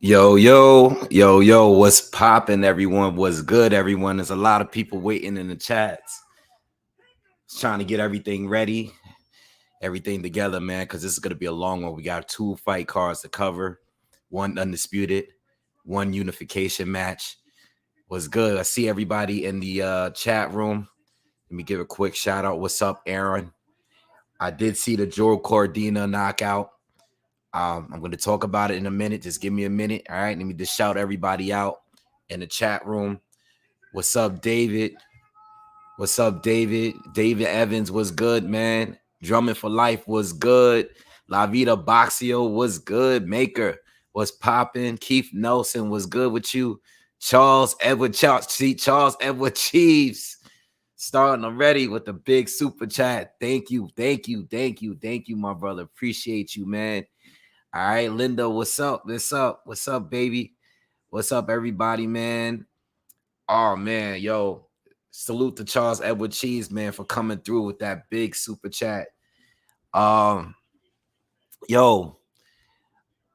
Yo, what's poppin', everyone? What's good, everyone? There's a lot of people waiting in the chats. Just trying to get everything ready, everything together, man, because this is going to be a long one. We got 2 fight cards to cover, 1 undisputed, 1 unification match. What's good? I see everybody in the chat room. Let me give a quick shout out. What's up, Aaron? I did see the Joe Cordina knockout. I'm going to talk about it in a minute. Just give me a minute. All right. Let me just shout everybody out in the chat room. What's up, David? What's up, David? David Evans was good, man. Drumming for Life was good. La Vida Boxio was good. Maker was popping. Keith Nelson was good with you. Charles Edward Chiefs starting already with the big super chat. Thank you, my brother. Appreciate you, man. All right, Linda, what's up? What's up, baby? What's up, everybody, man? Oh, man, yo, salute to Charles Edward Cheese, man, for coming through with that big super chat. Yo,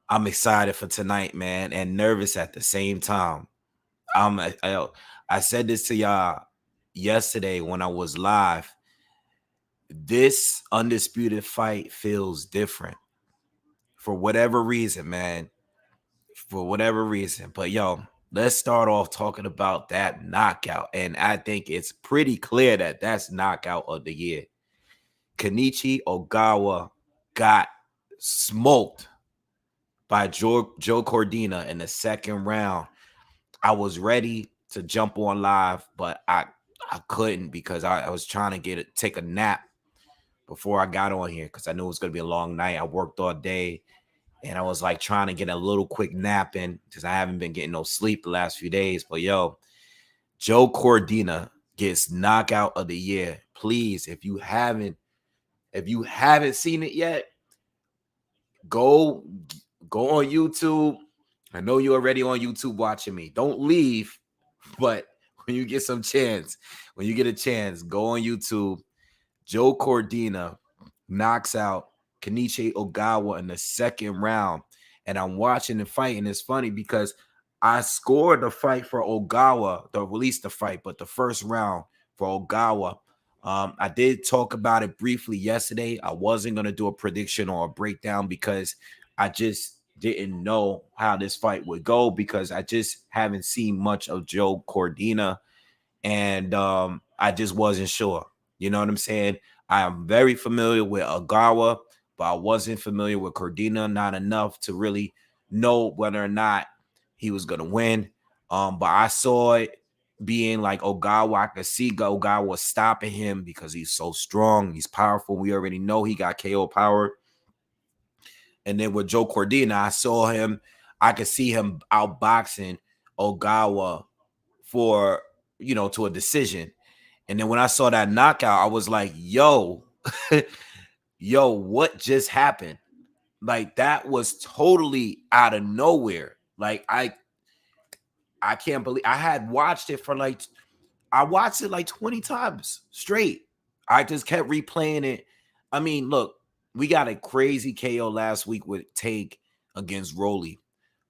I'm excited for tonight, man, and nervous at the same time. I said this to y'all yesterday when I was live. This undisputed fight feels different. For whatever reason, man. For whatever reason. But, yo, let's start off talking about that knockout. And I think it's pretty clear that that's knockout of the year. Kenichi Ogawa got smoked by Joe Cordina in the second round. I was ready to jump on live, but I couldn't because I was trying to take a nap before I got on here because I knew it was going to be a long night. I worked all day. And I was like trying to get a little quick nap in because I haven't been getting no sleep the last few days. But yo, Joe Cordina gets knockout of the year. Please, if you haven't seen it yet, go on YouTube. I know you're already on YouTube watching me. Don't leave, but when you get a chance, go on YouTube. Joe Cordina knocks out Kenichi Ogawa in the second round, and I'm watching the fight, and it's funny because I scored the fight for Ogawa, released the fight, but the first round for Ogawa, I did talk about it briefly yesterday. I wasn't going to do a prediction or a breakdown because I just didn't know how this fight would go because I just haven't seen much of Joe Cordina, and I just wasn't sure. You know what I'm saying? I am very familiar with Ogawa, but I wasn't familiar with Cordina, not enough to really know whether or not he was going to win. But I saw it being like Ogawa. I could see Ogawa stopping him because he's so strong. He's powerful. We already know he got KO power. And then with Joe Cordina, I could see him outboxing Ogawa for, to a decision. And then when I saw that knockout, I was like, yo, what just happened? Like, that was totally out of nowhere. Like, I can't believe I had watched it I watched it like 20 times straight. I just kept replaying it. I mean, look, we got a crazy KO last week with Tank against Rolly,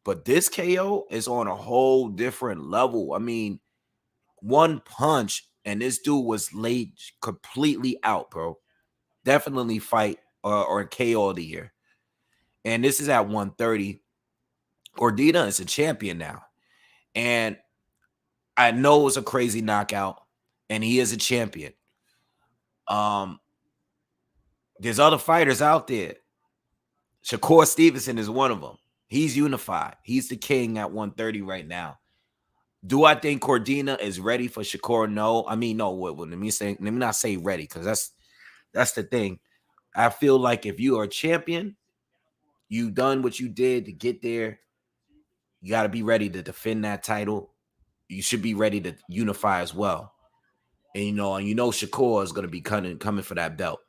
but this KO is on a whole different level. I mean, one punch and this dude was laid completely out, bro. Definitely fight or KO of the year. And this is at 130. Cordina is a champion now. And I know it was a crazy knockout, and he is a champion. There's other fighters out there. Shakur Stevenson is one of them. He's unified. He's the king at 130 right now. Do I think Cordina is ready for Shakur? No. I mean, no. Let me not say ready, because that's the thing. I feel like if you are a champion, you done what you did to get there. You got to be ready to defend that title. You should be ready to unify as well. And you know Shakur is going to be coming for that belt.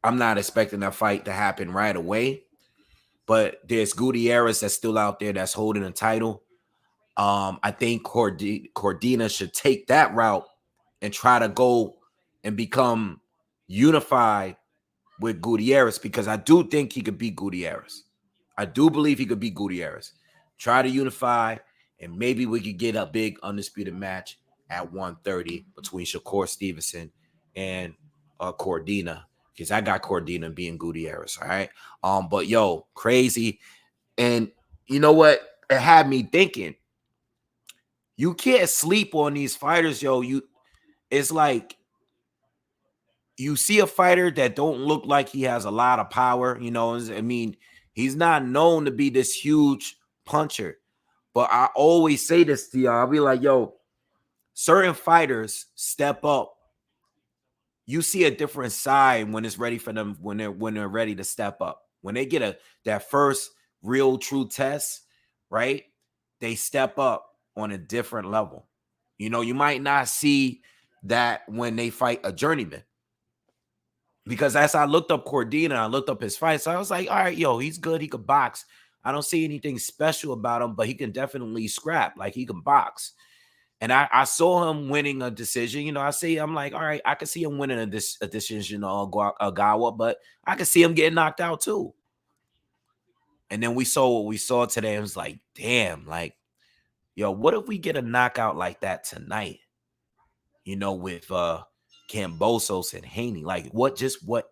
I'm not expecting that fight to happen right away, but there's Gutierrez that's still out there that's holding a title. I think Cordina should take that route and try to go and become unified with Gutierrez, because I do think he could beat Gutierrez. I do believe he could beat Gutierrez. Try to unify, and maybe we could get a big undisputed match at 130 between Shakur Stevenson and Cordina, because I got Cordina being Gutierrez. All right. But yo, crazy. And you know what? It had me thinking. You can't sleep on these fighters, yo. It's like you see a fighter that don't look like he has a lot of power. I mean, he's not known to be this huge puncher. But I always say this to y'all. I'll be like, yo, certain fighters step up. You see a different side when it's ready for them, when they're ready to step up. When they get that first real true test, right? They step up on a different level. You might not see that when they fight a journeyman. Because as I looked up Cordina, I looked up his fights, I was like, all right, yo, he's good. He could box. I don't see anything special about him, but he can definitely scrap. Like, he can box. And I saw him winning a decision. I'm like, all right, I can see him winning a decision on Agawa, but I can see him getting knocked out too. And then we saw what we saw today. It was like, damn, like, yo, what if we get a knockout like that tonight? With Kambosos and Haney. Like, what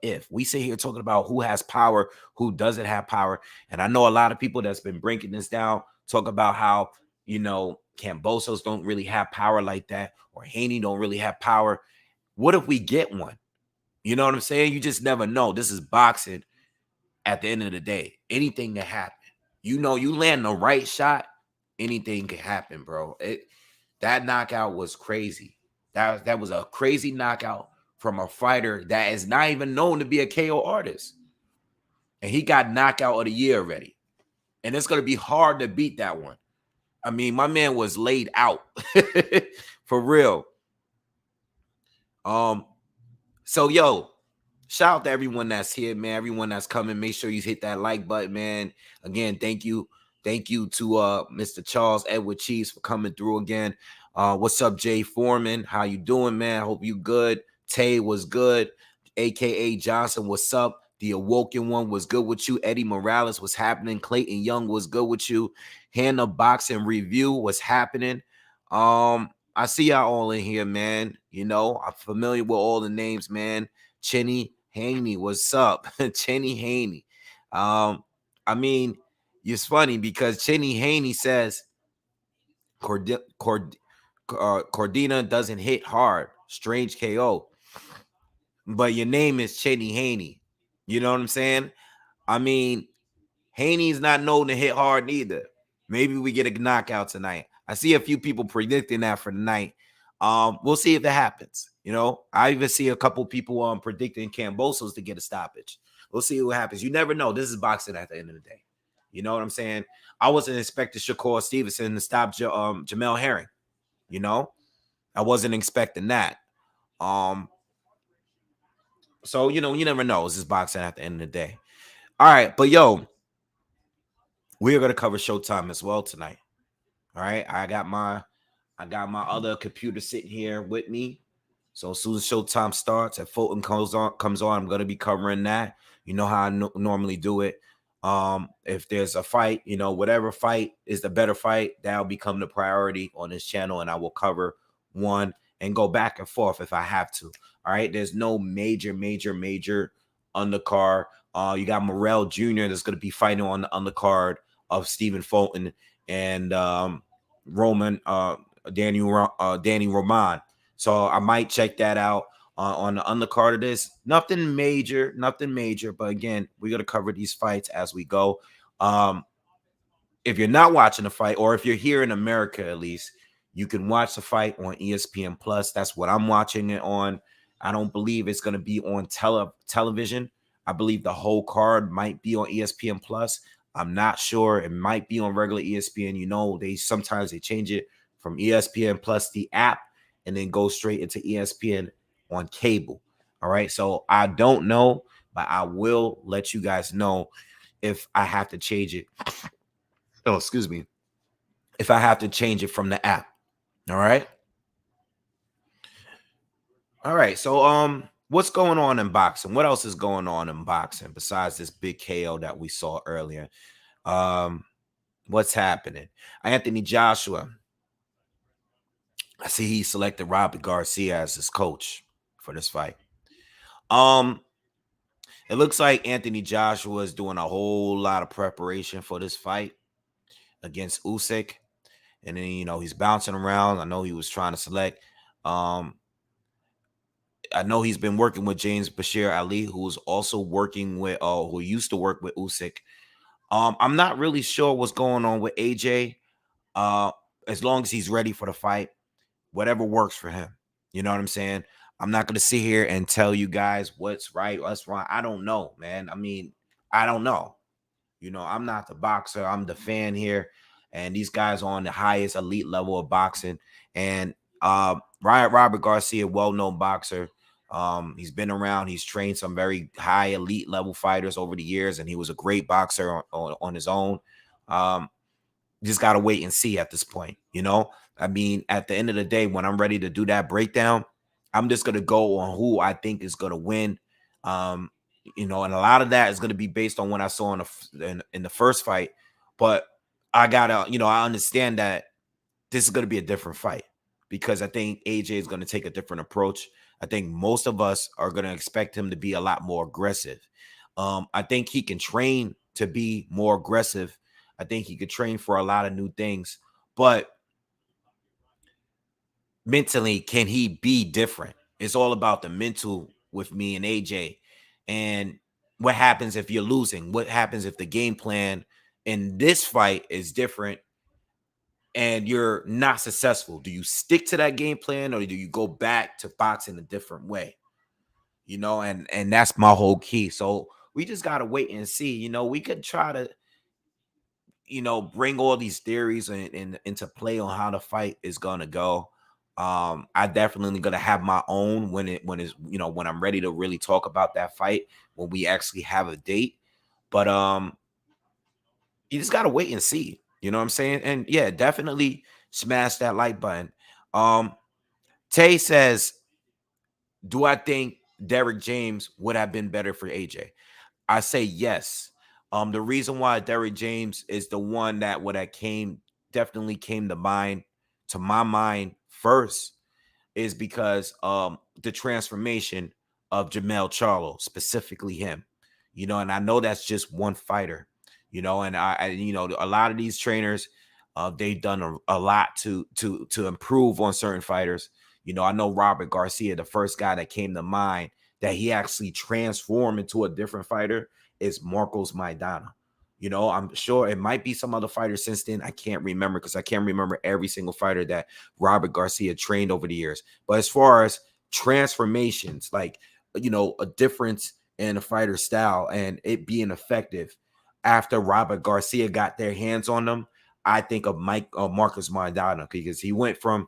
if? We sit here talking about who has power, who doesn't have power. And I know a lot of people that's been breaking this down talk about how, Kambosos don't really have power like that, or Haney don't really have power. What if we get one? You know what I'm saying? You just never know. This is boxing. At the end of the day, anything can happen. You land the right shot, anything can happen, bro. That knockout was crazy. That was a crazy knockout from a fighter that is not even known to be a KO artist. And he got knockout of the year already. And it's going to be hard to beat that one. I mean, my man was laid out. For real. So, yo, shout out to everyone that's here, man. Everyone that's coming. Make sure you hit that like button, man. Again, thank you. Thank you to Mr. Charles Edward Chiefs for coming through again. What's up, Jay Foreman? How you doing, man? Hope you good. Tay was good. AKA Johnson, what's up? The Awoken One was good with you. Eddie Morales, what's happening? Clayton Young was good with you. Hannah Boxing Review, what's happening? I see y'all all in here, man. I'm familiar with all the names, man. Chenny Haney, what's up? Chenny Haney. I mean, it's funny because Chenny Haney says Cordina doesn't hit hard. Strange KO. But your name is Chenny Haney. You know what I'm saying? I mean, Haney's not known to hit hard neither. Maybe we get a knockout tonight. I see a few people predicting that for tonight. We'll see if that happens. I even see a couple people predicting Kambosos to get a stoppage. We'll see what happens. You never know. This is boxing at the end of the day. You know what I'm saying? I wasn't expecting Shakur Stevenson to stop Jamel Herring. I wasn't expecting that. So, you never know. This is boxing at the end of the day. All right. But, yo, we're going to cover Showtime as well tonight. All right. I got my other computer sitting here with me. So as soon as Showtime starts, if Fulton comes on, I'm going to be covering that. You know how I normally do it. If there's a fight, whatever fight is the better fight, that'll become the priority on this channel, and I will cover one and go back and forth if I have to. All right. There's no major undercard. You got Morel Jr. that's going to be fighting on the undercard of Stephen Fulton and Danny Roman. So I might check that out on the undercard of this. Nothing major. But again, we're going to cover these fights as we go. If you're not watching the fight, or if you're here in America at least, you can watch the fight on ESPN Plus. That's what I'm watching it on. I don't believe it's going to be on television. I believe the whole card might be on ESPN Plus. I'm not sure. It might be on regular ESPN. They sometimes change it from ESPN Plus, the app, and then go straight into ESPN on cable. All right. So I don't know, but I will let you guys know if I have to change it. Oh, excuse me. If I have to change it from the app. All right. All right. So what's going on in boxing? What else is going on in boxing besides this big KO that we saw earlier? What's happening? Anthony Joshua. I see he selected Robert Garcia as his coach for this fight. It looks like Anthony Joshua is doing a whole lot of preparation for this fight against Usyk. And then, he's bouncing around. I know he was trying to select. I know he's been working with James Bashir Ali, who's also working with, who used to work with Usyk. I'm not really sure what's going on with AJ. As long as he's ready for the fight, whatever works for him. You know what I'm saying? I'm not going to sit here and tell you guys what's right, what's wrong. I don't know, man. I mean, I don't know. I'm not the boxer. I'm the fan here. And these guys are on the highest elite level of boxing. And Robert Garcia, well-known boxer. He's been around. He's trained some very high elite level fighters over the years, and he was a great boxer on his own. Just got to wait and see at this point. I mean, at the end of the day, when I'm ready to do that breakdown, I'm just going to go on who I think is going to win. And a lot of that is going to be based on what I saw in the first fight. But I gotta, I understand that this is going to be a different fight because I think AJ is going to take a different approach. I think most of us are going to expect him to be a lot more aggressive. I think he can train to be more aggressive. I think he could train for a lot of new things, but mentally, can he be different? It's all about the mental with me and AJ. And what happens if you're losing? What happens if the game plan in this fight is different and you're not successful? Do you stick to that game plan or do you go back to boxing a different way? And that's my whole key. So we just got to wait and see. We could try to bring all these theories into play on how the fight is gonna go. I definitely gonna have my own when I'm ready to really talk about that fight when we actually have a date. But you just gotta wait and see. You know what I'm saying? And yeah, definitely smash that like button. Tay says, do I think Derrick James would have been better for AJ? I say yes. The reason why Derrick James is the one that definitely came to my mind first is because the transformation of Jamel Charlo, specifically him. And I know that's just one fighter. And a lot of these trainers, they've done a lot to improve on certain fighters. I know Robert Garcia, the first guy that came to mind that he actually transformed into a different fighter is Marcos Maidana. I'm sure it might be some other fighters since then. I can't remember because I can't remember every single fighter that Robert Garcia trained over the years. But as far as transformations, like, a difference in a fighter style and it being effective after Robert Garcia got their hands on them, I think of Marcos Maidana because he went from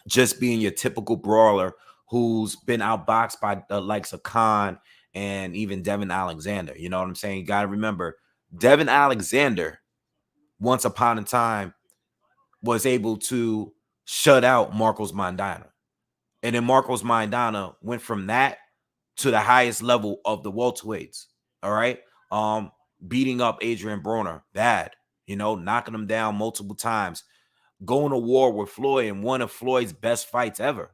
just being your typical brawler who's been outboxed by the likes of Khan and even Devin Alexander. You know what I'm saying? You got to remember, Devin Alexander, once upon a time, was able to shut out Marcos Maidana. And then Marcos Maidana went from that to the highest level of the welterweights. All right. Beating up Adrian Broner, bad, knocking him down multiple times, going to war with Floyd in one of Floyd's best fights ever.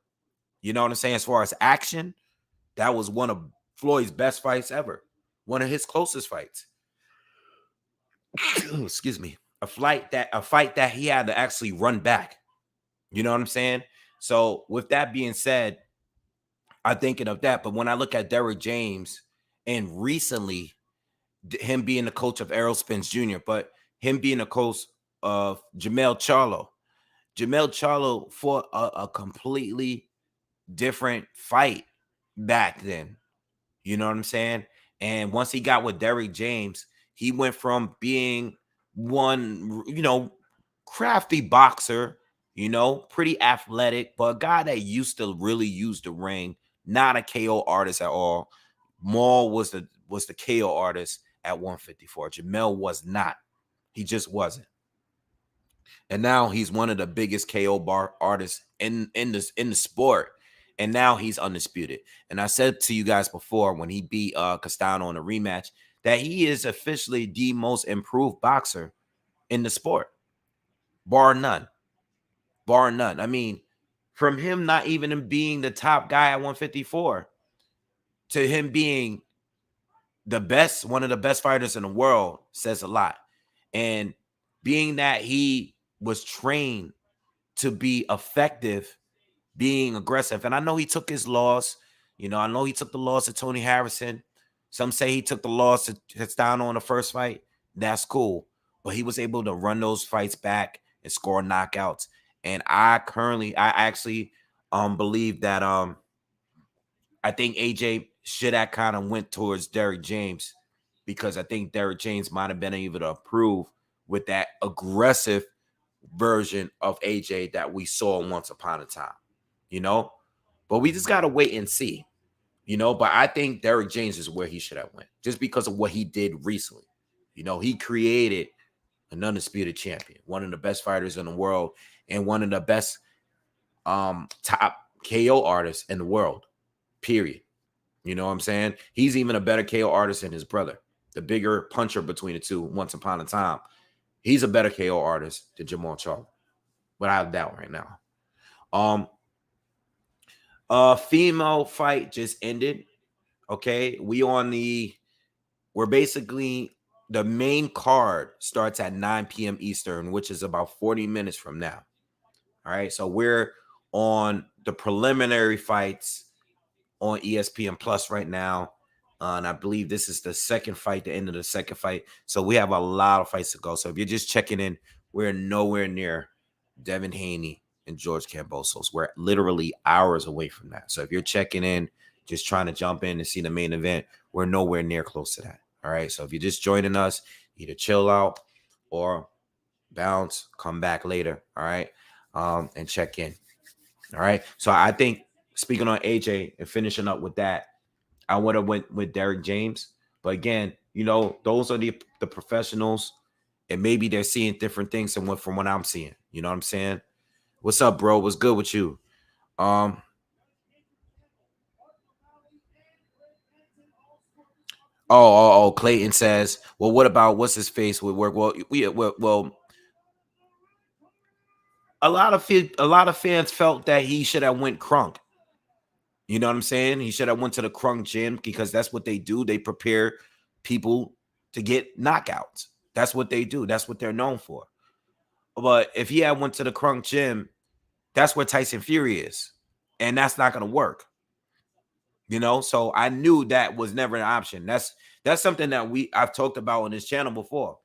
You know what I'm saying? As far as action, that was one of Floyd's best fights ever. One of his closest fights. Excuse me. A fight that he had to actually run back. You know what I'm saying? So with that being said, I'm thinking of that. But when I look at Derrick James and recently him being the coach of Errol Spence Jr., but him being the coach of Jamel Charlo. Jamel Charlo fought a completely different fight back then. You know what I'm saying? And once he got with Derrick James, he went from being one, crafty boxer, pretty athletic, but a guy that used to really use the ring, not a KO artist at all. Maul was the KO artist at 154. Jamel was not. He just wasn't. And now he's one of the biggest KO bar artists in the sport. And now he's undisputed. And I said to you guys before when he beat Castano in a rematch that he is officially the most improved boxer in the sport, bar none. Bar none. I mean, from him not even being the top guy at 154 to him being the best, one of the best fighters in the world says a lot. And being that he was trained to be effective, being aggressive. And I know he took his loss. You know, I know he took the loss to Tony Harrison. Some say he took the loss to Castano in the first fight. That's cool. But he was able to run those fights back and score knockouts. And I actually believe that I think AJ should have kind of went towards Derrick James, because I think Derrick James might have been able to improve with that aggressive version of AJ that we saw once upon a time, you know. But we just gotta wait and see, you know. But I think Derrick James is where he should have went, just because of what he did recently. You know, he created an undisputed champion, one of the best fighters in the world, and one of the best top KO artists in the world, period. You know what I'm saying? He's even a better KO artist than his brother, the bigger puncher between the two once upon a time. He's a better KO artist than Jamal Charlo, without a doubt right now. Female fight just ended. Okay, we're basically, the main card starts at 9 p.m. Eastern, which is about 40 minutes from now. All right, so we're on the preliminary fights on ESPN Plus right now. And I believe this is the second fight, the end of the second fight. So we have a lot of fights to go. So if you're just checking in, we're nowhere near Devin Haney and George Kambosos. We're literally hours away from that. So if you're checking in, just trying to jump in and see the main event, we're nowhere near close to that. All right. So if you're just joining us, either chill out or bounce, come back later. All right. And check in. All right. So I think, speaking on AJ and finishing up with that, I would have went with Derrick James. But again, you know, those are the professionals, and maybe they're seeing different things from what I'm seeing. You know what I'm saying? What's up, bro? What's good with you? Clayton says, well, what about what's his face would work? Well, a lot of fans felt that he should have went Crunk. You know what I'm saying? He should have went to the Crunk gym, because that's what they do. They prepare people to get knockouts. That's what they do. That's what they're known for. But if he had went to the Crunk gym, that's where Tyson Fury is, and that's not going to work. You know, so I knew that was never an option. That's something that I've talked about on this channel before.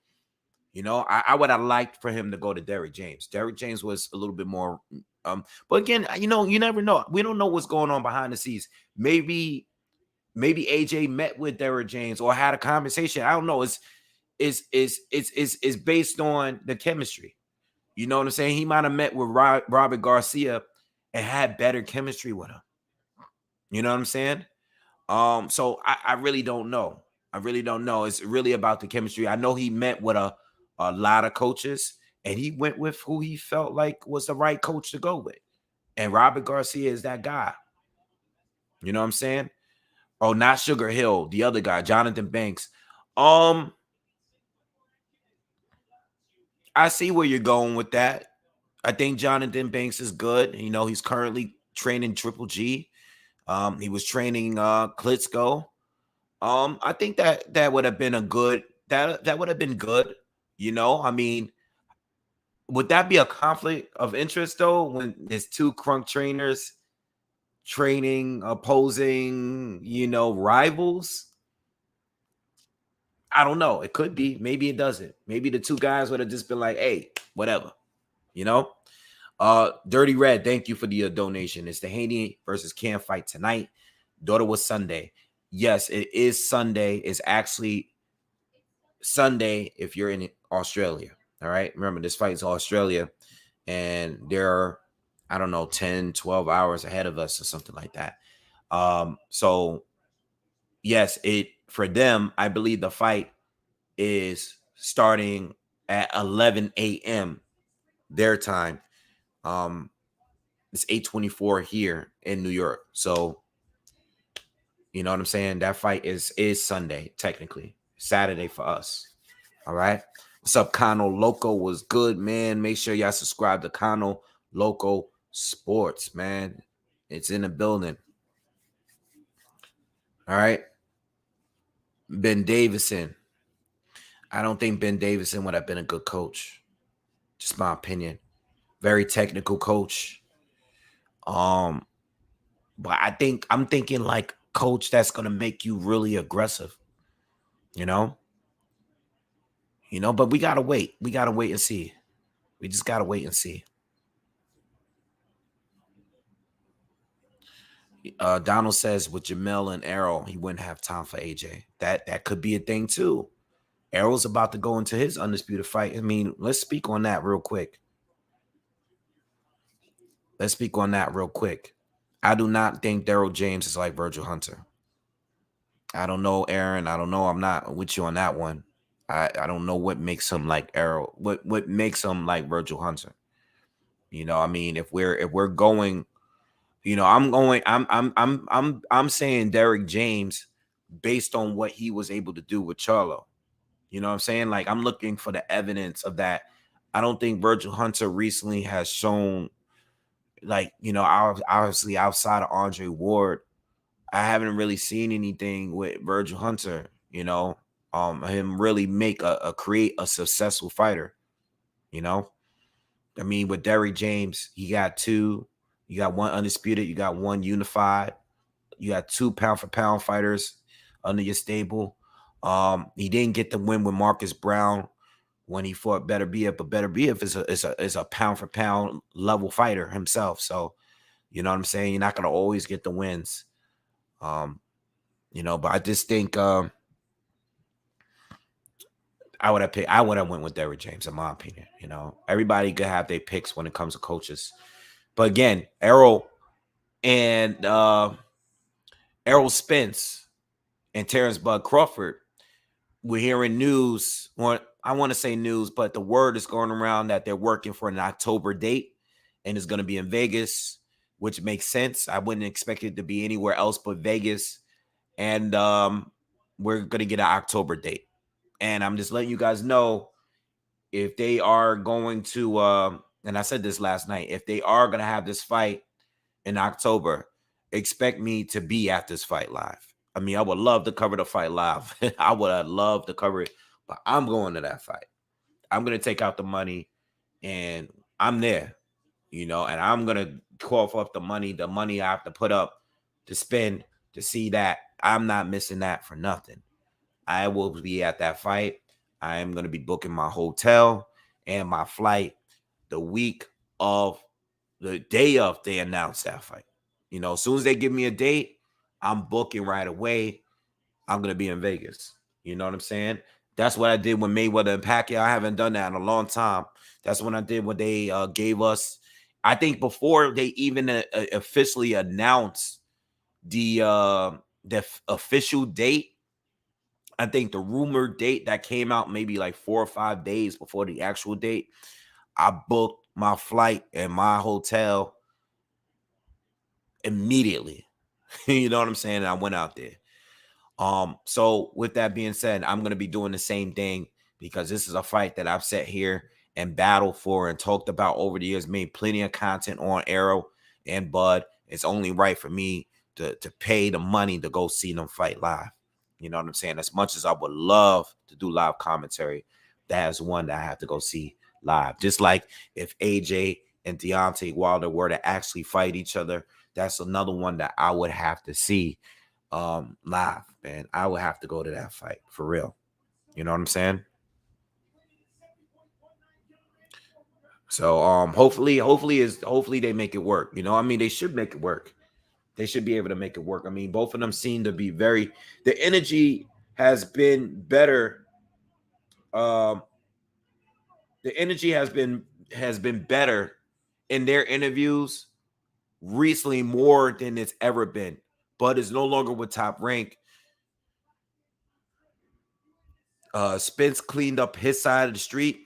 You know, I would have liked for him to go to Derrick James. Derrick James was a little bit more, but again, you know, you never know. We don't know what's going on behind the scenes. Maybe AJ met with Derrick James or had a conversation. I don't know. It's based on the chemistry. You know what I'm saying? He might have met with Robert Garcia and had better chemistry with him. You know what I'm saying? So I really don't know. I really don't know. It's really about the chemistry. I know he met with a lot of coaches, and he went with who he felt like was the right coach to go with. And Robert Garcia is that guy. You know what I'm saying? Oh, not Sugar Hill, the other guy, Jonathan Banks. I see where you're going with that. I think Jonathan Banks is good. You know, he's currently training Triple G. He was training Klitschko. I think that would have been a good that would have been good. You know, I mean, would that be a conflict of interest though, when there's two Crunk trainers training opposing, you know, rivals? I don't know. It could be. Maybe it doesn't. Maybe the two guys would have just been like, hey, whatever. You know? Dirty Red, thank you for the donation. It's the Haney versus Cam fight tonight. Daughter was Sunday. Yes, it is Sunday. It's actually Sunday if you're in Australia. All right. Remember, this fight is Australia, and they're, I don't know, 10, 12 hours ahead of us or something like that. So yes, for them, I believe the fight is starting at 11 a.m. their time. It's 8:24 here in New York. So, you know what I'm saying? That fight is Sunday, technically. Saturday for us. All right. What's up, Kano Loco? Was good, man. Make sure y'all subscribe to Kano Loco Sports, man. It's in the building. All right. Ben Davison. I don't think Ben Davison would have been a good coach. Just my opinion. Very technical coach. But I'm thinking like coach that's gonna make you really aggressive. You know? But we gotta wait. We gotta wait and see. We just gotta wait and see. Donald says with Jamel and Errol, he wouldn't have time for AJ. That could be a thing too. Errol's about to go into his undisputed fight. I mean, let's speak on that real quick. I do not think Daryl James is like Virgil Hunter. I don't know, Aaron. I don't know. I'm not with you on that one. I don't know what makes him like Errol. What makes him like Virgil Hunter? I mean, if we're going, I'm saying Derek James based on what he was able to do with Charlo. You know what I'm saying? Like, I'm looking for the evidence of that. I don't think Virgil Hunter recently has shown, like, obviously outside of Andre Ward, I haven't really seen anything with Virgil Hunter, him really create a successful fighter, I mean, with Derrick James, you got one undisputed, you got one unified, you got 2 pound for pound fighters under your stable. He didn't get the win with Marcus Brown when he fought Better BF, but Better BF is a pound for pound level fighter himself. So, you know what I'm saying? You're not gonna always get the wins. But I just think I would have went with Derrick James, in my opinion. Everybody could have their picks when it comes to coaches. But again, Errol Spence and Terrence Bud Crawford, we're hearing news, or I want to say news, but the word is going around that they're working for an October date, and it's going to be in Vegas, which makes sense. I wouldn't expect it to be anywhere else but Vegas. And we're going to get an October date. And I'm just letting you guys know, if they are going to, and I said this last night, if they are going to have this fight in October, expect me to be at this fight live. I mean, I would love to cover the fight live. I would have loved to cover it, but I'm going to that fight. I'm going to take out the money, and I'm there, and I'm going to cough up the money I have to put up to spend to see that. I'm not missing that for nothing. I will be at that fight. I am going to be booking my hotel and my flight the day of they announce that fight. As soon as they give me a date, I'm booking right away. I'm going to be in Vegas. You know what I'm saying? That's what I did with Mayweather and Pacquiao. I haven't done that in a long time. That's what I did when they gave us, I think before they even officially announced the official date. I think the rumored date that came out maybe like 4 or 5 days before the actual date, I booked my flight and my hotel immediately. You know what I'm saying? And I went out there. So with that being said, I'm going to be doing the same thing, because this is a fight that I've sat here and battled for and talked about over the years, made plenty of content on Arrow and Bud. It's only right for me to pay the money to go see them fight live. You know what I'm saying? As much as I would love to do live commentary, that is one that I have to go see live. Just like if AJ and Deontay Wilder were to actually fight each other, that's another one that I would have to see live, man. I would have to go to that fight for real. You know what I'm saying? So hopefully they make it work. I mean, they should make it work. They should be able to make it work. I mean, both of them seem to be the energy has been better. The energy has been better in their interviews recently, more than it's ever been. Bud is no longer with Top Rank. Spence cleaned up his side of the street.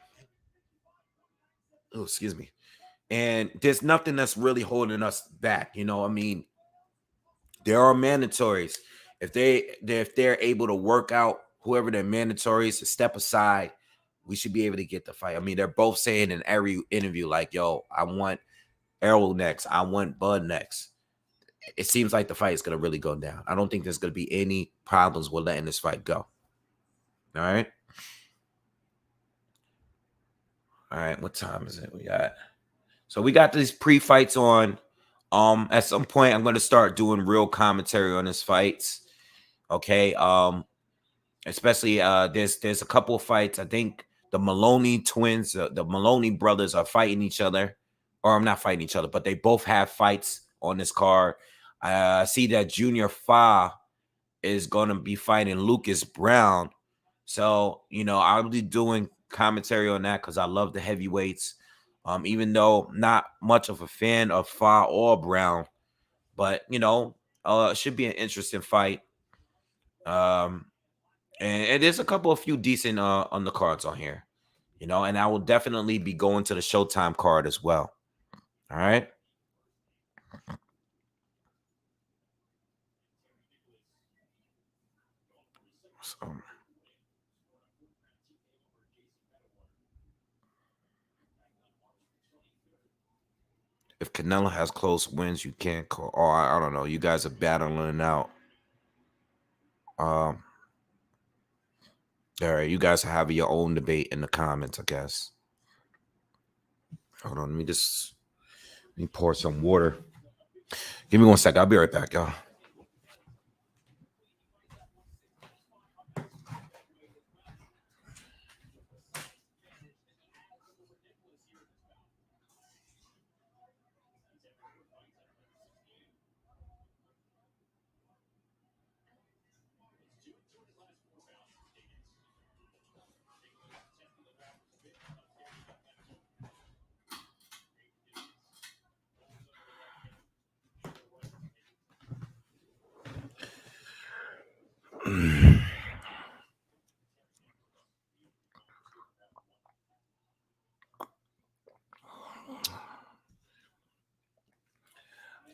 Oh, excuse me. And there's nothing that's really holding us back. I mean, there are mandatories. If they're able to work out whoever their mandatories to step aside. We should be able to get the fight. I mean, they're both saying in every interview, like, yo, I want Errol next. I want Bud next. It seems like the fight is going to really go down. I don't think there's going to be any problems with letting this fight go. All right. All right. What time is it? We got these pre-fights on. At some point, I'm going to start doing real commentary on these fights. Okay. Especially there's a couple of fights. I think the Maloney twins, the Maloney brothers are fighting each other. Or I'm not fighting each other, but they both have fights on this card. I see that Junior Fa is going to be fighting Lucas Brown. So, I'll be doing commentary on that because I love the heavyweights. Even though not much of a fan of Fa or Brown, but, it should be an interesting fight. And there's a few decent on the cards on here, and I will definitely be going to the Showtime card as well. All right. So, if Canelo has close wins, you can't call. Oh, I don't know. You guys are battling out. All right. You guys have your own debate in the comments, I guess. Hold on. Let me pour some water. Give me 1 second. I'll be right back, y'all.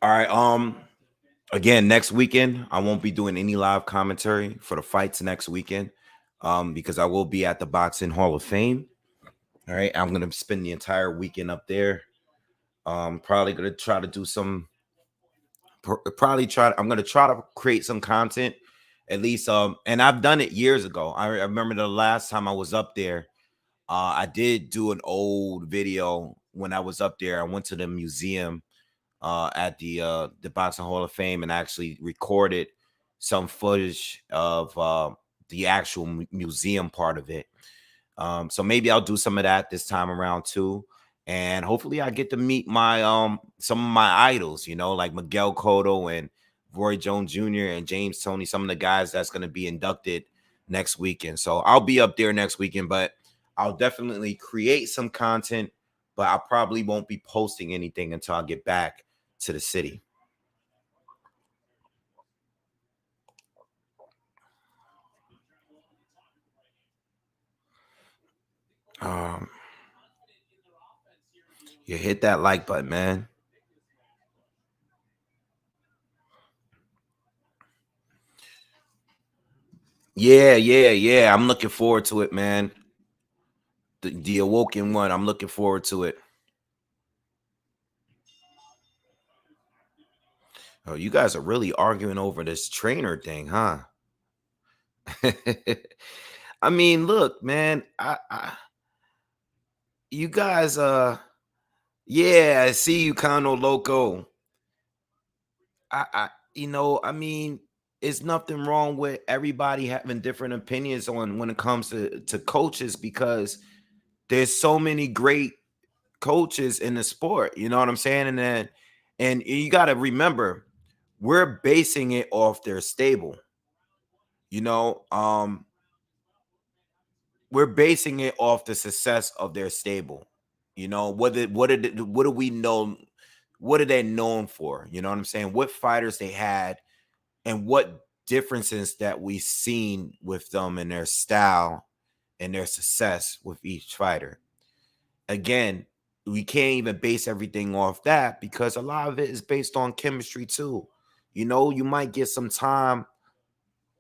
All right. Again, next weekend, I won't be doing any live commentary for the fights next weekend. Because I will be at the Boxing Hall of Fame. All right. I'm gonna spend the entire weekend up there. Probably gonna try to do some I'm gonna try to create some content at least. And I've done it years ago. I remember the last time I was up there. I did do an old video when I was up there. I went to the museum at the Boxing Hall of Fame and actually recorded some footage of the actual museum part of it. So maybe I'll do some of that this time around too. And hopefully I get to meet my some of my idols, like Miguel Cotto and Roy Jones Jr. and James Toney, some of the guys that's going to be inducted next weekend. So I'll be up there next weekend, but I'll definitely create some content, but I probably won't be posting anything until I get back to the city. You hit that like button, man. Yeah. I'm looking forward to it, man. The Awoken one. I'm looking forward to it. Oh, you guys are really arguing over this trainer thing, huh? I mean, look, man. You guys, yeah, I see you, Kano Loco. I mean, it's nothing wrong with everybody having different opinions on when it comes to coaches because there's so many great coaches in the sport. You know what I'm saying? And you got to remember, we're basing it off their stable. You know, we're basing it off the success of their stable. What do we know? What are they known for? You know what I'm saying? What fighters they had and what differences that we've seen with them and their style and their success with each fighter. Again, we can't even base everything off that because a lot of it is based on chemistry too. You might get some time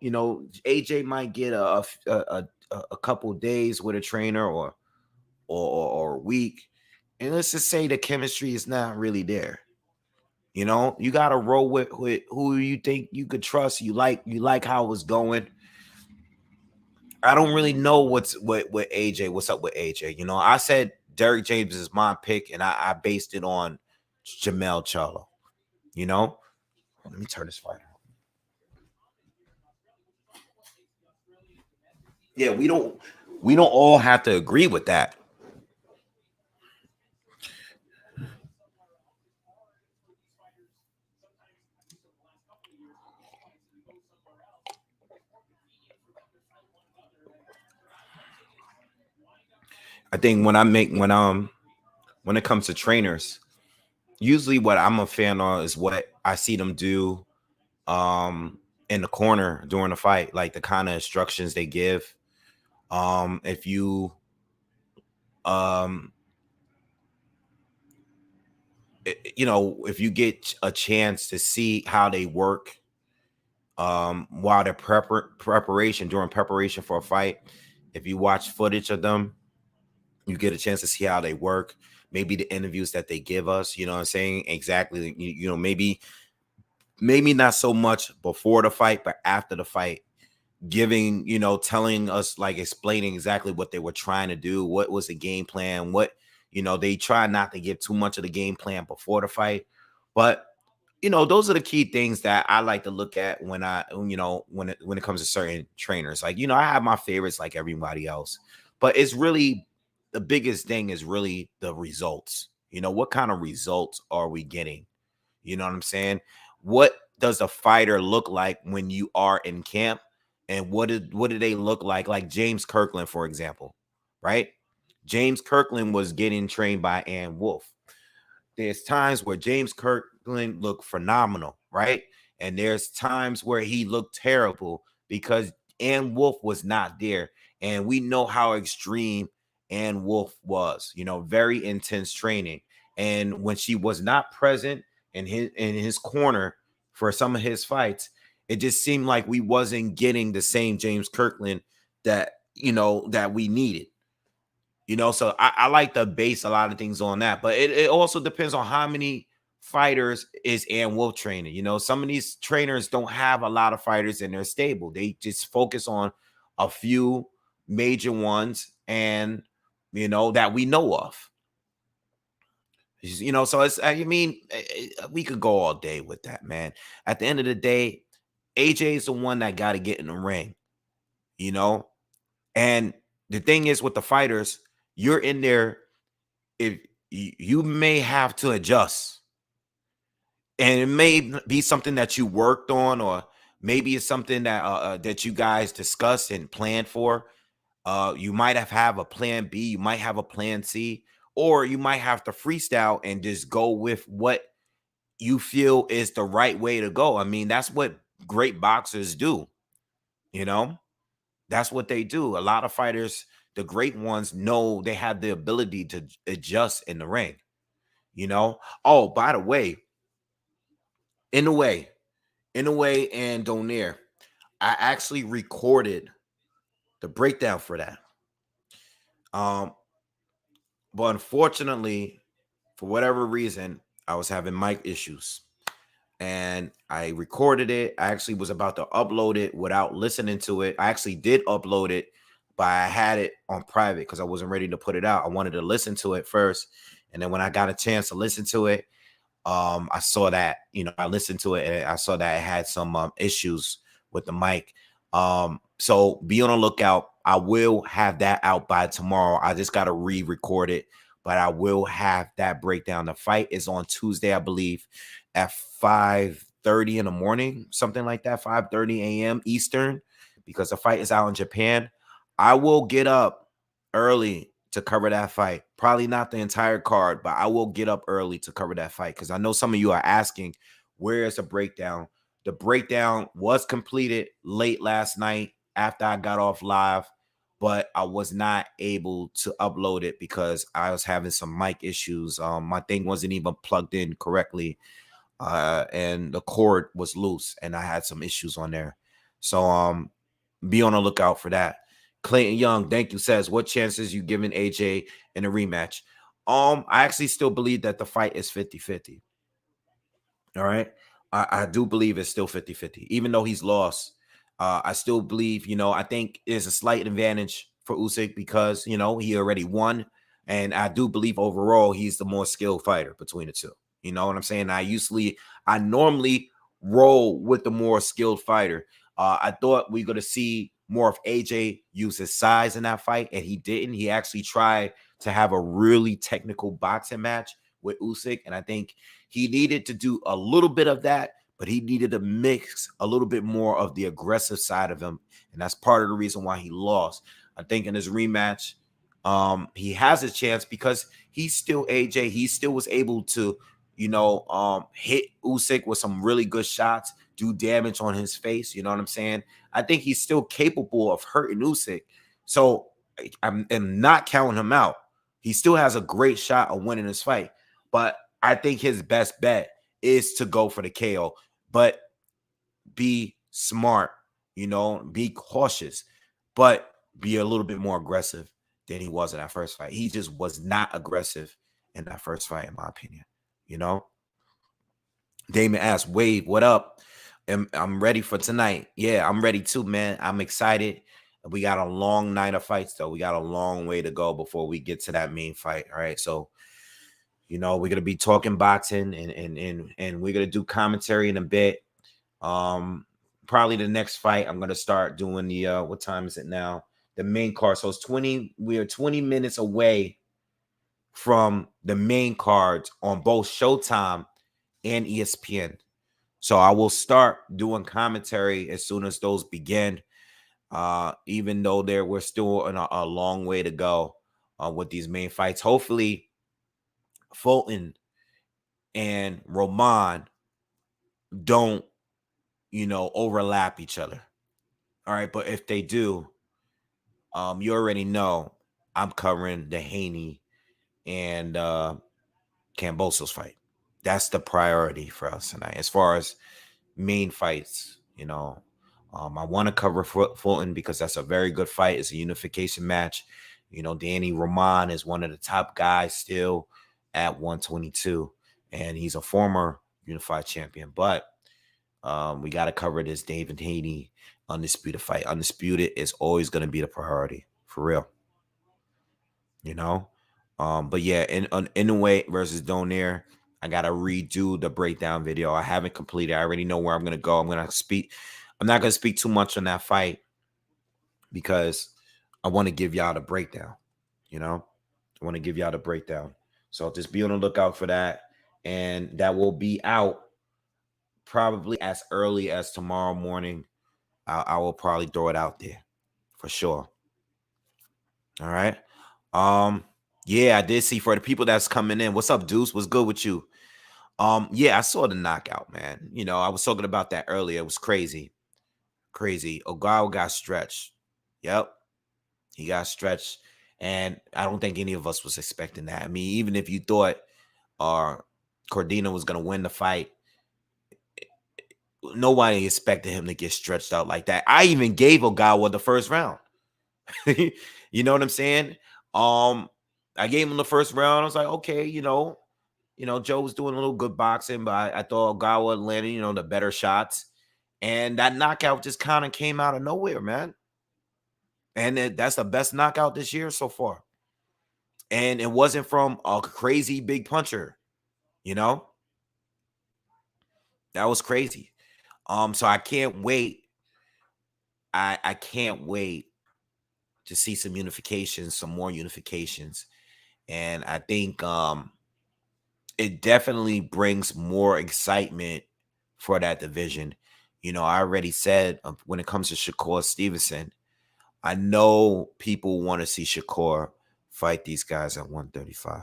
AJ might get a couple days with a trainer or a week, and let's just say the chemistry is not really there. You got to roll with who you think you could trust. You like how it was going. I don't really know what's what AJ. What's up with AJ? I said Derrick James is my pick, and I based it on Jamel Charlo. Let me turn this fight on. Yeah, we don't all have to agree with that. I think when it comes to trainers, usually what I'm a fan of is what I see them do in the corner during the fight, like the kind of instructions they give. If you um if you get a chance to see how they work while they're during preparation for a fight, if you watch footage of them, you get a chance to see how they work, maybe the interviews that they give us, you know what I'm saying? Exactly. Maybe not so much before the fight, but after the fight, giving, telling us, like, explaining exactly what they were trying to do, what was the game plan, they try not to give too much of the game plan before the fight. But those are the key things that I like to look at when it comes to certain trainers. Like, I have my favorites like everybody else, but it's really the biggest thing is really the results. What kind of results are we getting? You know what I'm saying? What does a fighter look like when you are in camp? And what do they look like? Like James Kirkland, for example, right? James Kirkland was getting trained by Ann Wolf. There's times where James Kirkland looked phenomenal, right? And there's times where he looked terrible because Ann Wolf was not there. And we know how extreme Ann Wolf was, very intense training. And when she was not present in his corner for some of his fights, it just seemed like we wasn't getting the same James Kirkland that we needed. So I like to base a lot of things on that, but it also depends on how many fighters is Ann Wolf training. Some of these trainers don't have a lot of fighters in their stable. They just focus on a few major ones and that we know of. So we could go all day with that, man. At the end of the day, AJ is the one that got to get in the ring, you know? And the thing is with the fighters, you're in there, if you may have to adjust. And it may be something that you worked on, or maybe it's something that you guys discussed and planned for. You might have a plan B, you might have a plan C, or you might have to freestyle and just go with what you feel is the right way to go. I mean, that's what great boxers do, you know? That's what they do. A lot of fighters, the great ones, know they have the ability to adjust in the ring, Oh, by the way, in a way, and Donaire, I actually recorded the breakdown for that. But unfortunately, for whatever reason, I was having mic issues. And I recorded it. I actually was about to upload it without listening to it. I actually did upload it, but I had it on private because I wasn't ready to put it out. I wanted to listen to it first. And then when I got a chance to listen to it, I saw that, I listened to it and I saw that it had some issues with the mic. So be on the lookout. I will have that out by tomorrow. I just got to re-record it, but I will have that breakdown. The fight is on Tuesday, I believe, at 5:30 in the morning, something like that, 5:30 a.m. Eastern, because the fight is out in Japan. I will get up early to cover that fight. Probably not the entire card, but I will get up early to cover that fight because I know some of you are asking, where is the breakdown? The breakdown was completed late last night after I got off live, but I was not able to upload it because I was having some mic issues. My thing wasn't even plugged in correctly, and the cord was loose, and I had some issues on there. So be on the lookout for that. Clayton Young, thank you, says, what chances you giving AJ in a rematch? I actually still believe that the fight is 50-50. All right. I do believe it's still 50-50. Even though he's lost, I still believe, I think there's a slight advantage for Usyk because, he already won. And I do believe overall he's the more skilled fighter between the two. You know what I'm saying? I normally roll with the more skilled fighter. I thought we are going to see more of AJ use his size in that fight, and he didn't. He actually tried to have a really technical boxing match with Usyk, and I think he needed to do a little bit of that, but he needed to mix a little bit more of the aggressive side of him, and that's part of the reason why he lost. I think in his rematch, he has a chance because he's still AJ. He still was able to, hit Usyk with some really good shots, do damage on his face. You know what I'm saying? I think he's still capable of hurting Usyk. So I'm not counting him out. He still has a great shot of winning this fight. But I think his best bet is to go for the KO. But be smart, be cautious, but be a little bit more aggressive than he was in that first fight. He just was not aggressive in that first fight, in my opinion. Damon asks, Wave, what up? I'm ready for tonight. Yeah, I'm ready too, man. I'm excited. We got a long night of fights, though. We got a long way to go before we get to that main fight. All right. So, we're gonna be talking boxing and we're gonna do commentary in a bit. Probably the next fight, I'm gonna start doing the what time is it now? The main card. So we are 20 minutes away from the main cards on both Showtime and ESPN. So I will start doing commentary as soon as those begin. Even though we're still in a long way to go with these main fights. Hopefully, Fulton and Roman don't, overlap each other. All right, but if they do, you already know I'm covering the Haney and Kambosos fight. That's the priority for us tonight. As far as main fights, I want to cover Fulton because that's a very good fight. It's a unification match. Danny Roman is one of the top guys still at 122, and he's a former unified champion. But we got to cover this David Haney undisputed fight. Undisputed is always going to be the priority, for real. But yeah, in the way versus Donaire, I got to redo the breakdown video. I haven't completed. I already know where I'm going to go. I'm not going to speak too much on that fight because I want to give y'all the breakdown. I want to give y'all the breakdown. So just be on the lookout for that. And that will be out probably as early as tomorrow morning. I will probably throw it out there for sure. All right. Yeah, I did see for the people that's coming in. What's up, Deuce? What's good with you? Yeah, I saw the knockout, man. I was talking about that earlier. It was crazy. Crazy. Ogawa got stretched. Yep. He got stretched. And I don't think any of us was expecting that. I mean, even if you thought Cordina was going to win the fight, nobody expected him to get stretched out like that. I even gave Ogawa the first round. You know what I'm saying? I gave him the first round. I was like, okay, Joe was doing a little good boxing, but I thought Ogawa landed, the better shots. And that knockout just kind of came out of nowhere, man. And that's the best knockout this year so far. And it wasn't from a crazy big puncher, That was crazy. So I can't wait. I can't wait to see some unifications, some more unifications. And I think it definitely brings more excitement for that division. I already said when it comes to Shakur Stevenson, I know people want to see Shakur fight these guys at 135.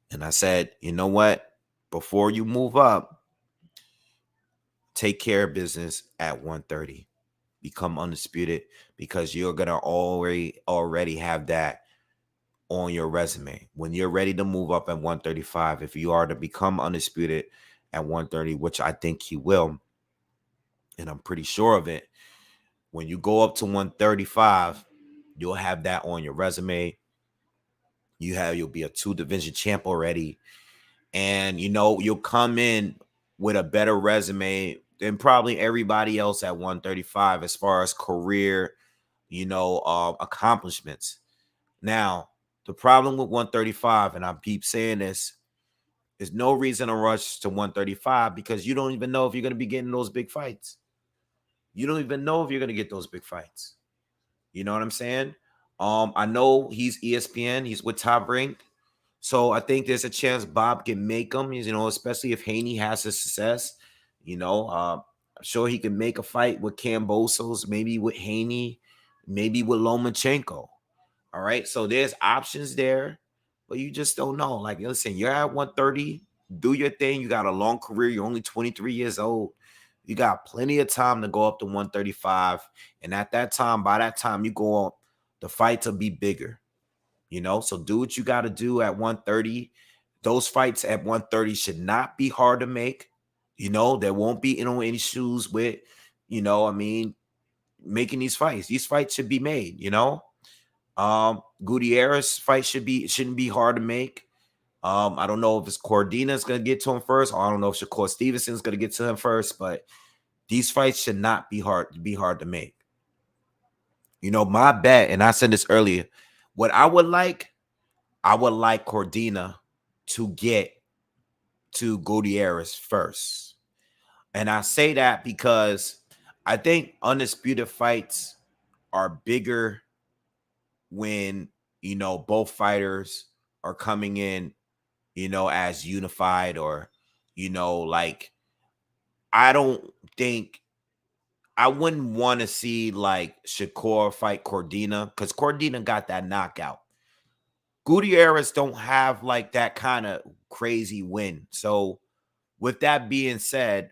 And I said, you know what? Before you move up, take care of business at 130. Become undisputed because you're going to already have that on your resume. When you're ready to move up at 135, if you are to become undisputed at 130, which I think he will, and I'm pretty sure of it. When you go up to 135, you'll have that on your resume. You'll be a 2 division champ already. And you'll come in with a better resume than probably everybody else at 135 as far as career, accomplishments. Now, the problem with 135, and I keep saying this, there's no reason to rush to 135 because you don't even know if you're going to be getting those big fights. You don't even know if you're going to get those big fights. You know what I'm saying? I know he's ESPN. He's with Top Rank. So I think there's a chance Bob can make him, especially if Haney has a success. I'm sure he can make a fight with Kambosos, maybe with Haney, maybe with Lomachenko. All right. So there's options there, but you just don't know. Like, listen, you're at 130, do your thing. You got a long career. You're only 23 years old. You got plenty of time to go up to 135. And at that time, by that time, you go on, the fight to be bigger. So do what you got to do at 130. Those fights at 130 should not be hard to make. There won't be any issues with, making these fights. These fights should be made, Gutierrez fight shouldn't be hard to make. I don't know if it's Cordina's gonna get to him first, or I don't know if Shakur Stevenson's gonna get to him first, but these fights should not be hard to make. My bet, and I said this earlier, what I would like Cordina to get to Gutierrez first. And I say that because I think undisputed fights are bigger when, both fighters are coming in, as unified, or, like, I wouldn't want to see like Shakur fight Cordina because Cordina got that knockout. Gutierrez don't have like that kind of crazy win. So with that being said,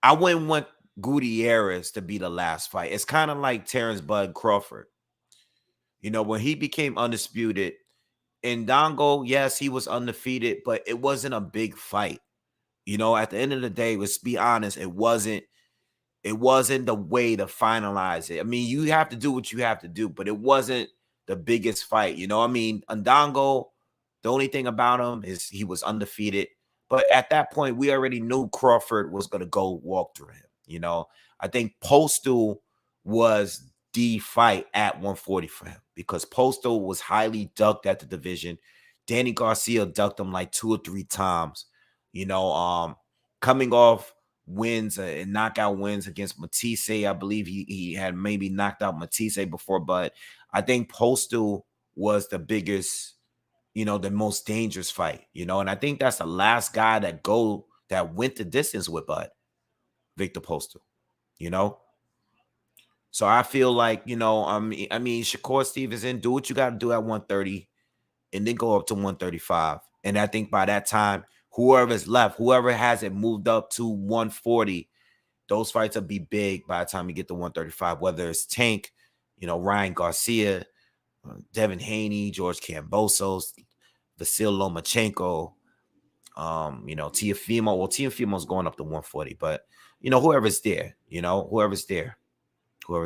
I wouldn't want Gutierrez to be the last fight. It's kind of like Terrence Bud Crawford. When he became undisputed, in Dongo, yes, he was undefeated, but it wasn't a big fight. At the end of the day, let's be honest, it wasn't the way to finalize it. I mean, you have to do what you have to do, but it wasn't the biggest fight. Ndongo, the only thing about him is he was undefeated. But at that point, we already knew Crawford was going to go walk through him. I think Postal was the fight at 140 for him because Postal was highly ducked at the division. Danny Garcia ducked him like 2 or 3 times. Coming off wins and knockout wins against Matisse. I believe he had maybe knocked out Matisse before, but I think Postal was the biggest, the most dangerous fight, and I think that's the last guy that went the distance with Bud, Victor Postal, So I feel like, I mean, Shakur Stevenson, do what you got to do at 130 and then go up to 135. And I think by that time, whoever's left, whoever hasn't moved up to 140, those fights will be big by the time you get to 135, whether it's Tank, Ryan Garcia, Devin Haney, George Kambosos, Vasil Lomachenko, Teofimo. Well, Teofimo's going up to 140, but, whoever's there, whoever's there. What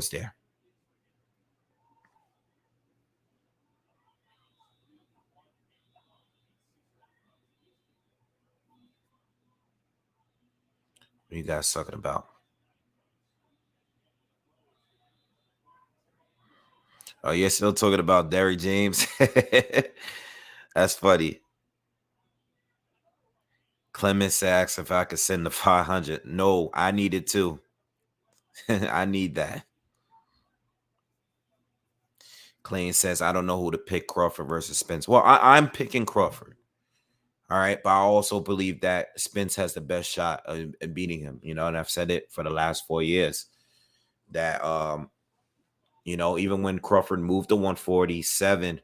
are you guys talking about? Oh, you're still talking about Derrick James? That's funny. Clemens asks if I could send the 500. No, I need it too. I need that. Clayton says, I don't know who to pick, Crawford versus Spence. Well, I'm picking Crawford. All right. But I also believe that Spence has the best shot at beating him, and I've said it for the last 4 years that, even when Crawford moved to 147,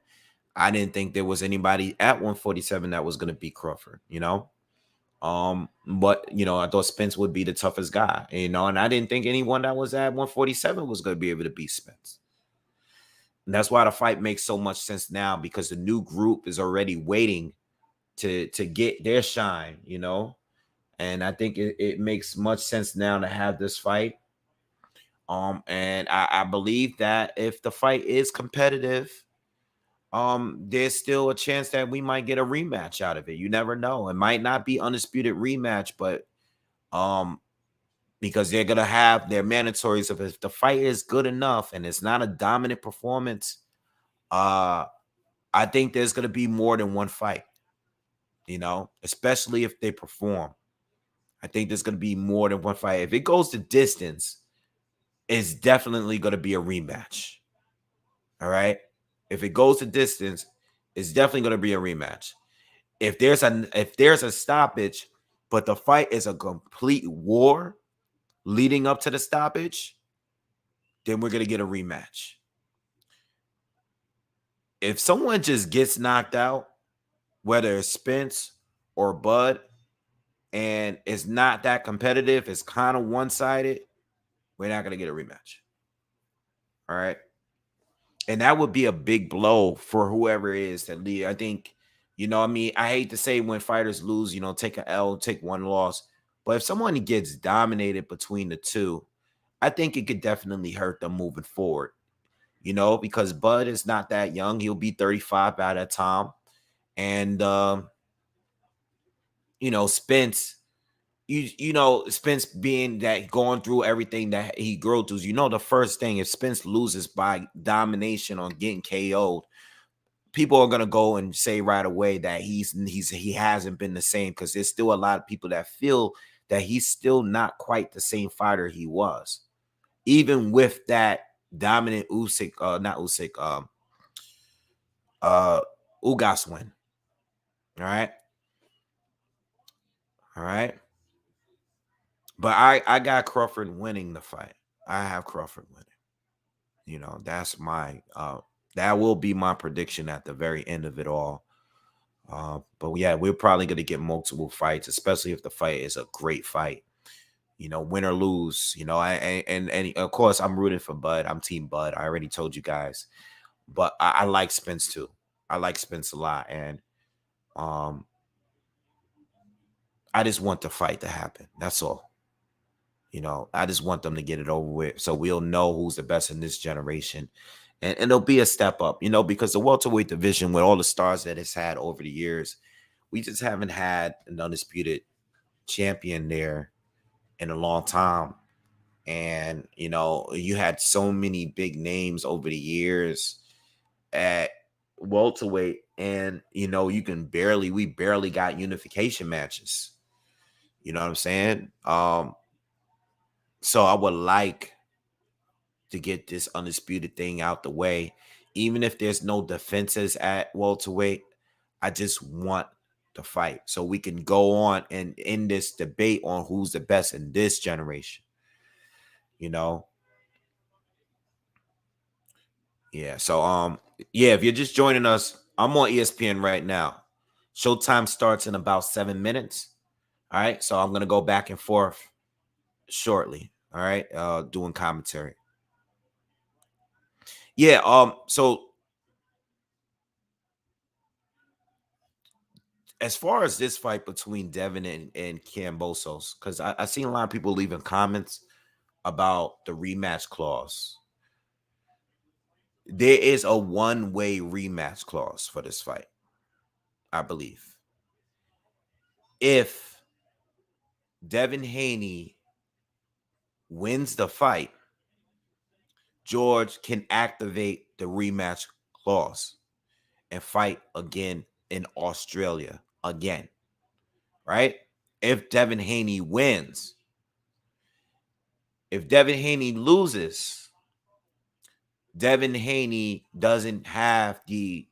I didn't think there was anybody at 147 that was going to beat Crawford, but I thought Spence would be the toughest guy, and I didn't think anyone that was at 147 was going to be able to beat Spence. And that's why the fight makes so much sense now because the new group is already waiting to get their shine, And I think it makes much sense now to have this fight. And I believe that if the fight is competitive, there's still a chance that we might get a rematch out of it. You never know. It might not be undisputed rematch, but because they're gonna have their mandatories of if the fight is good enough and it's not a dominant performance, I think there's gonna be more than one fight, especially if they perform. I think there's gonna be more than one fight. If it goes to distance, it's definitely gonna be a rematch. All right. If it goes to distance, it's definitely gonna be a rematch. If there's a stoppage, but the fight is a complete war leading up to the stoppage, then we're gonna get a rematch. If someone just gets knocked out, whether it's Spence or Bud, and it's not that competitive, it's kind of one-sided, we're not gonna get a rematch. All right. And that would be a big blow for whoever it is that lead. I think, I hate to say when fighters lose, take an L, take one loss. But if someone gets dominated between the two, I think it could definitely hurt them moving forward. Because Bud is not that young. He'll be 35 by that time. And Spence, Spence being that going through everything that he grew through, the first thing, if Spence loses by domination on getting KO'd, people are gonna go and say right away that he hasn't been the same, because there's still a lot of people that feel that he's still not quite the same fighter he was, even with that dominant Ugas win. All right. But I got Crawford winning the fight. I have Crawford winning. That's my that will be my prediction at the very end of it all. But yeah, we're probably going to get multiple fights, especially if the fight is a great fight. Win or lose. And of course I'm rooting for Bud. I'm Team Bud. I already told you guys. But I like Spence too. I like Spence a lot, and I just want the fight to happen. That's all. I just want them to get it over with, so we'll know who's the best in this generation. And it'll be a step up, because the welterweight division, with all the stars that it's had over the years, we just haven't had an undisputed champion there in a long time. And, you had so many big names over the years at welterweight, and, we barely got unification matches. You know what I'm saying? So I would like to get this undisputed thing out the way. Even if there's no defenses at welterweight, I just want the fight so we can go on and end this debate on who's the best in this generation. Yeah. So if you're just joining us, I'm on ESPN right now. Showtime starts in about 7 minutes. All right. So I'm gonna go back and forth shortly. All right. Doing commentary. Yeah. So as far as this fight between Devin and Kambosos, because I seen a lot of people leaving comments about the rematch clause. There is a one-way rematch clause for this fight, I believe. If Devin Haney wins the fight, George can activate the rematch clause and fight again in Australia again, right? If Devin Haney wins. If Devin Haney loses, Devin Haney doesn't have the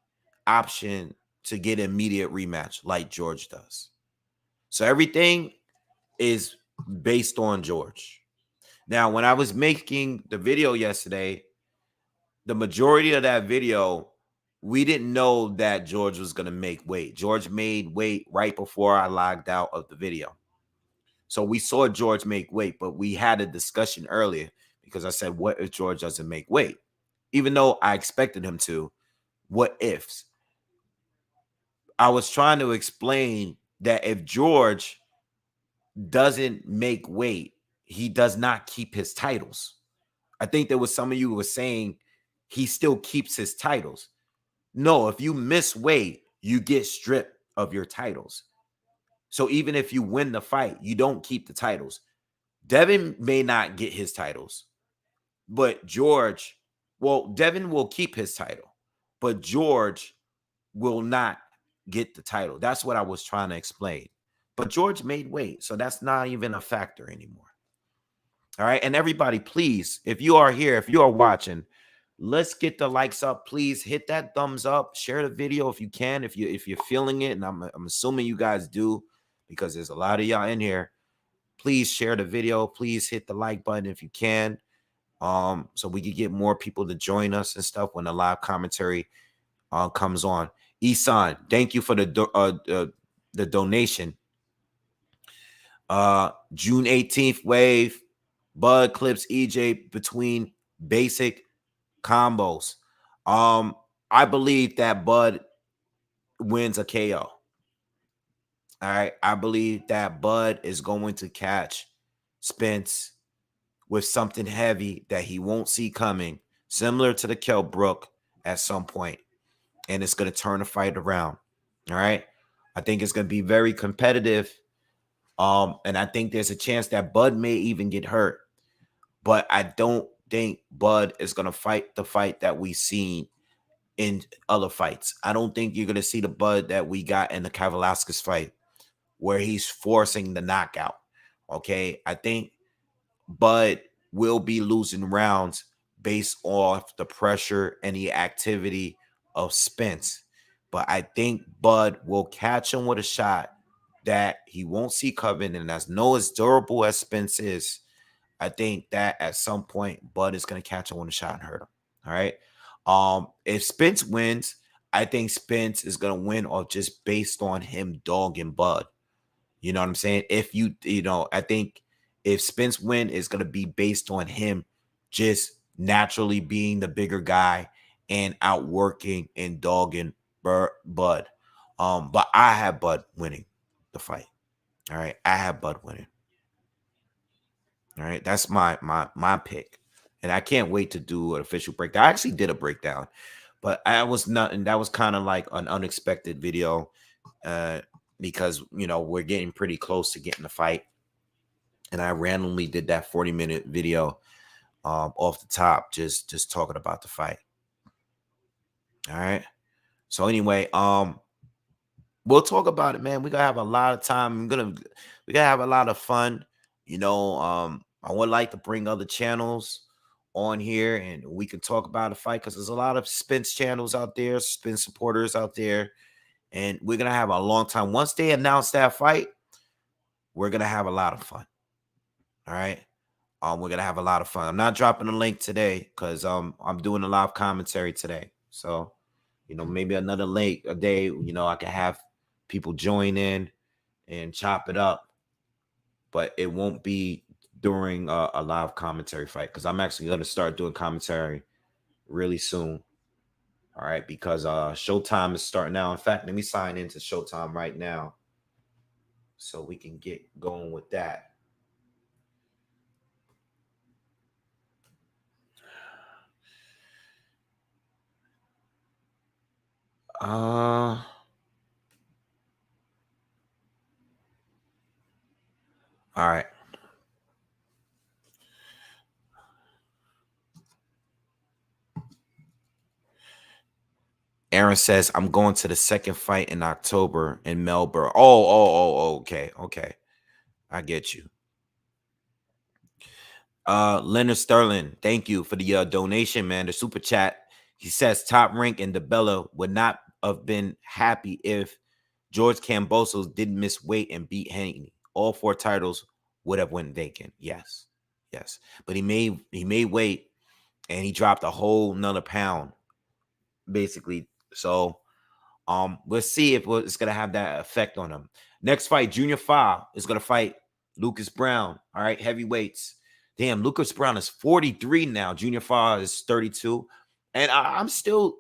option to get an immediate rematch like George does. So everything is based on George. Now, when I was making the video yesterday, the majority of that video, we didn't know that George was going to make weight. George made weight right before I logged out of the video. So we saw George make weight, but we had a discussion earlier because I said, what if George doesn't make weight? Even though I expected him to, what ifs? I was trying to explain that if George doesn't make weight, he does not keep his titles. I think there was some of you who were saying he still keeps his titles. No, if you miss weight, you get stripped of your titles. So even if you win the fight, you don't keep the titles. Devin may not get his titles, but George, well, Devin will keep his title, but George will not get the title. That's what I was trying to explain. But George made weight, so that's not even a factor anymore. All right. And everybody, please, if you are here, if you are watching, let's get the likes up. Please hit that thumbs up. Share the video if you can, if you're feeling it. And I'm assuming you guys do, because there's a lot of y'all in here. Please share the video. Please hit the like button if you can. So we can get more people to join us and stuff when the live commentary comes on. Isan, thank you for the donation. June 18th wave. Bud clips EJ between basic combos. I believe that Bud wins a KO. All right. I believe that Bud is going to catch Spence with something heavy that he won't see coming, similar to the Kell Brook at some point, and it's going to turn the fight around. All right. I think it's going to be very competitive. And I think there's a chance that Bud may even get hurt. But I don't think Bud is going to fight the fight that we've seen in other fights. I don't think you're going to see the Bud that we got in the Kavaliauskas fight where he's forcing the knockout. Okay. I think Bud will be losing rounds based off the pressure and the activity of Spence. But I think Bud will catch him with a shot that he won't see coming. And as durable as Spence is, I think that at some point Bud is going to catch him with a shot and hurt him. All right. If Spence wins, I think Spence is going to win or just based on him dogging Bud. You know what I'm saying? If I think if Spence win, it's going to be based on him just naturally being the bigger guy and outworking and dogging Bud. But I have Bud winning the fight. All right. I have Bud winning. All right. That's my pick. And I can't wait to do an official breakdown. I actually did a breakdown, but that was kind of like an unexpected video because, we're getting pretty close to getting the fight. And I randomly did that 40-minute video off the top, just talking about the fight. All right. So anyway, we'll talk about it, man. We're gonna have a lot of time. We're gonna have a lot of fun. I would like to bring other channels on here and we can talk about a fight because there's a lot of Spence channels out there, Spence supporters out there, and we're gonna have a long time. Once they announce that fight, we're gonna have a lot of fun. All right. We're gonna have a lot of fun. I'm not dropping a link today because I'm doing a live commentary today. So, maybe another late a day, I can have people join in and chop it up. But it won't be during a live commentary fight because I'm actually going to start doing commentary really soon. All right, because Showtime is starting now. In fact, let me sign into Showtime right now so we can get going with that. All right. Aaron says, I'm going to the second fight in October in Melbourne. Okay. I get you. Leonard Sterling, thank you for the donation, man. The super chat. He says Top Rank and DeBella would not have been happy if George Kambosos didn't miss weight and beat Haney. All 4 titles would have went vacant. Yes. But he made weight and he dropped a whole nother pound, basically. So we'll see if it's gonna have that effect on him. Next fight, Junior Fa is gonna fight Lucas Brown. All right, heavyweights. Damn, Lucas Brown is 43 now. Junior Fa is 32. And I'm still,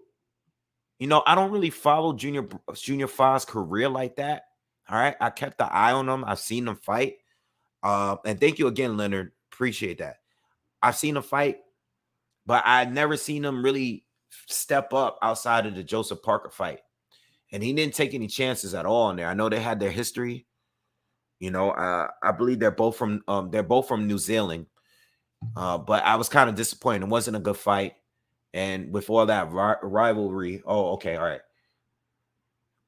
I don't really follow Junior Fa's career like that. All right. I kept the eye on him. I've seen him fight. And thank you again, Leonard. Appreciate that. I've seen him fight, but I've never seen him really step up outside of the Joseph Parker fight. And he didn't take any chances at all in there. I know they had their history. I believe they're both from New Zealand. But I was kind of disappointed. It wasn't a good fight. And with all that rivalry, okay, all right.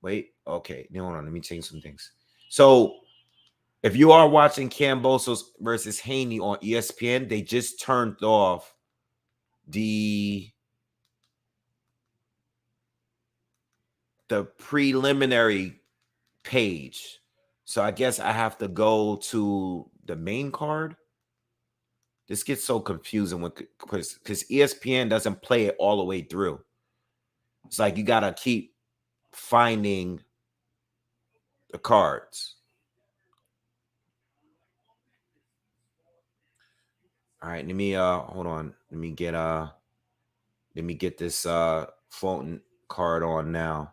Wait, okay. Hold on, let me change some things. So if you are watching Kambosos versus Haney on ESPN, they just turned off the preliminary page. So I guess I have to go to the main card. This gets so confusing because ESPN doesn't play it all the way through. It's like you got to keep finding the cards. All right, let me hold on. Let me get this Fulton card on now.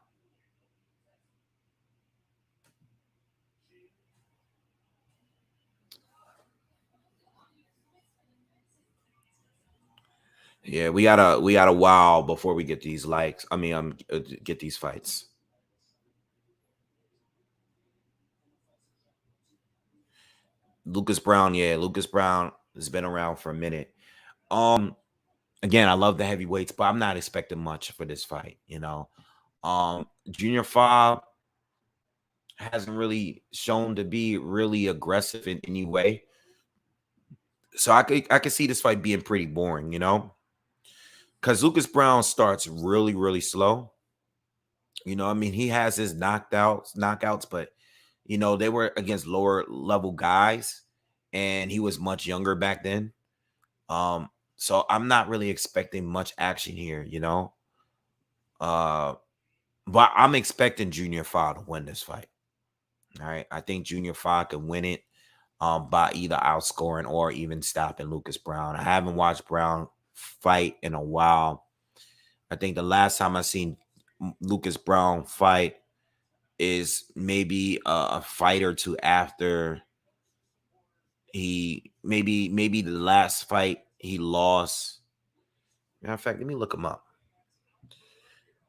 Yeah, we got a while before we get these likes. I mean, get these fights. Lucas Brown, yeah, Lucas Brown has been around for a minute. Again, I love the heavyweights, but I'm not expecting much for this fight. Junior Fob hasn't really shown to be really aggressive in any way, so I could see this fight being pretty boring. Because Lucas Brown starts really, really slow. I mean, he has his knockouts, but they were against lower level guys, and he was much younger back then. So I'm not really expecting much action here, but I'm expecting Junior Fa to win this fight. All right, I think Junior Fa can win it by either outscoring or even stopping Lucas Brown. I haven't watched Brown fight in a while. I think the last time I seen Lucas Brown fight is maybe a fight or two after maybe the last fight he lost. Matter of fact, let me look him up.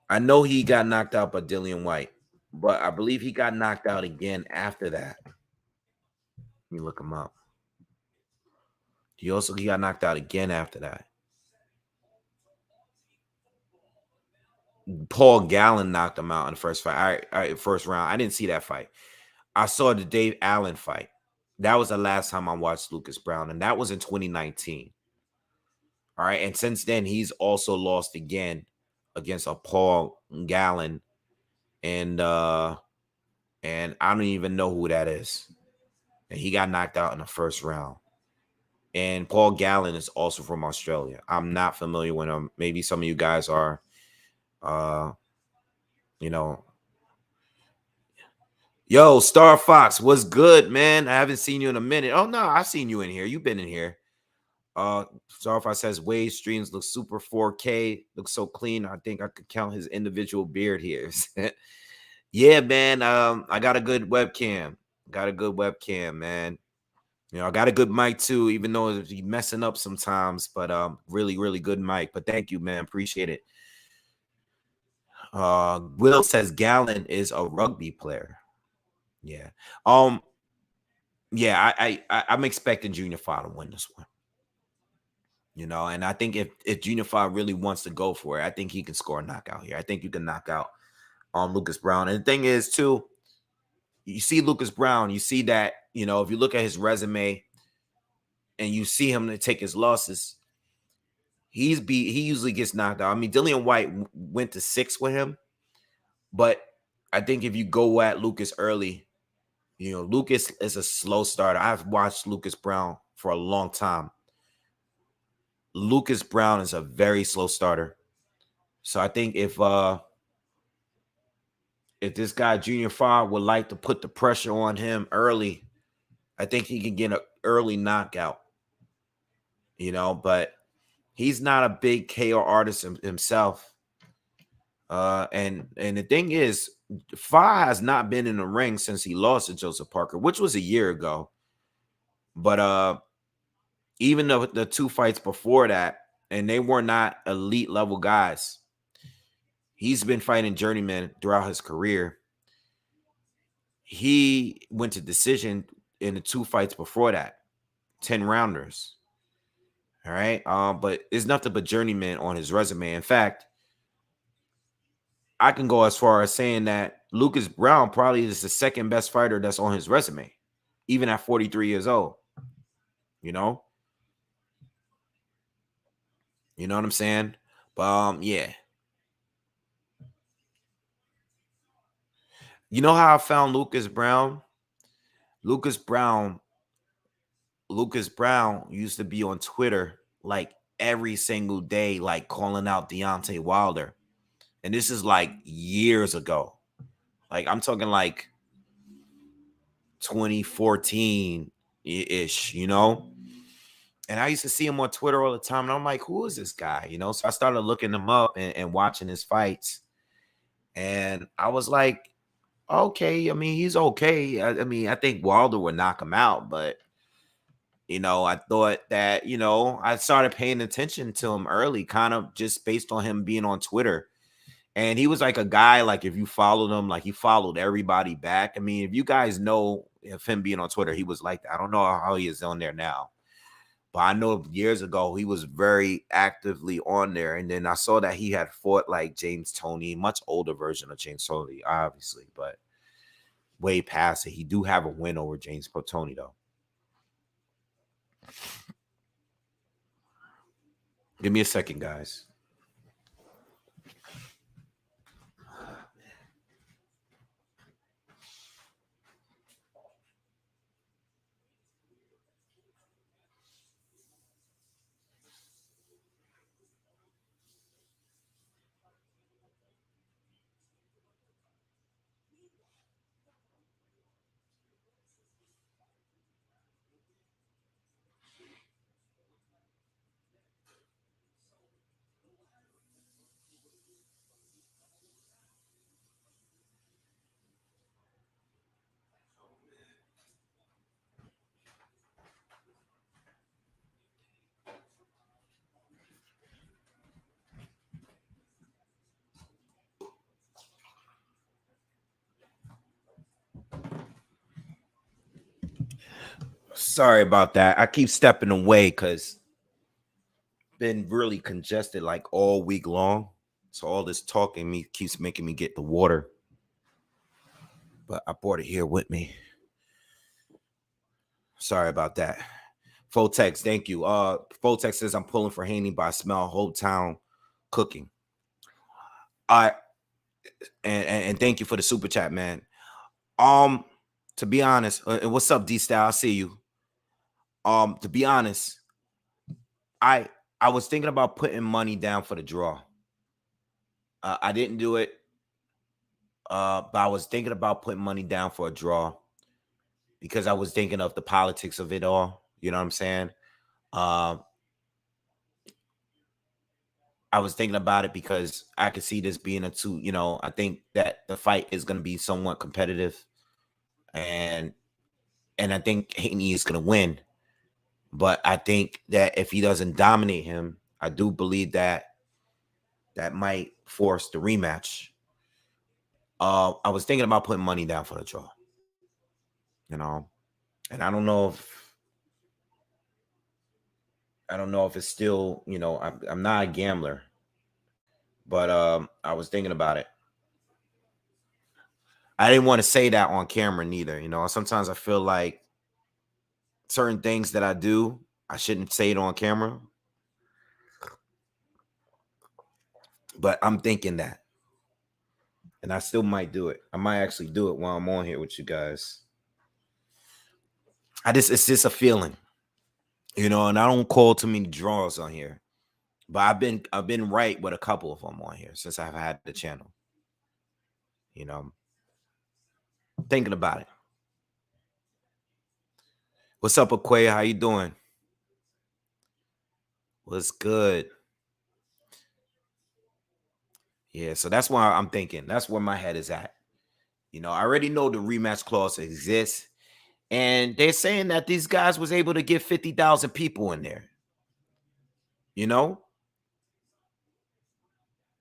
I know he got knocked out by Dillian White, but I believe he got knocked out again after that. Let me look him up. He got knocked out again after that. Paul Gallen knocked him out in the first fight. All right, first round. I didn't see that fight. I saw the Dave Allen fight. That was the last time I watched Lucas Brown, and that was in 2019. All right, and since then he's also lost again against a Paul Gallen, and I don't even know who that is. And he got knocked out in the first round. And Paul Gallen is also from Australia. I'm not familiar with him. Maybe some of you guys are. Yo, Star Fox, what's good, man? I haven't seen you in a minute. Oh no, I've seen you in here. You've been in here. Star Fox says Wade streams look super 4K, looks so clean. I think I could count his individual beard hairs. Yeah, man. I got a good webcam. Man. I got a good mic too, even though it's messing up sometimes, but really, really good mic. But thank you, man. Appreciate it. Will says Gallen is a rugby player. Yeah. Yeah, I'm expecting Junior Fa to win this one. And I think if Junior Fa really wants to go for it, I think he can score a knockout here. I think you can knock out Lucas Brown. And the thing is, too, you see Lucas Brown, you see that, if you look at his resume and you see him to take his losses, he usually gets knocked out. I mean, Dillian White went to 6 with him, but I think if you go at Lucas early, Lucas is a slow starter. I've watched Lucas Brown for a long time. Lucas Brown is a very slow starter. So I think if this guy Junior Fa would like to put the pressure on him early, I think he can get an early knockout. But he's not a big KO artist himself. And the thing is, Fa has not been in the ring since he lost to Joseph Parker, which was a year ago. But even the 2 fights before that, and they were not elite level guys. He's been fighting journeyman throughout his career. He went to decision in the 2 fights before that, 10 rounders. All right. But it's nothing but journeyman on his resume. In fact, I can go as far as saying that Lucas Brown probably is the second best fighter that's on his resume, even at 43 years old. You know? You know what I'm saying? But yeah. You know how I found Lucas Brown? Lucas Brown used to be on Twitter like every single day, like calling out Deontay Wilder. And this is like years ago. Like I'm talking like 2014-ish, you know? And I used to see him on Twitter all the time. And I'm like, who is this guy? You know? So I started looking him up and watching his fights. And I was like, okay, I mean, he's okay. I mean, I think Wilder would knock him out, but I thought that, I started paying attention to him early, kind of just based on him being on Twitter. And he was like a guy, like if you followed him, like he followed everybody back. I mean, if you guys know of him being on Twitter, he was like that. I don't know how he is on there now, but I know years ago he was very actively on there. And then I saw that he had fought like James Toney, much older version of James Toney, obviously, but way past it. He do have a win over James Toney, though. Give me a second, guys. Sorry about that. I keep stepping away because been really congested like all week long. So all this talking me keeps making me get the water. But I brought it here with me. Sorry about that. Fotex, thank you. Fotex says I'm pulling for Haney, but I smell whole town cooking. And thank you for the super chat, man. To be honest, what's up, D Style? I see you. To be honest, I was thinking about putting money down for the draw. I didn't do it, but I was thinking about putting money down for a draw because I was thinking of the politics of it all. You know what I'm saying? I was thinking about it because I could see this being a two. I think that the fight is going to be somewhat competitive, and I think Haney is going to win. But I think that if he doesn't dominate him, I do believe that might force the rematch. I was thinking about putting money down for the draw, and I don't know if it's still, I'm not a gambler, but I was thinking about it. I didn't want to say that on camera neither. Sometimes I feel like certain things that I do, I shouldn't say it on camera. But I'm thinking that. And I still might do it. I might actually do it while I'm on here with you guys. It's just a feeling. And I don't call too many draws on here. But I've been right with a couple of them on here since I've had the channel. Thinking about it. What's up, Aquaya? How you doing? What's good? Yeah, so that's why I'm thinking. That's where my head is at. I already know the rematch clause exists. And they're saying that these guys was able to get 50,000 people in there, you know?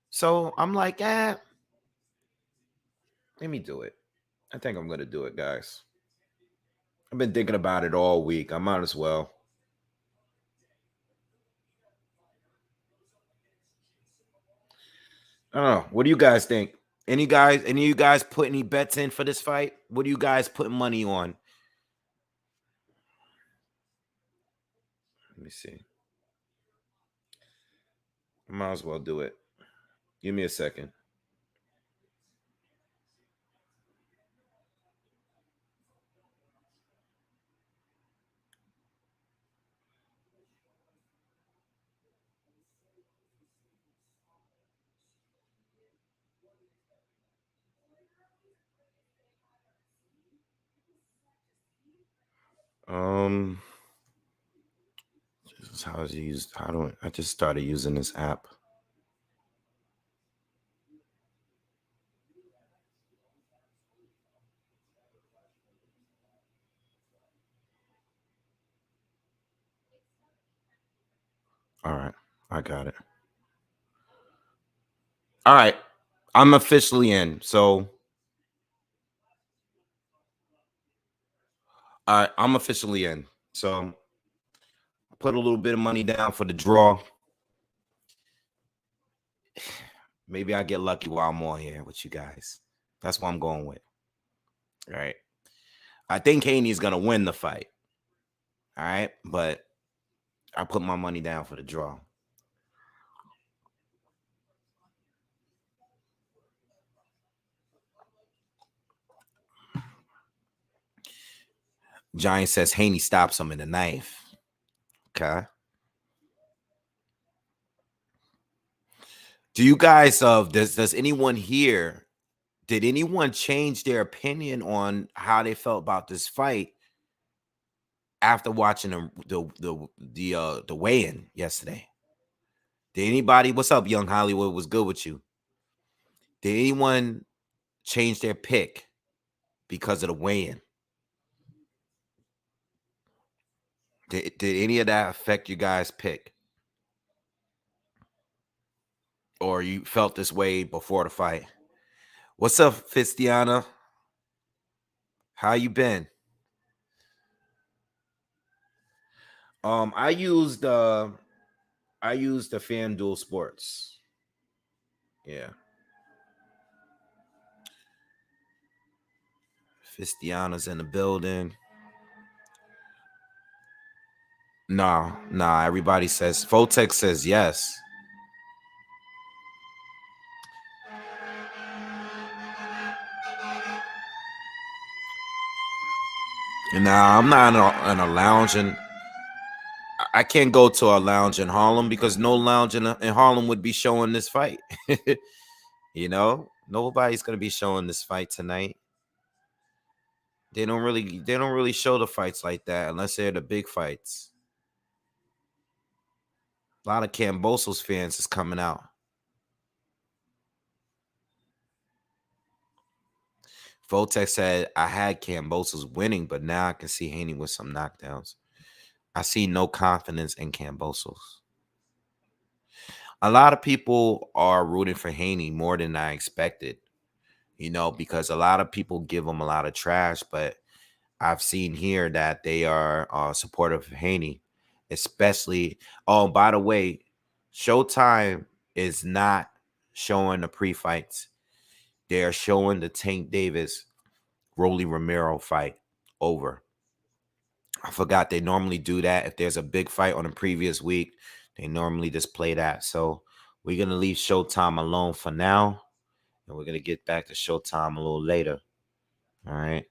So I'm like, let me do it. I think I'm going to do it, guys. I've been thinking about it all week. I might as well. I don't know. What do you guys think? Any of you guys put any bets in for this fight? What do you guys put money on? Let me see. I might as well do it. Give me a second. This is how it's used. I just started using this app. All right, I got it. All right, I'm officially in. So, all right, I'm officially in. So, put a little bit of money down for the draw. Maybe I get lucky while I'm on here with you guys. That's what I'm going with. All right. I think Haney's gonna win the fight. All right, but I put my money down for the draw. Giant says Haney stops him in the knife. Okay. Do you guys does anyone here? Did anyone change their opinion on how they felt about this fight after watching the weigh-in yesterday? Did anybody? What's up, Young Hollywood? Was good with you? Did anyone change their pick because of the weigh-in? Did any of that affect you guys' pick? Or you felt this way before the fight? What's up, Fistiana? How you been? I used the FanDuel Sports. Yeah. Fistiana's in the building. Nah. Everybody says Fotex says yes. And now I'm not in a lounge, and I can't go to a lounge in Harlem because no lounge in Harlem would be showing this fight. You know, nobody's gonna be showing this fight tonight. They don't really show the fights like that unless they're the big fights. A lot of Kambosos fans is coming out. Voltex said, I had Kambosos winning, but now I can see Haney with some knockdowns. I see no confidence in Kambosos. A lot of people are rooting for Haney more than I expected, you know, because a lot of people give him a lot of trash, but I've seen here that they are supportive of Haney, especially. Oh, by the way, Showtime is not showing the pre-fights. They are showing the Tank Davis Rolly Romero fight over. I forgot they normally do that. If there's a big fight on the previous week, they normally just play that. So we're going to leave Showtime alone for now. And we're going to get back to Showtime a little later. All right.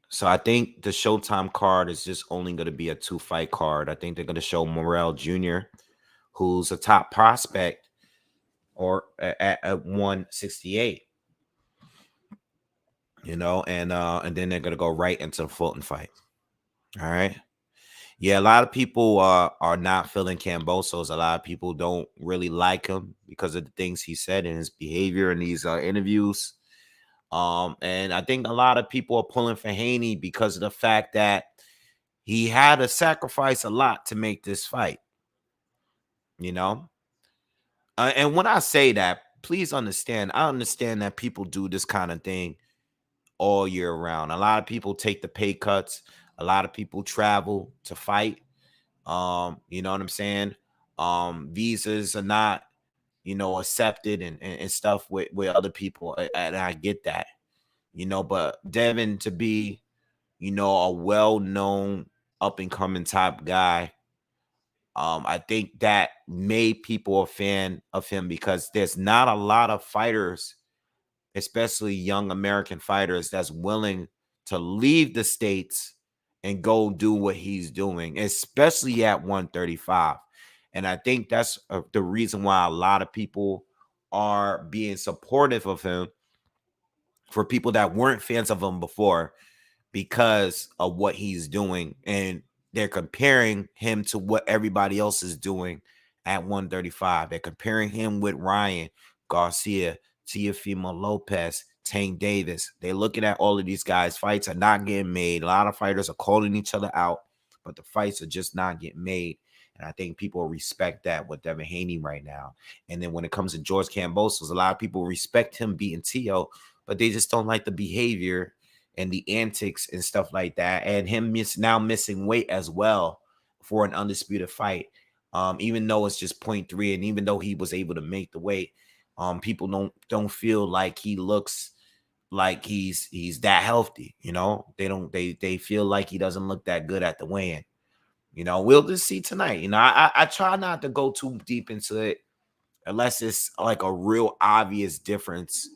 So I think the Showtime card is just only going to be a 2-fight card. I think they're going to show Morel Jr., who's a top prospect, or at 168. You know, and then they're going to go right into the Fulton fight. All right. Yeah, a lot of people are not feeling Kambosos. A lot of people don't really like him because of the things he said in his behavior in these interviews. And I think a lot of people are pulling for Haney because of the fact that he had to sacrifice a lot to make this fight, you know? And when I say that, please understand, I understand that people do this kind of thing all year round. A lot of people take the pay cuts. A lot of people travel to fight. You know what I'm saying? Visas are not, accepted and stuff with other people. And I get that, but Devin to be, a well-known up and coming top guy. I think that made people a fan of him because there's not a lot of fighters, especially young American fighters, that's willing to leave the States and go do what he's doing, especially at 135. And I think that's the reason why a lot of people are being supportive of him, for people that weren't fans of him before, because of what he's doing. And they're comparing him to what everybody else is doing at 135. They're comparing him with Ryan Garcia, Teofimo Lopez, Tank Davis. They're looking at all of these guys. Fights are not getting made. A lot of fighters are calling each other out, but the fights are just not getting made. And I think people respect that with Devin Haney right now. And then when it comes to George Kambosos, a lot of people respect him beating Tio, but they just don't like the behavior and the antics and stuff like that, and him now missing weight as well for an undisputed fight. Even though it's just 0.3, and even though he was able to make the weight, people don't feel like he looks like he's that healthy. They feel like he doesn't look that good at the weigh-in. We'll just see tonight. I try not to go too deep into it unless it's like a real obvious difference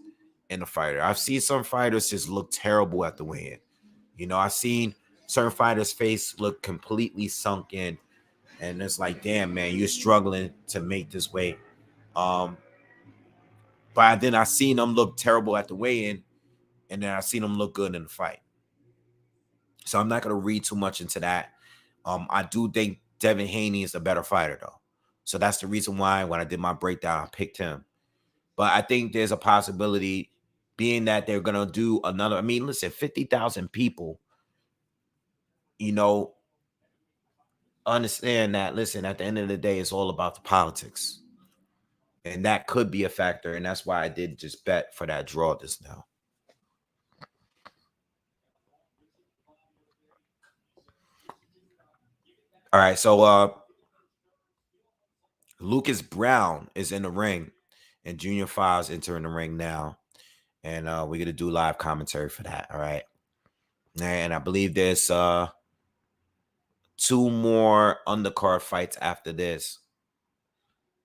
in the fighter. I've seen some fighters just look terrible at the weigh-in. I've seen certain fighters' face look completely sunk in, and it's like, damn, man, you're struggling to make this weight. But then I seen them look terrible at the weigh-in, and then I seen them look good in the fight. So I'm not gonna read too much into that. I do think Devin Haney is a better fighter, though. So that's the reason why when I did my breakdown, I picked him. But I think there's a possibility, being that they're going to do another. I mean, listen, 50,000 people, understand that, listen, at the end of the day, it's all about the politics. And that could be a factor. And that's why I did just bet for that draw just now. All right. So Lucas Brown is in the ring, and Junior Files entering the ring now. And we're going to do live commentary for that. All right. And I believe there's 2 more undercard fights after this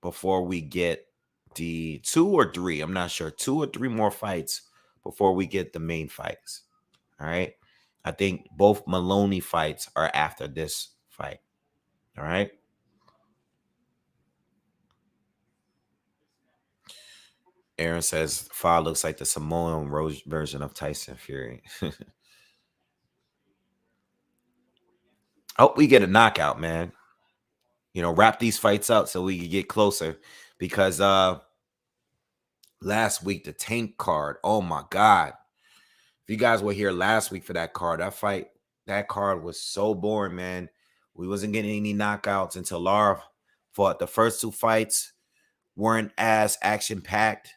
before we get the 2 or 3. I'm not sure. 2 or 3 more fights before we get the main fights. All right. I think both Maloney fights are after this fight. All right. Aaron says Fa looks like the Samoan version of Tyson Fury. I hope we get a knockout, man. Wrap these fights up so we can get closer, because last week the Tank card, oh my God. If you guys were here last week for that card, that card was so boring, man. We wasn't getting any knockouts until Lara fought. The first 2 fights weren't as action-packed,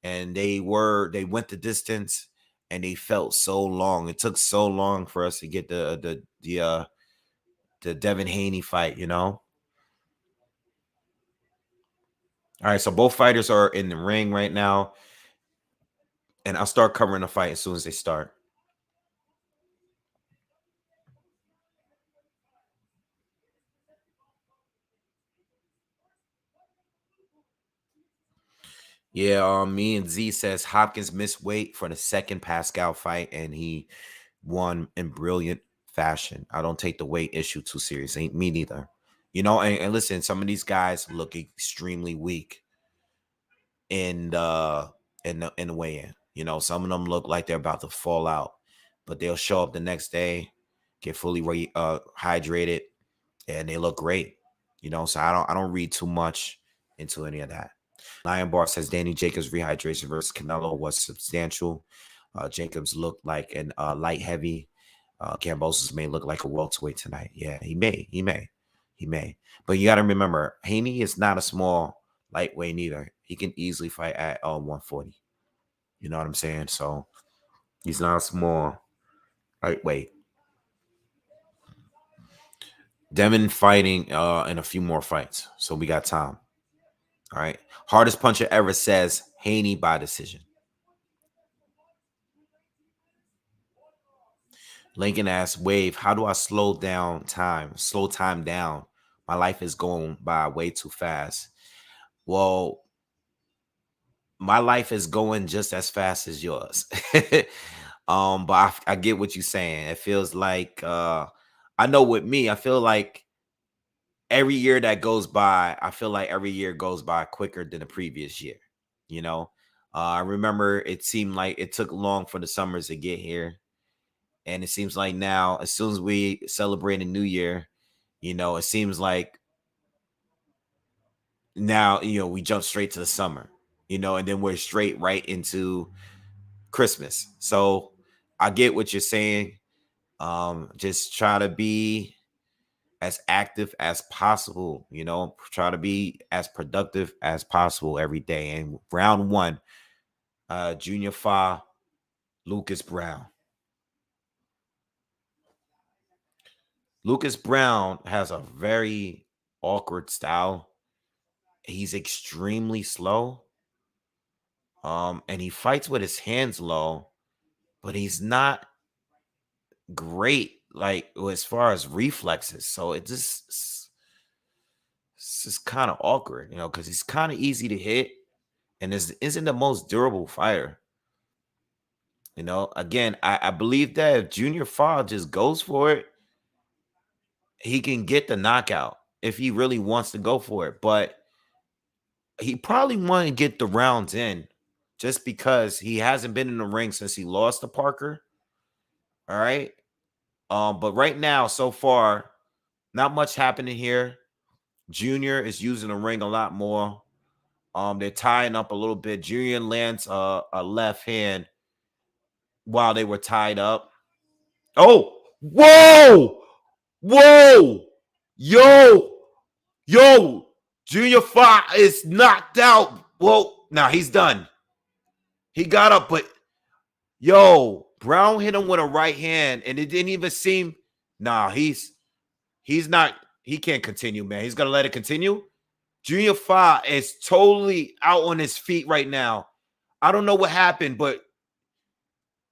and they went the distance, and they felt so long. It took so long for us to get the Devin Haney fight, All right, so both fighters are in the ring right now, and I'll start covering the fight as soon as they start. Yeah, me and Z says Hopkins missed weight for the second Pascal fight, and he won in brilliant fashion. I don't take the weight issue too serious. Ain't me neither. And listen, some of these guys look extremely weak in the weigh-in. Some of them look like they're about to fall out, but they'll show up the next day, get fully hydrated, and they look great. So I don't read too much into any of that. Lion Bar says Danny Jacobs' rehydration versus Canelo was substantial. Jacobs looked like an light heavy. Kambosos may look like a welterweight tonight. Yeah, he may. But you got to remember, Haney is not a small lightweight either. He can easily fight at 140. You know what I'm saying? So he's not a small lightweight. Devin fighting in a few more fights, so we got time. All right. Hardest puncher ever says Haney by decision. Lincoln asks, Wave, how do I slow time down? My life is going by way too fast. Well, my life is going just as fast as yours. But I get what you're saying. It feels like I know with me, I feel like every year that goes by, I feel like every year goes by quicker than the previous year. You know, I remember it seemed like it took long for the summers to get here. And it seems like now, as soon as we celebrate a new year, you know, it seems like now, you know, we jump straight to the summer, you know, and then we're straight right into Christmas. So I get what you're saying. Just try to be as active as possible, you know, try to be as productive as possible every day. And round one, Junior Fa, Lucas Brown. Lucas Brown has a very awkward style. He's extremely slow. And he fights with his hands low, but he's not great like as far as reflexes. So it's just kind of awkward, you know, because he's kind of easy to hit and isn't the most durable fighter. You know, again, I believe that if Junior Fa just goes for it, he can get the knockout if he really wants to go for it. But he probably want to get the rounds in just because he hasn't been in the ring since he lost to Parker. All right. But right now, so far, not much happening here. Junior is using the ring a lot more. They're tying up a little bit. Junior lands a left hand while they were tied up. Oh, whoa, whoa, yo, Junior Fa is knocked out. Whoa, now he's done. He got up, but yo, Brown hit him with a right hand, and it didn't even seem. Nah, he's not. He can't continue, man. He's gonna let it continue. Junior Fa is totally out on his feet right now. I don't know what happened, but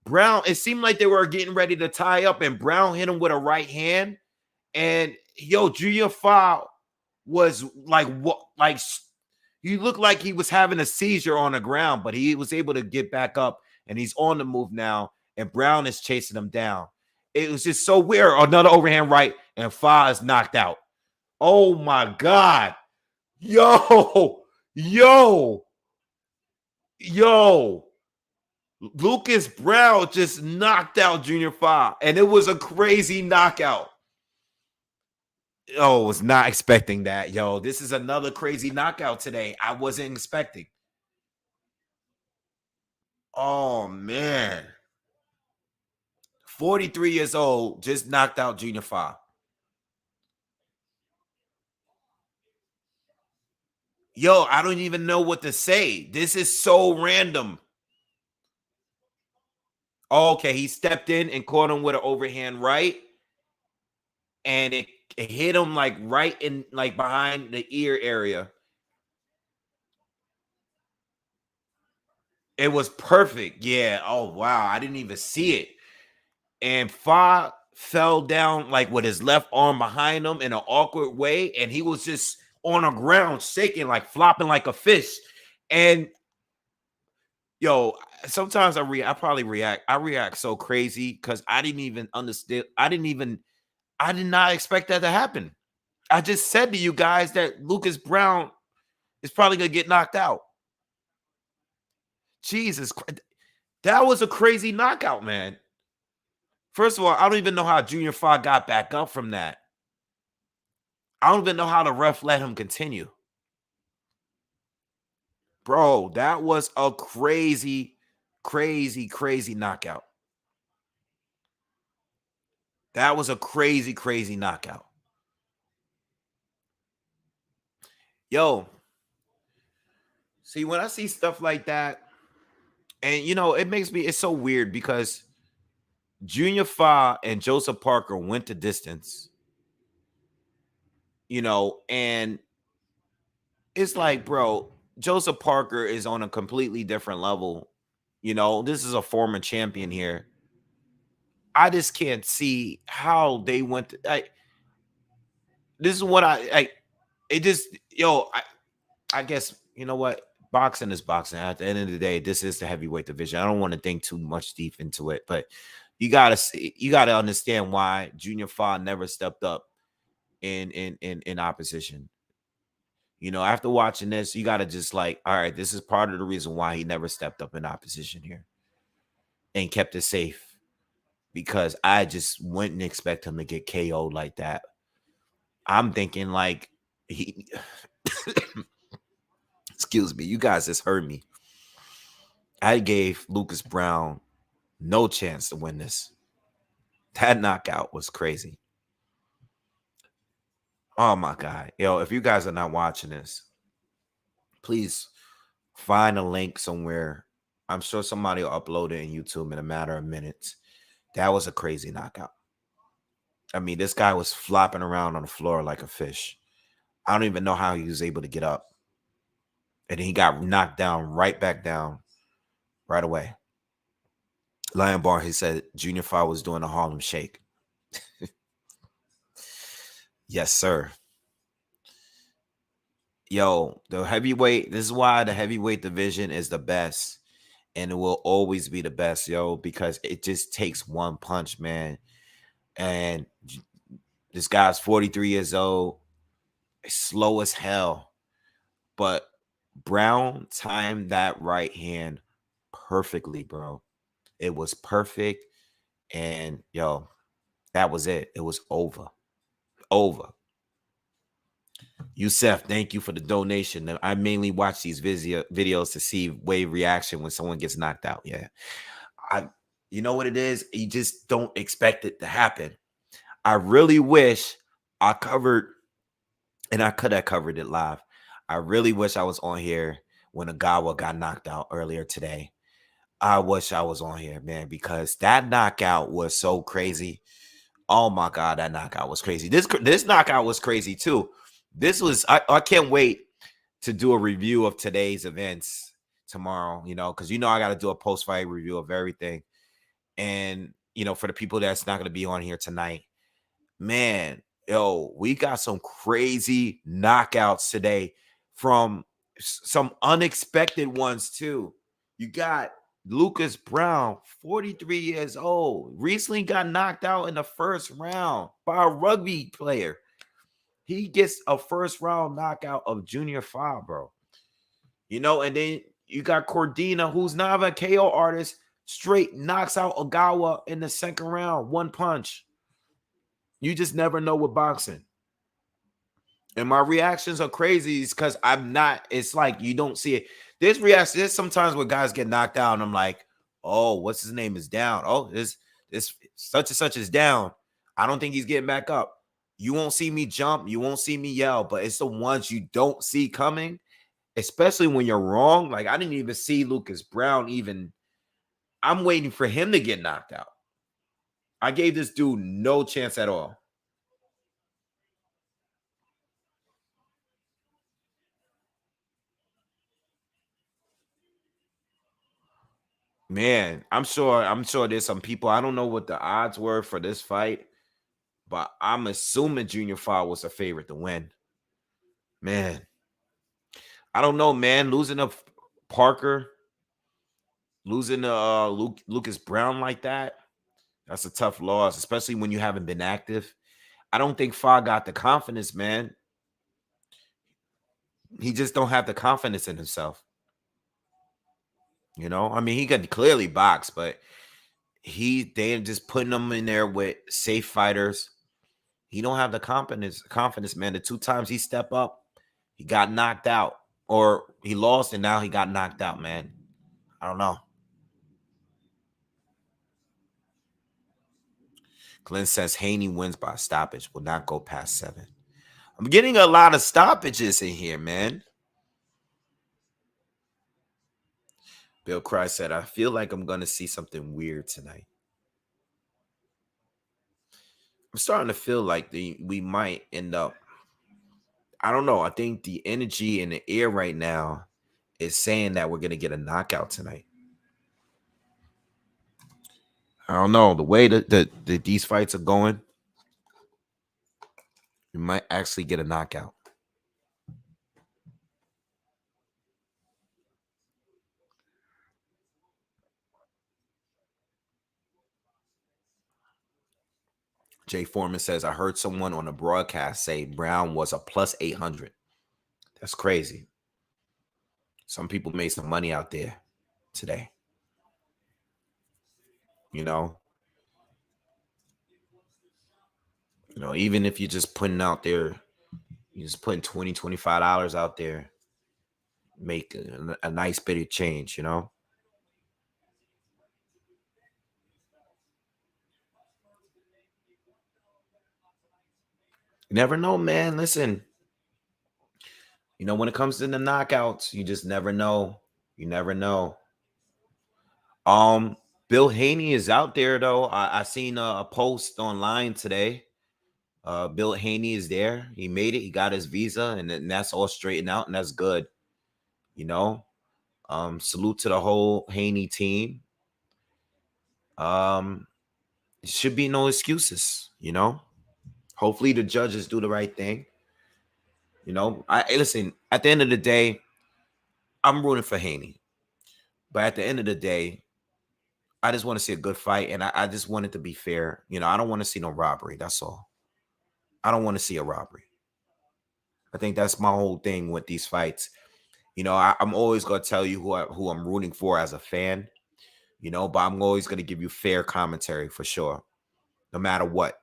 Brown, it seemed like they were getting ready to tie up, and Brown hit him with a right hand. And yo, Junior Fa was like, what? Like, he looked like he was having a seizure on the ground, but he was able to get back up, and he's on the move now. And Brown is chasing him down. It was just so weird. Another overhand right, and Fa is knocked out. Oh my God. Yo. Lucas Brown just knocked out Junior Fa, and it was a crazy knockout. Oh, was not expecting that. Yo, this is another crazy knockout today. I wasn't expecting. Oh, man. 43 years old, just knocked out Junior Fa. Yo, I don't even know what to say. This is so random. Oh, okay, he stepped in and caught him with an overhand right, and it hit him like right in, like behind the ear area. It was perfect. Yeah. Oh, wow. I didn't even see it. And Fa fell down like with his left arm behind him in an awkward way. And he was just on the ground shaking, like flopping like a fish. And yo, sometimes I probably react. I react so crazy because I didn't even understand. I did not expect that to happen. I just said to you guys that Lucas Brown is probably gonna get knocked out. Jesus Christ. That was a crazy knockout, man. First of all, I don't even know how Junior Fa got back up from that. I don't even know how the ref let him continue. Bro, that was a crazy, Crazy, crazy knockout. That was a crazy, crazy knockout. Yo, see, when I see stuff like that, and it makes me, it's so weird because Junior Fa and Joseph Parker went the distance, and it's like, bro, Joseph Parker is on a completely different level. This is a former champion here. I just can't see how they went. This is what it just, I guess, you know what? Boxing is boxing. At the end of the day, this is the heavyweight division. I don't want to think too much deep into it, but you gotta understand why Junior Fa never stepped up in opposition. After watching this, you gotta just like, all right, this is part of the reason why he never stepped up in opposition here and kept it safe. Because I just wouldn't expect him to get KO'd like that. I'm thinking like he excuse me, you guys just heard me. I gave Lucas Brown no chance to win this. That knockout was crazy. Oh my God. Yo, if you guys are not watching this, please find a link somewhere. I'm sure somebody will upload it in YouTube in a matter of minutes. That was a crazy knockout. I mean, this guy was flopping around on the floor like a fish. I don't even know how he was able to get up. And he got knocked down, right back down, right away. Lion Bar, he said Junior Fa was doing a Harlem Shake. Yes, sir. Yo, the heavyweight, this is why the heavyweight division is the best. And it will always be the best, yo, because it just takes one punch, man. And this guy's 43 years old, slow as hell. But Brown timed that right hand perfectly, bro. It was perfect. And yo, that was it. It was over. Over. Yusef, thank you for the donation. I mainly watch these videos to see wave reaction when someone gets knocked out. Yeah. You know what it is? You just don't expect it to happen. I really wish I covered, and I could have covered it live. I really wish I was on here when Agawa got knocked out earlier today. I wish I was on here, man, because that knockout was so crazy. Oh my God, that knockout was crazy. This knockout was crazy too. This was, I can't wait to do a review of today's events tomorrow, because I got to do a post-fight review of everything. And, for the people that's not going to be on here tonight, man, yo, we got some crazy knockouts today from some unexpected ones too. You got Lucas Brown, 43 years old, recently got knocked out in the first round by a rugby player. He gets a first round knockout of Junior Fa, bro. And then you got Cordina, who's not a KO artist, straight knocks out Agawa in the second round, one punch. You just never know with boxing. And my reactions are crazy because I'm not, it's like you don't see it. There's sometimes where guys get knocked out and I'm like, oh, what's his name is down. Oh, this such and such is down. I don't think he's getting back up. You won't see me jump. You won't see me yell, but it's the ones you don't see coming, especially when you're wrong. Like I didn't even see Lucas Brown even. I'm waiting for him to get knocked out. I gave this dude no chance at all. Man, I'm sure there's some people. I don't know what the odds were for this fight, but I'm assuming Junior Fa was a favorite to win. Man, I don't know, man. Losing to Parker, losing to Lucas Brown like that, that's a tough loss, especially when you haven't been active. I don't think Fa got the confidence, man. He just don't have the confidence in himself. I mean, he could clearly box, but they just putting him in there with safe fighters. He don't have the confidence, man. The two times he stepped up, he got knocked out, or he lost, and now he got knocked out, man. I don't know. Glenn says Haney wins by stoppage, will not go past 7. I'm getting a lot of stoppages in here, man. Bill Cry said, I feel like I'm going to see something weird tonight. I'm starting to feel like we might end up, I don't know. I think the energy in the air right now is saying that we're going to get a knockout tonight. I don't know. The way that these fights are going, we might actually get a knockout. Jay Foreman says, I heard someone on the broadcast say Brown was a plus 800. That's crazy. Some people made some money out there today. You know, even if you're just putting out there, you're just putting $20, $25 out there, make a nice bit of change, You never know, man. Listen, when it comes to the knockouts, you just never know. You never know. Bill Haney is out there though. I seen a post online today. Bill Haney is there. He made it. He got his visa, and that's all straightened out, and that's good. Salute to the whole Haney team. It should be no excuses. Hopefully the judges do the right thing. I listen. At the end of the day, I'm rooting for Haney, but at the end of the day, I just want to see a good fight, and I just want it to be fair. I don't want to see no robbery. That's all. I don't want to see a robbery. I think that's my whole thing with these fights. I'm always gonna tell you who I'm rooting for as a fan. But I'm always gonna give you fair commentary for sure, no matter what.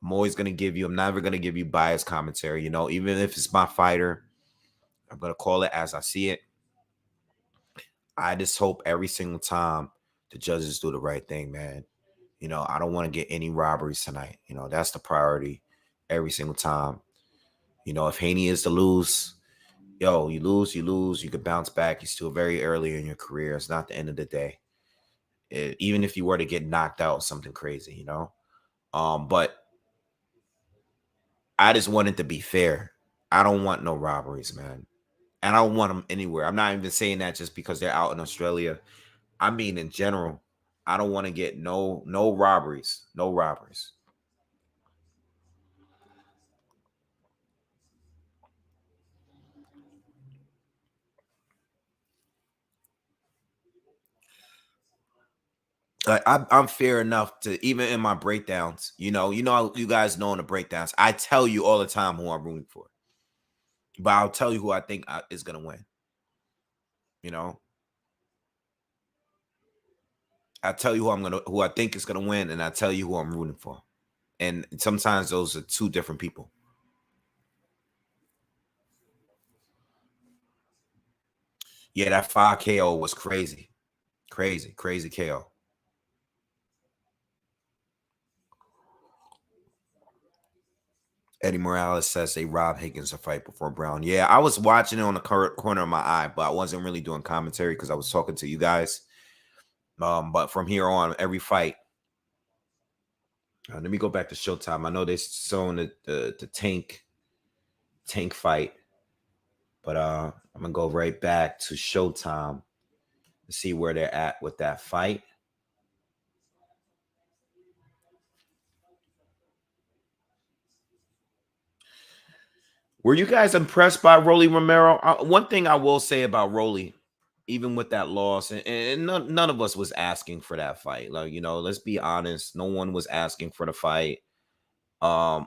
I'm never gonna give you biased commentary. Even if it's my fighter, I'm gonna call it as I see it. I just hope every single time the judges do the right thing, man. I don't want to get any robberies tonight. That's the priority every single time. If Haney is to lose, you lose. You could bounce back. You're still very early in your career. It's not the end of the day. Even if you were to get knocked out, something crazy, But I just want it to be fair. I don't want no robberies, man. And I don't want them anywhere. I'm not even saying that just because they're out in Australia. I mean, in general, I don't want to get no robberies. No robberies. Like I'm fair enough to, even in my breakdowns. How you guys know in the breakdowns, I tell you all the time who I'm rooting for, but I'll tell you who I think is gonna win. I tell you who I think is gonna win, and I tell you who I'm rooting for. And sometimes those are two different people. Yeah, that 5 KO was crazy. Crazy KO. Eddie Morales says they robbed Higgins a fight before Brown. Yeah, I was watching it on the corner of my eye, but I wasn't really doing commentary because I was talking to you guys. But from here on, every fight. Let me go back to Showtime. I know they're showing the tank fight, but I'm gonna go right back to Showtime to see where they're at with that fight. Were you guys impressed by Rolly Romero? One thing I will say about Rolly, even with that loss, and none of us was asking for that fight. Like, let's be honest, no one was asking for the fight. I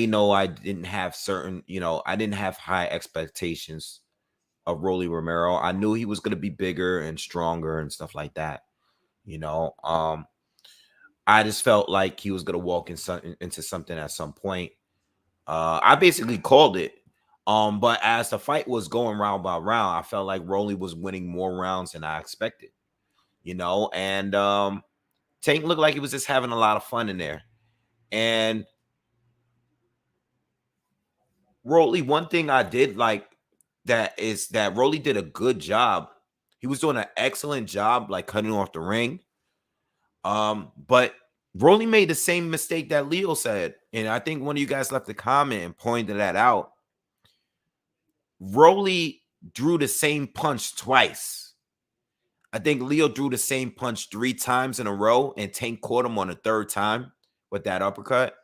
know I didn't have I didn't have high expectations of Rolly Romero. I knew he was going to be bigger and stronger and stuff like that. I just felt like he was going to walk into something at some point. I basically called it. But as the fight was going round by round, I felt like Rolly was winning more rounds than I expected. And Tank looked like he was just having a lot of fun in there. And Rolly, one thing I did like that is that Rolly did a good job. He was doing an excellent job, like cutting off the ring. But Rolly made the same mistake that Leo said, and I think one of you guys left a comment and pointed that out. Rolly drew the same punch twice. I think Leo drew the same punch 3 times in a row, and Tank caught him on the 3rd time with that uppercut.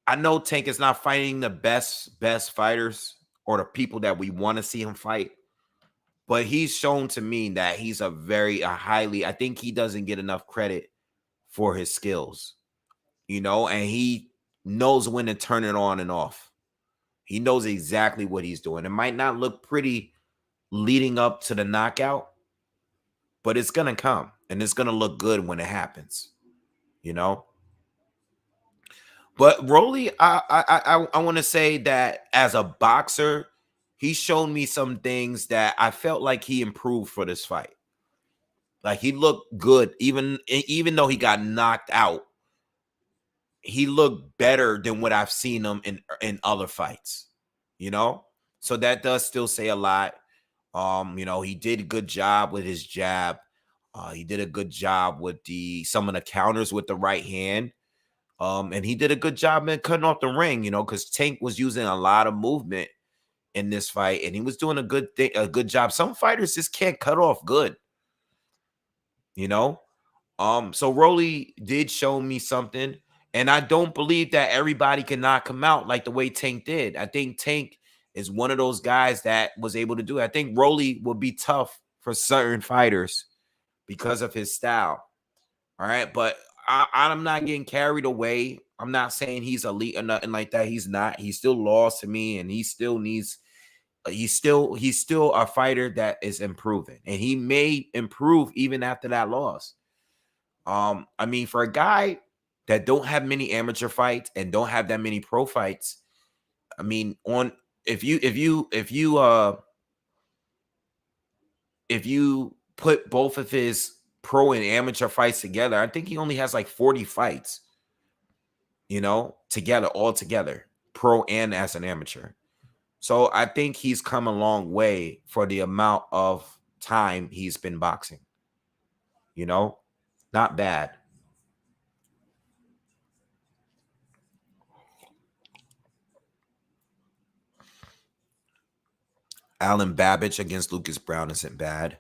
I know Tank is not fighting the best fighters or the people that we want to see him fight, but he's shown to me that he's a highly, I think he doesn't get enough credit for his skills, and he knows when to turn it on and off. He knows exactly what he's doing. It might not look pretty leading up to the knockout, but it's going to come, and it's going to look good when it happens, But Rolly, I want to say that as a boxer, he showed me some things that I felt like he improved for this fight. Like he looked good, even though he got knocked out. He looked better than what I've seen him in other fights. So that does still say a lot. He did a good job with his jab. He did a good job with some of the counters with the right hand. And he did a good job in cutting off the ring, because Tank was using a lot of movement in this fight, and he was doing a good job. Some fighters just can't cut off good, So Rolly did show me something, and I don't believe that everybody can knock him out like the way Tank did. I think Tank is one of those guys that was able to do it. I think Rolly will be tough for certain fighters because of his style. All right, but I'm not getting carried away. I'm not saying he's elite or nothing like that. He's not. He's still lost to me, and he still needs. He's still a fighter that is improving, and he may improve even after that loss. I mean, for a guy that don't have many amateur fights and don't have that many pro fights, I mean, if you put both of his pro and amateur fights together, I think he only has like 40 fights, all together, pro and as an amateur. So I think he's come a long way for the amount of time he's been boxing. Not bad. Alan Babbage against Lucas Brown isn't bad.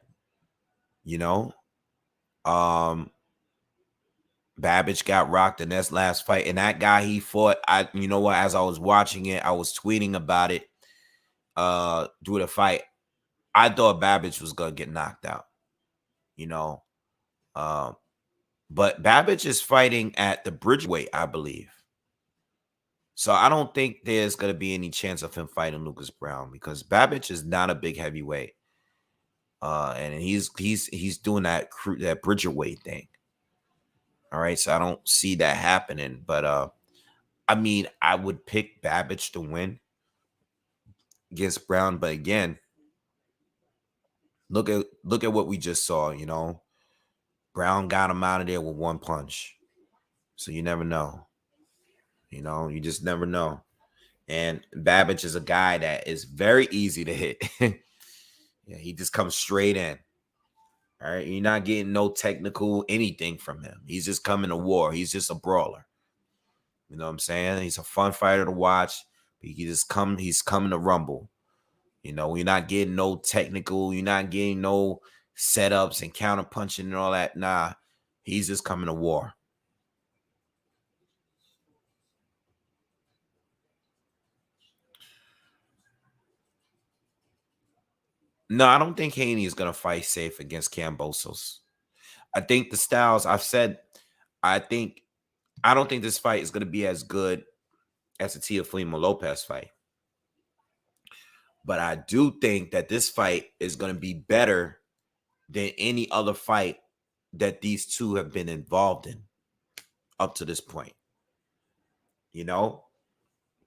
Babbage got rocked in this last fight, and that guy he fought, as I was watching it, I was tweeting about it through the fight. I thought Babbage was gonna get knocked out, but Babbage is fighting at the bridgeweight, I believe. So I don't think there's gonna be any chance of him fighting Lucas Brown because Babbage is not a big heavyweight, and he's doing that bridgeweight thing. All right, so I don't see that happening, but I mean, I would pick Babbage to win against Brown, but again, look at what we just saw. Brown got him out of there with one punch, so you never know. You just never know. And Babbage is a guy that is very easy to hit. Yeah, he just comes straight in. All right, you're not getting no technical anything from him. He's just coming to war. He's just a brawler. You know what I'm saying? He's a fun fighter to watch. He's coming to rumble. You're not getting no technical. You're not getting no setups and counter punching and all that. Nah, he's just coming to war. No, I don't think Haney is going to fight safe against Kambosos. I think the styles I've said, I don't think this fight is going to be as good as the Teofimo Lopez fight. But I do think that this fight is going to be better than any other fight that these two have been involved in up to this point.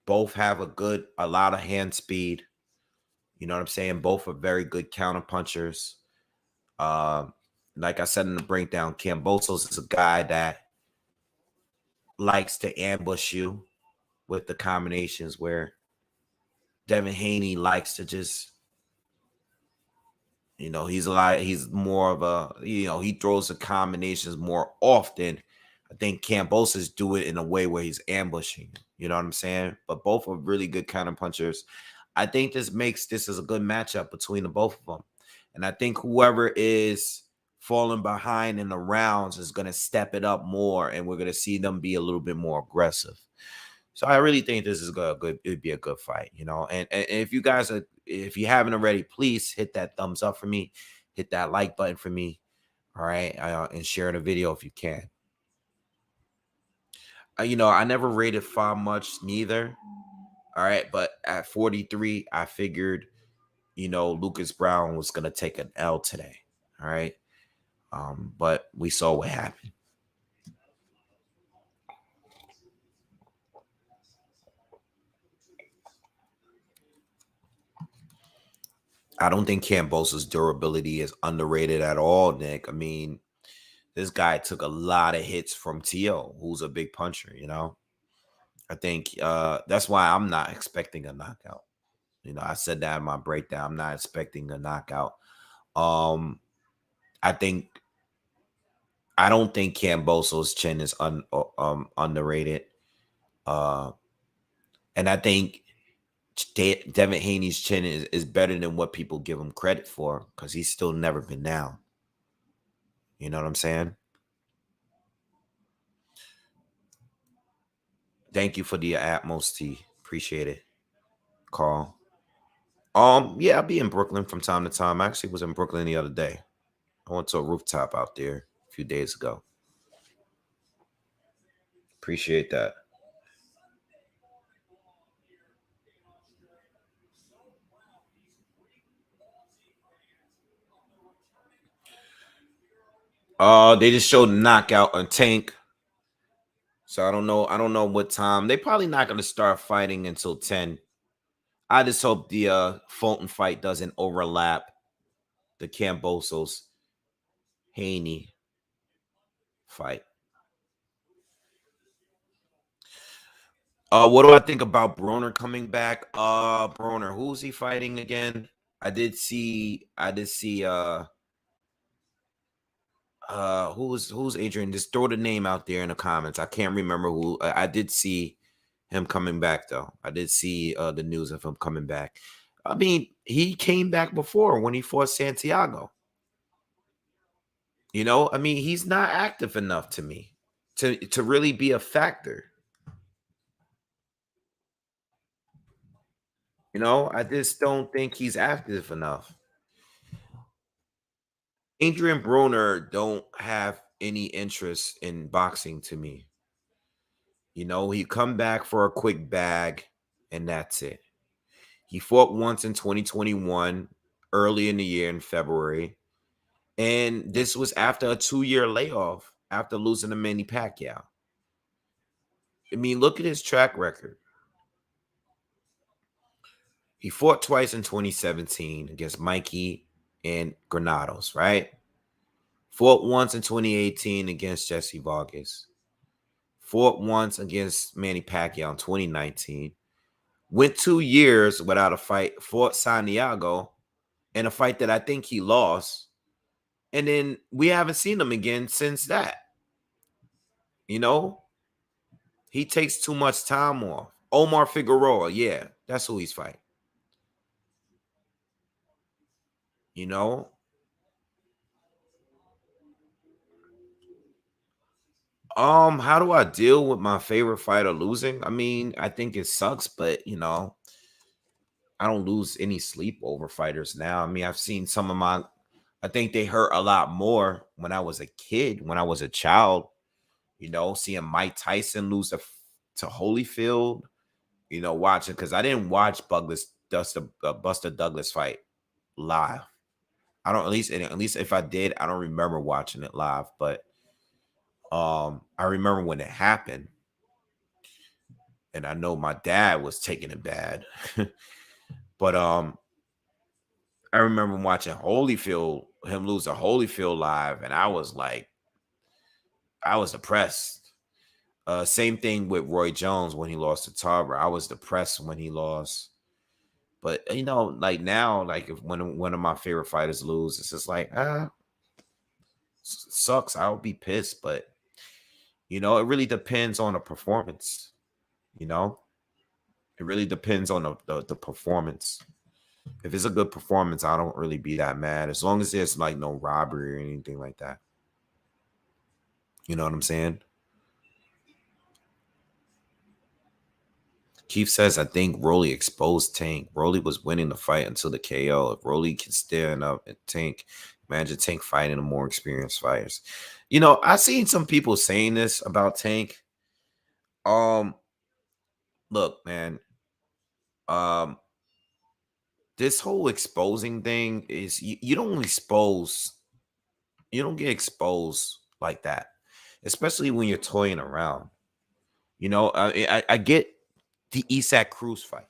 Both have a lot of hand speed. You know what I'm saying? Both are very good counter punchers. Like I said in the breakdown, Kambosos is a guy that likes to ambush you with the combinations, where Devin Haney likes to just, he's more of a, he throws the combinations more often. I think Kambosos do it in a way where he's ambushing. You know what I'm saying? But both are really good counter punchers. I think this makes this is a good matchup between the both of them. And I think whoever is falling behind in the rounds is going to step it up more, and we're going to see them be a little bit more aggressive. So I really think this is good. It'd be a good fight, And if you guys are, if you haven't already, please hit that thumbs up for me, hit that like button for me, all right, and share the video if you can. I never rated Fa much neither. All right, but at 43, I figured, Lucas Brown was gonna take an L today. All right, but we saw what happened. I don't think Kambosos' durability is underrated at all, Nick. I mean, this guy took a lot of hits from T.O., who's a big puncher, I think that's why I'm not expecting a knockout. I said that in my breakdown. I'm not expecting a knockout. I don't think Kambosos' chin is underrated. And I think Devin Haney's chin is better than what people give him credit for, because he's still never been down. You know what I'm saying? Thank you for the Atmos tea. Appreciate it, Carl. Yeah, I'll be in Brooklyn from time to time. I actually was in Brooklyn the other day. I went to a rooftop out there a few days ago. Appreciate that. They just showed knockout on Tank. So I don't know. I don't know what time. They probably not going to start fighting until 10. I just hope the Fulton fight doesn't overlap the Kambosos Haney fight. What do I think about Broner coming back? Broner, who's he fighting again? I did see who's Adrian? Just throw the name out there in the comments. I can't remember who. I did see him coming back though. I did see the news of him coming back. I mean, he came back before when he fought Santiago. I mean, he's not active enough to me to really be a factor. I just don't think he's active enough. Adrian Broner don't have any interest in boxing to me. He come back for a quick bag and that's it. He fought once in 2021, early in the year in February. And this was after a 2-year layoff after losing to Manny Pacquiao. I mean, look at his track record. He fought twice in 2017 against Mikey and Granados, right? Fought once in 2018 against Jesse Vargas. Fought once against Manny Pacquiao in 2019. Went 2 years without a fight. Fought Santiago in a fight that I think he lost. And then we haven't seen him again since that. He takes too much time off. Omar Figueroa, yeah, that's who he's fighting. How do I deal with my favorite fighter losing? I mean, I think it sucks, but I don't lose any sleep over fighters now. I mean, I've seen some of I think they hurt a lot more when I was a kid, when I was a child, seeing Mike Tyson lose to Holyfield, watching, because I didn't watch Buster Douglas fight live. I don't, at least if I did, I don't remember watching it live, but I remember when it happened, and I know my dad was taking it bad. But I remember watching him lose to Holyfield live, and I was depressed. Same thing with Roy Jones when he lost to Tarver. I was depressed when he lost. But like now, like if when one of my favorite fighters lose, it's just like sucks. I'll be pissed, but it really depends on the performance. It really depends on the performance. If it's a good performance, I don't really be that mad as long as there's like no robbery or anything like that. You know what I'm saying? Keith says, I think Rolly exposed Tank. Rolly was winning the fight until the KO. If Rolly can stand up and Tank, imagine Tank fighting the more experienced fighters. I've seen some people saying this about Tank. Look, man. This whole exposing thing is you don't expose. You don't get exposed like that, especially when you're toying around. I get the Isak Cruz fight.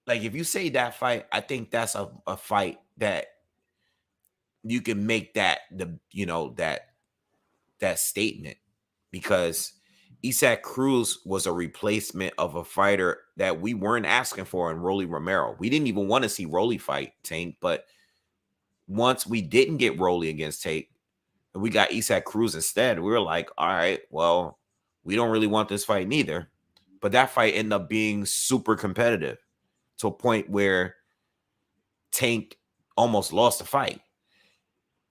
Like if you say that fight, I think that's a fight that you can make that that statement, because Isak Cruz was a replacement of a fighter that we weren't asking for in Rolly Romero. We didn't even want to see Rolly fight Tank, but once we didn't get Rolly against Tank and we got Isak Cruz instead, we were like, all right, well, we don't really want this fight neither. But that fight ended up being super competitive to a point where Tank almost lost the fight.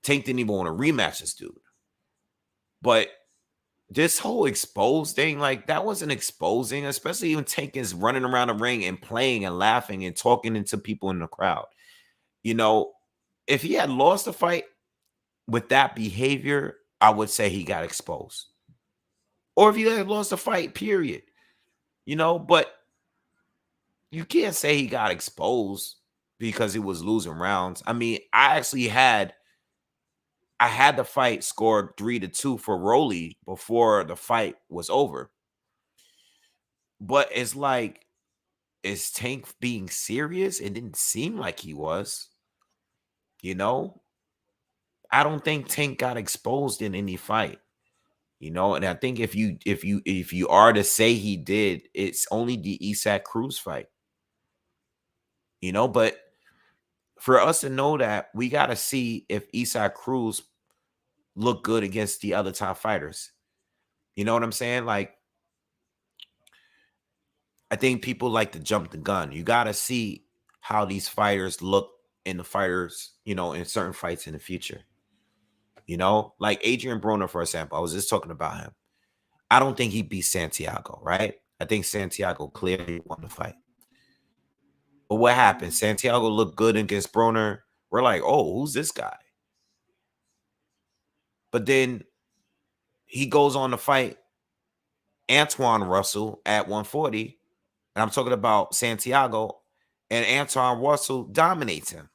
Tank didn't even want to rematch this dude. But this whole exposed thing, like that wasn't exposing, especially even Tank is running around the ring and playing and laughing and talking into people in the crowd. If he had lost the fight with that behavior, I would say he got exposed. Or if he had lost the fight, period. But you can't say he got exposed because he was losing rounds. I mean, I had the fight scored 3-2 for Rolly before the fight was over. But it's like, is Tank being serious? It didn't seem like he was. I don't think Tank got exposed in any fight. And I think if you are to say he did, it's only the Isak Cruz fight. But for us to know that, we got to see if Isak Cruz look good against the other top fighters. You know what I'm saying? Like, I think people like to jump the gun. You got to see how these fighters look in the fighters, in certain fights in the future. Like Adrian Broner, for example, I was just talking about him. I don't think he beat Santiago, right? I think Santiago clearly won the fight. But what happened? Santiago looked good against Broner. We're like, oh, who's this guy? But then he goes on to fight Antoine Russell at 140. And I'm talking about Santiago. And Antoine Russell dominates him.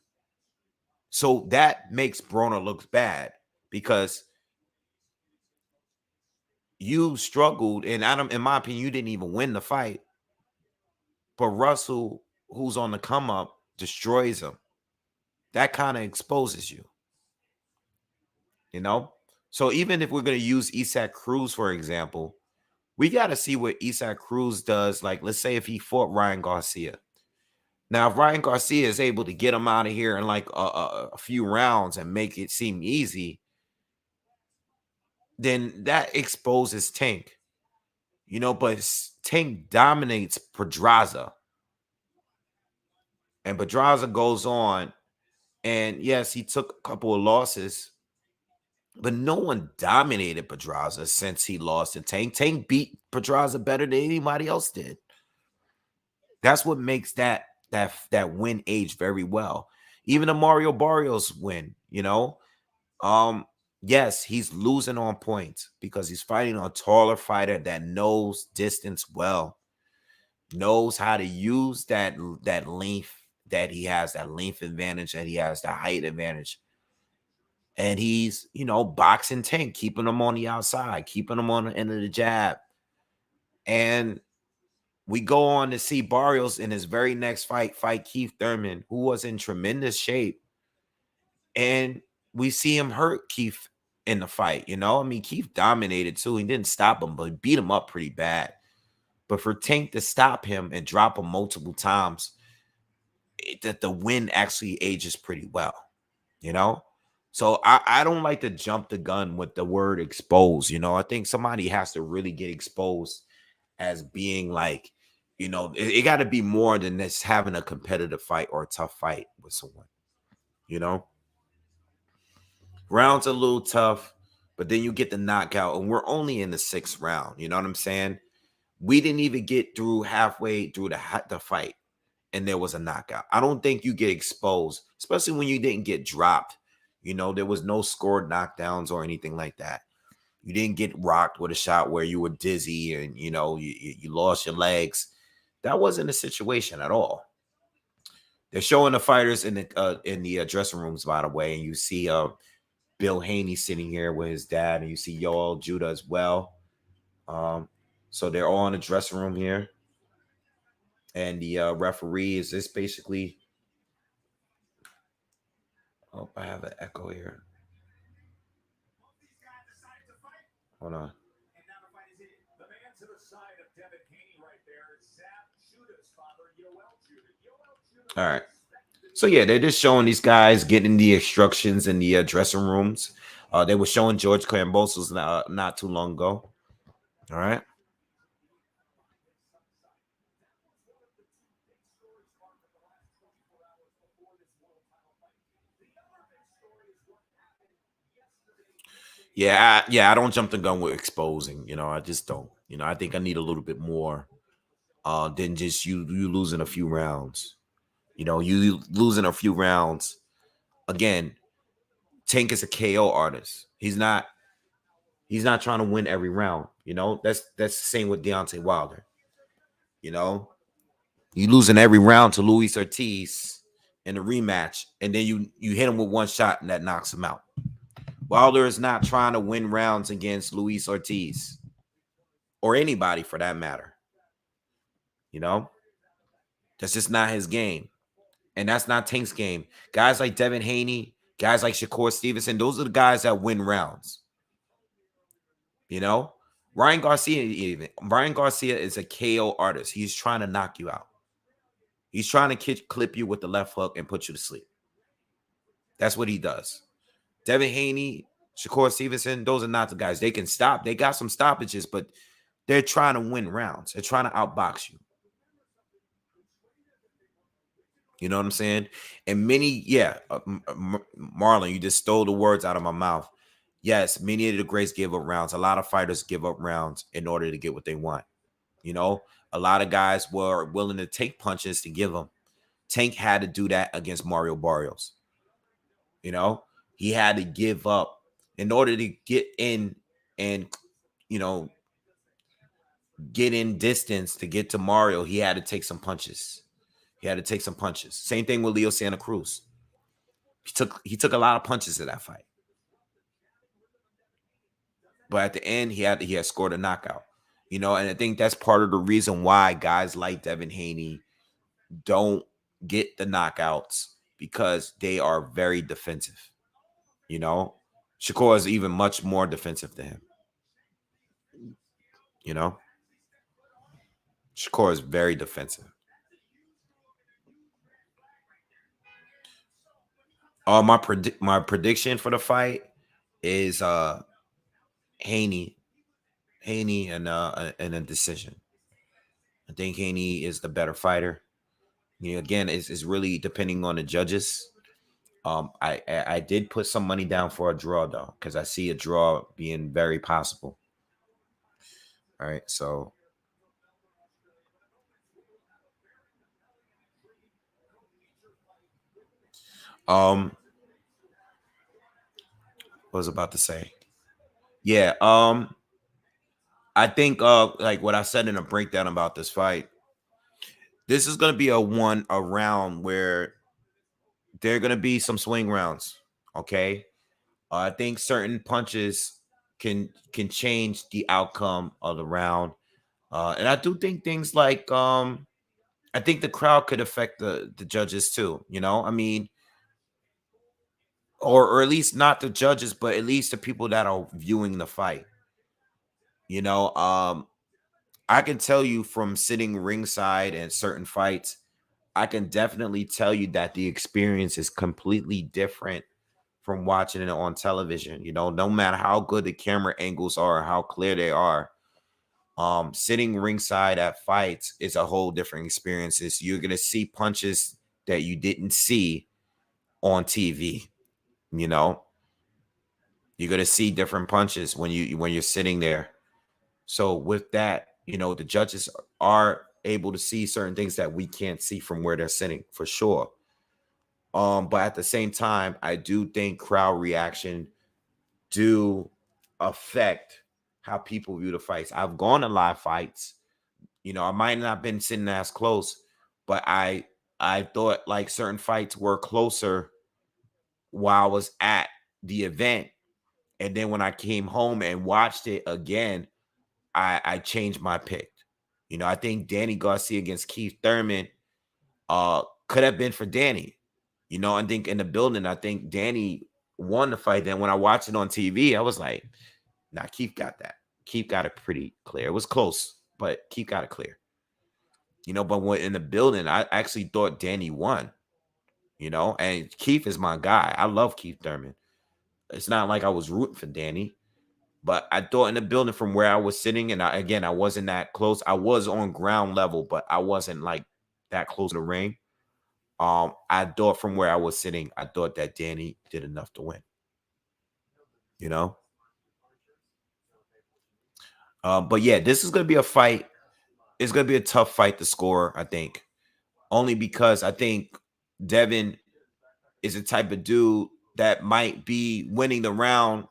So that makes Broner look bad because you struggled. And in my opinion, you didn't even win the fight. But Russell, who's on the come up, destroys him. That kind of exposes you. So even if we're going to use Isak Cruz, for example, we got to see what Isak Cruz does. Like, let's say if he fought Ryan Garcia. Now, if Ryan Garcia is able to get him out of here in like a few rounds and make it seem easy, then that exposes Tank. But Tank dominates Pedraza. And Pedraza goes on. And yes, he took a couple of losses. But no one dominated Pedraza since he lost to Tank. Tank beat Pedraza better than anybody else did. That's what makes that win age very well. Even the Mario Barrios win, yes, he's losing on points because he's fighting a taller fighter that knows distance well, knows how to use that length that he has, that length advantage that he has, the height advantage. And he's, boxing Tank, keeping him on the outside, keeping him on the end of the jab. And we go on to see Barrios in his very next fight Keith Thurman, who was in tremendous shape. And we see him hurt Keith in the fight. You know, I mean, Keith dominated too. He didn't stop him, but he beat him up pretty bad. But for Tank to stop him and drop him multiple times, that the win actually ages pretty well. You know, so I don't like to jump the gun with the word expose. You know, I think somebody has to really get exposed as being like, you know, it got to be more than just having a competitive fight or a tough fight with someone. You know, rounds a little tough, but then you get the knockout, and we're only in the 6th round. You know what I'm saying? We didn't even get through halfway through the fight, and there was a knockout. I don't think you get exposed, especially when you didn't get dropped. You know, there was no scored knockdowns or anything like that. You didn't get rocked with a shot where you were dizzy and, you know, you lost your legs. That wasn't a situation at all. They're showing the fighters in the dressing rooms, by the way, and you see Bill Haney sitting here with his dad, and you see Yoel Judah as well. So they're all in the dressing room here, and the referee is this basically. Oh, I have an echo here. Hold on. All right. So yeah, they're just showing these guys getting the instructions in the dressing rooms. They were showing George Kambosos not too long ago. All right. Yeah, I don't jump the gun with exposing. You know, I just don't. You know, I think I need a little bit more than just you losing a few rounds. You know, you losing a few rounds. Again, Tank is a KO artist. He's not trying to win every round. You know, that's the same with Deontay Wilder. You know, you losing every round to Luis Ortiz in the rematch, and then you hit him with one shot and that knocks him out. Wilder is not trying to win rounds against Luis Ortiz or anybody for that matter. You know, that's just not his game. And that's not Tank's game. Guys like Devin Haney, guys like Shakur Stevenson, those are the guys that win rounds. You know, Ryan Garcia is a KO artist. He's trying to knock you out. He's trying to clip you with the left hook and put you to sleep. That's what he does. Devin Haney, Shakur Stevenson, those are not the guys. They can stop. They got some stoppages, but they're trying to win rounds. They're trying to outbox you. You know what I'm saying? And many, Marlon, you just stole the words out of my mouth. Yes, many of the greats give up rounds. A lot of fighters give up rounds in order to get what they want. You know, a lot of guys were willing to take punches to give them. Tank had to do that against Mario Barrios. You know, he had to give up in order to get in and, you know, get in distance to get to Mario. He had to take some punches. Same thing with Leo Santa Cruz. He took a lot of punches in that fight. But at the end, he had scored a knockout. You know, and I think that's part of the reason why guys like Devin Haney don't get the knockouts, because they are very defensive. You know, Shakur is even much more defensive than him. You know, Shakur is very defensive. My prediction for the fight is Haney, and a decision. I think Haney is the better fighter. You know, again, it's really depending on the judges. I did put some money down for a draw though, because I see a draw being very possible. All right, so what was I about to say? Yeah, I think like what I said in a breakdown about this fight, this is gonna be a round where there are gonna be some swing rounds. Okay. I think certain punches can change the outcome of the round. And I do think things like I think the crowd could affect the judges too. You know, I mean, or at least not the judges, but at least the people that are viewing the fight. You know, I can tell you from sitting ringside and certain fights, I can definitely tell you that the experience is completely different from watching it on television. You know, no matter how good the camera angles are, how clear they are, sitting ringside at fights is a whole different experience. You're gonna see punches that you didn't see on TV. You know, you're gonna see different punches when you're sitting there. So with that, you know, the judges are able to see certain things that we can't see from where they're sitting for sure. But at the same time, I do think crowd reaction do affect how people view the fights. I've gone to live fights. You know, I might not have been sitting as close, but I thought like certain fights were closer while I was at the event. And then when I came home and watched it again, I changed my pick. You know, I think Danny Garcia against Keith Thurman could have been for Danny. You know, I think in the building, I think Danny won the fight. Then when I watched it on TV, I was like, nah, Keith got that. Keith got it pretty clear. It was close, but Keith got it clear. You know, but when in the building, I actually thought Danny won. You know, and Keith is my guy. I love Keith Thurman. It's not like I was rooting for Danny, but I thought in the building from where I was sitting, and again, I wasn't that close. I was on ground level, but I wasn't like that close to the ring. I thought from where I was sitting, I thought that Danny did enough to win. You know, but yeah, this is gonna be a fight. It's gonna be a tough fight to score, I think, only because I think Devin is the type of dude that might be winning the round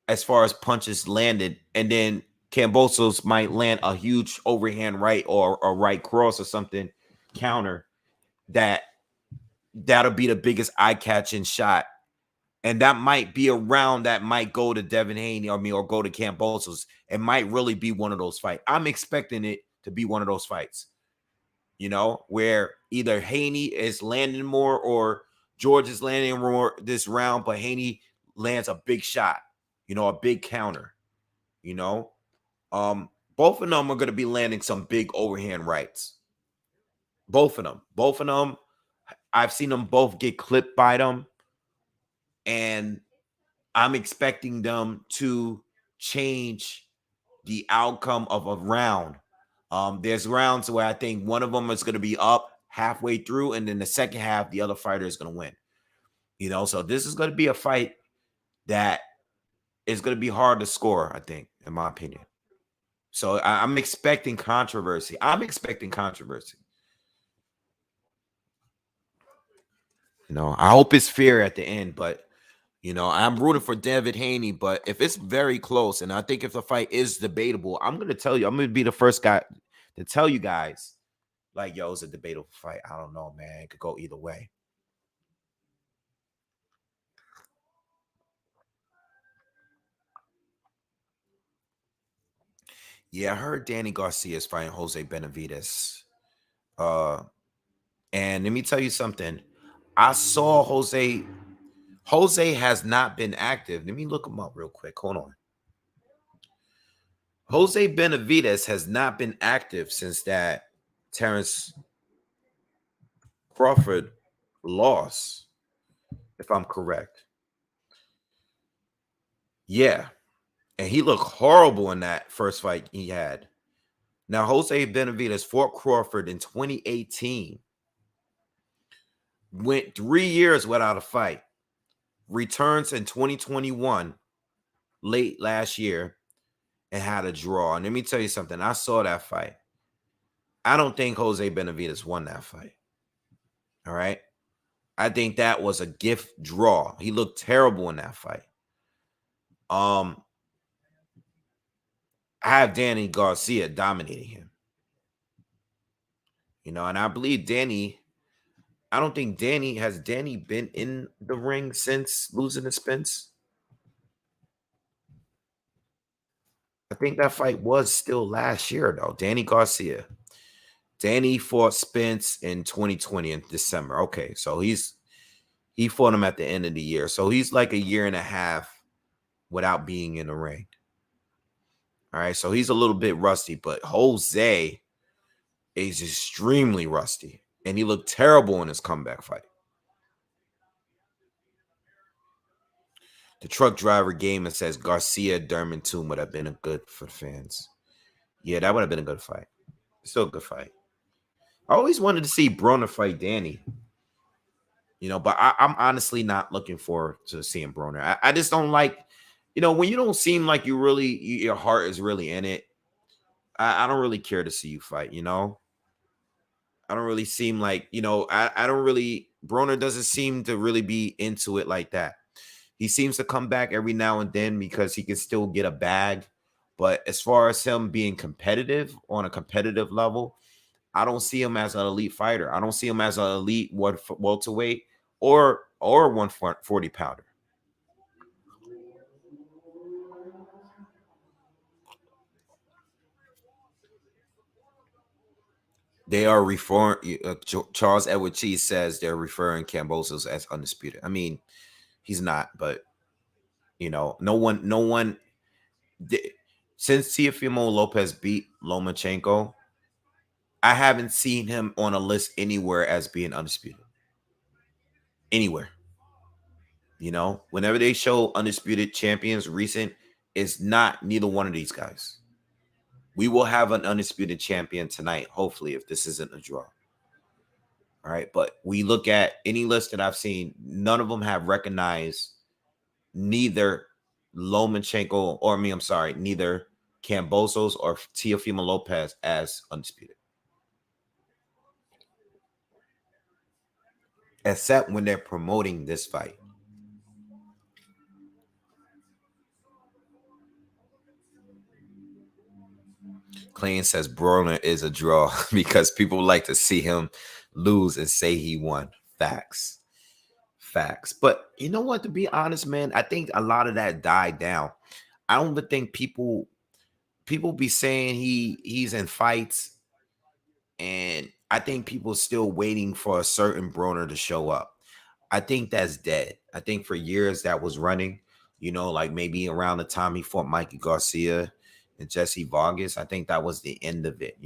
as far as punches landed, and then Kambosos might land a huge overhand right or a right cross or something counter that'll be the biggest eye-catching shot. And that might be a round that might go to Devin Haney or go to Kambosos. It might really be one of those fights. I'm expecting it to be one of those fights, you know, where either Haney is landing more or George is landing more this round, but Haney lands a big shot, you know, a big counter, you know. Both of them are going to be landing some big overhand rights. Both of them. Both of them. I've seen them both get clipped by them. And I'm expecting them to change the outcome of a round. There's rounds where I think one of them is going to be up halfway through, and then the second half, the other fighter is going to win. You know, so this is going to be a fight that is going to be hard to score, I think, in my opinion. So I'm expecting controversy. I'm expecting controversy. You know, I hope it's fair at the end, but you know, I'm rooting for David Haney, but if it's very close, and I think if the fight is debatable, I'm gonna tell you, I'm gonna be the first guy to tell you guys, like, yo, it's a debatable fight. I don't know, man. It could go either way. Yeah, I heard Danny Garcia is fighting Jose Benavides. Uh, and let me tell you something. I saw Jose. Jose has not been active. Let me look him up real quick. Hold on. Jose Benavides has not been active since that Terrence Crawford loss, if I'm correct. Yeah. And he looked horrible in that first fight he had. Now, Jose Benavides fought Crawford in 2018. Went 3 years without a fight. Returns in 2021, late last year, and had a draw. And let me tell you something. I saw that fight. I don't think Jose Benavides won that fight. All right. I think that was a gift draw. He looked terrible in that fight. I have Danny Garcia dominating him. You know, and I believe I don't think has Danny been in the ring since losing to Spence? I think that fight was still last year, though. Danny Garcia. Danny fought Spence in 2020 in December. Okay, so he He fought him at the end of the year. So he's like a year and a half without being in the ring. All right. So he's a little bit rusty, but Jose is extremely rusty. And he looked terrible in his comeback fight. The truck driver game and says Garcia Derman Toon would have been a good for fans. Yeah, that would have been a good fight. Still a good fight. I always wanted to see Broner fight Danny. But I'm honestly not looking forward to seeing Broner. I just don't like, when you don't seem like your heart is really in it. I don't really care to see you fight. I don't really seem like, I don't really, Broner doesn't seem to really be into it like that. He seems to come back every now and then because he can still get a bag. But as far as him being competitive on a competitive level, I don't see him as an elite fighter. I don't see him as an elite welterweight or 140 pounder. They are referring. Charles Edward Cheese says they're referring Kambosos as undisputed. I mean, he's not, but no one. Since Teofimo Lopez beat Lomachenko, I haven't seen him on a list anywhere as being undisputed. Anywhere. Whenever they show undisputed champions recent, it's not neither one of these guys. We will have an undisputed champion tonight, hopefully, if this isn't a draw. All right. But we look at any list that I've seen, none of them have recognized neither Lomachenko neither Kambosos or Teofimo Lopez as undisputed. Except when they're promoting this fight. Clayton says Broner is a draw because people like to see him lose and say he won. Facts. But you know what? To be honest, man, I think a lot of that died down. I don't even think people be saying he's in fights, and I think people still waiting for a certain Broner to show up. I think that's dead. I think for years that was running, like maybe around the time he fought Mikey Garcia and Jesse Vargas, I think that was the end of it.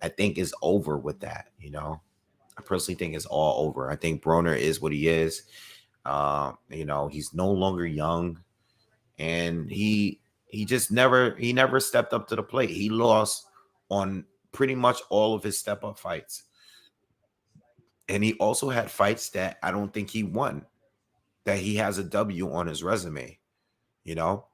I think it's over with that. I personally think it's all over. I think Broner is what he is. He's no longer young, and he never stepped up to the plate. He lost on pretty much all of his step up fights. And he also had fights that I don't think he won, that he has a W on his resume, All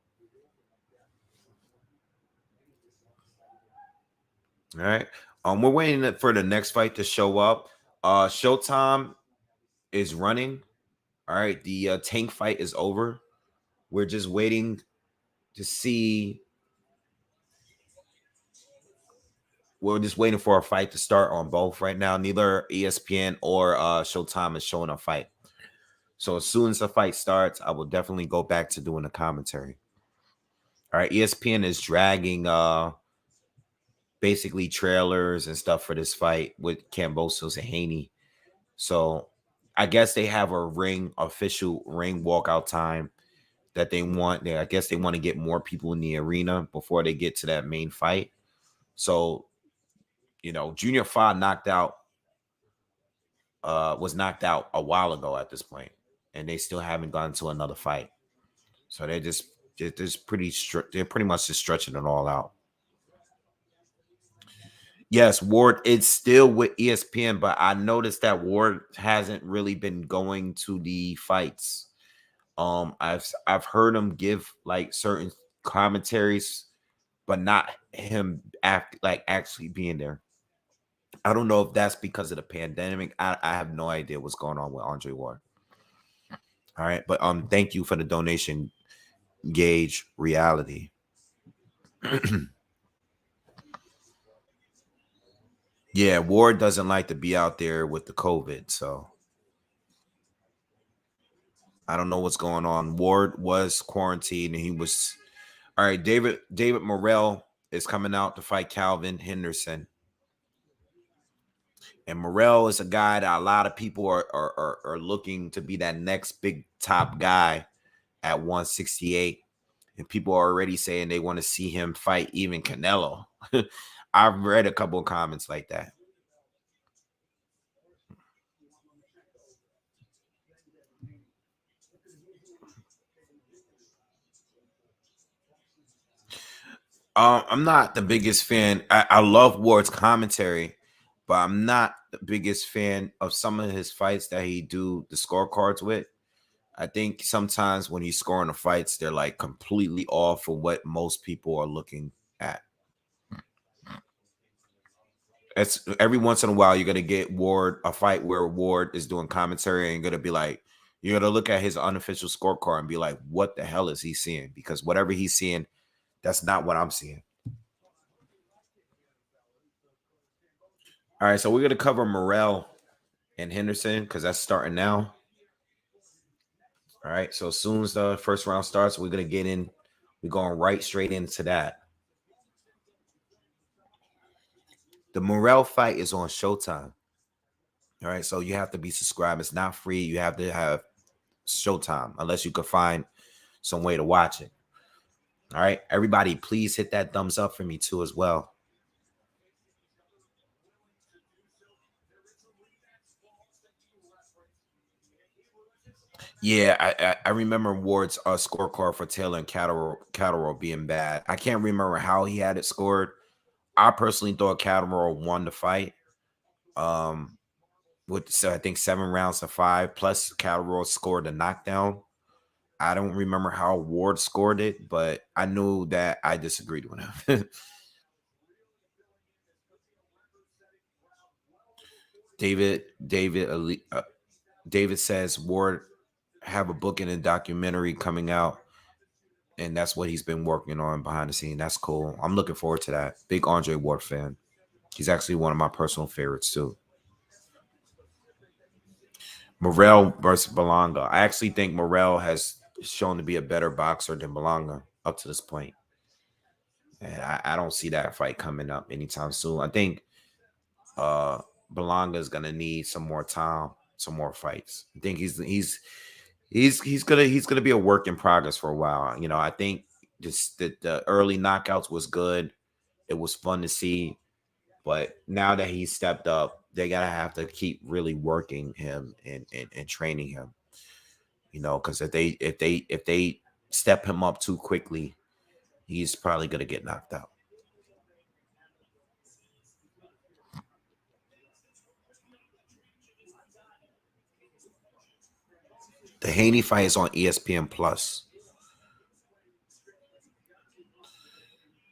right. We're waiting for the next fight to show up. Showtime is running. All right. The Tank fight is over. We're just waiting to see. We're just waiting for a fight to start on both right now. Neither ESPN or Showtime is showing a fight. So as soon as the fight starts, I will definitely go back to doing the commentary. All right. ESPN is dragging basically trailers and stuff for this fight with Kambosos and Haney. So I guess they have a official ring walkout time that they want. I guess they want to get more people in the arena before they get to that main fight. So, Junior Fa was knocked out a while ago at this point, and they still haven't gone to another fight. So they're pretty much just stretching it all out. Yes, Ward, it's still with ESPN, but I noticed that Ward hasn't really been going to the fights. I've heard him give like certain commentaries, but not him actually being there. I don't know if that's because of the pandemic. I have no idea what's going on with Andre Ward. All right, but thank you for the donation, Gauge Reality. Yeah, Ward doesn't like to be out there with the COVID, so I don't know what's going on. Ward was quarantined, and he was all right. David Morel is coming out to fight Calvin Henderson. And Morel is a guy that a lot of people are looking to be that next big top guy at 168. And people are already saying they want to see him fight even Canelo. I've read a couple of comments like that. I'm not the biggest fan. I love Ward's commentary, but I'm not the biggest fan of some of his fights that he do the scorecards with. I think sometimes when he's scoring the fights, they're like completely off of what most people are looking at. It's every once in a while you're gonna get Ward a fight where Ward is doing commentary and gonna be like, you're gonna look at his unofficial scorecard and be like, what the hell is he seeing? Because whatever he's seeing, that's not what I'm seeing. All right, so we're gonna cover Morel and Henderson because that's starting now. All right, so as soon as the first round starts, we're gonna get in. We're going right straight into that. The Morel fight is on Showtime. All right, so you have to be subscribed. It's not free. You have to have Showtime unless you could find some way to watch it. All right, everybody, please hit that thumbs up for me too as well. Yeah, I remember Ward's scorecard for Taylor and Catterall being bad. I can't remember how he had it scored. I personally thought Catterall won the fight. With so I think 7 rounds to 5 plus Catterall scored a knockdown. I don't remember how Ward scored it, but I knew that I disagreed with him. David says Ward have a book and a documentary coming out, and that's what he's been working on behind the scene. That's cool. I'm looking forward to that. Big Andre Ward fan. He's actually one of my personal favorites too. Morel versus Belonga. I actually think Morel has shown to be a better boxer than Belonga up to this point. And I don't see that fight coming up anytime soon. I think Belonga is gonna need some more time, some more fights. I think he's gonna be a work in progress for a while. You know, I think just the early knockouts was good. It was fun to see, but now that he's stepped up, they gotta have to keep really working him and training him. You know, because if they step him up too quickly, he's probably gonna get knocked out. The Haney fight is on ESPN Plus.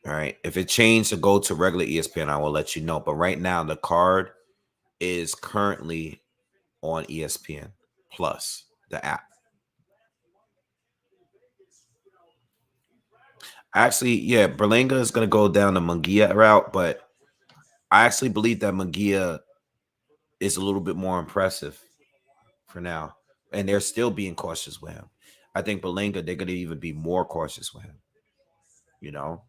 All right. If it changed to go to regular ESPN, I will let you know. But right now, the card is currently on ESPN Plus, the app. Actually, yeah, Berlanga is going to go down the Munguia route, but I actually believe that Munguia is a little bit more impressive for now. And they're still being cautious with him. I think Berlanga, they're going to even be more cautious with him, you know,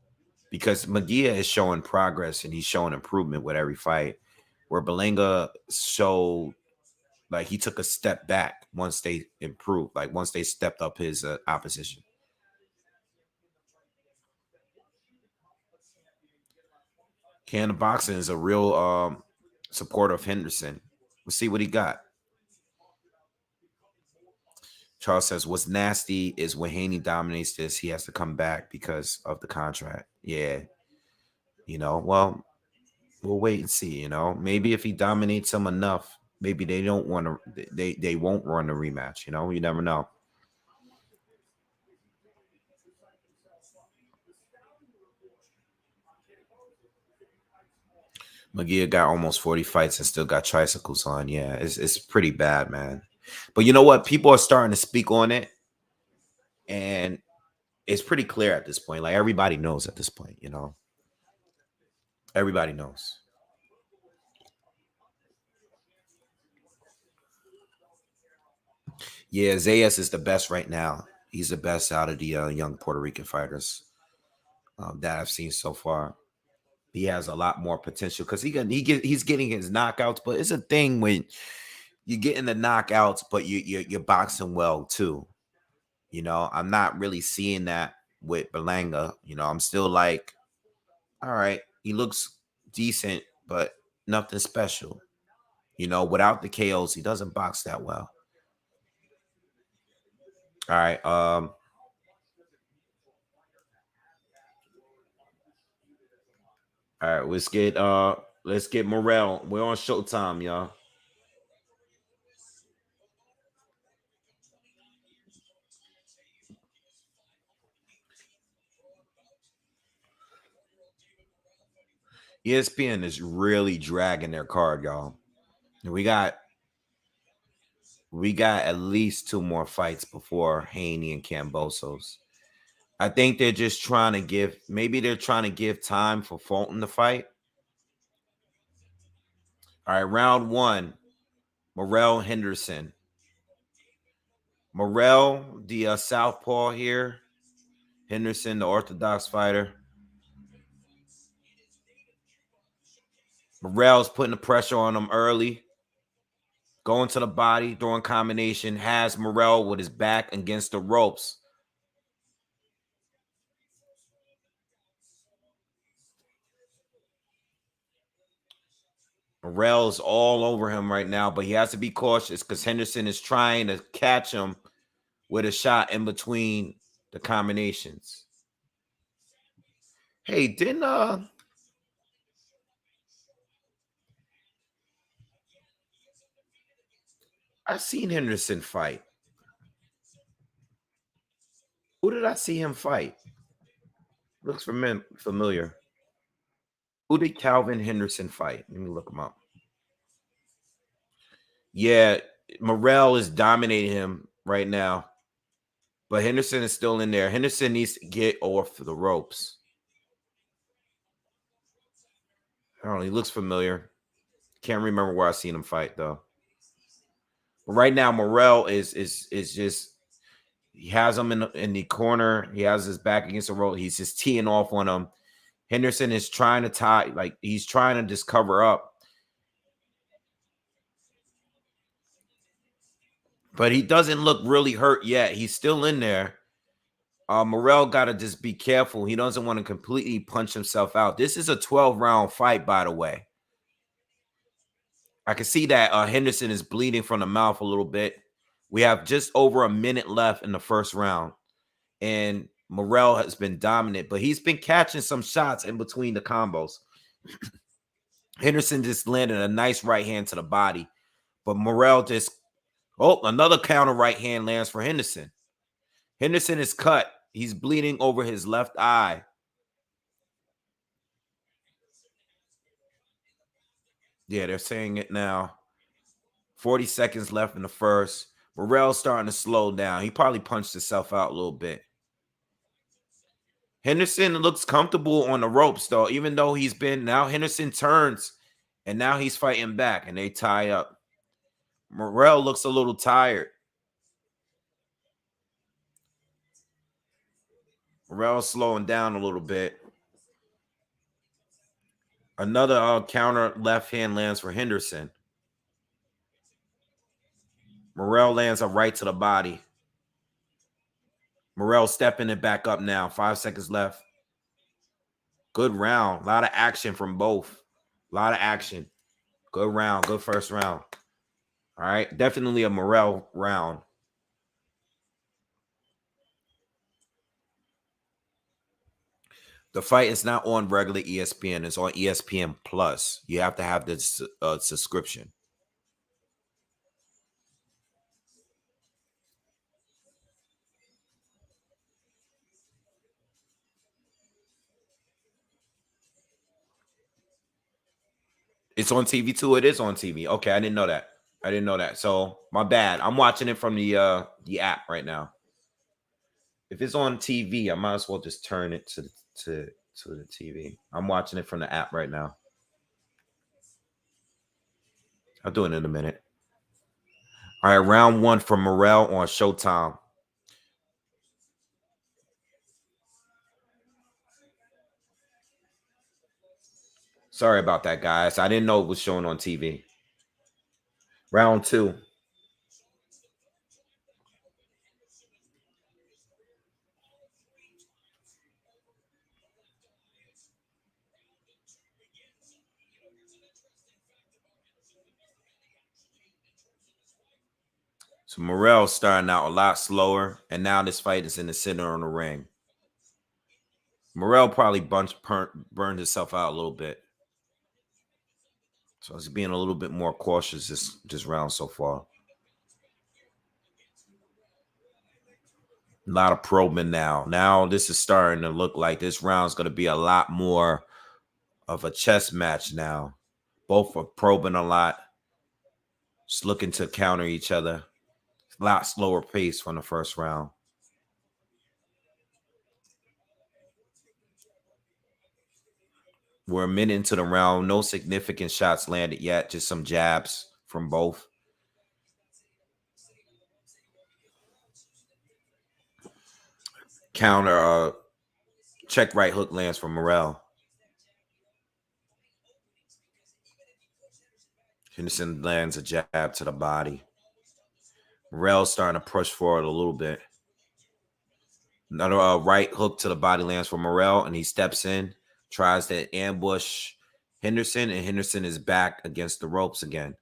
because Munguia is showing progress and he's showing improvement with every fight, where Berlanga showed like he took a step back once they improved, like once they stepped up his opposition. Canada Boxing is a real supporter of Henderson. We'll see what he got. Charles says, what's nasty is when Haney dominates this, he has to come back because of the contract. Yeah. Well, we'll wait and see, Maybe if he dominates them enough, maybe they don't want to they won't run a rematch, You never know. McGee got almost 40 fights and still got tricycles on. Yeah, it's pretty bad, man. But you know what? People are starting to speak on it, and it's pretty clear at this point. Like everybody knows at this point, Everybody knows. Yeah, Zayas is the best right now. He's the best out of the young Puerto Rican fighters that I've seen so far. he has a lot more potential because he's getting his knockouts. But it's a thing when you're getting the knockouts, but you're boxing well too. You know, I'm not really seeing that with Berlanga. You know, I'm still like, all right, he looks decent, but nothing special. You know, without the KOs, he doesn't box that well. All right. All right, let's get Morel. We're on Showtime, y'all. ESPN is really dragging their card, y'all. We got at least 2 more fights before Haney and Kambosos. I think they're just trying to give time for Fulton to fight. All right, round 1, Morel Henderson. Morel, the southpaw here. Henderson, the orthodox fighter. Morel's putting the pressure on him early. Going to the body, throwing combination, has Morel with his back against the ropes. Morel's all over him right now, but he has to be cautious because Henderson is trying to catch him with a shot in between the combinations. Hey, didn't I seen Henderson fight? Who did I see him fight? Looks familiar. Who did Calvin Henderson fight? Let me look him up. Yeah, Morel is dominating him right now, but Henderson is still in there. Henderson needs to get off the ropes. I don't know. He looks familiar. Can't remember where I seen him fight though. But right now, Morel is just he has him in the corner. He has his back against the rope. He's just teeing off on him. Henderson is trying to tie, like he's trying to just cover up. But he doesn't look really hurt yet. He's still in there. Morel got to just be careful. He doesn't want to completely punch himself out. This is a 12-round fight, by the way. I can see that Henderson is bleeding from the mouth a little bit. We have just over a minute left in the first round. And Morel has been dominant, but he's been catching some shots in between the combos. Henderson just landed a nice right hand to the body, but Morel just, another counter right hand lands for Henderson. Henderson is cut. He's bleeding over his left eye. Yeah, they're saying it now. 40 seconds left in the first. Morel's starting to slow down. He probably punched himself out a little bit. Henderson looks comfortable on the ropes, though, even though now Henderson turns, and now he's fighting back, and they tie up. Morel looks a little tired. Morel's slowing down a little bit. Another counter left hand lands for Henderson. Morel lands a right to the body. Morel stepping it back up now. 5 seconds left. Good round. A lot of action from both. A lot of action. Good round. Good first round. All right. Definitely a Morel round. The fight is not on regular ESPN. It's on ESPN Plus. You have to have this subscription. It's on TV too. It is on TV. Okay, I didn't know that. I didn't know that. So my bad. I'm watching it from the app right now. If it's on TV, I might as well just turn it to the TV. I'm watching it from the app right now. I'll do it in a minute. All right, round 1 for Morel on Showtime. Sorry about that, guys. I didn't know it was showing on TV. Round 2. So Morel starting out a lot slower, and now this fight is in the center of the ring. Morel probably burned himself out a little bit. So he's being a little bit more cautious this round so far. A lot of probing now. Now this is starting to look like this round's going to be a lot more of a chess match now. Both are probing a lot, just looking to counter each other. A lot slower pace from the first round. We're a minute into the round. No significant shots landed yet. Just some jabs from both. Counter check right hook lands from Morel. Henderson lands a jab to the body. Morel's starting to push forward a little bit. Another right hook to the body lands for Morel, and he steps in, tries to ambush Henderson, and Henderson is back against the ropes again.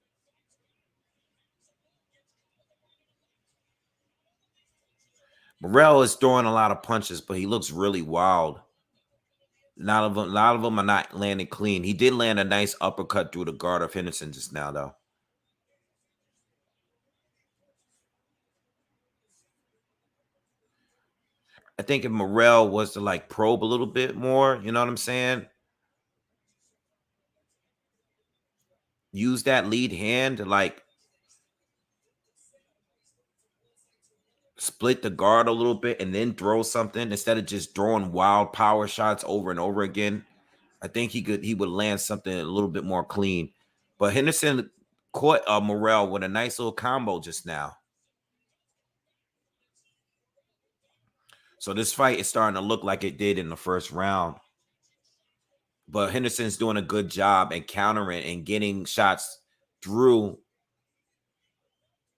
Morel is throwing a lot of punches, but he looks really wild. A lot of them are not landing clean. He did land a nice uppercut through the guard of Henderson just now, though. I think if Morel was to like probe a little bit more, you know what I'm saying? Use that lead hand to like split the guard a little bit and then throw something instead of just throwing wild power shots over and over again. I think he would land something a little bit more clean. But Henderson caught Morel with a nice little combo just now. So this fight is starting to look like it did in the first round. But Henderson's doing a good job and countering and getting shots through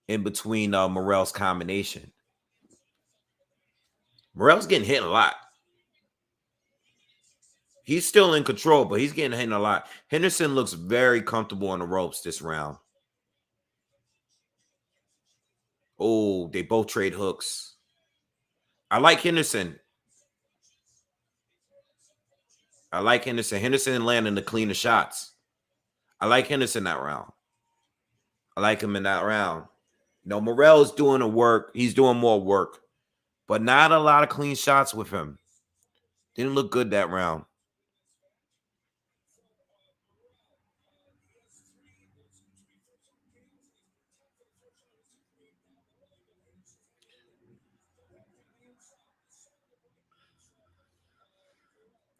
in between Morel's combination. Morel's getting hit a lot. He's still in control, but he's getting hit a lot. Henderson looks very comfortable on the ropes this round. Oh, they both trade hooks. I like Henderson. Henderson landing the cleaner shots. I like Henderson that round. I like him in that round. No, Morel is doing the work. He's doing more work, but not a lot of clean shots with him. Didn't look good that round.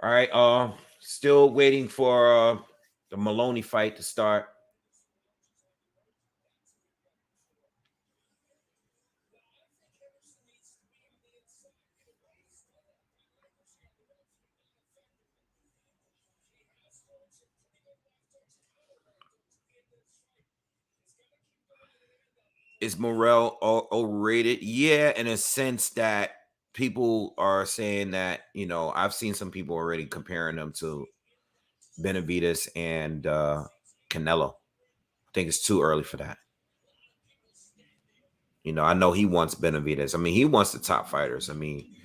All right. Still waiting for the Maloney fight to start. Is Morel overrated? Yeah, in a sense that people are saying that, I've seen some people already comparing them to Benavidez and Canelo. I think it's too early for that. I know he wants Benavidez. I mean, he wants the top fighters. I mean,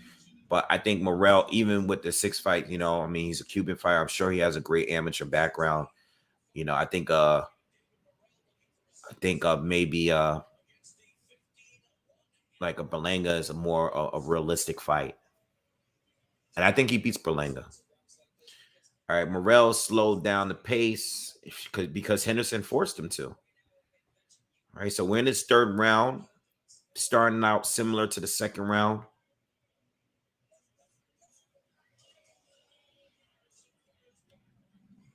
but I think Morel, even with the 6 fight, he's a Cuban fighter. I'm sure he has a great amateur background. I think maybe like a Berlanga is a more a realistic fight. And I think he beats Berlanga. All right, Morel slowed down the pace because Henderson forced him to. All right, so we're in this third round, starting out similar to the second round.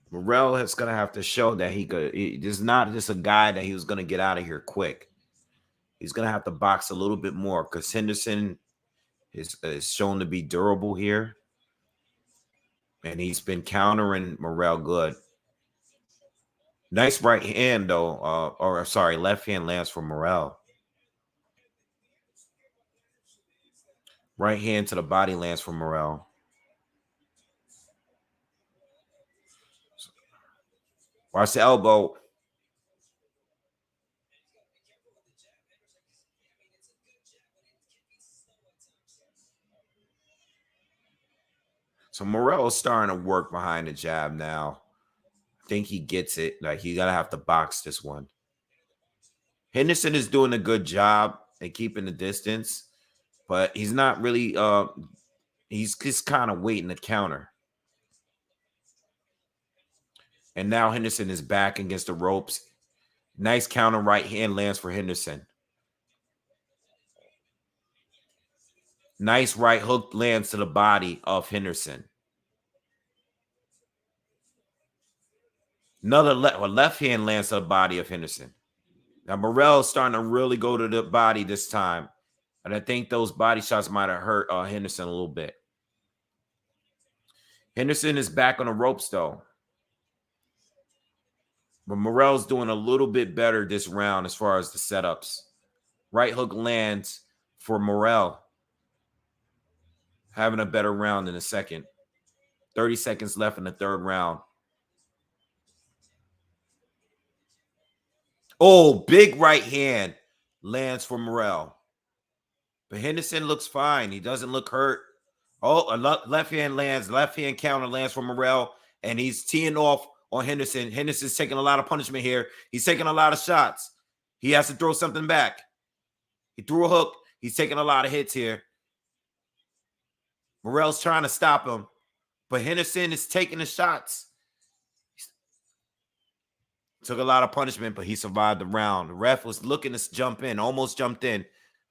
Morel is going to have to show that he could. He's not just a guy that he was going to get out of here quick. He's going to have to box a little bit more because Henderson is shown to be durable here. And he's been countering Morel good. Nice right hand, though. Or sorry, left hand lands for Morel. Right hand to the body lands for Morel. Watch the elbow. So Morel is starting to work behind the jab now. I think he gets it. Like, he gotta have to box this one. Henderson is doing a good job at keeping the distance, but he's not really he's just kind of waiting to counter. And now Henderson is back against the ropes. Nice counter right hand lands for Henderson. Nice right hook lands to the body of Henderson. Another left hand lands to the body of Henderson. Now Morel is starting to really go to the body this time. And I think those body shots might have hurt Henderson a little bit. Henderson is back on the ropes, though. But Morel's doing a little bit better this round as far as the setups. Right hook lands for Morel. Having a better round in the second. 30 seconds left in the third round. Oh, big right hand lands for Morel. But Henderson looks fine. He doesn't look hurt. Oh, a left hand lands. Left hand counter lands for Morel. And he's teeing off on Henderson. Henderson's taking a lot of punishment here. He's taking a lot of shots. He has to throw something back. He threw a hook. He's taking a lot of hits here. Morel's trying to stop him. But Henderson is taking the shots. Took a lot of punishment, but he survived the round. The ref was looking to jump in, almost jumped in.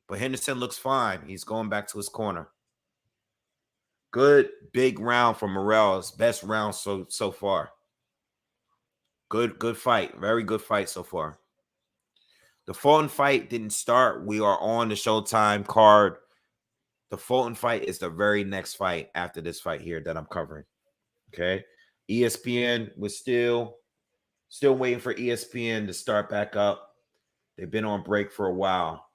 But Henderson looks fine. He's going back to his corner. Good big round for Morel. His best round so far. Good fight. Very good fight so far. The Fulton fight didn't start. We are on the Showtime card. The Fulton fight is the very next fight after this fight here that I'm covering. Okay. ESPN was still waiting for ESPN to start back up. They've been on break for a while.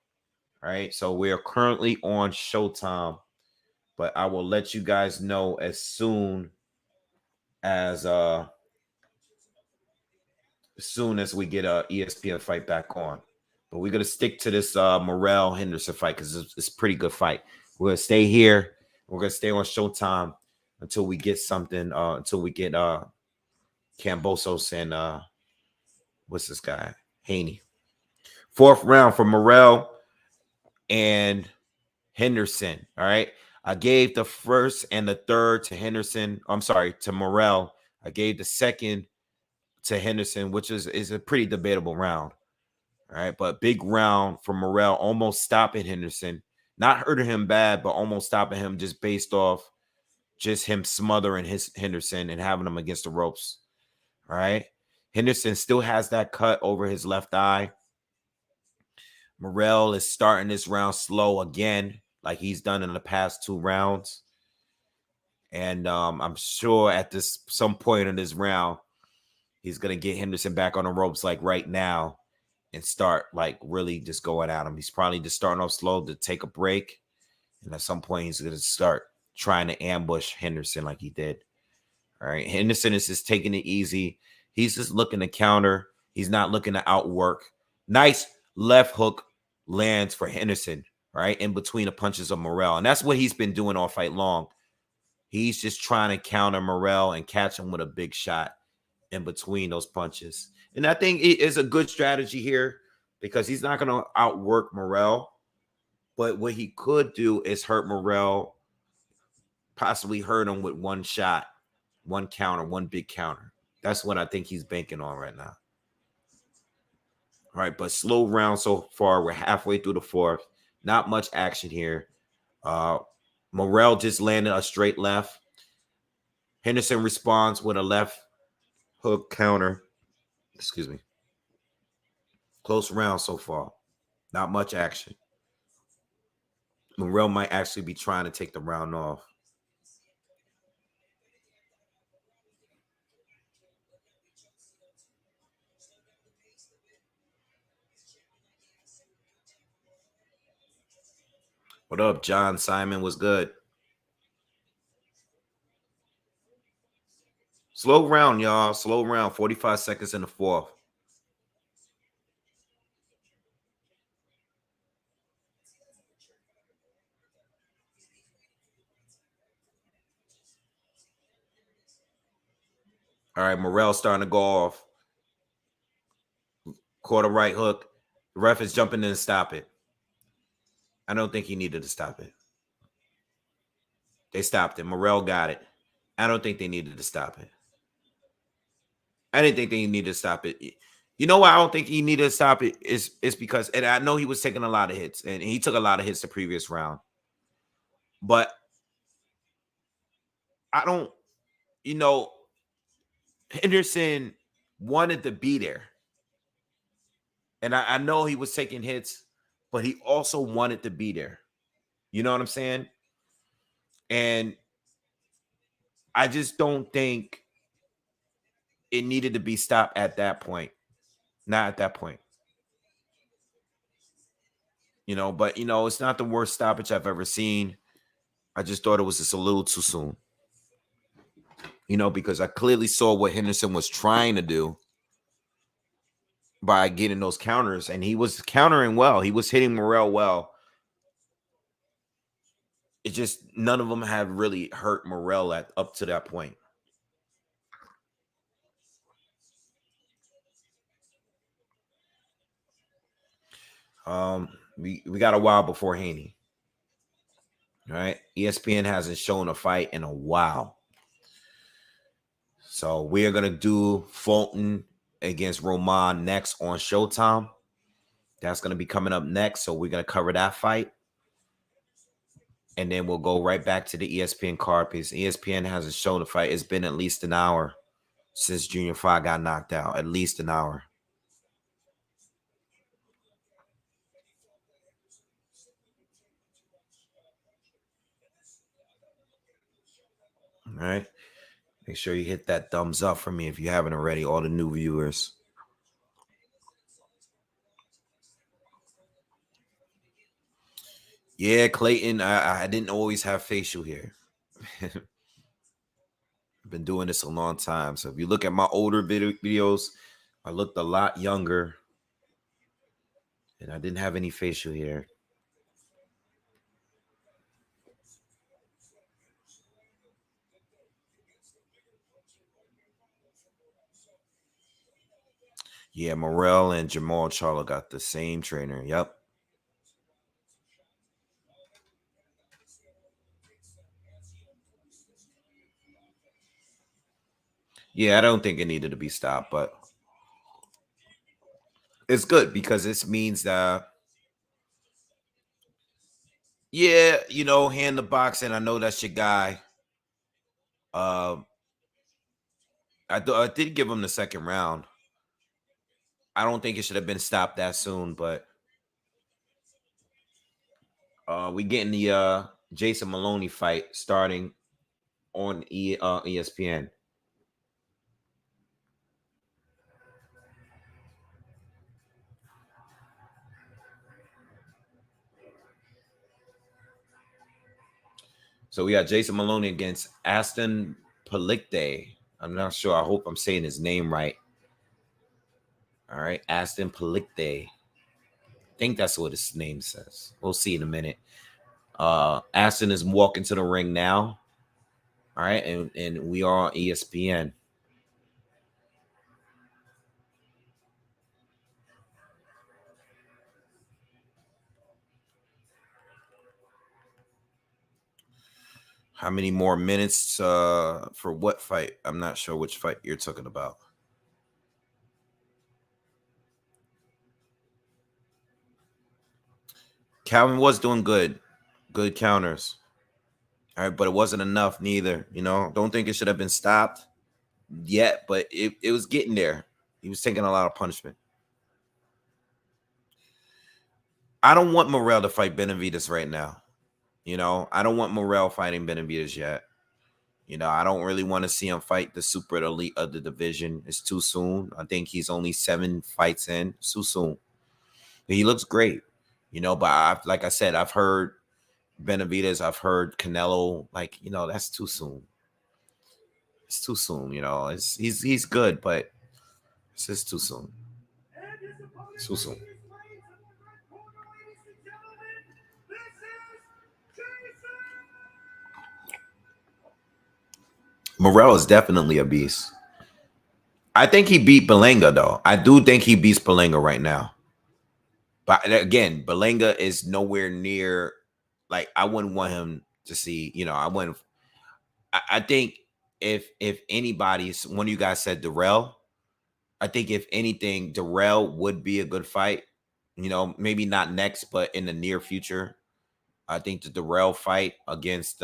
Right. So we are currently on Showtime. But I will let you guys know as soon as we get a ESPN fight back on. But we're gonna stick to this Morel Henderson fight because it's a pretty good fight. We're gonna stay here. We're gonna stay on Showtime until we get something. Until we get Kambosos and what's this guy? Haney. Fourth round for Morel and Henderson. All right. I gave the first and the third to Henderson. I'm sorry, to Morel. I gave the second to Henderson, which is a pretty debatable round. All right. But big round for Morel, almost stopping Henderson. Not hurting him bad, but almost stopping him just based off just him smothering his Henderson and having him against the ropes. All right. Henderson still has that cut over his left eye. Morel is starting this round slow again, like he's done in the past two rounds. And I'm sure at some point in this round, he's going to get Henderson back on the ropes like right now and start like really just going at him. He's probably just starting off slow to take a break. And at some point, he's going to start trying to ambush Henderson like he did. All right. Henderson is just taking it easy. He's just looking to counter. He's not looking to outwork. Nice left hook lands for Henderson, right? In between the punches of Morel. And that's what he's been doing all fight long. He's just trying to counter Morel and catch him with a big shot in between those punches. And I think it is a good strategy here because he's not going to outwork Morel. But what he could do is hurt Morel, possibly hurt him with one shot, one counter, one big counter. That's what I think he's banking on right now. All right, but slow round so far. We're halfway through the fourth. Not much action here. Morel just landed a straight left. Henderson responds with a left hook counter. Excuse me. Close round so far. Not much action. Morel might actually be trying to take the round off. What up, John Simon? Was good. Slow round, y'all. Slow round. 45 seconds in the fourth. All right, Morel starting to go off. Caught a right hook. The ref is jumping in to stop it. I don't think he needed to stop it. They stopped it. Morel got it. I don't think they needed to stop it. I didn't think they needed to stop it. You know why I don't think he needed to stop it is because, and I know he was taking a lot of hits, and he took a lot of hits the previous round. But I don't, you know, Henderson wanted to be there. And I know he was taking hits, but he also wanted to be there. You know what I'm saying? And I just don't think it needed to be stopped at that point. Not at that point. But it's not the worst stoppage I've ever seen. I just thought it was just a little too soon. Because I clearly saw what Henderson was trying to do by getting those counters, and he was countering well. He was hitting Morel well. It just none of them have really hurt Morel up to that point. We got a while before Haney. All right. ESPN hasn't shown a fight in a while. So we're gonna do Fulton against Roman next on Showtime. That's gonna be coming up next. So we're gonna cover that fight. And then we'll go right back to the ESPN card piece. ESPN hasn't shown the fight. It's been at least an hour since Junior 5 got knocked out. At least an hour. All right. Make sure you hit that thumbs up for me if you haven't already, all the new viewers. Yeah, Clayton, I didn't always have facial hair. I've been doing this a long time. So if you look at my older videos, I looked a lot younger. And I didn't have any facial hair. Yeah, Morel and Jamal Charlo got the same trainer. Yep. Yeah, I don't think it needed to be stopped, but it's good because this means that, yeah, hand the boxing. I know that's your guy. I did give him the second round. I don't think it should have been stopped that soon, but we getting the Jason Maloney fight starting on ESPN. So we got Jason Maloney against Aston Palikte. I'm not sure. I hope I'm saying his name right. All right, Aston Palikte. I think that's what his name says. We'll see in a minute. Aston is walking to the ring now. All right, and we are on ESPN. How many more minutes for what fight? I'm not sure which fight you're talking about. Calvin was doing good counters. All right, but it wasn't enough neither. Don't think it should have been stopped yet, but it was getting there. He was taking a lot of punishment. I don't want Morel to fight Benavidez right now. I don't want Morel fighting Benavidez yet. I don't really want to see him fight the super elite of the division. It's too soon. I think he's only 7 fights in. It's too soon. But he looks great. But like I said, I've heard Benavidez. I've heard Canelo, like, that's too soon. It's too soon, he's good, but it's just too soon. Too soon. Morel is definitely a beast. I think he beat Berlanga, though. I do think he beats Berlanga right now. But again, Berlanga is nowhere near. Like, I wouldn't want him to see. I wouldn't. I think if anybody's, one of you guys said Darrell. I think if anything, Darrell would be a good fight. Maybe not next, but in the near future. I think the Darrell fight against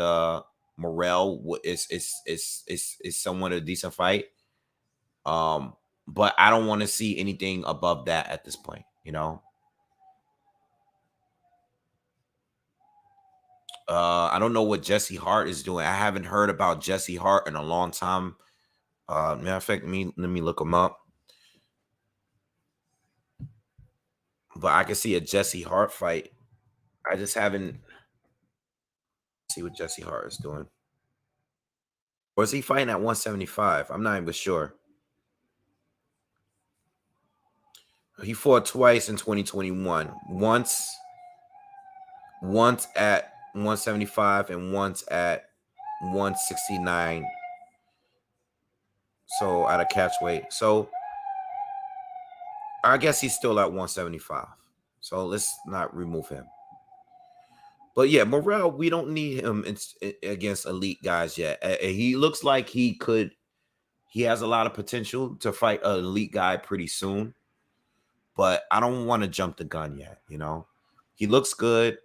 Morel is somewhat a decent fight. But I don't want to see anything above that at this point. I don't know what Jesse Hart is doing. I haven't heard about Jesse Hart in a long time. Matter of fact, let me look him up. But I can see a Jesse Hart fight. I just haven't see what Jesse Hart is doing. Or is he fighting at 175? I'm not even sure. He fought twice in 2021. Once at 175 and once at 169. So at a catch weight. So I guess he's still at 175. So let's not remove him. But yeah, Morel, we don't need him against elite guys yet. He looks like he has a lot of potential to fight an elite guy pretty soon. But I don't want to jump the gun yet, He looks good.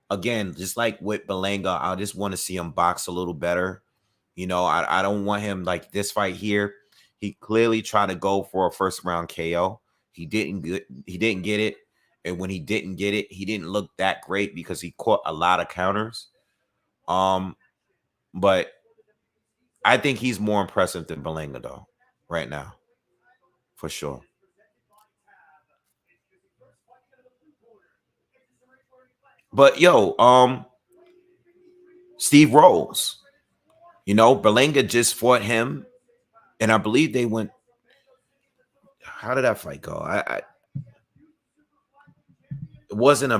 Again, just like with Berlanga, I just want to see him box a little better. I don't want him like this fight here. He clearly tried to go for a first round KO. He didn't get it. And when he didn't get it, he didn't look that great because he caught a lot of counters. But I think he's more impressive than Berlanga, though, right now. For sure. But Steve Rose, Berlanga just fought him, and I believe they went. How did that fight go? It wasn't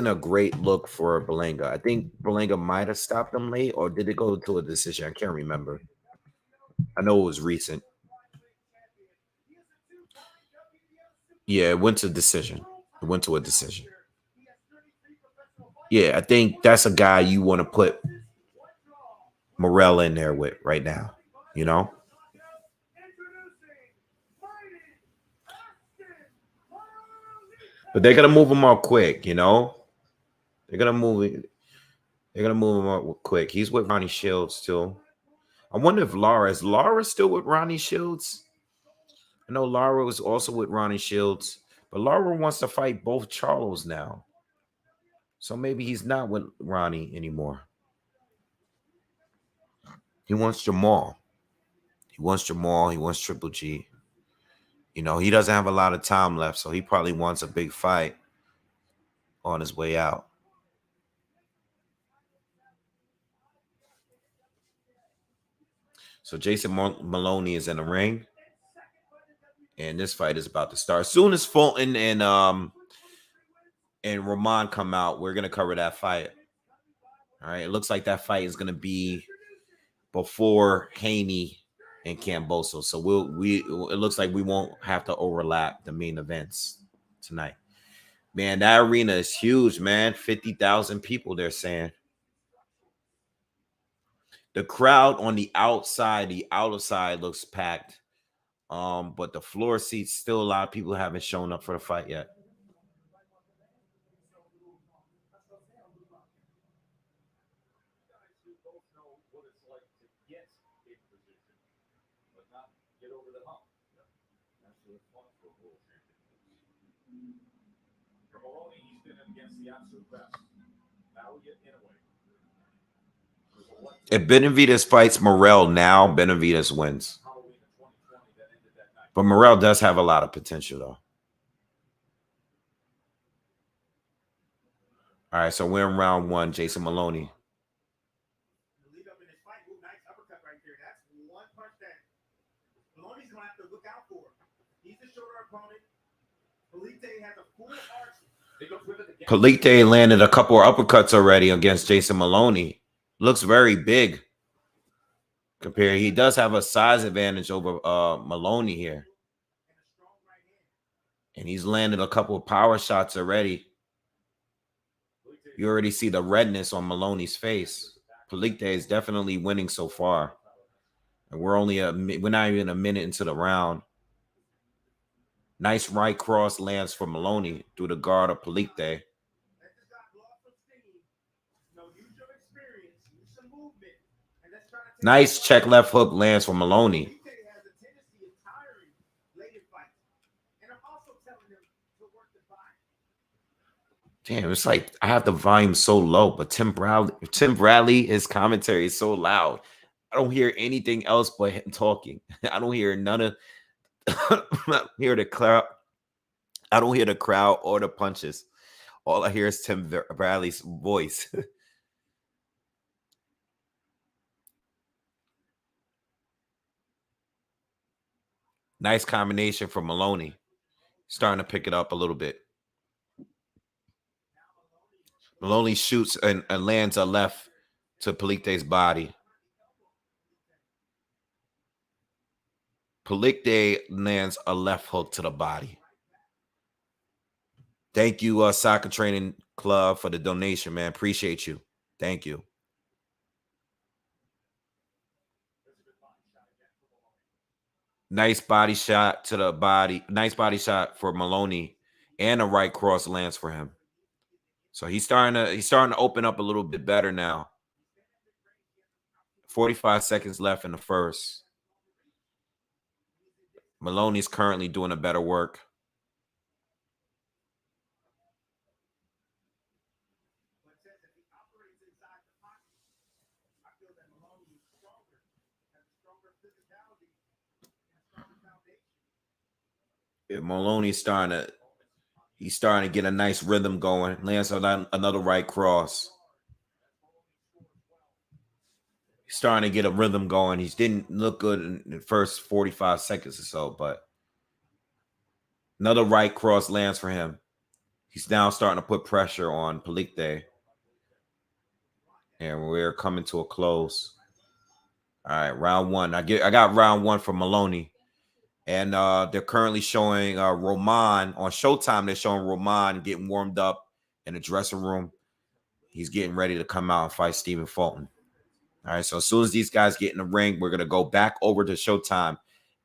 a great look for Berlanga. I think Berlanga might have stopped him late, or did it go to a decision? I can't remember. I know it was recent. Yeah, it went to decision. It went to a decision. Yeah, I think that's a guy you want to put Morel in there with right now, But they're gonna move him out quick, They're gonna move him out quick. He's with Ronnie Shields still. I wonder if is Lara still with Ronnie Shields? I know Lara was also with Ronnie Shields, but Lara wants to fight both Charlos now. So maybe he's not with Ronnie anymore. He wants Jamal. He wants Triple G. He doesn't have a lot of time left, so he probably wants a big fight on his way out. So Jason Maloney is in the ring. And this fight is about to start. As soon as Fulton and Ramon come out, we're gonna cover that fight. All right. It looks like that fight is gonna be before Haney and Kambosos. So it looks like we won't have to overlap the main events tonight. Man, that arena is huge, man. 50,000 people, they're saying. The crowd on the outside looks packed. But the floor seats, still a lot of people haven't shown up for the fight yet. If Benavidez fights Morel now, Benavidez wins. But Morel does have a lot of potential, though. All right, so we're in round one, Jason Maloney. Lead up in this fight. Ooh, nice uppercut right there. That's one punch that Maloney's going to have to look out for. He's a shorter opponent. Polite has a full arch. Polite landed a couple of uppercuts already against Jason Maloney. Looks very big. Compared, he does have a size advantage over Maloney here. And he's landed a couple of power shots already. You already see the redness on Maloney's face. Polite is definitely winning so far. And we're not even a minute into the round. Nice right cross lands for Maloney through the guard of Polite. Nice check left hook lands for Maloney. Damn, it's like I have the volume so low, but Tim Bradley, his commentary is so loud. I don't hear anything else but him talking. I don't hear none of I hear the crowd. I don't hear the crowd or the punches. All I hear is Tim Bradley's voice. Nice combination from Maloney. Starting to pick it up a little bit. Maloney shoots and lands a left to Polite's body. Polite lands a left hook to the body. Thank you, Soccer Training Club, for the donation, man. Appreciate you. Thank you. Nice body shot to the body. Nice body shot for Maloney, and a right cross lands for him. So he's starting to open up a little bit better now. 45 seconds left in the first. Maloney's currently doing a better work. Yeah, Maloney's starting to get a nice rhythm going. Lands another right cross. He's starting to get a rhythm going. He didn't look good in the first 45 seconds or so, but another right cross lands for him. He's now starting to put pressure on Polite. And we're coming to a close. All right, round one. I got round one for Maloney. And they're currently showing Roman on Showtime. They're showing Roman getting warmed up in the dressing room. He's getting ready to come out and fight Stephen Fulton. All right, so as soon as these guys get in the ring, we're going to go back over to Showtime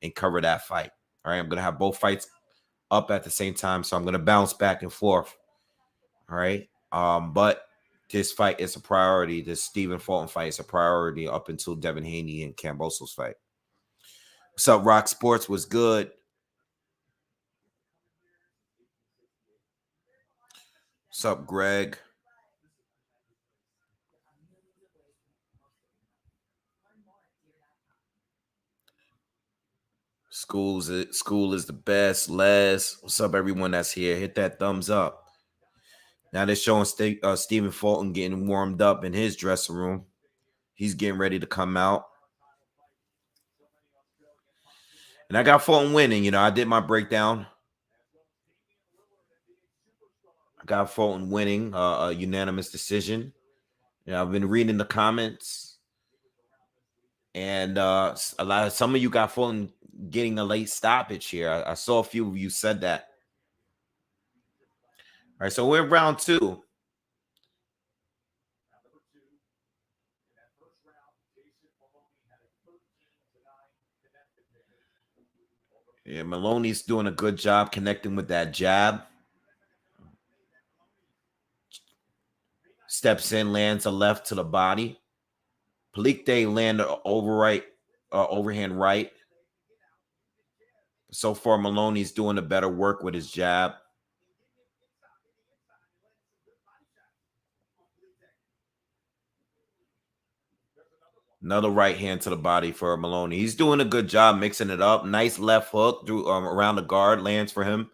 and cover that fight. All right, I'm going to have both fights up at the same time, so I'm going to bounce back and forth. All right, but this fight is a priority. This Stephen Fulton fight is a priority up until Devin Haney and Kambosos fight. What's up, Rock Sports? Was good. What's up, Greg? School is the best. Les, what's up, everyone that's here? Hit that thumbs up. Now they're showing Stephen Fulton getting warmed up in his dressing room. He's getting ready to come out. And I got Fulton winning. You know, I did my breakdown. I got Fulton winning a unanimous decision. You know, I've been reading the comments. And some of you got Fulton getting a late stoppage here. I saw a few of you said that. All right, so we're in round two. Yeah, Maloney's doing a good job connecting with that jab. Steps in, lands a left to the body. Polite land overhand right. So far, Maloney's doing the better work with his jab. Another right hand to the body for Maloney. He's doing a good job mixing it up. Nice left hook through around the guard lands for him.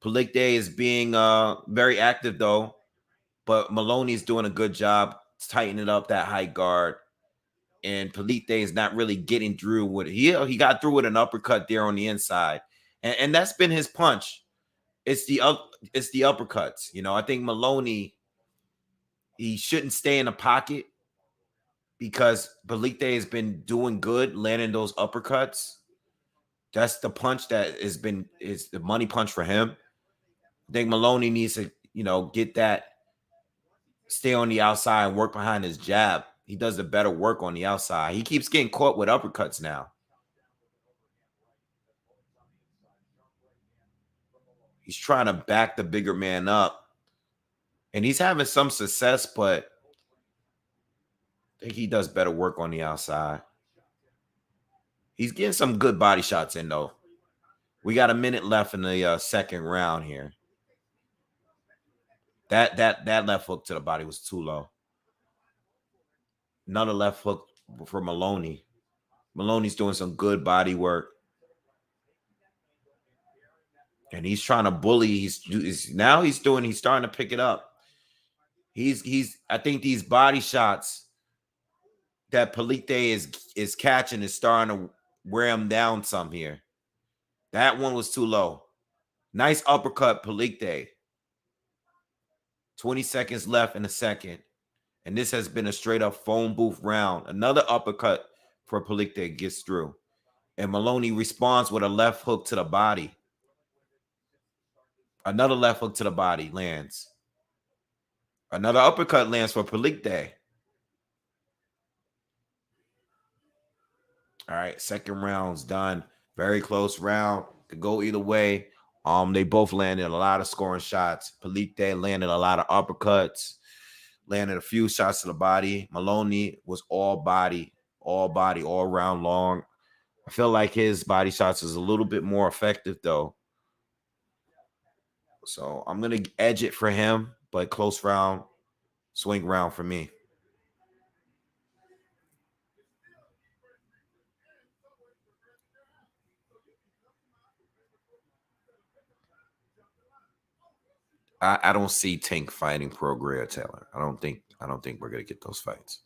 Polite is being very active, though. but Maloney's doing a good job tightening up that height guard. And Polite is not really getting through with it. He got through with an uppercut there on the inside. And that's been his punch. It's the uppercuts. You know, I think Maloney, he shouldn't stay in the pocket because Polite has been doing good, landing those uppercuts. That's the punch that is the money punch for him. I think Maloney needs to, get that, stay on the outside and work behind his jab. He does the better work on the outside. He keeps getting caught with uppercuts now. He's trying to back the bigger man up. And he's having some success, but I think he does better work on the outside. He's getting some good body shots in, though. We got a minute left in the second round here. That left hook to the body was too low. Another left hook for Maloney. Maloney's doing some good body work. And he's trying to bully. He's starting to pick it up. I think these body shots that Polite is catching is starting to wear him down some here. That one was too low. Nice uppercut, Polite. 20 seconds left in the second. And this has been a straight up phone booth round. Another uppercut for Polite gets through. And Maloney responds with a left hook to the body. Another left hook to the body lands. Another uppercut lands for Polite. All right, second round's done. Very close round. Could go either way. They both landed a lot of scoring shots. Polite landed a lot of uppercuts. Landed a few shots to the body. Maloney was all body, all round long. I feel like his body shots is a little bit more effective, though. So I'm going to edge it for him, but close round, swing round for me. I don't see Tank fighting Pro Gray or Taylor. I don't think we're going to get those fights.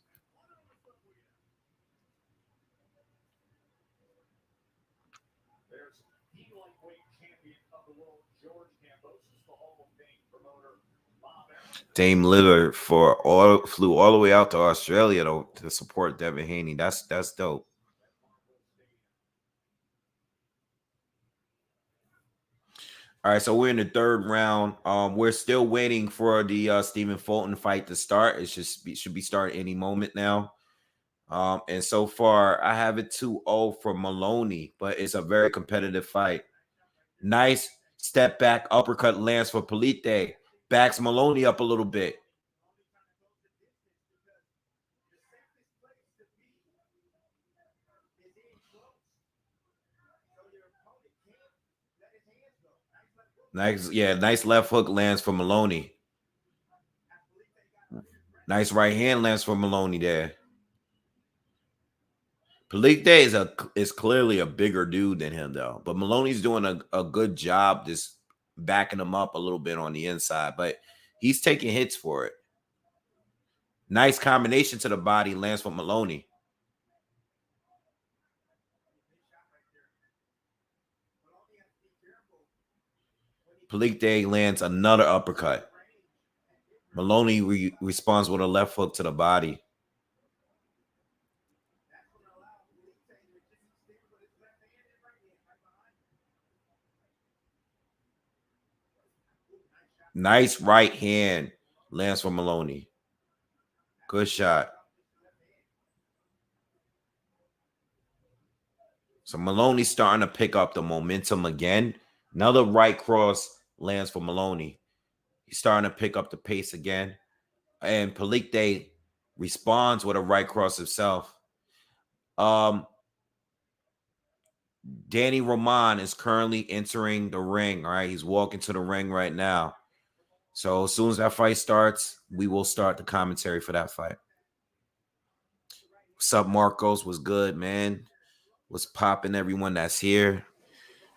Dame Lillard flew all the way out to Australia to support Devin Haney. That's dope. All right, so we're in the third round. We're still waiting for the Stephen Fulton fight to start. It should be starting any moment now. And so far, I have it 2-0 for Maloney, but it's a very competitive fight. Nice step back uppercut lands for Polite. Backs Maloney up a little bit. Nice left hook lands for Maloney. Nice right hand lands for Maloney there. Polite is clearly a bigger dude than him, though. But Maloney's doing a good job just backing him up a little bit on the inside. But he's taking hits for it. Nice combination to the body lands for Maloney. Polite lands another uppercut. Maloney responds with a left hook to the body. Nice right hand lands for Maloney. Good shot. So Maloney's starting to pick up the momentum again. Another right cross lands for Maloney. He's starting to pick up the pace again. And Polite responds with a right cross himself. Danny Roman is currently entering the ring. All right, he's walking to the ring right now. So as soon as that fight starts, we will start the commentary for that fight. What's up, Marcos? Was good, man? What's popping, everyone that's here?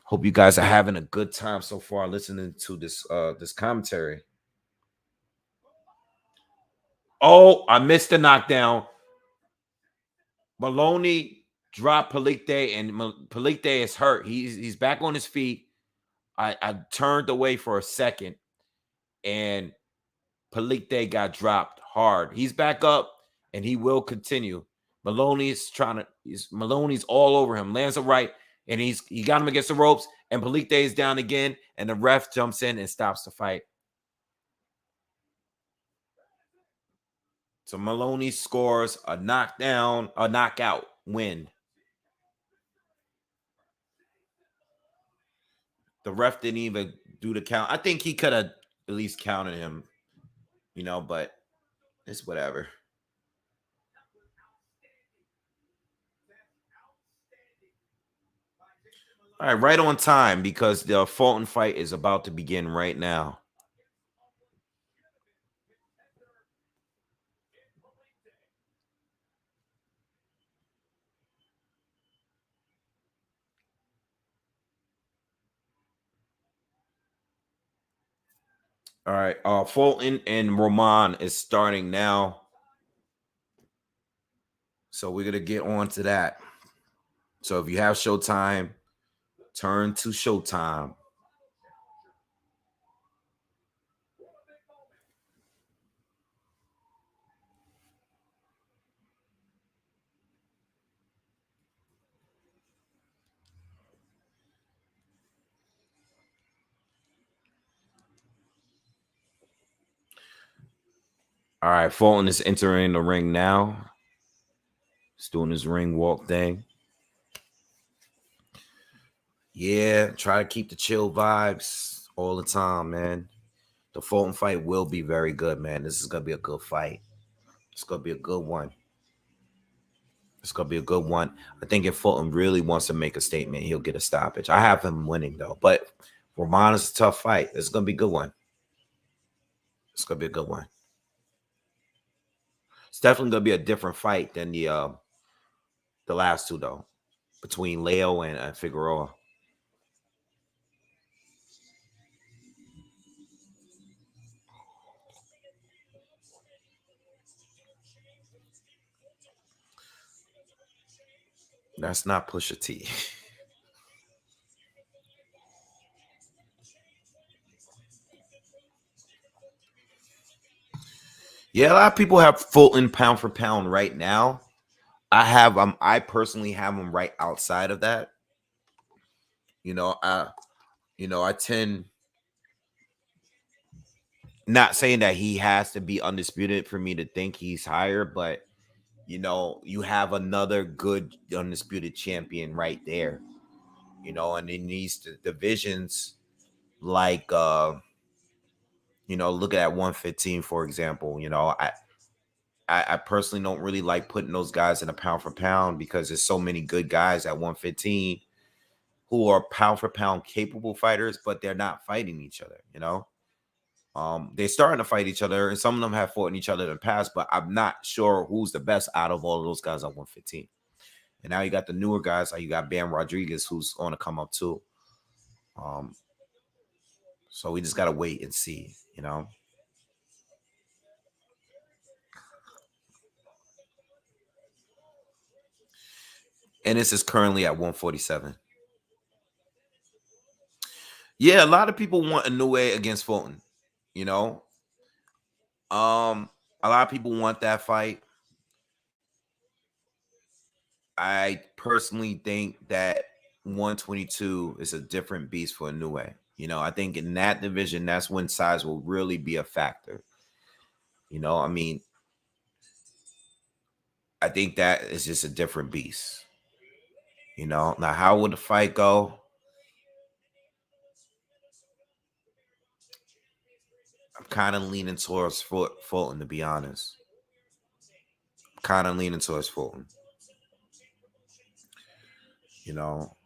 Hope you guys are having a good time so far listening to this commentary. Oh, I missed the knockdown. Maloney dropped Polite, and Polite is hurt. He's back on his feet. I turned away for a second, and Polite got dropped hard. He's back up, and he will continue. Maloney's all over him. Lands a right, and he got him against the ropes, and Polite is down again, and the ref jumps in and stops the fight. So Maloney scores a knockout win. The ref didn't even do the count. I think he could have at least counted him, but it's whatever. All right, right on time because the Fulton fight is about to begin right now. All right, Fulton and Roman is starting now. So we're going to get on to that. So if you have Showtime, turn to Showtime. All right, Fulton is entering the ring now. He's doing his ring walk thing. Yeah, try to keep the chill vibes all the time, man. The Fulton fight will be very good, man. This is going to be a good fight. It's going to be a good one. It's going to be a good one. I think if Fulton really wants to make a statement, he'll get a stoppage. I have him winning, though. But Roman is a tough fight. It's going to be a good one. It's going to be a good one. It's definitely going to be a different fight than the last two, though, between Leo and Figueroa. That's not Pusha T. Yeah, a lot of people have Fulton pound for pound right now. I personally have him right outside of that. I tend not saying that he has to be undisputed for me to think he's higher, but you have another good undisputed champion right there. And in these divisions, like look at 115, for example. I personally don't really like putting those guys in a pound for pound because there's so many good guys at 115 who are pound for pound capable fighters, but they're not fighting each other. They're starting to fight each other, and some of them have fought each other in the past, but I'm not sure who's the best out of all of those guys at 115. And now you got the newer guys, like you got Bam Rodriguez, who's on to come up too. So we just gotta wait and see, And this is currently at 147. Yeah, a lot of people want Inoue against Fulton. You know, a lot of people want that fight. I personally think that 122 is a different beast for Inoue. I think in that division, that's when size will really be a factor. I mean, I think that is just a different beast. Now how would the fight go? I'm kind of leaning towards Fulton, to be honest. Kind of leaning towards Fulton. You know,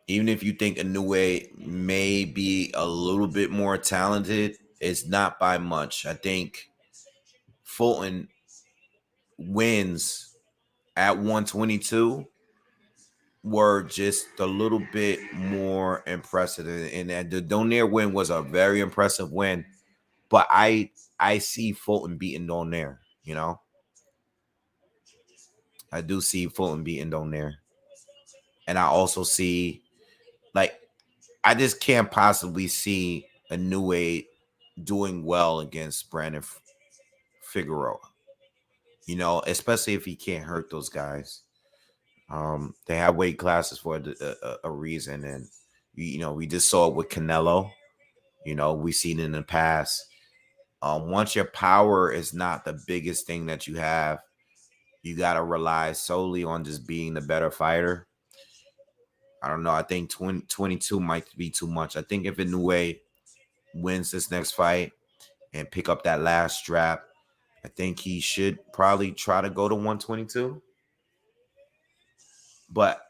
even if you think Inoue may be a little bit more talented, it's not by much. I think Fulton wins at 122 were just a little bit more impressive. And the Donaire win was a very impressive win. But I see Fulton beating Donaire, you know. I do see Fulton beating Donaire. And I also see, like, I just can't possibly see a New Age doing well against Brandon Figueroa. You know, especially if he can't hurt those guys. They have weight classes for a reason, and you know, we just saw it with Canelo. You know, we've seen it in the past. Once your power is not the biggest thing that you have, you got to rely solely on just being the better fighter. I don't know. I think 22 might be too much. I think if Inoue wins this next fight and pick up that last strap, I think he should probably try to go to 122. But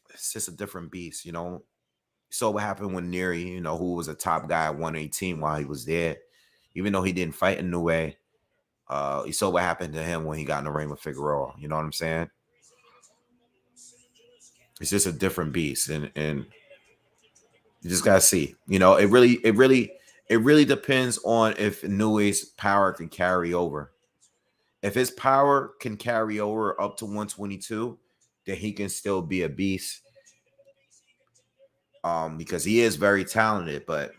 it's just a different beast, you know. So what happened when Neri, you know, who was a top guy at 118 while he was there, even though he didn't fight Inoue, you saw what happened to him when he got in the ring with Figueroa. You know what I'm saying? It's just a different beast, and you just gotta see. You know, it really depends on if Inoue's power can carry over. If his power can carry over up to 122, then he can still be a beast. Because he is very talented, but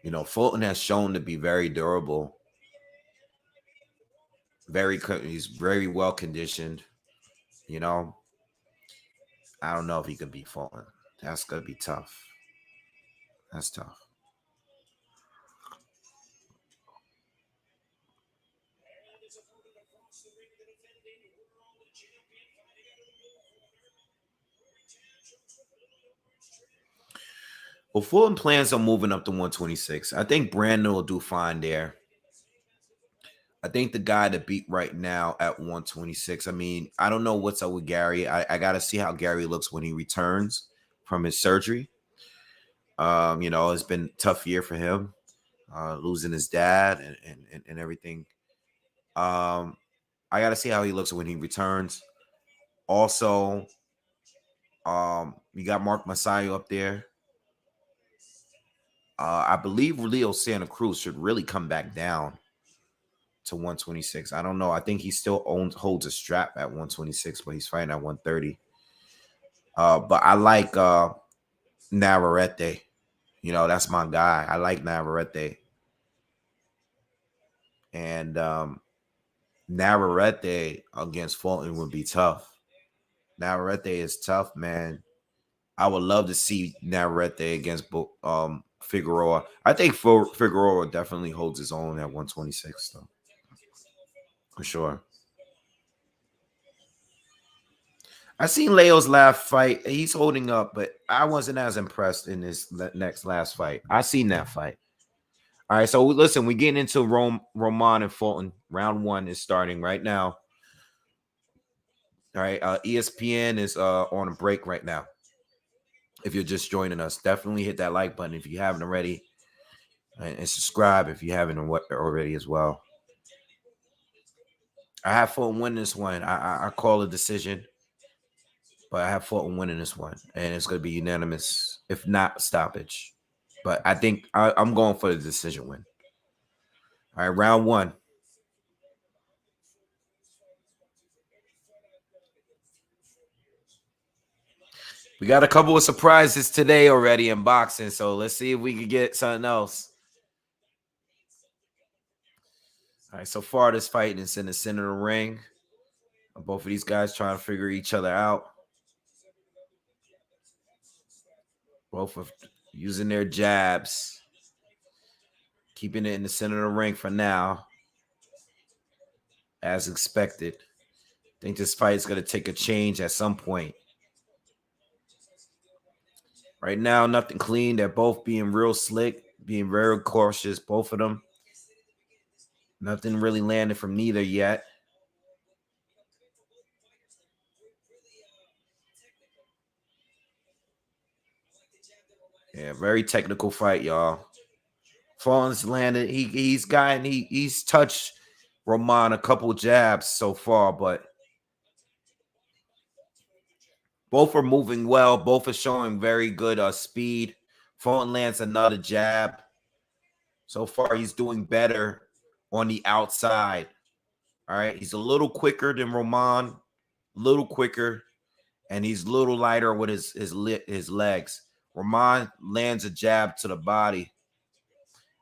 you know, Fulton has shown to be very durable. He's very well conditioned. You know, I don't know if he can beat Fulton. That's gonna be tough. That's tough. Well, Fulton plans on moving up to 126. I think Brandon will do fine there. I think the guy to beat right now at 126. I mean, I don't know what's up with Gary. I got to see how Gary looks when he returns from his surgery. You know, it's been a tough year for him, losing his dad and everything. I got to see how he looks when he returns. Also, you got Mark Masayo up there. I believe Leo Santa Cruz should really come back down to 126. I don't know. I think he still holds a strap at 126, but he's fighting at 130. But I like Navarrete. You know, that's my guy. I like Navarrete. And Navarrete against Fulton would be tough. Navarrete is tough, man. I would love to see Navarrete against Figueroa. I think Figueroa definitely holds his own at 126, though. For sure. I seen Leo's last fight. He's holding up, but I wasn't as impressed in his last fight. I seen that fight. All right, so listen, we're getting into Roman and Fulton. Round 1 is starting right now. All right, ESPN is on a break right now. If you're just joining us, definitely hit that like button if you haven't already, and subscribe if you haven't already as well. I have Fulton winning this one. I call a decision, but I have Fulton winning this one, and it's going to be unanimous, if not stoppage. But I think I'm going for the decision win. All right, round 1. We got a couple of surprises today already in boxing, so let's see if we can get something else. All right, so far this fight is in the center of the ring. Both of these guys trying to figure each other out. Both of using their jabs. Keeping it in the center of the ring for now. As expected. I think this fight is going to take a change at some point. Right now, nothing clean. They're both being real slick, being very cautious, both of them. Nothing really landed from neither yet. Yeah, very technical fight, y'all. Fulton's landed. He's touched Roman a couple jabs so far, but both are moving well. Both are showing very good speed. Fulton lands another jab. So far, he's doing better on the outside. All right. He's a little quicker than Roman, a little quicker, and he's a little lighter with his legs. Roman lands a jab to the body,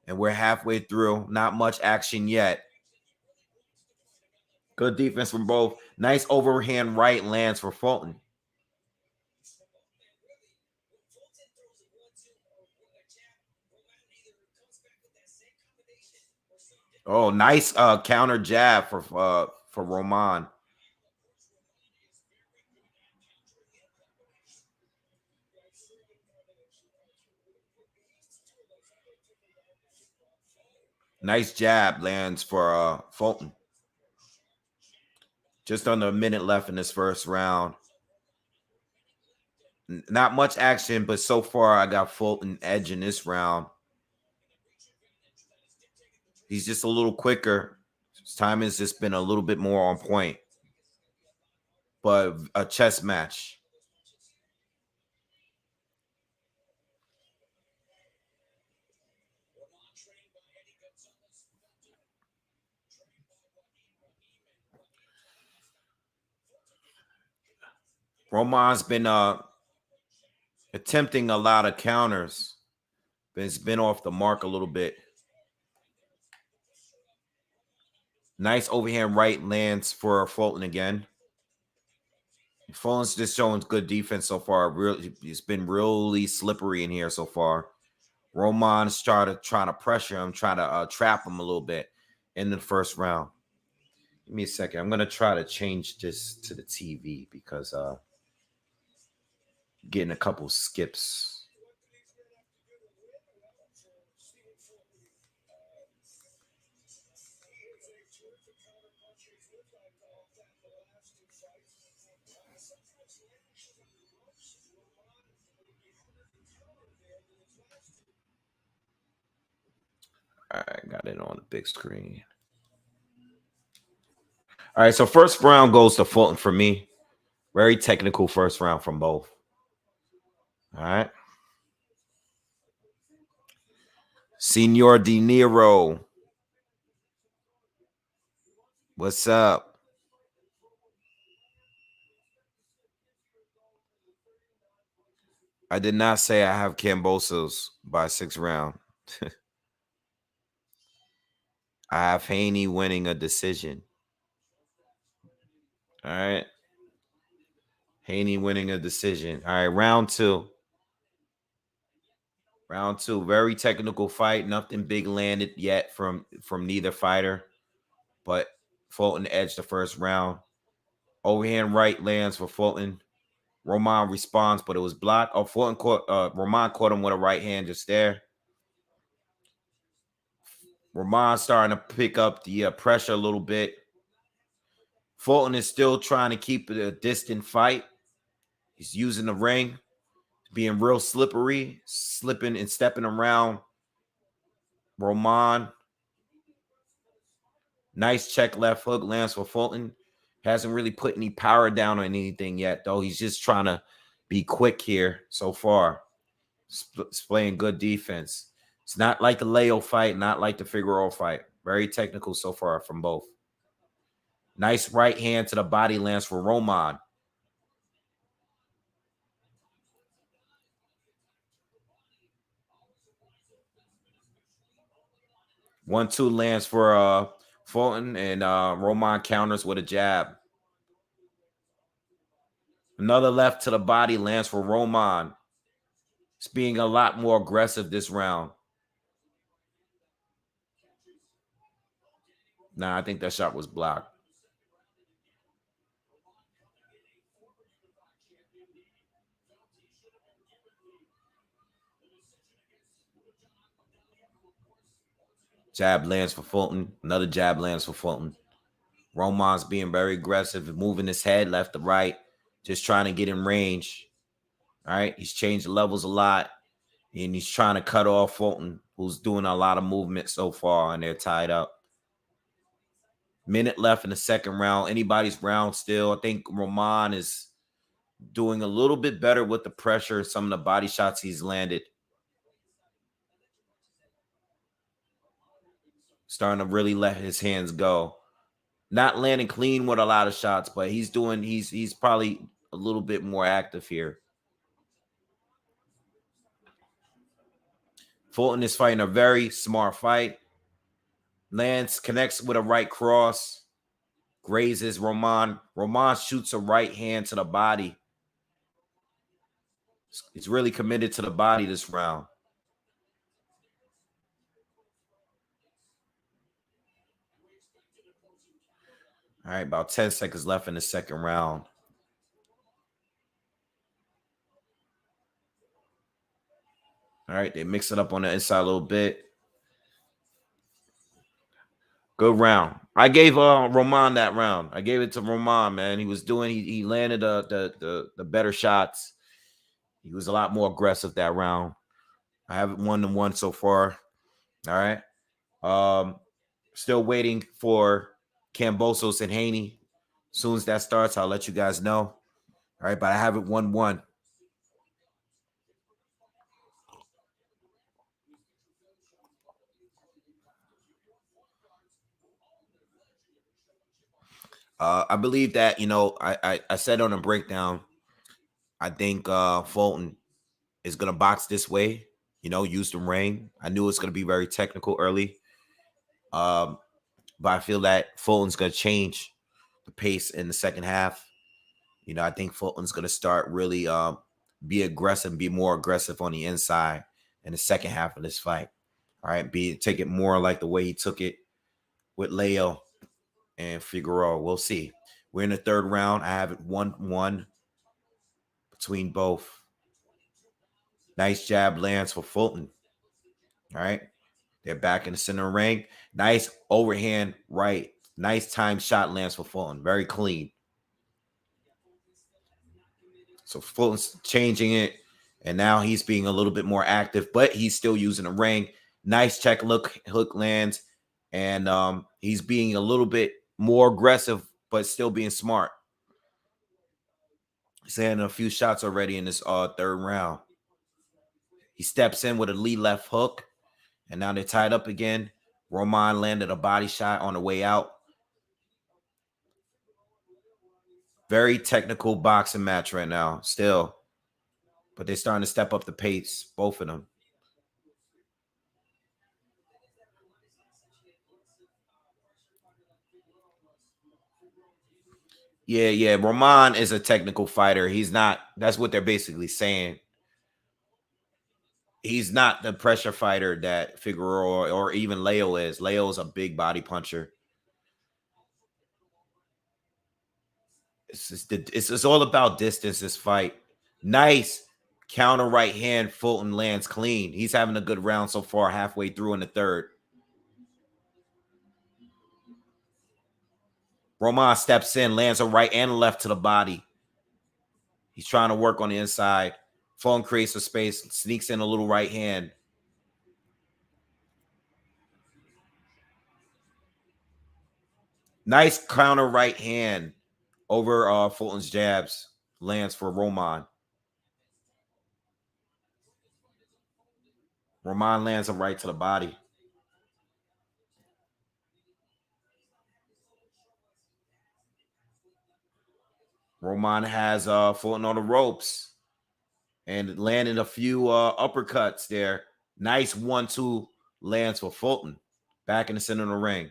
and we're halfway through. Not much action yet. Good defense from both. Nice overhand right lands for Fulton. Oh, nice counter jab for Roman. Nice jab lands for Fulton. Just under a minute left in this first round. Not much action, but so far I got Fulton edge in this round. He's just a little quicker. His time has just been a little bit more on point. But a chess match. Roman's been attempting a lot of counters, but it's been off the mark a little bit. Nice overhand right lands for Fulton again. Fulton's just showing good defense so far. It's been really slippery in here so far. Roman's trying to pressure him, trying to trap him a little bit in the first round. Give me a second. I'm gonna try to change this to the TV because getting a couple skips. All right, got it on the big screen. All right, so first round goes to Fulton for me. Very technical first round from both. All right. Senor De Niro. What's up? I did not say I have Kambosos by 6th round. I have Haney winning a decision. All right. Haney winning a decision. All right, round two. Round two, very technical fight. Nothing big landed yet from neither fighter, but Fulton edged the first round. Overhand right lands for Fulton. Roman responds, but it was blocked. Oh, Fulton caught Roman caught him with a right hand just there. Roman starting to pick up the pressure a little bit. Fulton is still trying to keep it a distant fight. He's using the ring, being real slippery, slipping and stepping around Roman. Nice check left hook lands for Fulton. Hasn't really put any power down on anything yet, though. He's just trying to be quick here so far. He's playing good defense. It's not like the Leo fight, not like the Figueroa fight. Very technical so far from both. Nice right hand to the body lands for Roman. One-two lands for Fulton, and Roman counters with a jab. Another left to the body lands for Roman. It's being a lot more aggressive this round. Nah, I think that shot was blocked. Jab lands for Fulton. Another jab lands for Fulton. Roman's being very aggressive, moving his head left to right, just trying to get in range. All right. He's changed the levels a lot, and he's trying to cut off Fulton, who's doing a lot of movement so far, and they're tied up. Minute left in the second round. Anybody's round still. I think Roman is doing a little bit better with the pressure, some of the body shots he's landed. Starting to really let his hands go. Not landing clean with a lot of shots, but he's probably a little bit more active here. Fulton is fighting a very smart fight. Lance connects with a right cross. Grazes Roman. Roman shoots a right hand to the body. He's really committed to the body this round. All right, about 10 seconds left in the second round. All right, they mix it up on the inside a little bit. Good round. I gave Roman that round. I gave it to Roman, man. He landed the better shots. He was a lot more aggressive that round. I haven't won the one so far. All right. Still waiting for Kambosos and Haney. As soon as that starts, I'll let you guys know. All right, but I haven't won one. I believe that, I said on a breakdown, I think Fulton is going to box this way, use the ring. I knew it's going to be very technical early. But I feel that Fulton's going to change the pace in the second half. I think Fulton's going to start really be aggressive, be more aggressive on the inside in the second half of this fight. All right, take it more like the way he took it with Leo and Figueroa. We'll see. We're in the third round. I have it 1-1 between both. Nice jab lands for Fulton. All right. They're back in the center of the ring. Nice overhand right. Nice time shot lands for Fulton. Very clean. So Fulton's changing it. And now he's being a little bit more active, but he's still using the ring. Nice check hook lands. And he's being a little bit more aggressive, but still being smart. He's landing a few shots already in this third round. He steps in with a lead left hook. And now they're tied up again. Roman landed a body shot on the way out. Very technical boxing match right now, still. But they're starting to step up the pace, both of them. Yeah. Roman is a technical fighter. He's not. That's what they're basically saying. He's not the pressure fighter that Figueroa or even Leo is. Leo's a big body puncher. It's all about distance, this fight. Nice counter right hand. Fulton lands clean. He's having a good round so far, halfway through in the third. Roman steps in, lands a right and a left to the body. He's trying to work on the inside. Fulton creates a space, sneaks in a little right hand. Nice counter right hand over Fulton's jabs. Lands for Roman. Roman lands a right to the body. Roman has Fulton on the ropes and landed a few uppercuts there. Nice 1-2 lands for Fulton. Back in the center of the ring.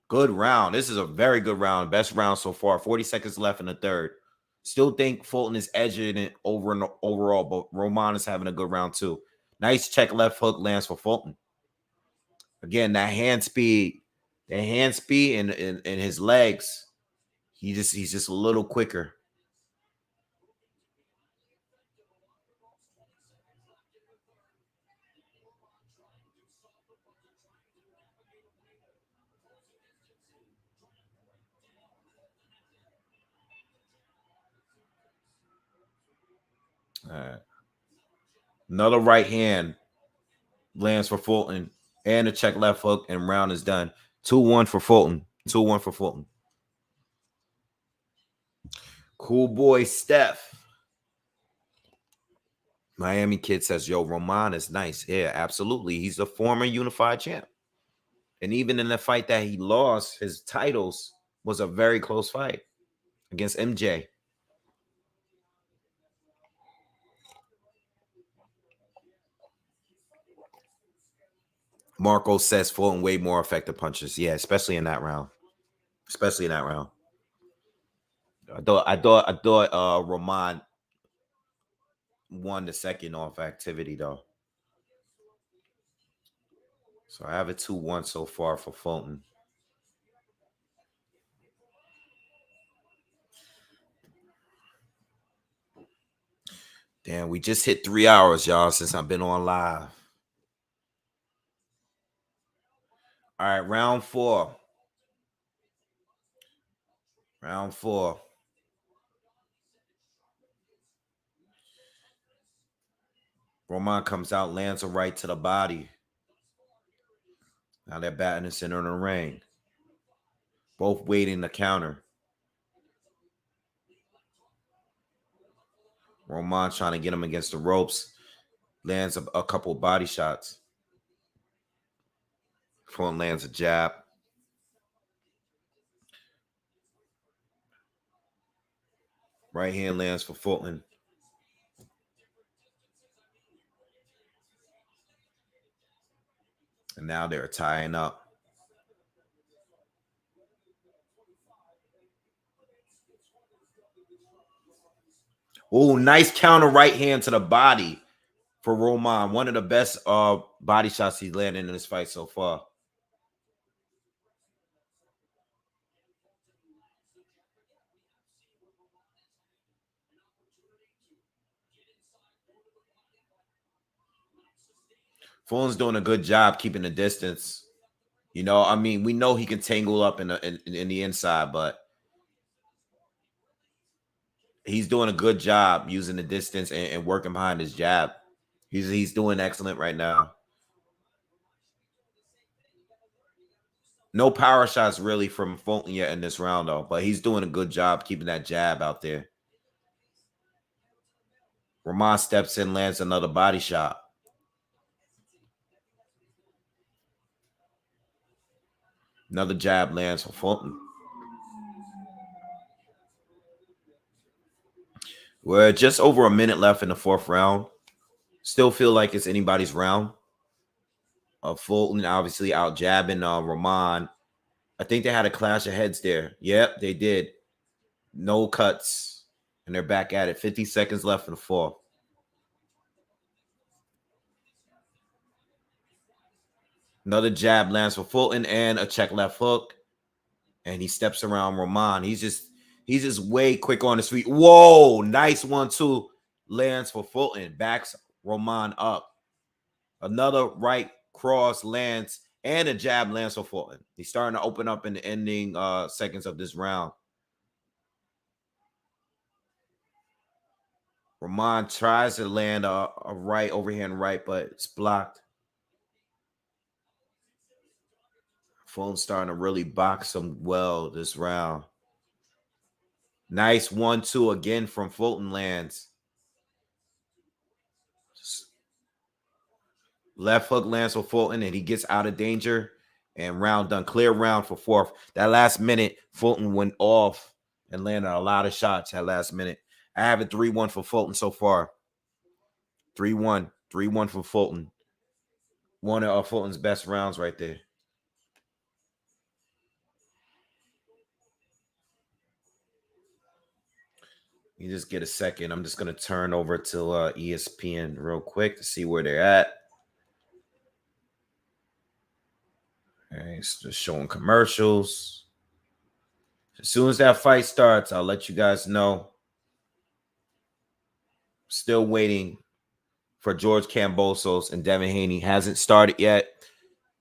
Good round. This is a very good round. Best round so far. 40 seconds left in the third. Still think Fulton is edging it overall, but Roman is having a good round too. Nice check left hook lands for Fulton. Again, that hand speed and his legs. He's just a little quicker. All right. Another right hand lands for Fulton and a check left hook, and round is done. 2-1 for Fulton. 2-1 for Fulton. Cool boy Steph. Miami Kid says, yo, Roman is nice. Yeah, absolutely. He's a former unified champ. And even in the fight that he lost, his titles was a very close fight against MJ. Marco says Fulton way more effective punches. Yeah, especially in that round. Especially in that round. I thought Roman won the second off activity though. So I have a 2-1 so far for Fulton. Damn, we just hit 3 hours, y'all, since I've been on live. All right, round 4. Round 4. Roman comes out, lands a right to the body. Now they're batting the center of the ring. Both waiting to counter. Roman trying to get him against the ropes. Lands a couple body shots. Fulton lands a jab. Right hand lands for Fulton. And now they're tying up. Oh, nice counter right hand to the body for Roman. One of the best body shots he's landed in this fight so far. Fulton's doing a good job keeping the distance. You know, I mean, we know he can tangle up in the inside, but he's doing a good job using the distance and working behind his jab. He's doing excellent right now. No power shots really from Fulton yet in this round, though, but he's doing a good job keeping that jab out there. Roman steps in, lands another body shot. Another jab lands for Fulton. We're just over a minute left in the 4th round. Still feel like it's anybody's round. Fulton obviously out jabbing Roman. I think they had a clash of heads there. Yep, they did. No cuts. And they're back at it. 50 seconds left in the 4th. Another jab lands for Fulton and a check left hook. And he steps around Roman. He's just way quick on his feet. Whoa, nice 1-2 lands for Fulton. Backs Roman up. Another right cross lands and a jab lands for Fulton. He's starting to open up in the ending seconds of this round. Roman tries to land a right overhand right, but it's blocked. Fulton's starting to really box him well this round. Nice 1-2 again from Fulton lands. Left hook lands for Fulton, and he gets out of danger. And round done. Clear round for 4th. That last minute, Fulton went off and landed a lot of shots that last minute. I have a 3-1 for Fulton so far. 3-1. 3-1 for Fulton. One of Fulton's best rounds right there. You just get a second. I'm just going to turn over to ESPN real quick to see where they're at. All right, it's just showing commercials. As soon as that fight starts, I'll let you guys know. Still waiting for George Kambosos and Devin Haney. Hasn't started yet.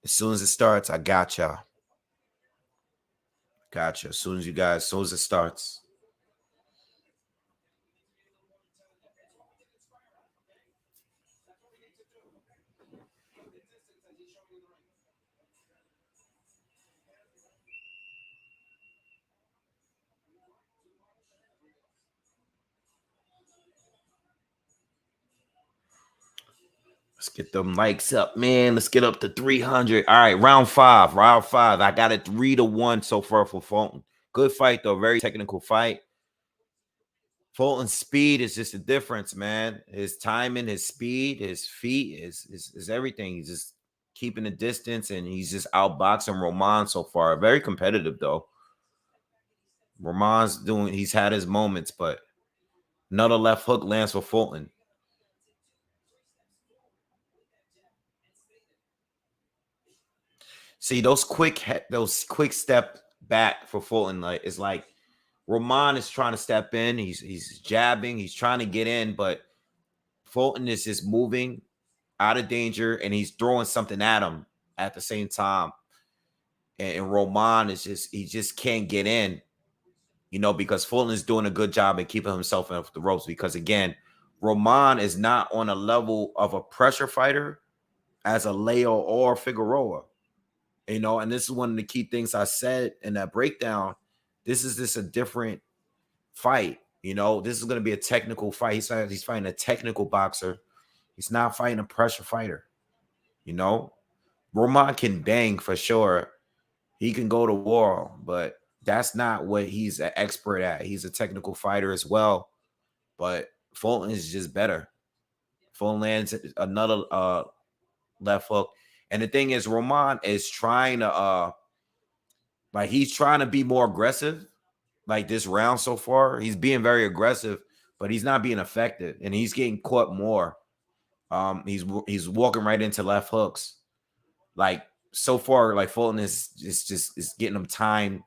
As soon as it starts, I got y'all. Gotcha. As soon as it starts. Let's get them likes up, man. Let's get up to 300. All right, round five. Round five. I got it 3-1 so far for Fulton. Good fight, though. Very technical fight. Fulton's speed is just a difference, man. His timing, his speed, his feet, is everything. He's just keeping the distance, and he's just outboxing Roman so far. Very competitive, though. Roman's he's had his moments, but another left hook lands for Fulton. See, those quick step back for Fulton, like it's like Roman is trying to step in. He's jabbing, he's trying to get in, but Fulton is just moving out of danger, and he's throwing something at him at the same time. And Roman is he just can't get in, because Fulton is doing a good job at keeping himself off the ropes. Because again, Roman is not on a level of a pressure fighter as a Leo or Figueroa. And this is one of the key things I said in that breakdown. This is just a different fight. This is going to be a technical fight. He's fighting a technical boxer. He's not fighting a pressure fighter. Roman can bang for sure. He can go to war, but that's not what he's an expert at. He's a technical fighter as well, but Fulton is just better. Fulton lands another left hook. And the thing is, Roman is trying to he's trying to be more aggressive. Like this round so far, he's being very aggressive, but he's not being effective, and he's getting caught more. He's walking right into left hooks. Like so far, like Fulton is getting him timed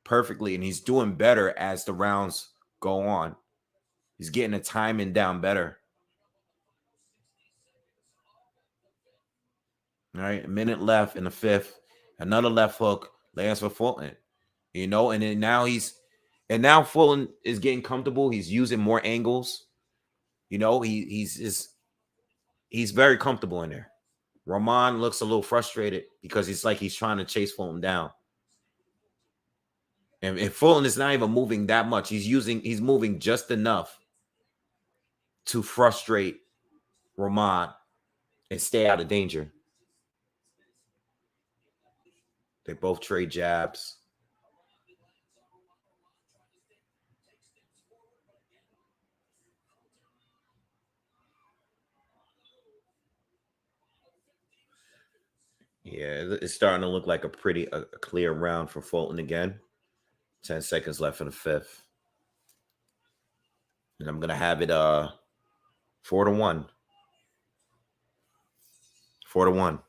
perfectly, and he's doing better as the rounds go on. He's getting the timing down better. All right, a minute left in the fifth. Another left hook lands for Fulton. And then now Fulton is getting comfortable. He's using more angles. He's very comfortable in there. Roman looks a little frustrated because it's like he's trying to chase Fulton down. And Fulton is not even moving that much. He's moving just enough to frustrate Roman and stay out of danger. They both trade jabs. Yeah, it's starting to look like a pretty clear round for Fulton again. 10 seconds left in the fifth. And I'm going to have it 4-1. 4-1.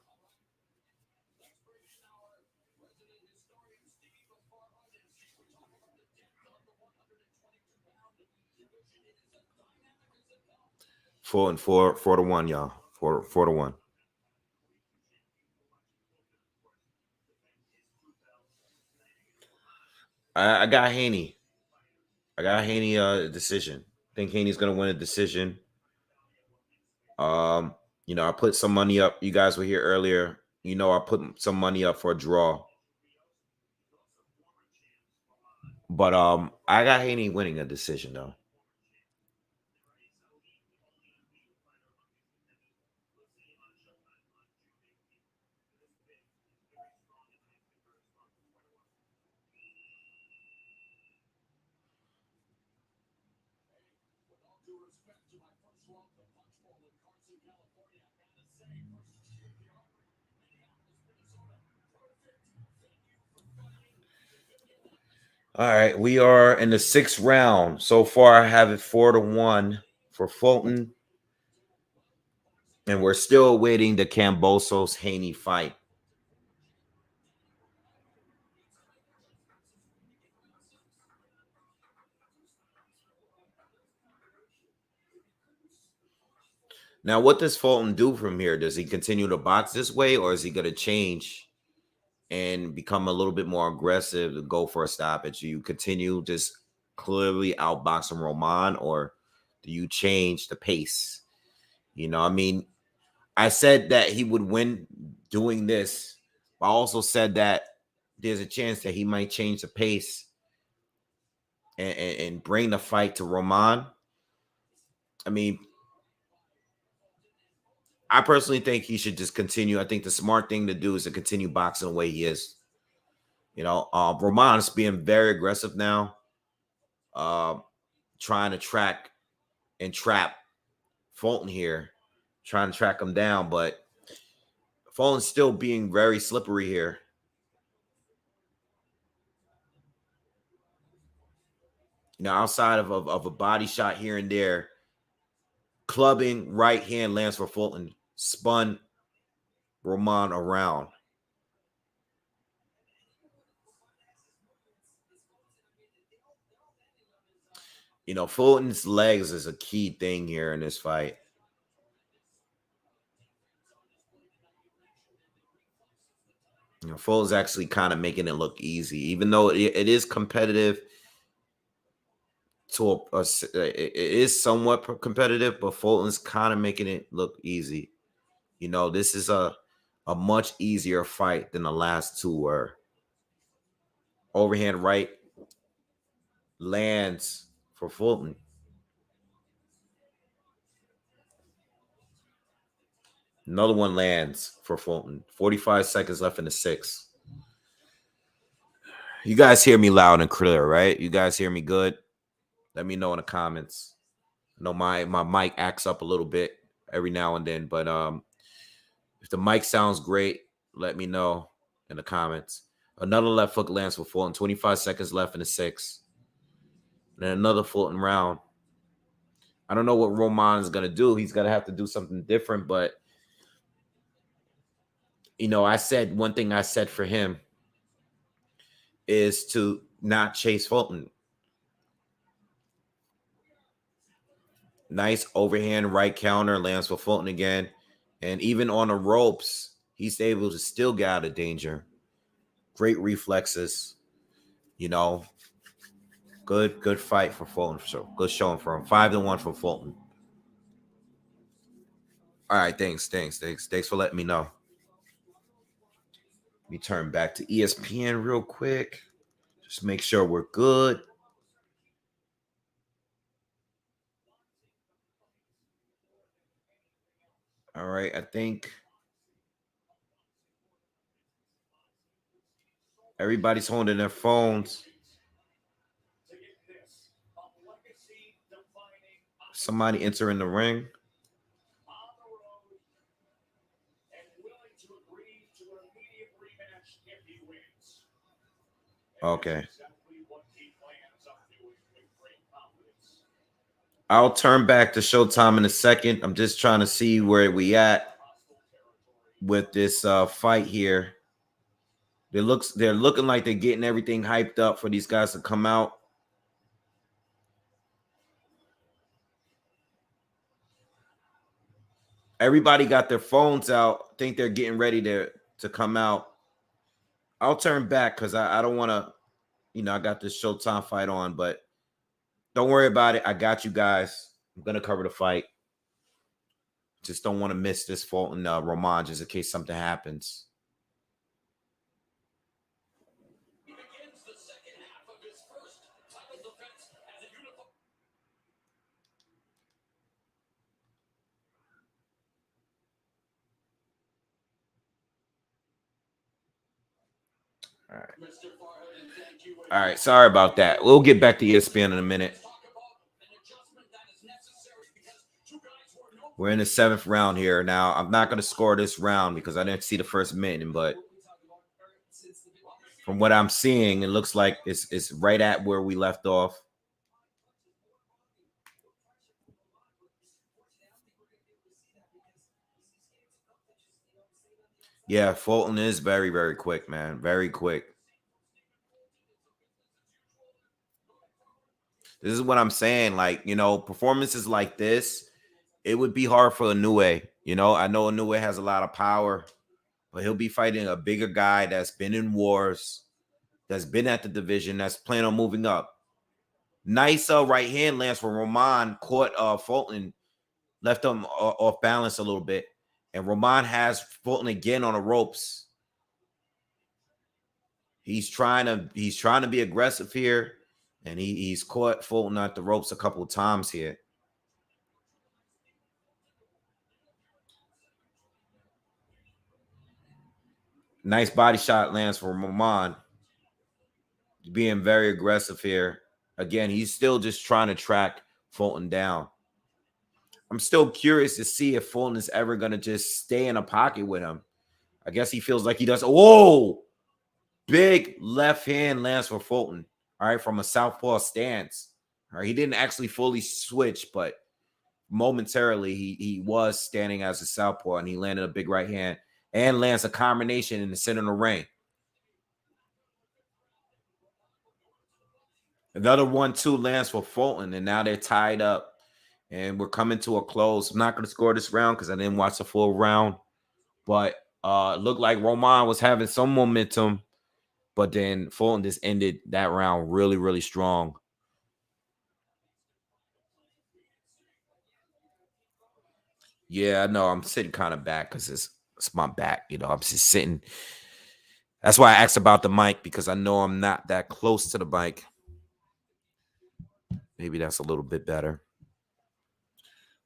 Fulton 4-1, y'all. 4-1. I got Haney. I got Haney a decision. I think Haney's gonna win a decision. I put some money up. You guys were here earlier. I put some money up for a draw. But I got Haney winning a decision though. All right, we are in the sixth round. So far, I have it 4-1 for Fulton. And we're still awaiting the Kambosos Haney fight. Now, what does Fulton do from here? Does he continue to box this way, or is he going to change and become a little bit more aggressive to go for a stoppage? Do you continue just clearly outboxing Roman, or do you change the pace? I said that he would win doing this. I also said that there's a chance that he might change the pace and bring the fight to Roman. I mean, I personally think he should just continue. I think the smart thing to do is to continue boxing the way he is. Roman's being very aggressive now, uh, trying to track and trap Fulton here, trying to track him down, but Fulton's still being very slippery here. Outside of a body shot here and there, clubbing right hand lands for Fulton, spun Roman around. Fulton's legs is a key thing here in this fight. Fulton's actually kind of making it look easy, even though it is competitive. It is somewhat competitive, but Fulton's kind of making it look easy. This is a much easier fight than the last two were. Overhand right lands for Fulton. Another one lands for Fulton. 45 seconds left in the sixth. You guys hear me loud and clear, right? You guys hear me good? Let me know in the comments. I know my mic acts up a little bit every now and then, but if the mic sounds great, let me know in the comments. Another left hook lands for Fulton. 25 seconds left in the sixth. And then another Fulton round. I don't know what Roman is going to do. He's going to have to do something different, but I said one thing I said for him is to not chase Fulton. Nice overhand right counter lands for Fulton again. And even on the ropes, he's able to still get out of danger. Great reflexes. Good fight for Fulton. So good showing for him. 5-1 for Fulton. All right, thanks for letting me know. Let me turn back to ESPN real quick. Just make sure we're good. All right, I think everybody's holding their phones. Somebody entering the ring. Okay. I'll turn back to Showtime in a second. I'm just trying to see where we at with this fight here. They're looking like they're getting everything hyped up for these guys to come out. Everybody got their phones out. I think they're getting ready to come out. I'll turn back because I don't want to, I got this Showtime fight on, but don't worry about it. I got you guys. I'm going to cover the fight. Just don't want to miss this Fulton Roman just in case something happens. All right. Sorry about that. We'll get back to ESPN in a minute. We're in the seventh round here. Now, I'm not going to score this round because I didn't see the first minute, but from what I'm seeing, it looks like it's right at where we left off. Yeah, Fulton is very, very quick, man. Very quick. This is what I'm saying. Like, performances like this, it would be hard for Inoue. I know Inoue has a lot of power, but he'll be fighting a bigger guy that's been in wars, that's been at the division, that's planning on moving up. Nice right hand lands for Roman, caught Fulton, left him off balance a little bit. And Roman has Fulton again on the ropes. He's trying to be aggressive here, and he's caught Fulton at the ropes a couple of times here. Nice body shot lands for Roman. Being very aggressive here. Again, he's still just trying to track Fulton down. I'm still curious to see if Fulton is ever going to just stay in a pocket with him. I guess he feels like he does. Whoa! Big left hand lands for Fulton. All right, from a southpaw stance. All right, he didn't actually fully switch, but momentarily he was standing as a southpaw, and he landed a big right hand and lands a combination in the center of the ring. Another 1-2 lands for Fulton, and now they're tied up, and we're coming to a close. I'm not going to score this round because I didn't watch the full round, but it looked like Roman was having some momentum, but then Fulton just ended that round really, really strong. Yeah, I know. I'm sitting kind of back because it's my back. I'm just sitting. That's why I asked about the mic, because I know I'm not that close to the mic. Maybe that's a little bit better.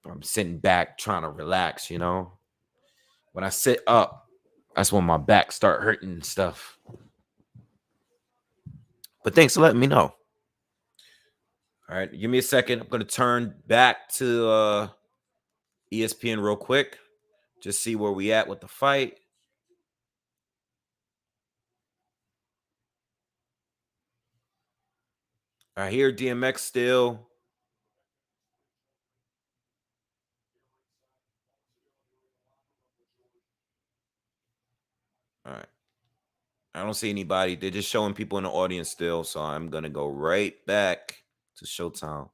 I'm sitting back trying to relax, When I sit up, that's when my back start hurting and stuff. But thanks for letting me know. All right, give me a second. I'm going to turn back to ESPN real quick. Just see where we at with the fight. I hear DMX still. All right. I don't see anybody. They're just showing people in the audience still. So I'm going to go right back to Showtime.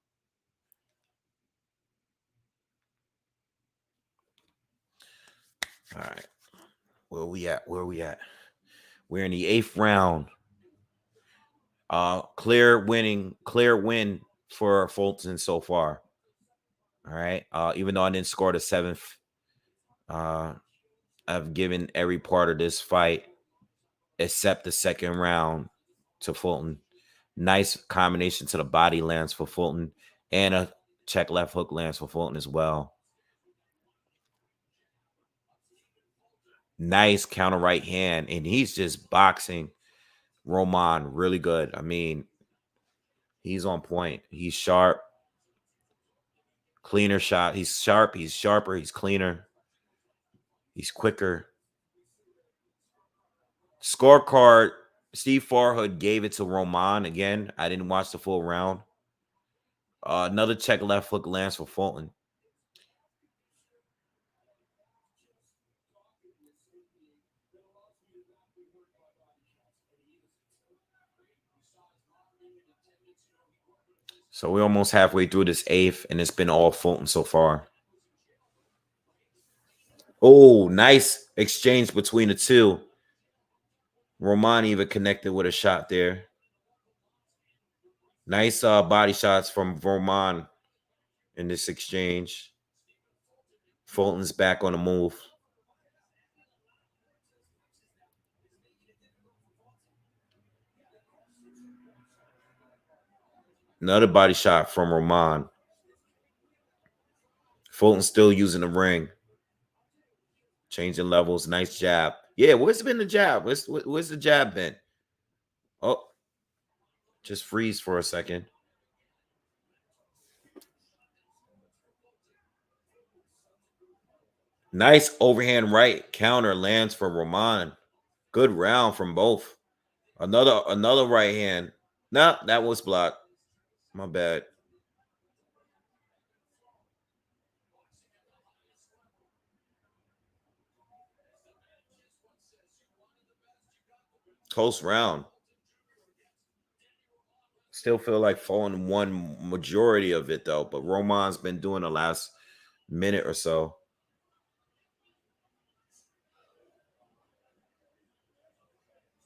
All right. Where we at? We're in the 8th round. Clear win for Fulton so far. All right. Even though I didn't score the 7th, I've given every part of this fight except the 2nd round to Fulton. Nice combination to the body lands for Fulton, and a check left hook lands for Fulton as well. Nice counter right hand, and he's just boxing Roman really good. I mean, he's on point. He's sharp. Cleaner shot. He's sharp. He's sharper. He's cleaner. He's quicker. Scorecard, Steve Farhood gave it to Roman again. I didn't watch the full round. Another check left hook lands for Fulton. So we're almost halfway through this 8th, and it's been all Fulton so far. Oh, nice exchange between the two. Roman even connected with a shot there. Nice body shots from Roman in this exchange. Fulton's back on the move. Another body shot from Roman. Fulton still using the ring. Changing levels. Nice jab. Yeah, where's been the jab? Where's the jab been? Oh, just freeze for a second. Nice overhand right counter lands for Roman. Good round from both. Another right hand. Nah, that was blocked. My bad. Close round. Still feel like Fulton won majority of it though, but Roman's been doing the last minute or so.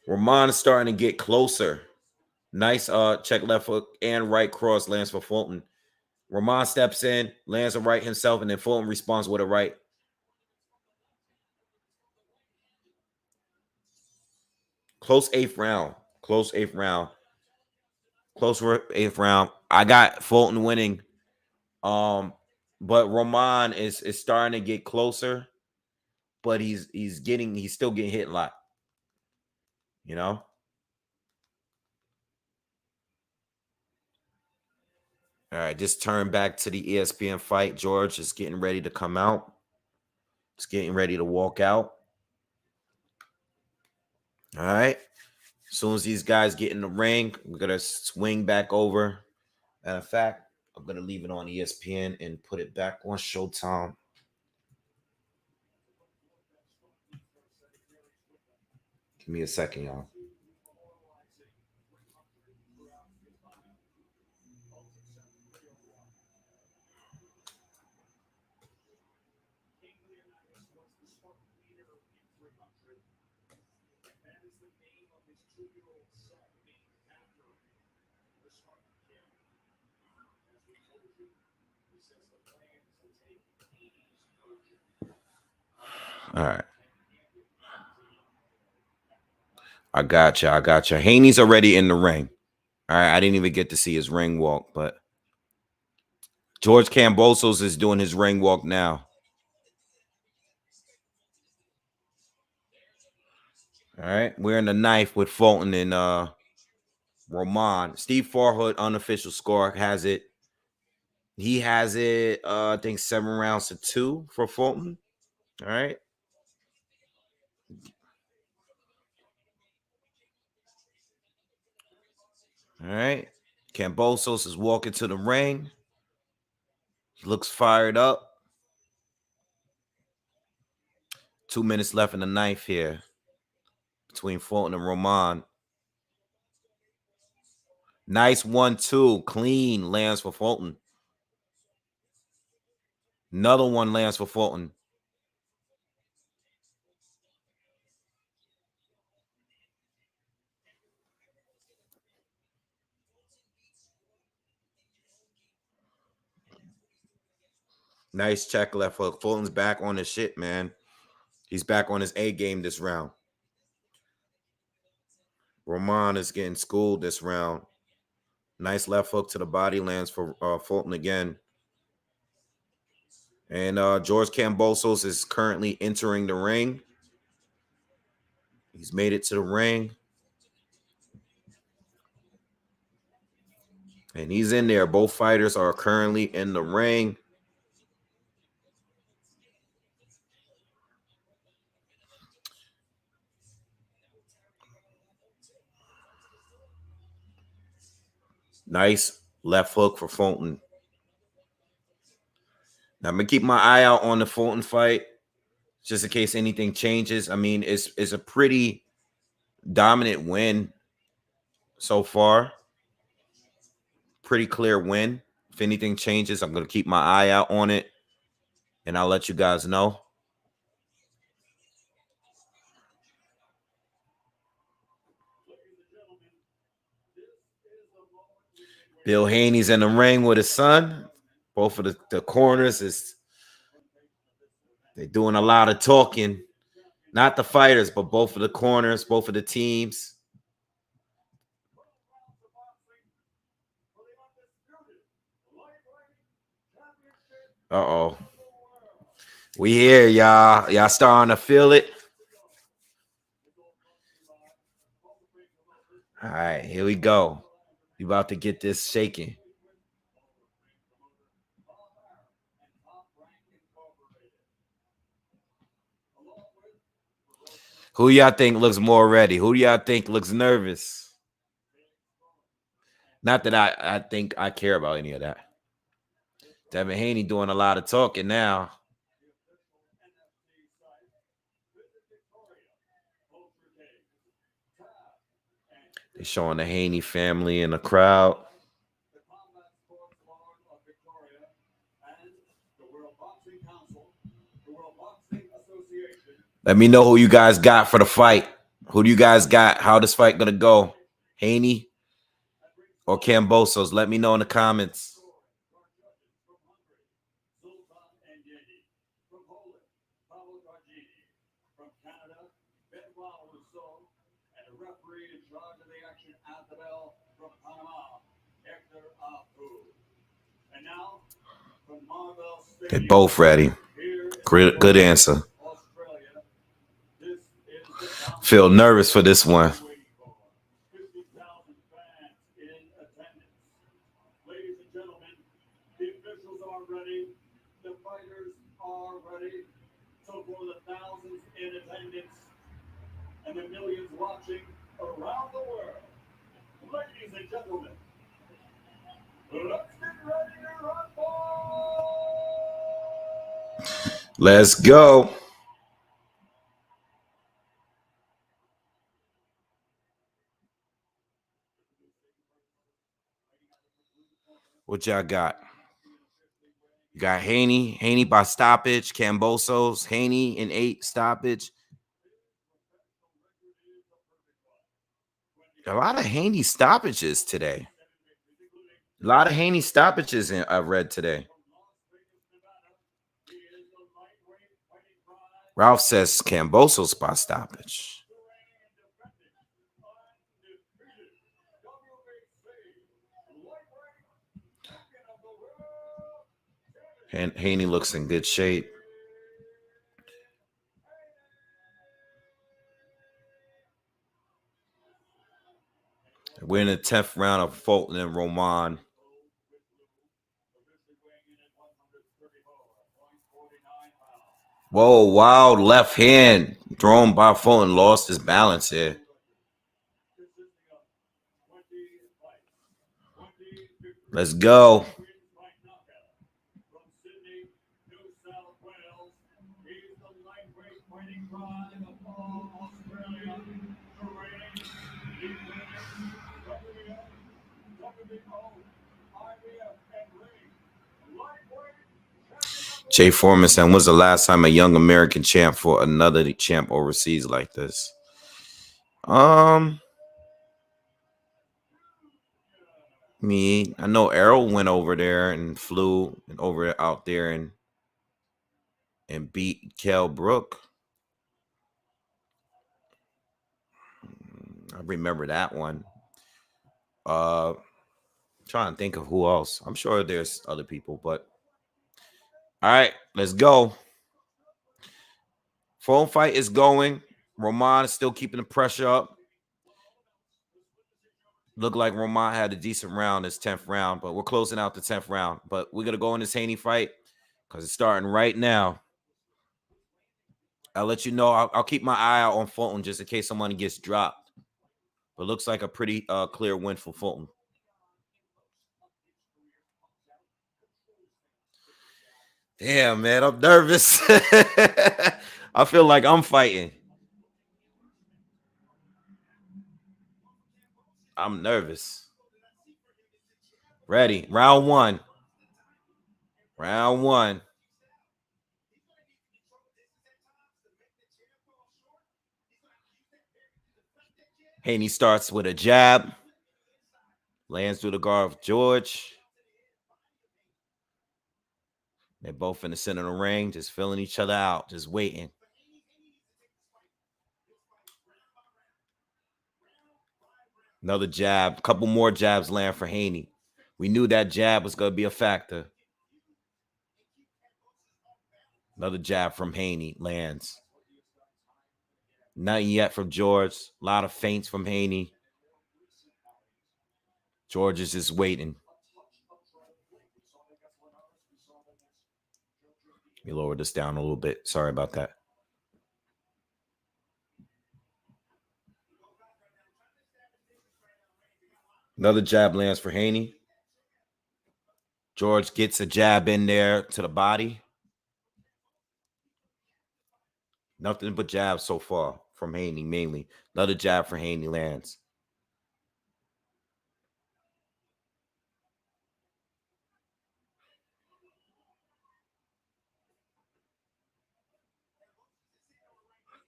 Roman's starting to get closer. Nice check left hook and right cross lands for Fulton. Roman steps in, lands a right himself, and then Fulton responds with a right. Close 8th round. Close 8th round. Close 8th round. I got Fulton winning. But Roman is starting to get closer, but he's still getting hit a lot. You know? All right, just turn back to the ESPN fight. George is getting ready to come out. It's getting ready to walk out. All right. As soon as these guys get in the ring, we're going to swing back over. Matter of fact, I'm going to leave it on ESPN and put it back on Showtime. Give me a second, y'all. All right. I got you. Haney's already in the ring. All right. I didn't even get to see his ring walk, but George Kambosos is doing his ring walk now. All right. We're in the ninth with Fulton and Roman. Steve Farhood, unofficial score, has it. He has it, I think 7 rounds to 2 for Fulton. All right. All right. Kambosos is walking to the ring. He looks fired up. 2 minutes left in the ninth here between Fulton and Roman. Nice 1-2. Clean lands for Fulton. Another one lands for Fulton. Nice check left hook. Fulton's back on his shit, man. He's back on his A game this round. Roman is getting schooled this round. Nice left hook to the body, lands for Fulton again. And George Kambosos is currently entering the ring. He's made it to the ring. And he's in there. Both fighters are currently in the ring. Nice left hook for Fulton. Now, I'm going to keep my eye out on the Fulton fight just in case anything changes. I mean, it's a pretty dominant win so far. Pretty clear win. If anything changes, I'm going to keep my eye out on it, and I'll let you guys know. Bill Haney's in the ring with his son. Both of the corners they're doing a lot of talking. Not the fighters, but both of the corners, both of the teams. Uh-oh. We here, y'all. Y'all starting to feel it. All right, here we go. We about to get this shaking. Who y'all think looks more ready? Who do y'all think looks nervous? Not that I think I care about any of that. Devin Haney doing a lot of talking now. They're showing the Haney family in the crowd. Let me know who you guys got for the fight. Who do you guys got? How this fight gonna go? Haney or Kambosos? Let me know in the comments. They're both ready. Good answer. Feel nervous for this one. and the millions watching around the world. Ladies and gentlemen, let's get ready to rumble! Let's go. What y'all got? You got Haney by stoppage, Kambosos, Haney in 8 stoppage. A lot of Haney stoppages today. A lot of Haney stoppages I've read today. Ralph says Kambosos by stoppage. Haney looks in good shape. We're in the 10th round of Fulton and Roman. Whoa, wild left hand thrown by Fulton. Lost his balance here. Let's go. Jay Foreman said, when's the last time a young American champ fought another champ overseas like this? I know Errol went over there and flew and over out there and beat Kell Brook. I remember that one. Trying to think of who else. I'm sure there's other people, but all right, let's go. Phone fight is going. Roman is still keeping the pressure up. Looked like Roman had a decent round this 10th round, but we're closing out the 10th round. But we're going to go in this Haney fight because it's starting right now. I'll let you know. I'll keep my eye out on Fulton just in case someone gets dropped. But looks like a pretty clear win for Fulton. Damn, man, I'm nervous. I feel like I'm fighting. I'm nervous. Ready. Round one. Round one. Haney starts with a jab. Lands through the guard of George. They're both in the center of the ring, just filling each other out, just waiting. Another jab. Couple more jabs land for Haney. We knew that jab was going to be a factor. Another jab from Haney lands. Nothing yet from George. A lot of feints from Haney. George is just waiting. Let me lower this down a little bit. Sorry about that. Another jab lands for Haney. George gets a jab in there to the body. Nothing but jabs so far from Haney, mainly. Another jab for Haney lands.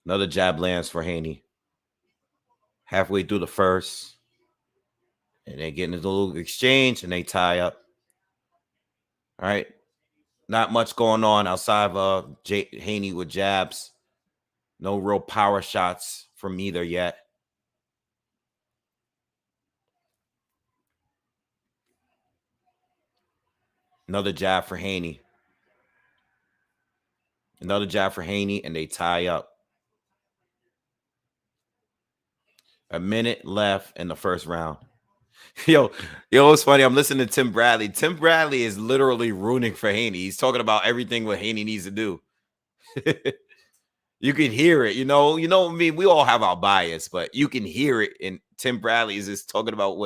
Another jab lands for Haney. Halfway through the first. And they get into a little exchange and they tie up. All right. Not much going on outside of Haney with jabs. No real power shots from either yet. Another jab for Haney. Another jab for Haney, and they tie up. A minute left in the first round. Yo, it's funny. I'm listening to Tim Bradley. Tim Bradley is literally rooting for Haney. He's talking about everything what Haney needs to do. You can hear it, you know. I mean, we all have our bias, but you can hear it. And Tim Bradley is just talking about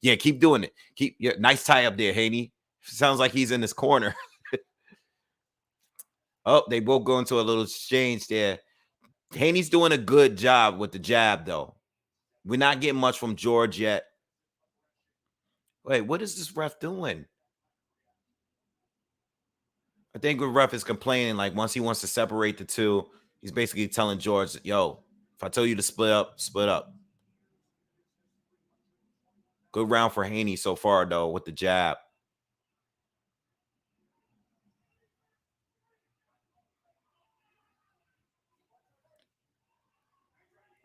yeah, keep doing it. Nice tie up there, Haney. Sounds like he's in this corner. Oh, they both go into a little exchange there. Haney's doing a good job with the jab, though. We're not getting much from George yet. Wait, what is this ref doing? I think the ref is complaining, like, once he wants to separate the two, he's basically telling George, yo, if I tell you to split up, split up. Good round for Haney so far, though, with the jab.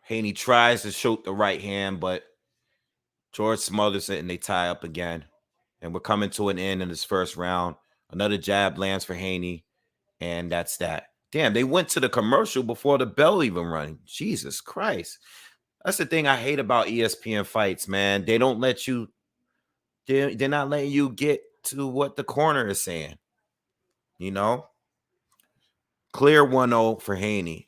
Haney tries to shoot the right hand, but George smothers it, and they tie up again. And we're coming to an end in this first round. Another jab lands for Haney, and that's that. Damn, they went to the commercial before the bell even rang. Jesus Christ. That's the thing I hate about ESPN fights, man. They don't let you, they're not letting you get to what the corner is saying. You know? Clear 1-0 for Haney.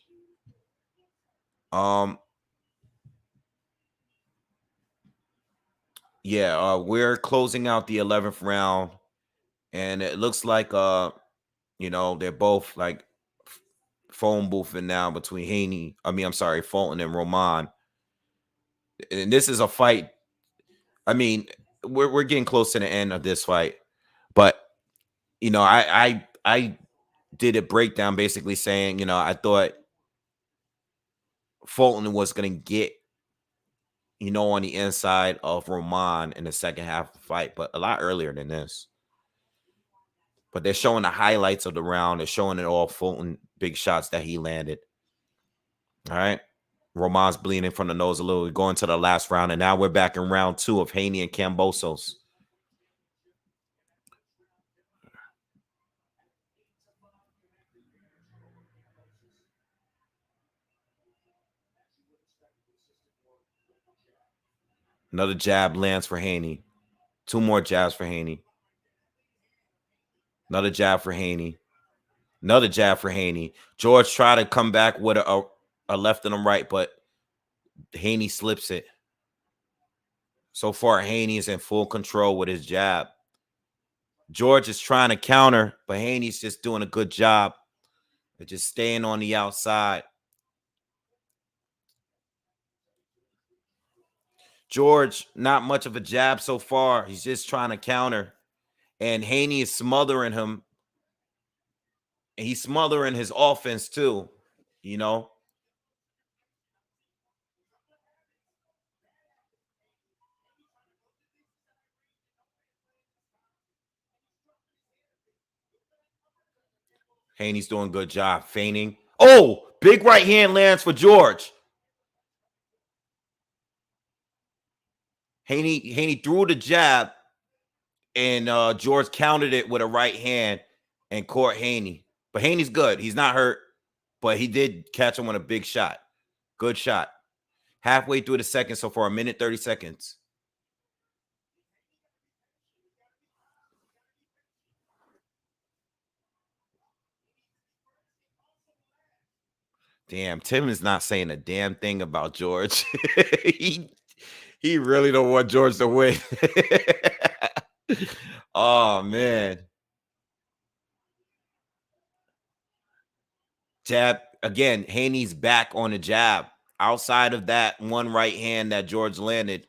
Yeah, we're closing out the 11th round, and it looks like they're both like phone boothing now between Fulton and Roman. And this is a fight. I mean, we're getting close to the end of this fight, but I did a breakdown basically saying, I thought Fulton was gonna get on the inside of Roman in the second half of the fight, but a lot earlier than this. But they're showing the highlights of the round. They're showing it all Fulton big shots that he landed. All right. Roman's bleeding from the nose a little. We're going to the last round, and now we're back in round 2 of Haney and Kambosos. Another jab lands for Haney. 2 more jabs for Haney. Another jab for Haney. Another jab for Haney. George tried to come back with a left and a right, but Haney slips it. So far, Haney is in full control with his jab. George is trying to counter, but Haney's just doing a good job of just staying on the outside. George, not much of a jab so far. He's just trying to counter. And Haney is smothering him. And he's smothering his offense too, Haney's doing a good job feigning. Oh, big right hand lands for George. Haney threw the jab, and George countered it with a right hand and caught Haney. But Haney's good. He's not hurt, but he did catch him on a big shot. Good shot. Halfway through the second so far, 1minute, 30 seconds. Damn, Tim is not saying a damn thing about George. he really don't want George to win. Oh, man. Jab. Again, Haney's back on the jab. Outside of that one right hand that George landed,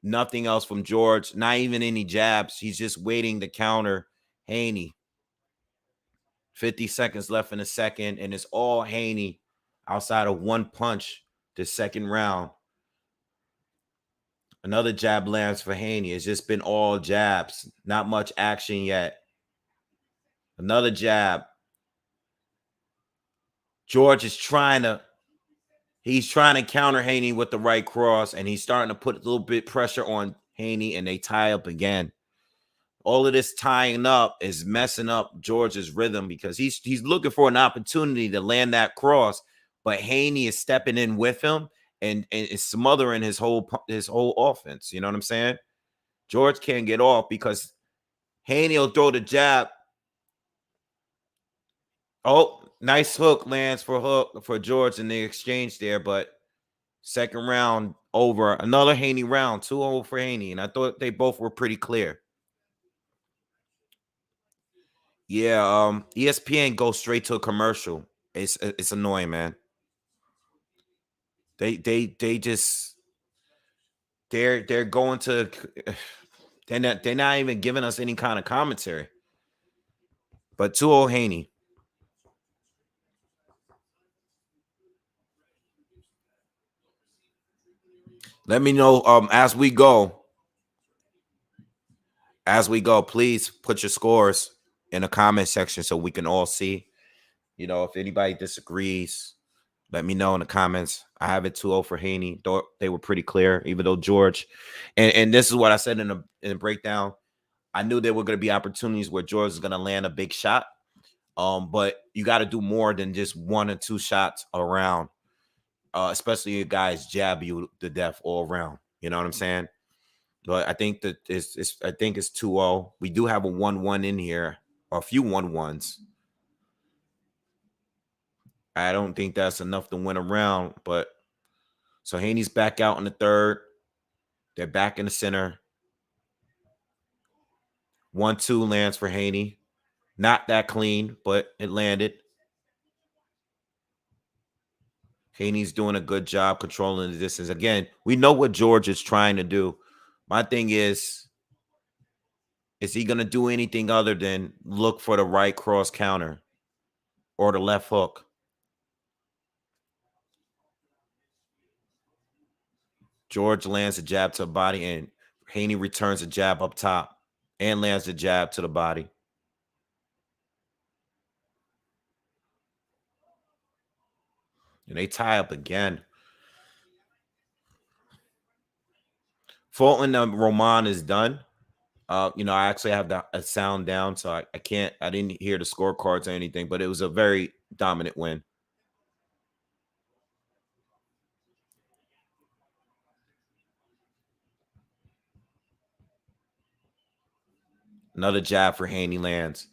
nothing else from George. Not even any jabs. He's just waiting to counter Haney. 50 seconds left in the second, and it's all Haney outside of one punch this second round. Another jab lands for Haney. It's just been all jabs. Not much action yet. Another jab. George is trying to counter Haney with the right cross, and he's starting to put a little bit pressure on Haney, and they tie up again. All of this tying up is messing up George's rhythm because he's looking for an opportunity to land that cross, but Haney is stepping in with him and is smothering his whole offense. You know what I'm saying? George can't get off because Haney will throw the jab. Oh, Nice hook lands for George in the exchange there, but second round over. Another Haney round, 2-0 for Haney, and I thought they both were pretty clear. Yeah, ESPN goes straight to a commercial. It's annoying, man. They just they're going to they're not even giving us any kind of commentary. But 2-0 Haney. Let me know as we go. As we go, please put your scores in the comment section so we can all see. You know, if anybody disagrees, let me know in the comments. I have it 2-0 for Haney. They were pretty clear, even though George, and this is what I said in the breakdown. I knew there were going to be opportunities where George is going to land a big shot. But you got to do more than just 1 or 2 shots around, especially if guys jab you to death all around. You know what I'm saying? But I think that I think it's 2-0. We do have a 1-1 in here, or a few 1-1s. I don't think that's enough to win a round, but so Haney's back out in the third. They're back in the center. 1-2 lands for Haney. Not that clean, but it landed. Haney's doing a good job controlling the distance. Again, we know what George is trying to do. My thing is he going to do anything other than look for the right cross counter or the left hook? George lands a jab to the body, and Haney returns a jab up top and lands the jab to the body. And they tie up again. Fulton Roman is done. You know, I actually have a sound down, so I didn't hear the scorecards or anything, but it was a very dominant win. Another jab for Haney lands.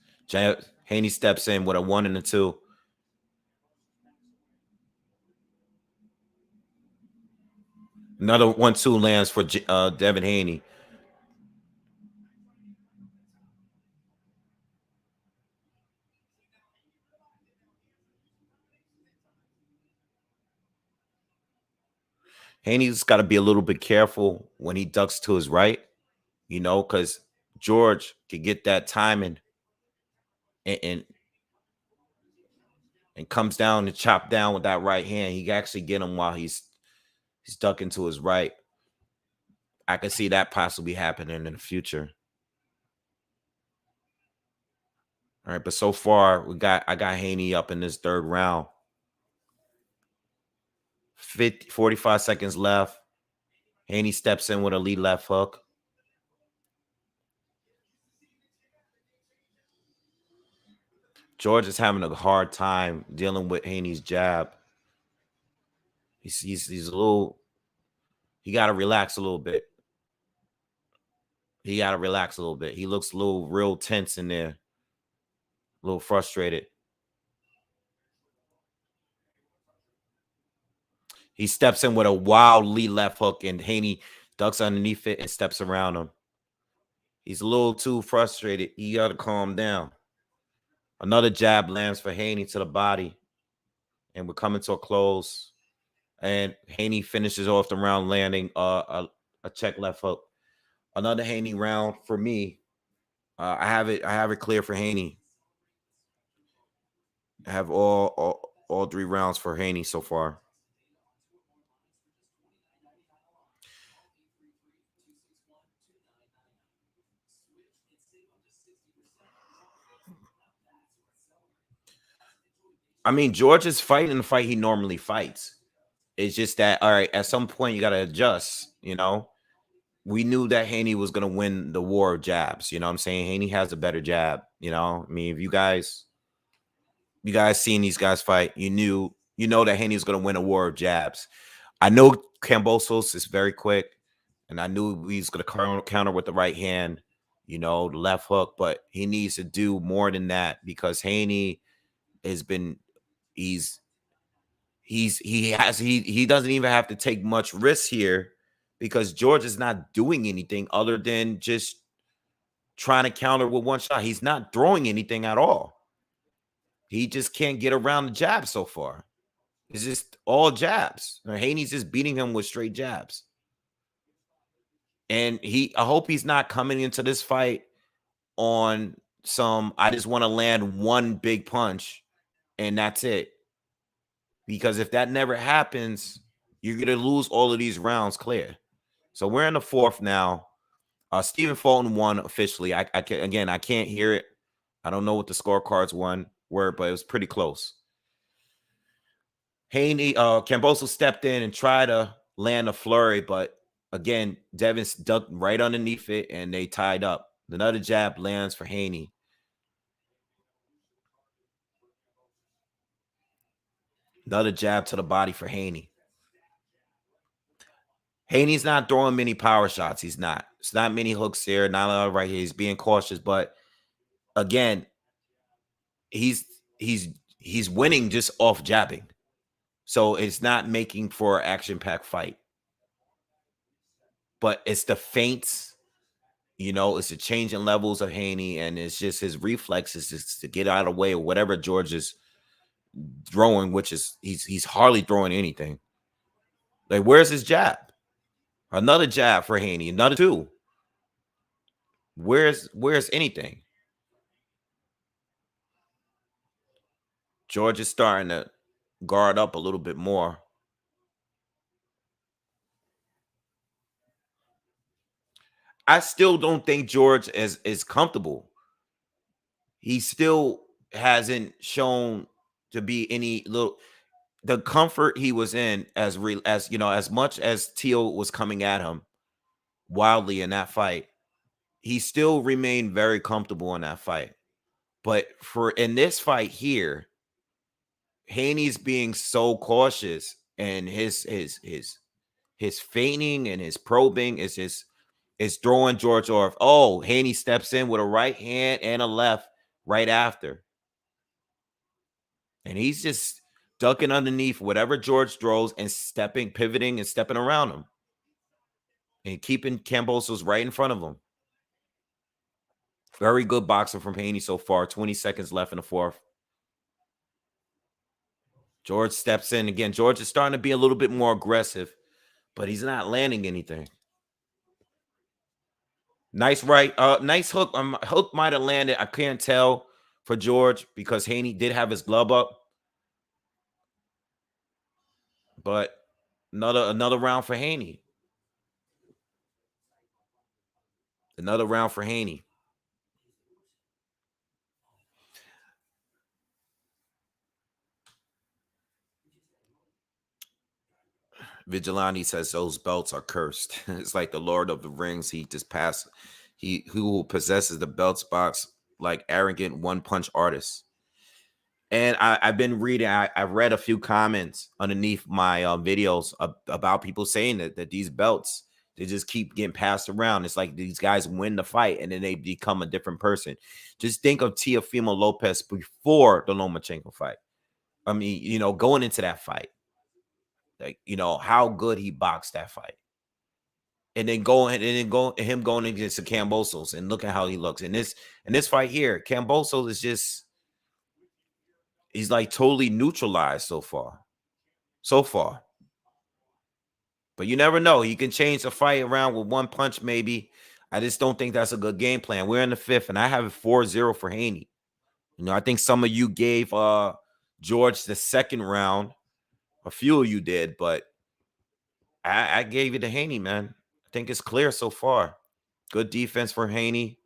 Haney steps in with a 1 and a 2. Another 1-2 lands for Devin Haney. Haney's got to be a little bit careful when he ducks to his right, you know, because George could get that timing and comes down and chop down with that right hand. He can actually get him while he's ducking to his right. I can see that possibly happening in the future. All right, but so far I got Haney up in this third round. 45 seconds left. Haney steps in with a lead left hook. George is having a hard time dealing with Haney's jab. He's a little. He got to relax a little bit. He looks a little real tense in there, a little frustrated. He steps in with a wild lead left hook, and Haney ducks underneath it and steps around him. He's a little too frustrated. He got to calm down. Another jab lands for Haney to the body, and we're coming to a close. And Haney finishes off the round landing a check left hook. Another Haney round for me. I have it clear for Haney. I have all 3 rounds for Haney so far. I mean, George is fighting the fight he normally fights. It's just that, all right, at some point you got to adjust, you know. We knew that Haney was going to win the war of jabs. You know what I'm saying? Haney has a better jab, you know. I mean, if you guys seen these guys fight, you know that Haney was going to win a war of jabs. I know Kambosos is very quick, and I knew he's going to counter with the right hand, you know, the left hook, but he needs to do more than that because Haney has been he doesn't even have to take much risk here because George is not doing anything other than just trying to counter with one shot. He's not throwing anything at all. He just can't get around the jab so far. It's just all jabs. Haney's just beating him with straight jabs. And I hope he's not coming into this fight on some, I just want to land one big punch and that's it. Because if that never happens, you're going to lose all of these rounds clear. So we're in the fourth now. Stephen Fulton won officially. I can't hear it. I don't know what the scorecards were, but it was pretty close. Haney, Kambosos stepped in and tried to land a flurry, but again, Devin ducked right underneath it, and they tied up. Another jab lands for Haney. Another jab to the body for Haney. Haney's not throwing many power shots. He's not. It's not many hooks here. Not a lot right here. He's being cautious, but again, he's winning just off jabbing. So it's not making for an action-packed fight. But it's the feints, it's the change in levels of Haney, and it's just his reflexes just to get out of the way of whatever George is throwing, which is he's hardly throwing anything. Like, where's his jab? Another jab for Haney, another two. Where's anything? George is starting to guard up a little bit more. I still don't think George is comfortable. He still hasn't shown to be the comfort he was in as much as Teal was coming at him wildly in that fight. He still remained very comfortable in that fight. But in this fight here, Haney's being so cautious, and his feigning and his probing is throwing George off. Oh, Haney steps in with a right hand and a left right after. And he's just ducking underneath whatever George throws and pivoting and stepping around him. And keeping Kambosos right in front of him. Very good boxing from Haney so far. 20 seconds left in the fourth. George steps in again. George is starting to be a little bit more aggressive, but he's not landing anything. Nice nice hook. Hook might have landed. I can't tell for George because Haney did have his glove up. But another round for Haney. Another round for Haney. Vigilante says those belts are cursed. It's like the Lord of the Rings. He just passed. He who possesses the belts box like arrogant one-punch artists. And I've been reading. I've read a few comments underneath my videos about people saying that these belts, they just keep getting passed around. It's like these guys win the fight and then they become a different person. Just think of Teofimo Lopez before the Lomachenko fight. I mean, going into that fight. Like, how good he boxed that fight. And then going against the Kambosos, and look at how he looks. In this fight here, Kambosos is just, he's like totally neutralized so far. But you never know. He can change the fight around with one punch, maybe. I just don't think that's a good game plan. We're in the fifth, and I have it 4-0 for Haney. I think some of you gave George the second round. A few of you did, but I gave it to Haney, man. I think it's clear so far. Good defense for Haney.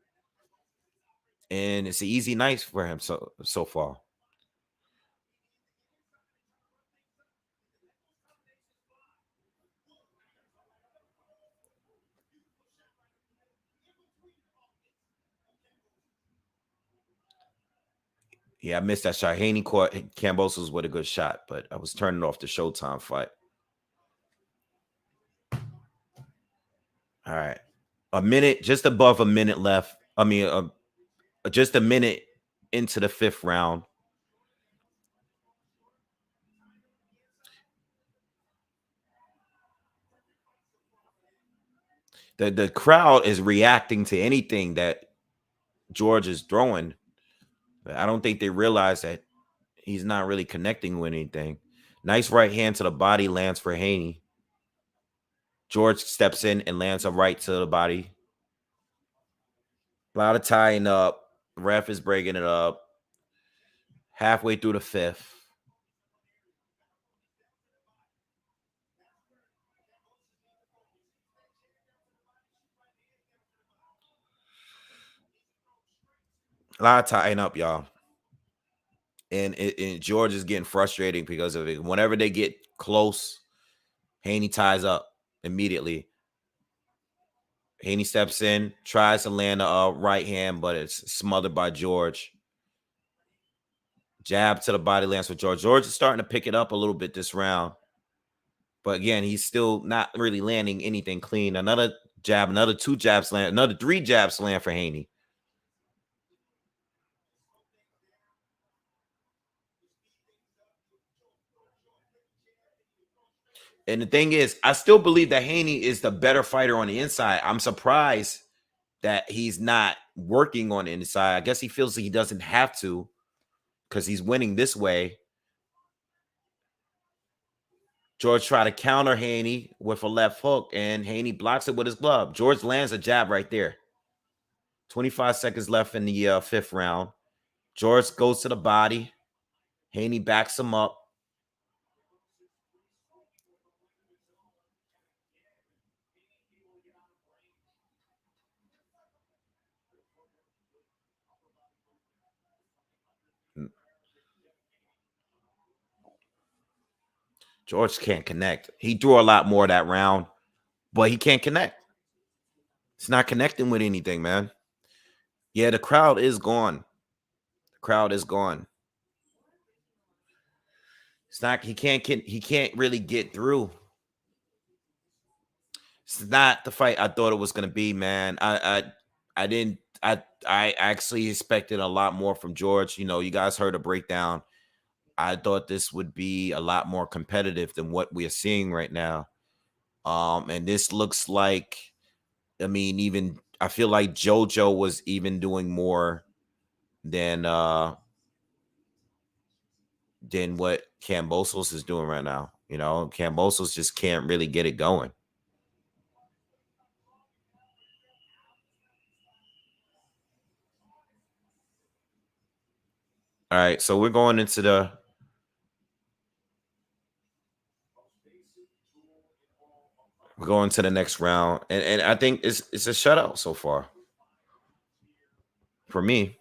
And it's an easy night for him so far. Yeah, I missed that shot. Haney caught Kambosos with a good shot, but I was turning off the Showtime fight. All right. Just above a minute left. I mean, just a minute into the fifth round. The crowd is reacting to anything that George is throwing. But I don't think they realize that he's not really connecting with anything. Nice right hand to the body lands for Haney. George steps in and lands a right to the body. A lot of tying up. Ref is breaking it up. Halfway through the fifth. A lot of tying up, y'all. And George is getting frustrating because of it. Whenever they get close, Haney ties up immediately. Haney steps in, tries to land a right hand, but it's smothered by George. Jab to the body lands for George. George is starting to pick it up a little bit this round. But again, he's still not really landing anything clean. Another jab, another 2 jabs land, another 3 jabs land for Haney. And the thing is, I still believe that Haney is the better fighter on the inside. I'm surprised that he's not working on the inside. I guess he feels like he doesn't have to because he's winning this way. George tried to counter Haney with a left hook, and Haney blocks it with his glove. George lands a jab right there. 25 seconds left in the fifth round. George goes to the body. Haney backs him up. George can't connect. He threw a lot more that round, but he can't connect. It's not connecting with anything, man. Yeah, the crowd is gone. The crowd is gone. It's not. He can't really get through. It's not the fight I thought it was gonna be, man. I didn't. I actually expected a lot more from George. You know, you guys heard a breakdown. I thought this would be a lot more competitive than what we are seeing right now. And this looks like, I mean, even I feel like JoJo was even doing more than what Kambosos is doing right now. You know, Kambosos just can't really get it going. All right, so we're going into the next round, and I think it's a shutout so far for me.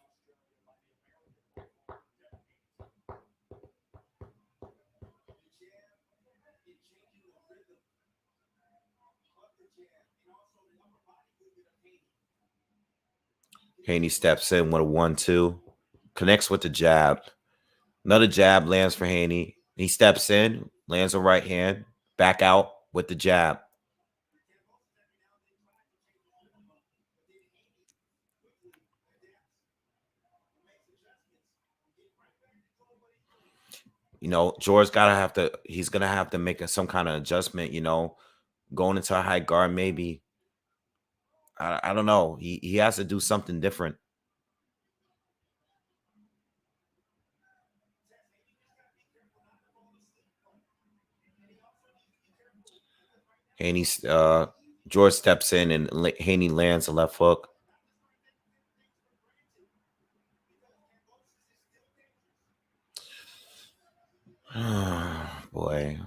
Haney steps in with a 1-2, connects with the jab. Another jab lands for Haney. He steps in, lands a right hand, back out with the jab. You know, George he's gonna have to make some kind of adjustment, you know, going into a high guard, maybe. I don't know. He has to do something different. Haney's George steps in and Haney lands a left hook. Boy.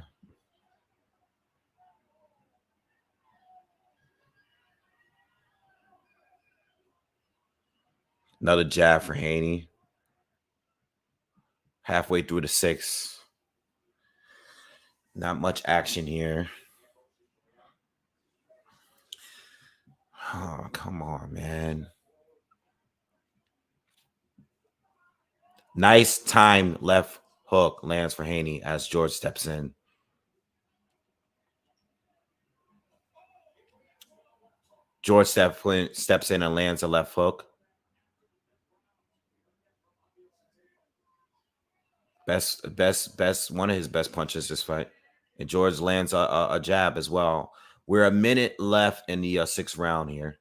Another jab for Haney. Halfway through the sixth. Not much action here. Oh, come on, man. Nice time left hook lands for Haney as George steps in. George steps in and lands a left hook. Best one of his best punches this fight. And George lands a jab as well, We're a minute left in the 6th round here.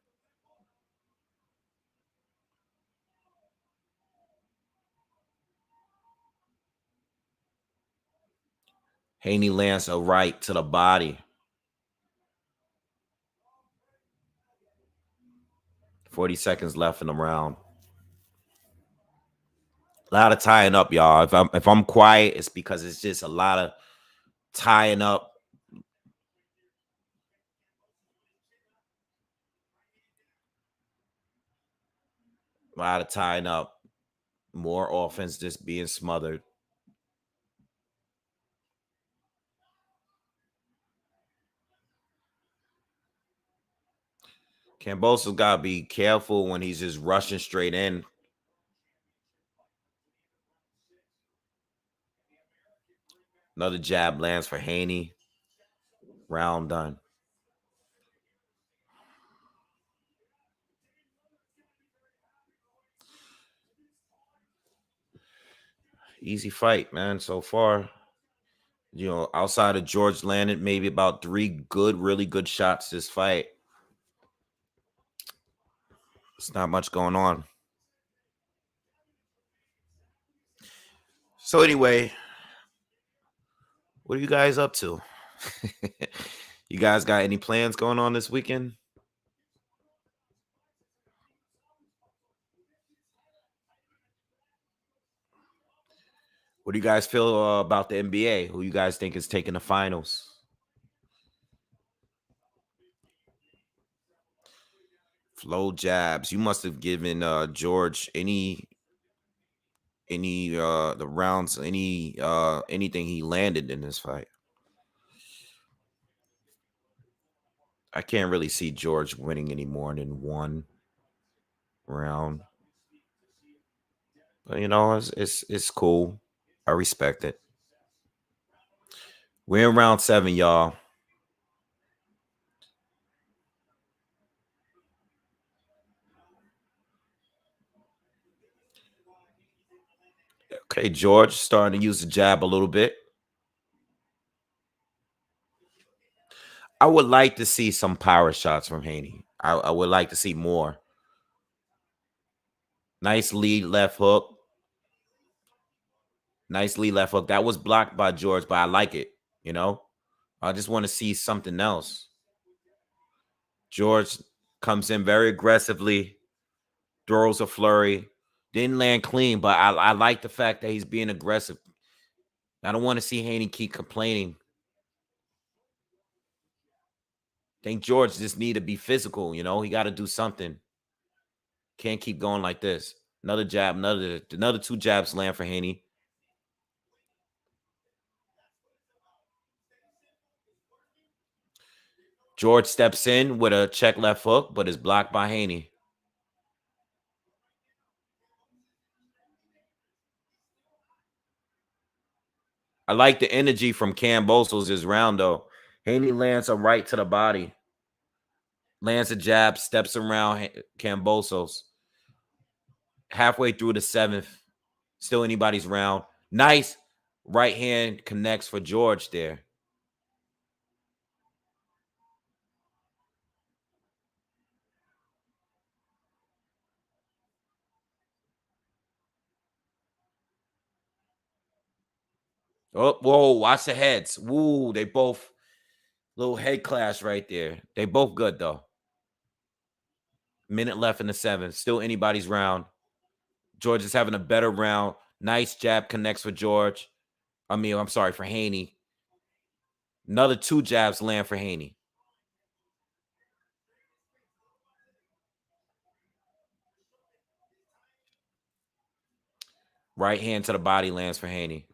Haney lands a right to the body. 40 seconds left in the round. A lot of tying up, y'all. If I'm quiet, it's because it's just a lot of tying up. A lot of tying up. More offense just being smothered. Kambosos got to be careful when he's just rushing straight in. Another jab lands for Haney. Round done. Easy fight, man, so far. You know, outside of George landed maybe about 3 really good shots this fight. It's not much going on. So anyway, what are you guys up to? You guys got any plans going on this weekend? What do you guys feel about the NBA? Who you guys think is taking the finals? Flow jabs. You must have given George any the rounds, anything he landed in this fight. I can't really see George winning any more than 1 round. But you know, it's cool. I respect it. We're in round 7, y'all. Okay, George starting to use the jab a little bit. I would like to see some power shots from Haney. I would like to see more. Nice lead left hook. Nice lead left hook. That was blocked by George, but I like it. You know, I just want to see something else. George comes in very aggressively, throws a flurry. Didn't land clean, but I like the fact that he's being aggressive. I don't want to see Haney keep complaining. I think George just need to be physical, you know? He got to do something. Can't keep going like this. Another jab, another 2 jabs land for Haney. George steps in with a check left hook, but is blocked by Haney. I like the energy from Kambosos this round, though. Haney lands a right to the body. Lands a jab, steps around Kambosos. Halfway through the 7th. Still anybody's round. Nice right hand connects for George there. Oh, whoa, watch the heads. Woo, they both little head clash right there. They both good, though. Minute left in the 7th. Still anybody's round. George is having a better round. Nice jab connects for George. I'm sorry, for Haney. Another 2 jabs land for Haney. Right hand to the body lands for Haney.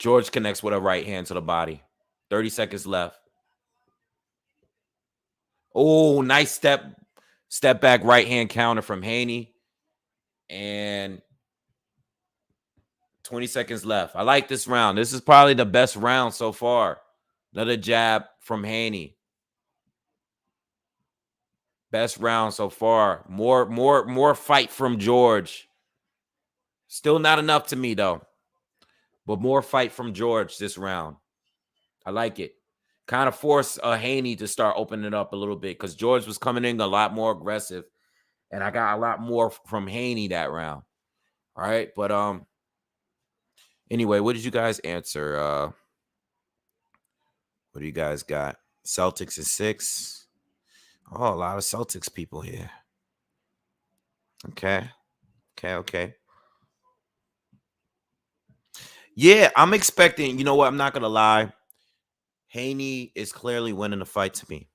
George connects with a right hand to the body. 30 seconds left. Oh, nice step back right hand counter from Haney. And 20 seconds left. I like this round. This is probably the best round so far. Another jab from Haney. Best round so far. More fight from George. Still not enough to me, though. But more fight from George this round. I like it. kind of forced Haney to start opening it up a little bit because George was coming in a lot more aggressive, and I got a lot more from Haney that round. All right, but anyway, what did you guys answer? What do you guys got? Celtics is 6. Oh, a lot of Celtics people here. Okay. Yeah, I'm expecting, you know what? I'm not gonna lie. Haney is clearly winning the fight to me.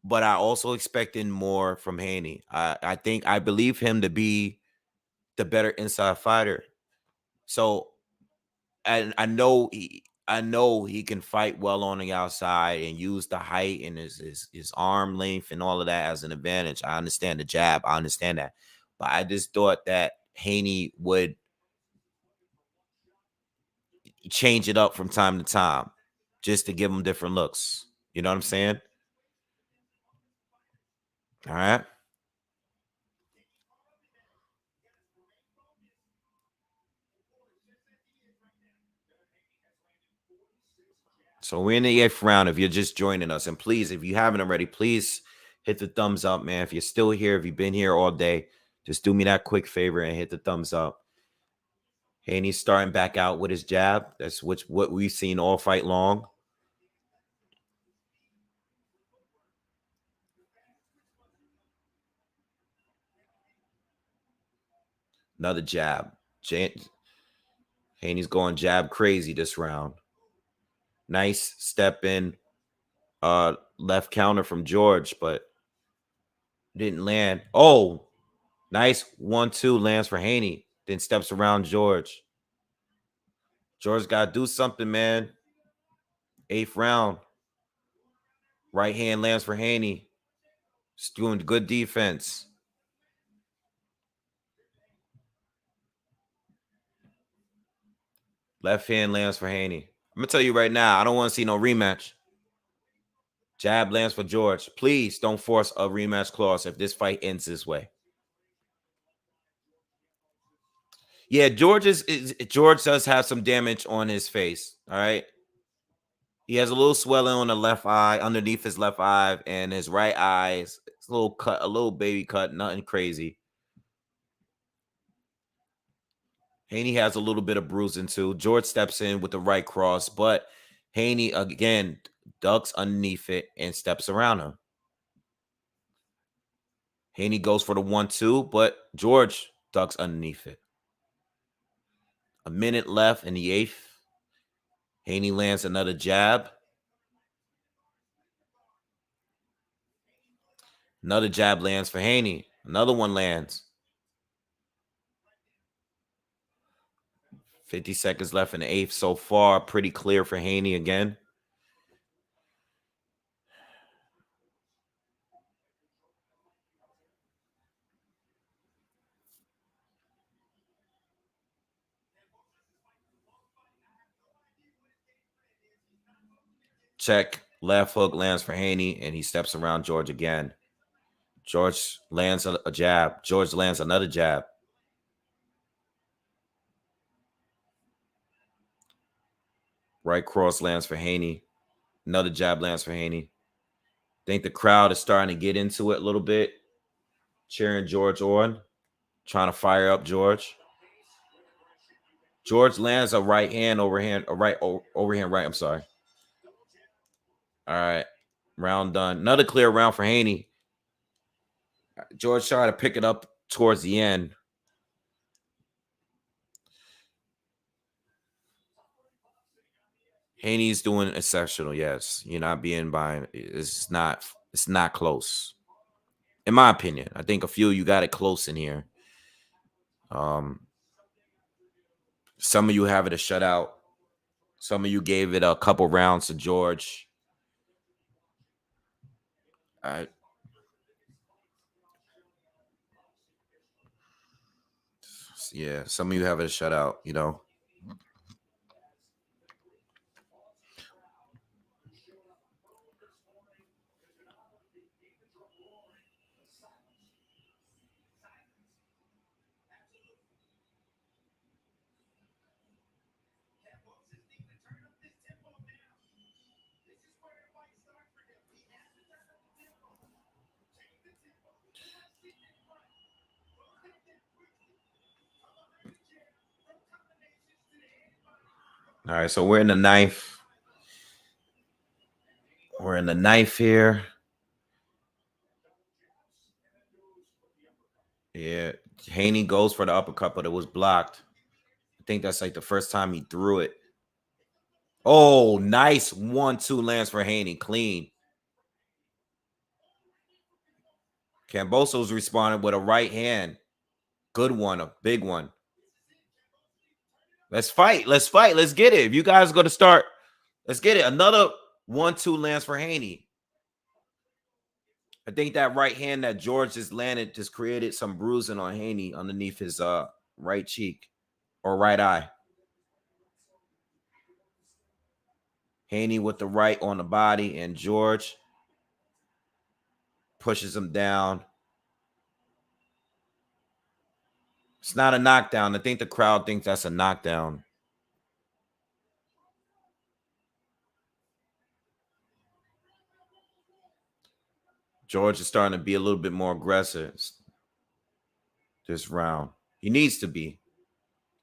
But I also expecting more from Haney. I believe him to be the better inside fighter. So and I know he can fight well on the outside and use the height and his arm length and all of that as an advantage. I understand the jab. I understand that. But I just thought that Haney would change it up from time to time just to give him different looks. You know what I'm saying? All right. So we're in the 8th round. If you're just joining us, and please, if you haven't already, please hit the thumbs up, man. If you're still here, if you've been here all day, just do me that quick favor and hit the thumbs up. Haney's starting back out with his jab. That's what we've seen all fight long. Another jab. Haney's going jab crazy this round. Nice step in left counter from George, but didn't land. Oh, nice 1-2 lands for Haney. Then steps around George. George got to do something, man. 8th round. Right hand lands for Haney. He's doing good defense. Left hand lands for Haney. I'm going to tell you right now, I don't want to see no rematch. Jab lands for George. Please don't force a rematch clause if this fight ends this way. Yeah, George does have some damage on his face. All right. He has a little swelling on the left eye, underneath his left eye, and his right eye is a little cut, a little baby cut, nothing crazy. Haney has a little bit of bruising too. George steps in with the right cross, but Haney again ducks underneath it and steps around him. Haney goes for the 1-2, but George ducks underneath it. A minute left in the 8th. Haney lands another jab. Another jab lands for Haney. Another one lands. 50 seconds left in the 8th so far. Pretty clear for Haney again. Check. Left hook lands for Haney, and he steps around George again. George lands a jab. George lands another jab. Right cross lands for Haney. Another jab lands for Haney. Think the crowd is starting to get into it a little bit. Cheering George on. Trying to fire up George. George lands a right hand overhand, a right overhand right. I'm sorry. All right. Round done. Another clear round for Haney. George tried to pick it up towards the end. Haney's doing exceptional. Yes, you're not being by. It's not close, in my opinion. I think a few you got it close in here. Some of you have it a shutout. Some of you gave it a couple rounds to George. All right. Yeah, some of you have it a shutout. You know. All right, so we're in the ninth. We're in the ninth here. Yeah, Haney goes for the uppercut, but it was blocked. I think that's like the first time he threw it. Oh, nice 1-2 lands for Haney. Clean. Kambosos responded with a right hand. Good one, a big one. Let's fight. Let's fight. Let's get it. If you guys are going to start, let's get it. Another 1-2 lands for Haney. I think that right hand that George just landed just created some bruising on Haney underneath his right cheek or right eye. Haney with the right on the body, and George pushes him down. It's not a knockdown. I think the crowd thinks that's a knockdown. George is starting to be a little bit more aggressive this round. He needs to be.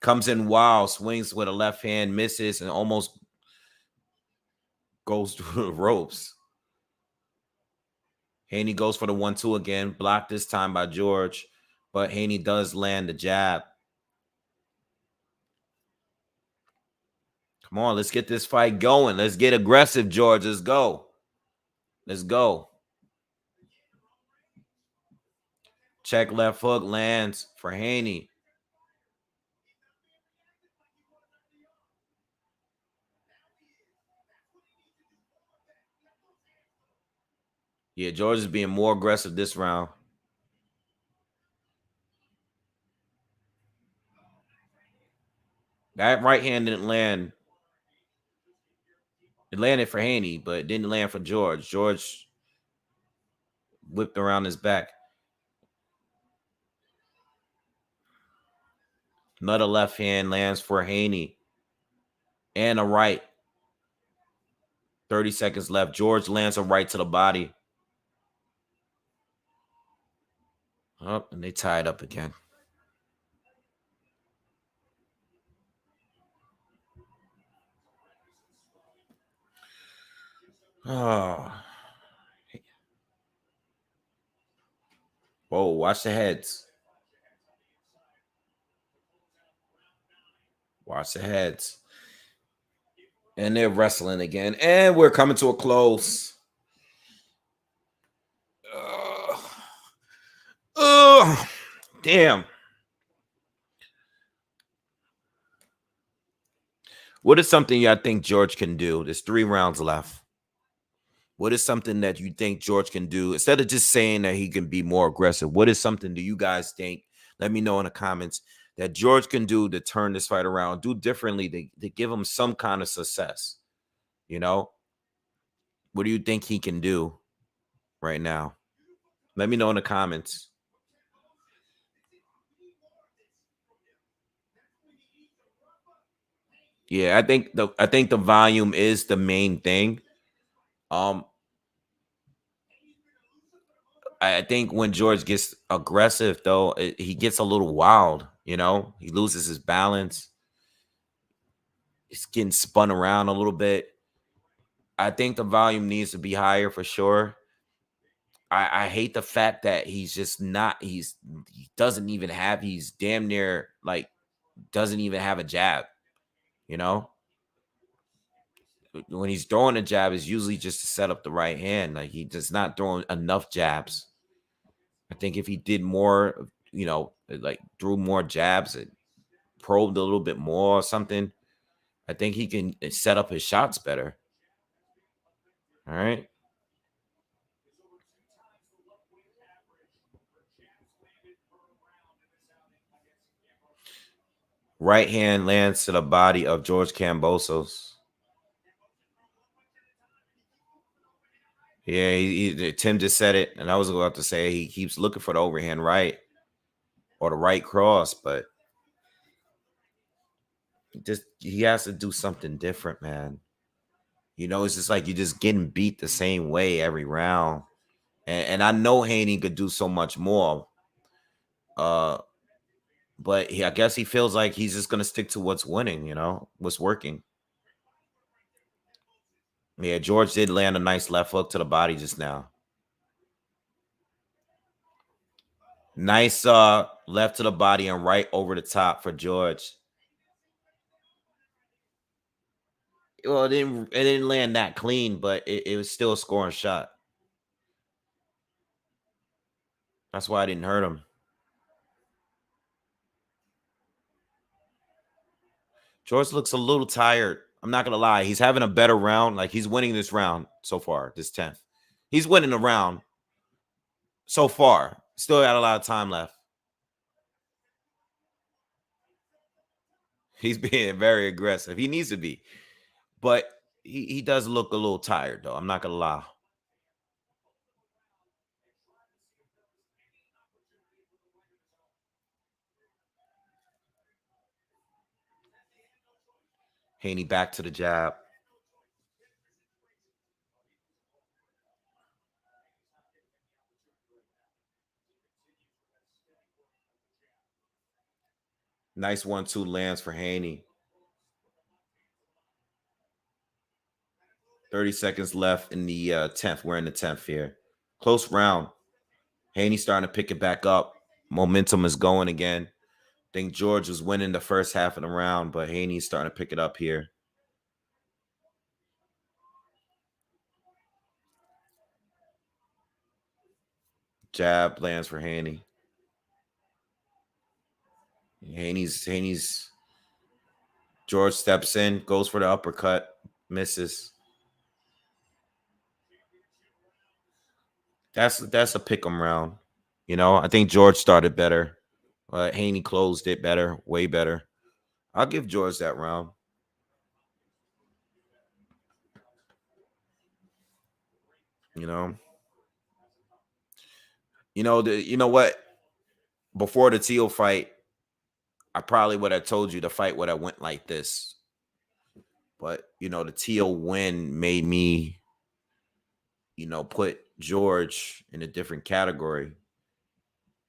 Comes in wild, swings with a left hand, misses, and almost goes through the ropes. Haney goes for the 1-2 again. Blocked this time by George, but Haney does land the jab. Come on, let's get this fight going. Let's get aggressive, George. Let's go. Let's go. Check left hook lands for Haney. Yeah, George is being more aggressive this round. That right hand didn't land. It landed for Haney, but it didn't land for George. George whipped around his back. Another left hand lands for Haney. And a right. 30 seconds left. George lands a right to the body. Oh, and they tied up again. Oh. Whoa, watch the heads. Watch the heads. And they're wrestling again. And we're coming to a close. Damn. What is something I think George can do? There's 3 rounds left. What is something that you think George can do? Instead of just saying that he can be more aggressive, what is something do you guys think? Let me know in the comments that George can do to turn this fight around, do differently to give him some kind of success. You know? What do you think he can do right now? Let me know in the comments. Yeah, I think the volume is the main thing. I think when George gets aggressive, though, he gets a little wild. You know, he loses his balance. He's getting spun around a little bit. I think the volume needs to be higher for sure. I hate the fact that he's just not. He doesn't even have. He's damn near like doesn't even have a jab. You know, when he's throwing a jab, is usually just to set up the right hand. Like he does not throw enough jabs. I think if he did more, you know, like threw more jabs and probed a little bit more or something, I think he can set up his shots better. All right. Right hand lands to the body of George Kambosos. Yeah, Tim just said it, and I was about to say he keeps looking for the overhand right or the right cross, but he has to do something different, man. You know, it's just like you're just getting beat the same way every round. And I know Haney could do so much more. But I guess he feels like he's just gonna stick to what's winning, you know, what's working. Yeah, George did land a nice left hook to the body just now. Nice left to the body and right over the top for George. Well, it didn't land that clean, but it was still a scoring shot. That's why I didn't hurt him. George looks a little tired. I'm not gonna lie. He's having a better round. Like, he's winning this round so far, this 10th. He's winning the round so far. Still got a lot of time left. He's being very aggressive. He needs to be. But he does look a little tired, though. I'm not gonna lie. Haney back to the jab. Nice 1-2 lands for Haney. 30 seconds left in the 10th. We're in the 10th here. Close round. Haney starting to pick it back up. Momentum is going again. I think George was winning the first half of the round, but Haney's starting to pick it up here. Jab lands for Haney. Haney's George steps in, goes for the uppercut, misses. That's a pick'em round. You know, I think George started better. Haney closed it better, way better. I'll give George that round. You know. You know what? Before the Teal fight, I probably would have told you the fight would have went like this. But, the Teal win made me, put George in a different category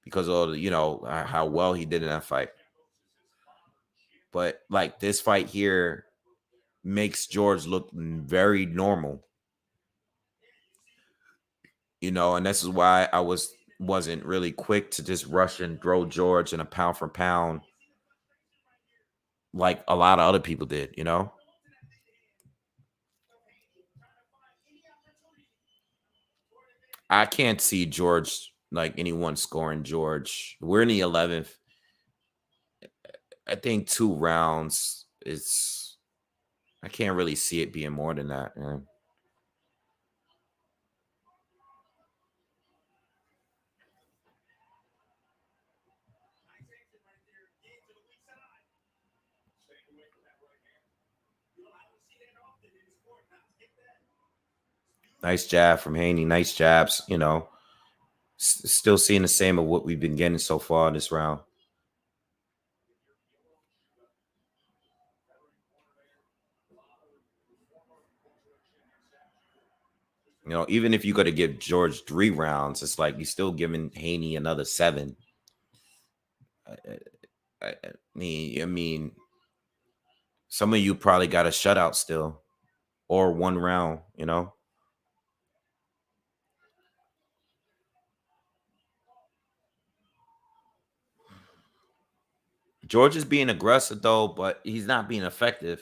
because of, how well he did in that fight. But, like, this fight here makes George look very normal. And this is why I wasn't really quick to just rush and throw George in a pound for pound like a lot of other people did, I can't see George, like, anyone scoring George. We're in the 11th. I think 2 rounds is, I can't really see it being more than that, man. Nice jab from Haney. Nice jabs, Still seeing the same of what we've been getting so far this round. Even if you got to give George 3 rounds, it's like you're still giving Haney another 7. I mean, some of you probably got a shutout still, or 1 round. George is being aggressive though, but he's not being effective.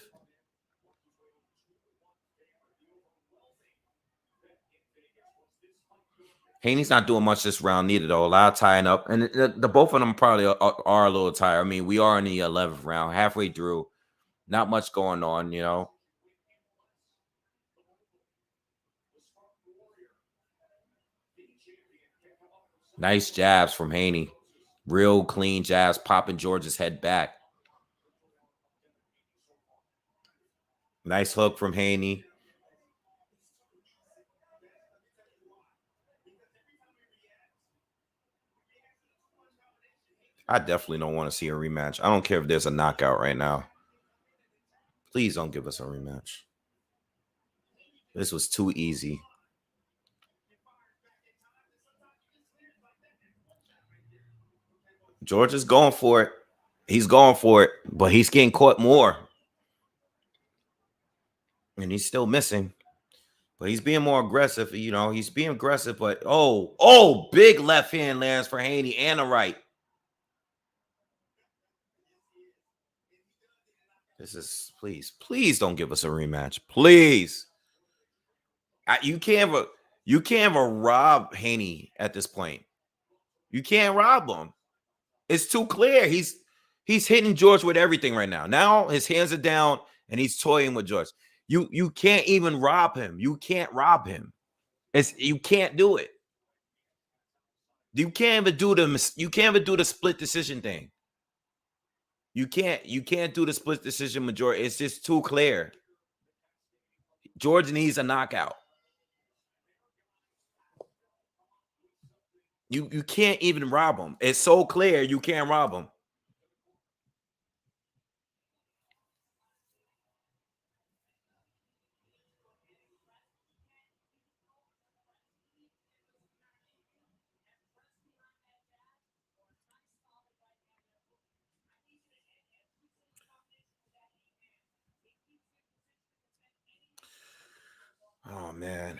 Haney's not doing much this round neither, though. A lot of tying up. And the both of them probably are a little tired. I mean, we are in the 11th round, halfway through. Not much going on, Nice jabs from Haney. Real clean jabs, popping George's head back. Nice hook from Haney. I definitely don't want to see a rematch. I don't care if there's a knockout right now. Please don't give us a rematch. This was too easy. George is going for it. He's going for it, but he's getting caught more. And he's still missing. But he's being more aggressive. You know, he's being aggressive. But oh, big left hand lands for Haney and a right. This is please don't give us a rematch, please. You can't rob Haney at this point. You can't rob him. It's too clear. He's hitting George with everything right now. Now his hands are down and he's toying with George. You can't even rob him. You can't rob him. You can't do it. You can't even do the split decision thing. You can't do the split decision majority. It's just too clear. George needs a knockout. You can't even rob him. It's so clear you can't rob him. Oh man.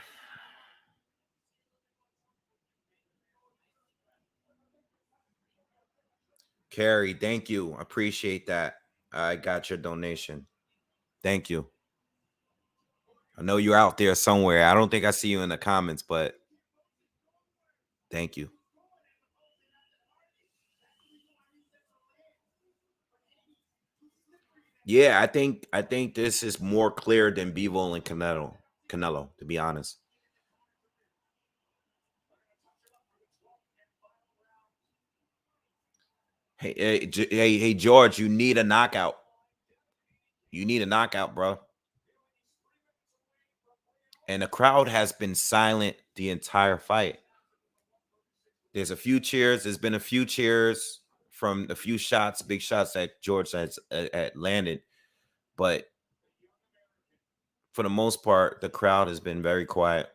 Carrie, thank you. I appreciate that. I got your donation. Thank you. I know you're out there somewhere. I don't think I see you in the comments, but thank you. Yeah, I think this is more clear than Bivol and Canelo, to be honest. Hey, George, you need a knockout. You need a knockout, bro. And the crowd has been silent the entire fight. There's a few cheers. There's been a few cheers from a few shots, big shots that George has had landed, but for the most part, the crowd has been very quiet.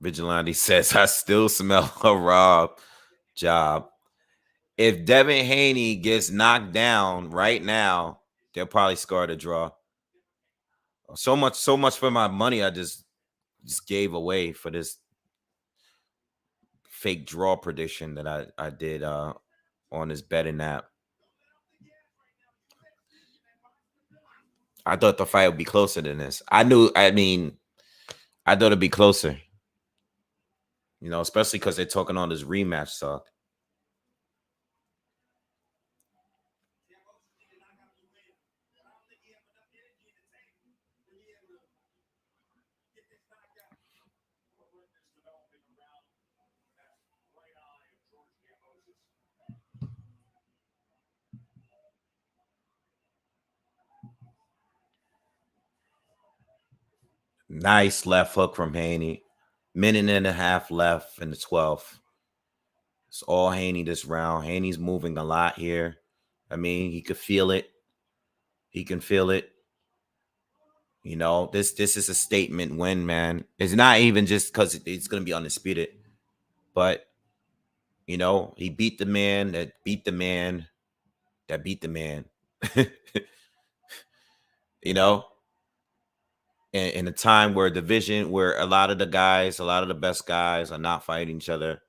Vigilante says, I still smell a Rob job. If Devin Haney gets knocked down right now, they'll probably score the draw. So much for my money I just gave away for this fake draw prediction that I did on this betting app. I thought the fight would be closer than this. I thought it'd be closer. You know, especially because they're talking on this rematch talk. Nice left hook from Haney. Minute and a half left in the 12th. It's all Haney this round. Haney's moving a lot here. I mean, he could feel it. He can feel it. You know, this is a statement win, man. It's not even just because it's going to be undisputed, but you know, he beat the man that beat the man that beat the man. You know, in a time where division, where a lot of the guys, a lot of the best guys are not fighting each other.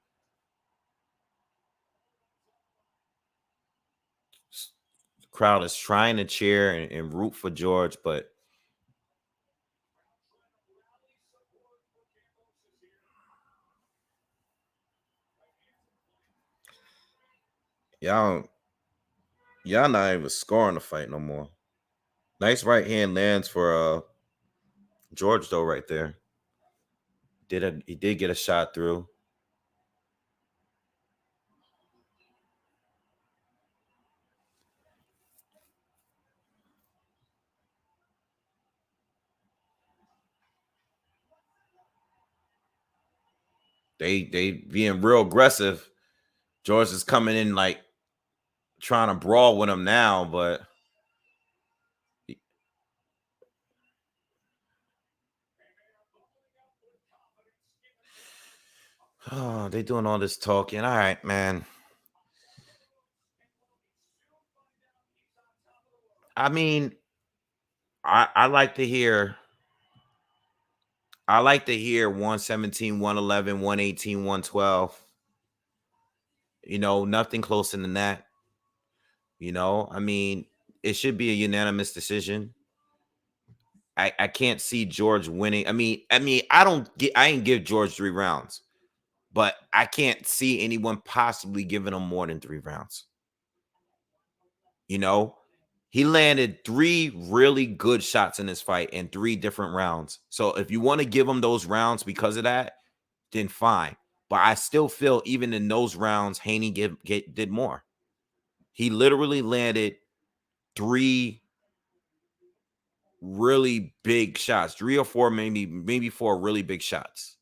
The crowd is trying to cheer and root for George, but y'all not even scoring the fight no more. Nice right hand lands for George though right there. He did get a shot through. They being real aggressive. George is coming in like trying to brawl with him now, but oh, they doing all this talking. All right, man. I mean, I like to hear 117, 111, 118, 112. Nothing closer than that. I mean, it should be a unanimous decision. I can't see George winning. I ain't give George 3 rounds, but I can't see anyone possibly giving him more than 3 rounds. He landed 3 really good shots in this fight in 3 different rounds. So if you want to give him those rounds because of that, then fine. But I still feel even in those rounds, Haney did more. He literally landed 3 really big shots, 3 or 4, maybe 4 really big shots.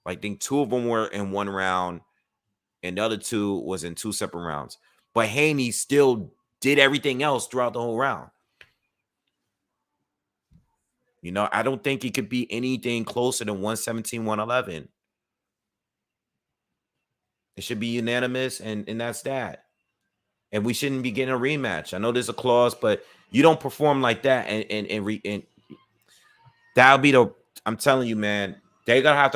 I think 2 of them were in 1 round, and the other 2 was in 2 separate rounds. But Haney still did everything else throughout the whole round. I don't think it could be anything closer than 117, 111. It should be unanimous, and that's that. And we shouldn't be getting a rematch. I know there's a clause, but you don't perform like that, and that'll be the. I'm telling you, man, they're gonna have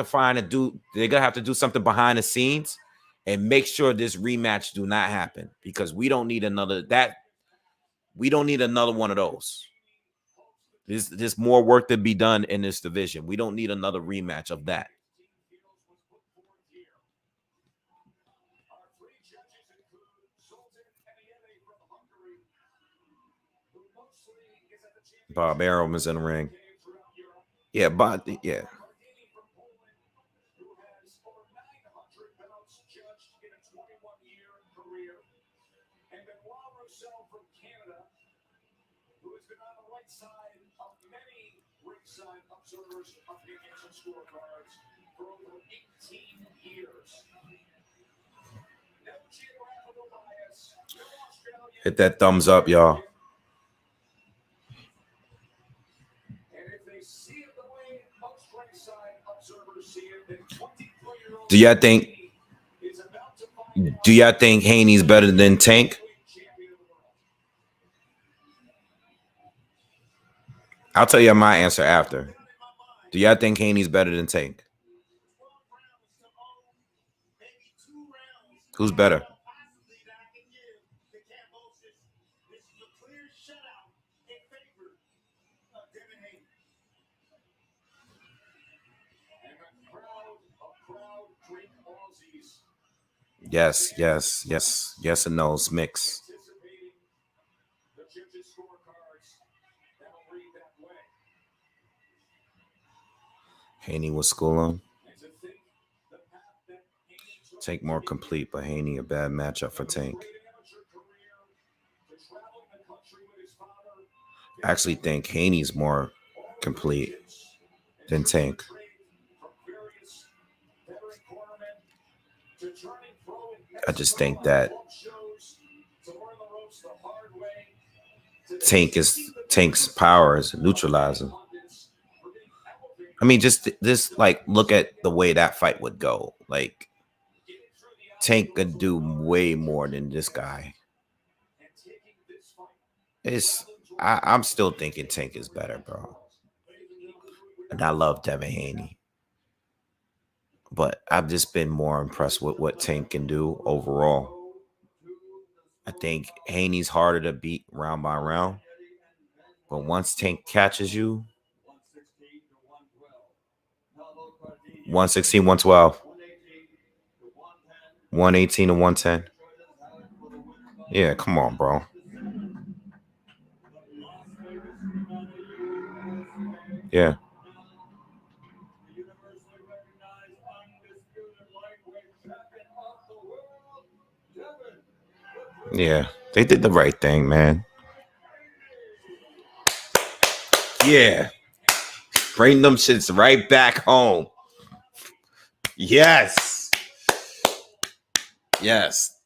to do something behind the scenes and make sure this rematch do not happen, because we don't need another one of those. There's more work to be done in this division. We don't need another rematch of that. Bob Arum is in the ring. Yeah, but yeah. Hit that thumbs up, y'all. Do y'all think Haney's better than Tank? I'll tell you my answer after. Do y'all think Haney's better than Tank? Who's better? Yes and no's mix. Haney was schooling. Tank more complete, but Haney a bad matchup for Tank. I actually think Haney's more complete than Tank. I just think that Tank's power is neutralizing. I mean, just like look at the way that fight would go. Like, Tank could do way more than this guy. I'm still thinking Tank is better, bro. And I love Devin Haney. But I've just been more impressed with what Tank can do overall. I think Haney's harder to beat round by round. But once Tank catches you, 116, 112, 118 to 110. Yeah, come on, bro. Yeah. Yeah, they did the right thing, man. Yeah. Bring them shits right back home. Yes. Yes.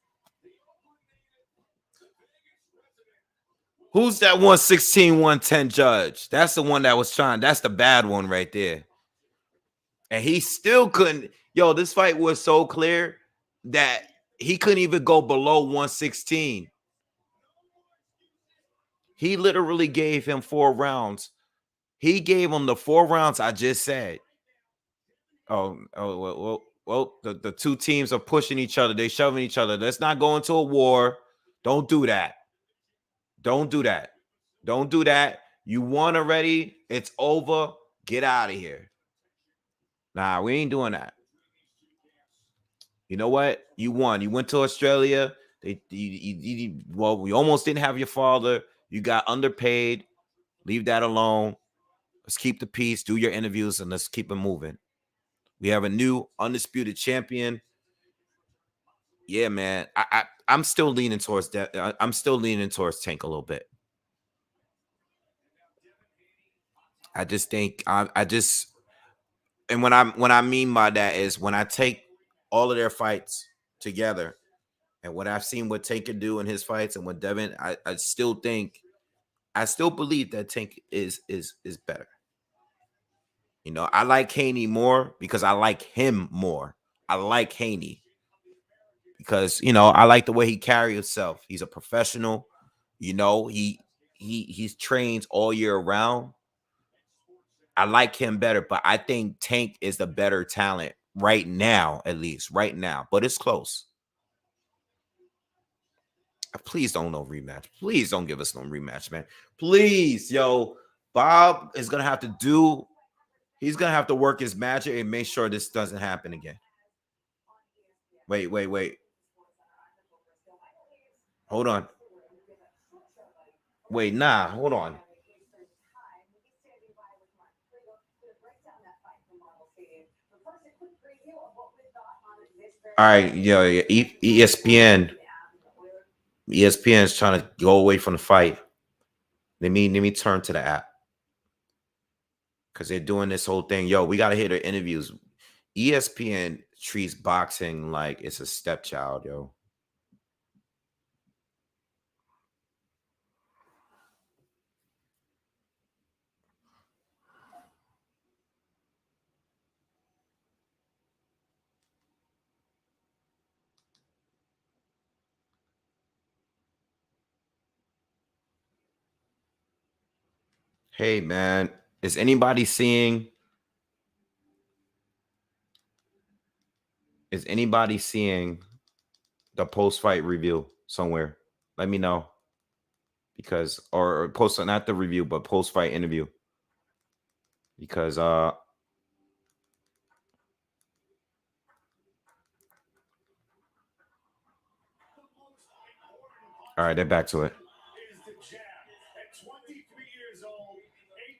Who's that 116, 110 judge? That's the one that was trying. That's the bad one right there. And he still couldn't. Yo, this fight was so clear that he couldn't even go below 116. He literally gave him 4 rounds. He gave him the 4 rounds I just said. Well, the two teams are pushing each other. They're shoving each other. Let's not go into a war. Don't do that. Don't do that. Don't do that. You won already. It's over. Get out of here. Nah, we ain't doing that. You know what? You won. You went to Australia. Well, we almost didn't have your father. You got underpaid. Leave that alone. Let's keep the peace. Do your interviews and let's keep it moving. We have a new undisputed champion. Yeah, man. I'm still leaning towards that. I'm still leaning towards Tank a little bit. I just think and what I mean by that is when I take all of their fights together and what I've seen what Tank can do in his fights and what Devin, I still believe that Tank is better. You know, I like Haney more because I like him more. I like Haney because, you know, I like the way he carries himself. He's a professional. You know, he's trains all year round. I like him better, but I think Tank is the better talent right now, at least right now. But it's close. Please don't no rematch. Please don't give us no rematch, man. Please, yo. Bob is gonna have to do. He's gonna have to work his magic and make sure this doesn't happen again. Wait. Hold on. Wait, nah. Hold on. All right, yeah. ESPN is trying to go away from the fight. Let me turn to the app because they're doing this whole thing. Yo, we gotta hear their interviews. ESPN treats boxing like it's a stepchild, yo. Hey, man, is anybody seeing? Is anybody seeing the post-fight review somewhere? Let me know because or post not the review but post-fight interview because all right, they're back to it. Is the jab. At 23 years old,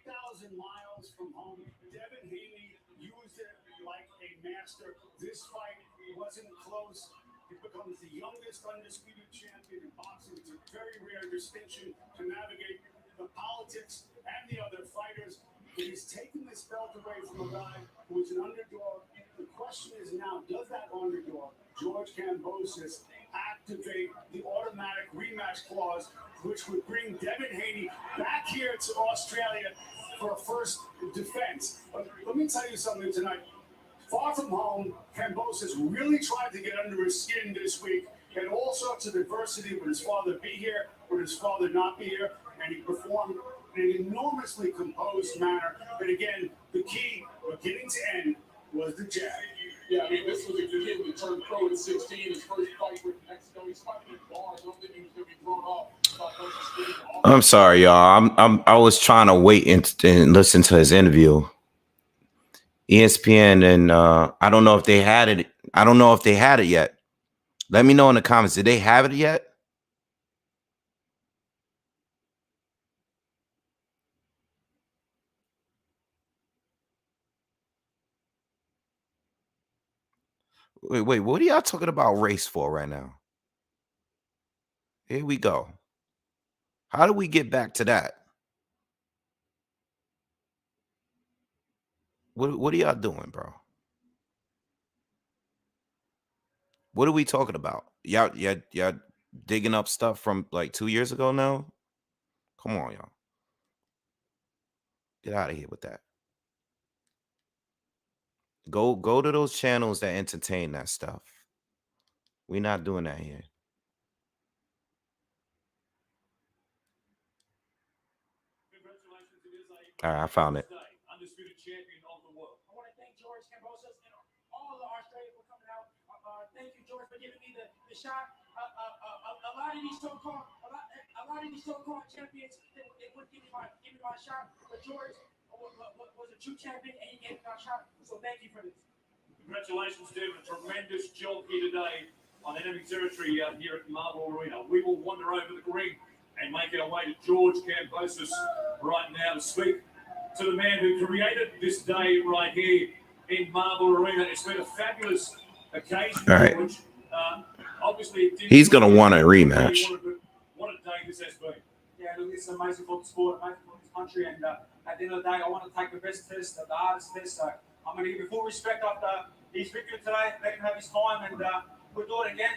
8,000 miles from home, Devin Haney used it like a master. This fight wasn't close. He becomes the youngest undisputed champion in boxing. It's a very rare distinction to navigate the politics and the other fighters. But he's taken this belt away from a guy who was an underdog. The question is now, does that underdog, George Kambosos, activate the automatic rematch clause, which would bring Devin Haney back here to Australia for a first defense? Let me tell you something tonight. Far from home, Kambosos really tried to get under his skin this week. He had all sorts of adversity. Would his father be here? Would his father not be here? And he performed in an enormously composed manner. But again, the key, beginning to end, was the jab. Yeah, I mean, this was a kid that turned pro at 16. His first fight with Mexico. He's fighting in bars. I don't think he was going to be thrown off. I'm sorry, y'all. I was trying to wait and listen to his interview. ESPN and I don't know if they had it. I don't know if they had it yet. Let me know in the comments. Did they have it yet? Wait, what are y'all talking about race for right now? Here we go. How do we get back to that? What are y'all doing, bro? What are we talking about? Y'all digging up stuff from like 2 years ago now? Come on, y'all. Get out of here with that. Go to those channels that entertain that stuff. We're not doing that here. All right, I found it. Undisputed champion of the world. I want to thank George Kambosos and all of Australia for coming out. Thank you, George, for giving me the shot. A lot of these so-called champions, they would give me my shot. But George was a true champion, and he gave me my shot. So thank you for this. Congratulations, Steve. A tremendous job here today on enemy territory here at Marble Arena. We will wander over the ring and make our way to George Kambosos right now to speak to the man who created this day right here in Marble Arena. It's been a fabulous occasion. All right. George. Obviously, He's going to want a rematch. What a day this has been. Yeah, look, it's amazing for the sport, amazing for this country. And at the end of the day, I want to take the best test, the hardest test. So I'm going to give you full respect after his victory today. Let him have his time, and we'll do it again.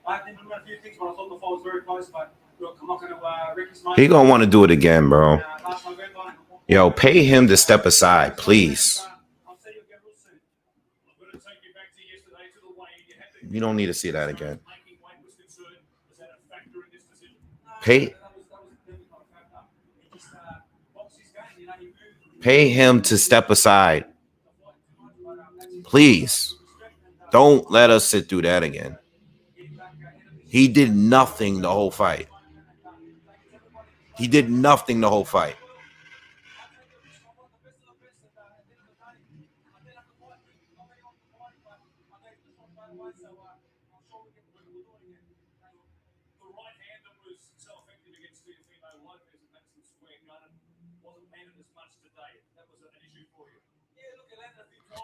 I did a few things, but I thought the fight was very close. But look, I'm not going to wreck his mind. He going to want to do it again, bro. Yo, pay him to step aside, please. You don't need to see that again. Pay him to step aside. Please. Don't let us sit through that again. He did nothing the whole fight. He did nothing the whole fight.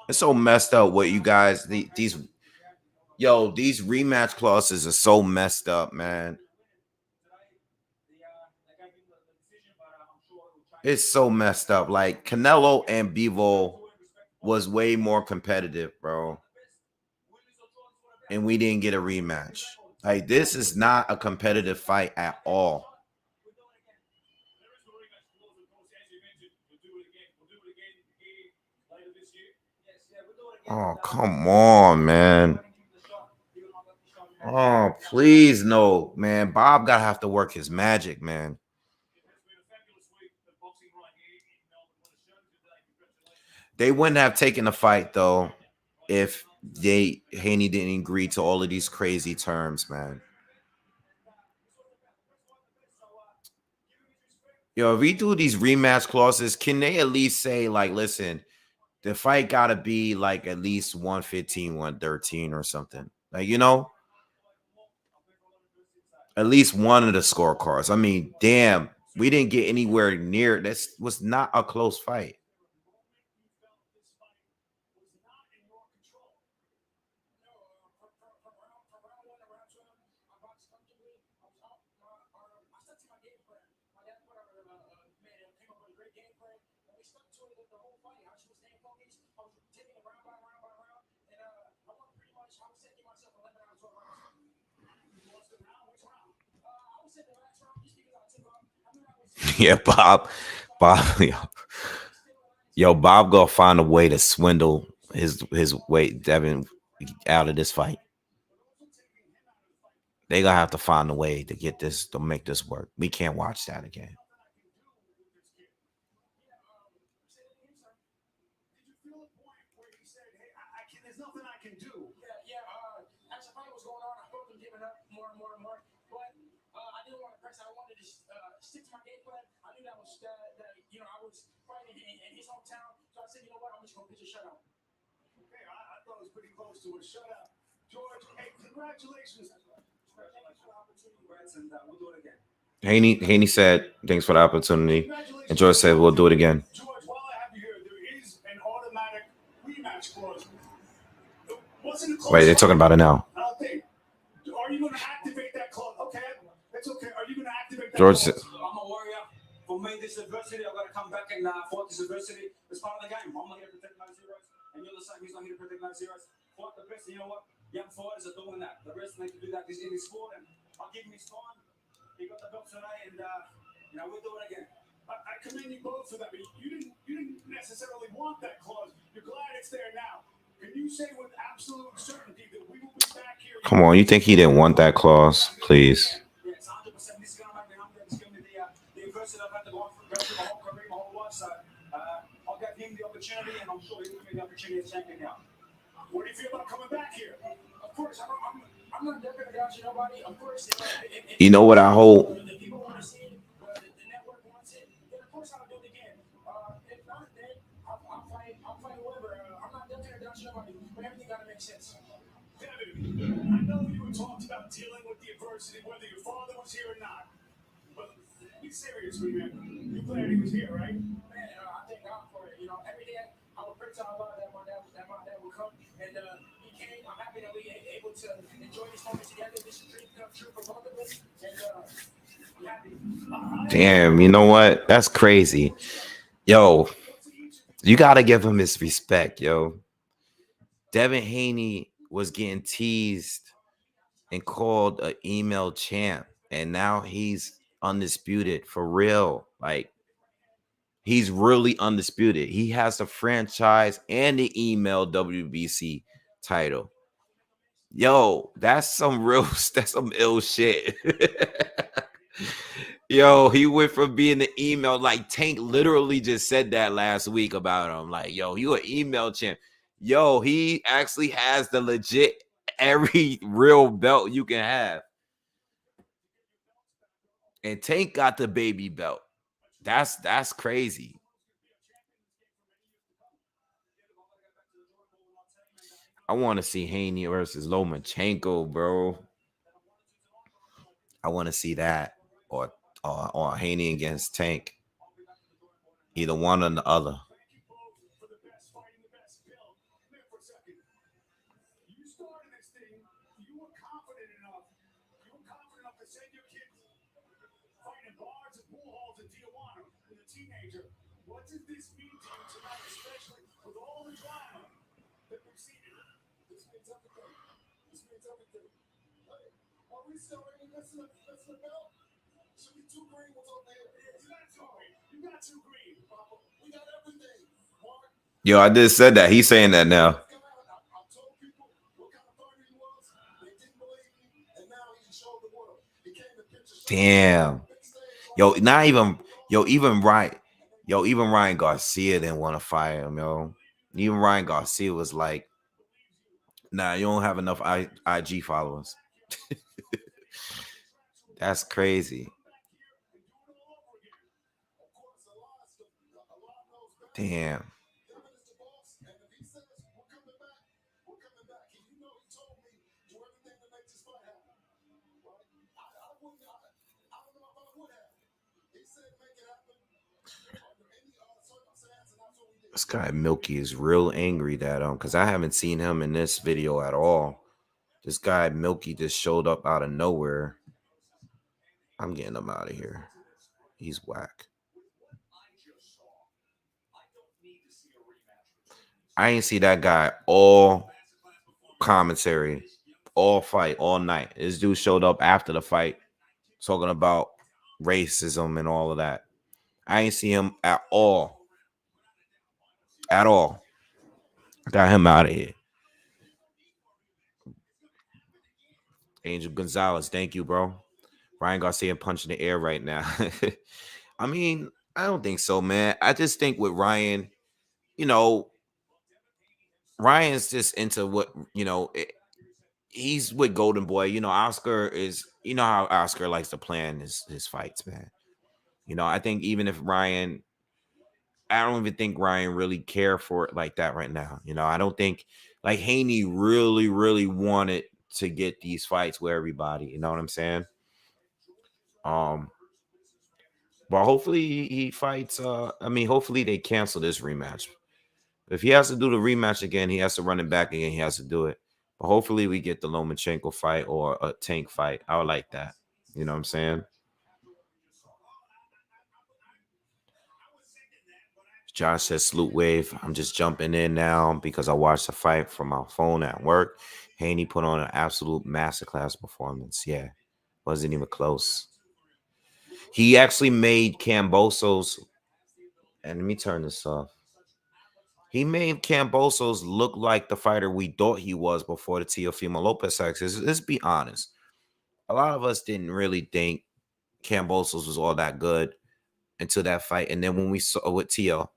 It's so messed up what you guys these rematch clauses are so messed up, man. It's so messed up. Like Canelo and Bivol was way more competitive, bro. And we didn't get a rematch. Like this is not a competitive fight at all. Oh, come on, man. Oh, please, no, man. Bob gotta have to work his magic, man. They wouldn't have taken the fight, though, if Haney didn't agree to all of these crazy terms, man. Yo, if we do these rematch clauses, can they at least say, like, listen, the fight got to be like at least 115, 113 or something. Like, you know, at least one of the scorecards. I mean, damn, we didn't get anywhere near. This was not a close fight. Yeah, Bob, yo, Bob gonna find a way to swindle his way Devin out of this fight. They gonna have to find a way to get this to make this work. We can't watch that again. There's nothing I can do. As the fight was going on, I felt him giving up more and more and more. But I didn't want to press. I wanted to stick to my game plan. I knew that was I was fighting in his hometown. So I said, you know what, I'm just gonna pitch a shutout. Okay, I thought it was pretty close to a shutout. George, hey, congratulations. Congratulations for the opportunity, Brett, and we'll do it again. Haney said, thanks for the opportunity. And George said, we'll do it again. George, while I have you here, there is an automatic rematch clause. Wait, they're talking about it now. Okay. Are you going to activate that clause? Okay, that's okay. Are you going to activate that George clause? I'm a warrior. For me, this adversity, I've got to come back and fight this adversity. It's part of the game. I'm not here to protect no zeros. And you're the same. He's not here to protect no zeros. Fight the best. And you know what? Young fighters are doing that. The rest need to do that because in this sport. And I'll give him his time. He got the belt today. And, we'll do it again. I commend you both for that. But you didn't necessarily want that clause. You're glad it's there now. Can you say with absolute certainty that we will be back here? Come on, you think he didn't want that clause? Please. opportunity, and I'm sure he's going to get the opportunity to check it out. What do you feel about coming back here? Of course, I'm not going to doubt you, nobody. Of course, You know what I hope? the people want to see it, the network wants it, then of course I'll do it again. If not, then I'm fighting whoever. I'm not going to doubt you, nobody, but everything got to make sense. Devin, I know you talked about dealing with the adversity, whether your father was here or not. But be serious, man. You glad he was here, right? Man, I thank God for it. You know, every day I would pray to Allah that my dad would come, and he came. I'm happy that we were able to enjoy this moment together. This dream come true for both of us, and I'm happy. Damn, you know what? That's crazy. Yo, you gotta give him his respect, yo. Devin Haney was getting teased and called an email champ, and now he's undisputed for real. Like, he's really undisputed. He has the franchise and the email WBC title. Yo, that's some ill shit. Yo, he went from being the email, like Tank literally just said that last week about him. Like, yo, you an email champ. Yo, he actually has the legit every real belt you can have. And Tank got the baby belt. That's crazy. I want to see Haney versus Lomachenko, bro. I want to see that. Or Haney against Tank. Either one or the other. For the best fighting, the best build. Man, for a second. You started this thing. You were confident enough. To send your kids fighting bars and pool halls in Tijuana as a teenager. What does this mean to you tonight, especially with all the drama that preceded it? This means everything. This means everything. Hey, are we still ready? Listen to belt? Should be two green ones over here. You got two green. You got two green, Papa. We got everything. Mark. Yo, I just said that. He's saying that now. I told people what kind of fighter he was. They didn't believe me, and now he showed the world. He came to picture. Damn. Even Ryan Garcia didn't want to fire him, yo. Even Ryan Garcia was like, nah, you don't have enough IG followers. That's crazy. Damn. This guy Milky is real angry that because I haven't seen him in this video at all. This guy Milky just showed up out of nowhere. I'm getting him out of here. He's whack. I ain't see that guy all commentary, all fight, all night. This dude showed up after the fight talking about racism and all of that. I ain't see him at all. At all. Got him out of here. Angel Gonzalez, thank you, bro. Ryan Garcia punching the air right now. I mean, I don't think so, man. I just think with Ryan, Ryan's just into what, he's with Golden Boy. Oscar is, how Oscar likes to plan his fights, man. I think even if Ryan, I don't even think Ryan really care for it like that right now. I don't think like Haney really, really wanted to get these fights with everybody. You know what I'm saying? But hopefully he fights. Hopefully they cancel this rematch. If he has to do the rematch again, he has to run it back again. He has to do it. But hopefully we get the Lomachenko fight or a Tank fight. I would like that. You know what I'm saying? Josh says, Salute Wave. I'm just jumping in now because I watched the fight from my phone at work. Haney put on an absolute masterclass performance. Yeah, wasn't even close. He actually made Kambosos, and let me turn this off. He made Kambosos look like the fighter we thought he was before the Teofimo Lopez access. Let's be honest. A lot of us didn't really think Kambosos was all that good until that fight. And then when we saw with Teo,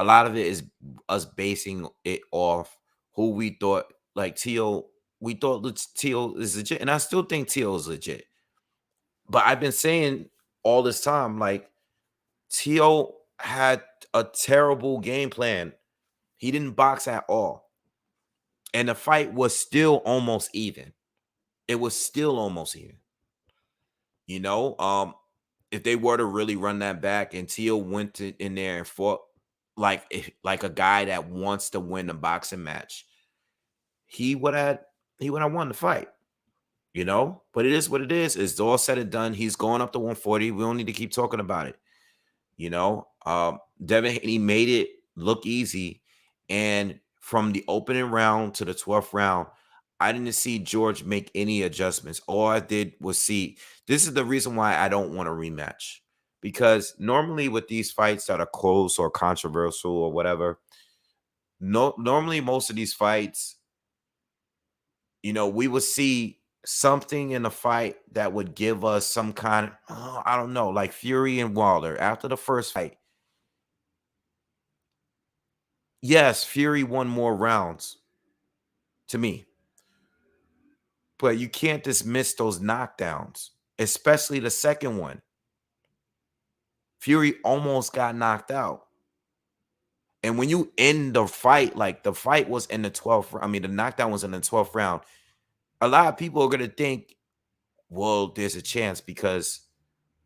a lot of it is us basing it off who we thought, like Teal. We thought Teal is legit, and I still think Teal is legit. But I've been saying all this time, like Teal had a terrible game plan. He didn't box at all, and the fight was still almost even. It was still almost even. You know, if they were to really run that back and Teal went in there and fought like a guy that wants to win a boxing match, he would have won the fight. You know, but it is what it is. It's all said and done. He's going up to 140. We don't need to keep talking about it. You know, Devin Haney made it look easy, and from the opening round to the 12th round, I didn't see George make any adjustments. All I did was see. This is the reason why I don't want a rematch, because normally with these fights that are close or controversial or whatever, normally most of these fights, you know, we would see something in the fight that would give us some kind of, I don't know, like Fury and Wilder after the first fight. Yes, Fury won more rounds to me, but you can't dismiss those knockdowns, especially the second one. Fury almost got knocked out. And when you end the fight, like the fight was in the 12th, I mean, the knockdown was in the 12th round, a lot of people are going to think, well, there's a chance because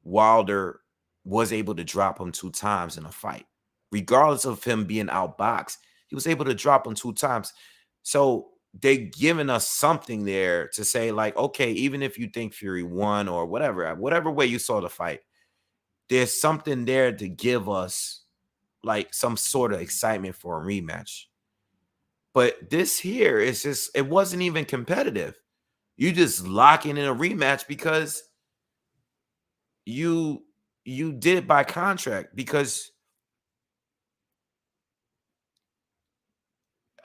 Wilder was able to drop him 2 times in a fight. Regardless of him being outboxed, he was able to drop him 2 times. So they giving us something there to say, like, okay, even if you think Fury won or whatever way you saw the fight, there's something there to give us like some sort of excitement for a rematch. But this here is just, it wasn't even competitive. You just locking in a rematch because you did it by contract. Because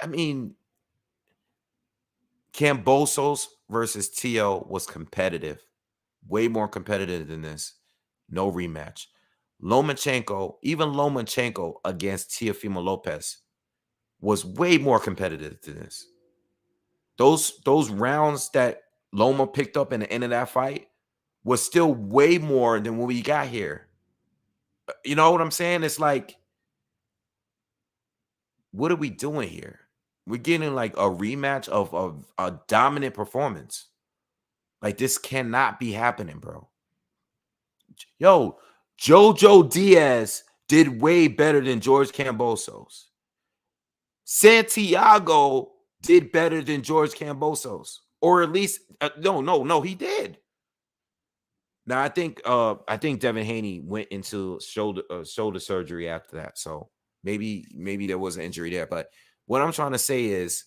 I mean, Kambosos versus Tio was competitive, way more competitive than this. No rematch. Even Lomachenko against Teofimo Lopez was way more competitive than this. Those rounds that Loma picked up in the end of that fight was still way more than what we got here. You know what I'm saying? It's like, what are we doing here? We're getting like a rematch of a dominant performance. Like, this cannot be happening, bro. Yo, Jojo Diaz did way better than George Kambosos. Santiago did better than George Kambosos. Or at least, no, he did. Now I think Devin Haney went into shoulder surgery after that, so maybe there was an injury there. But what I'm trying to say is,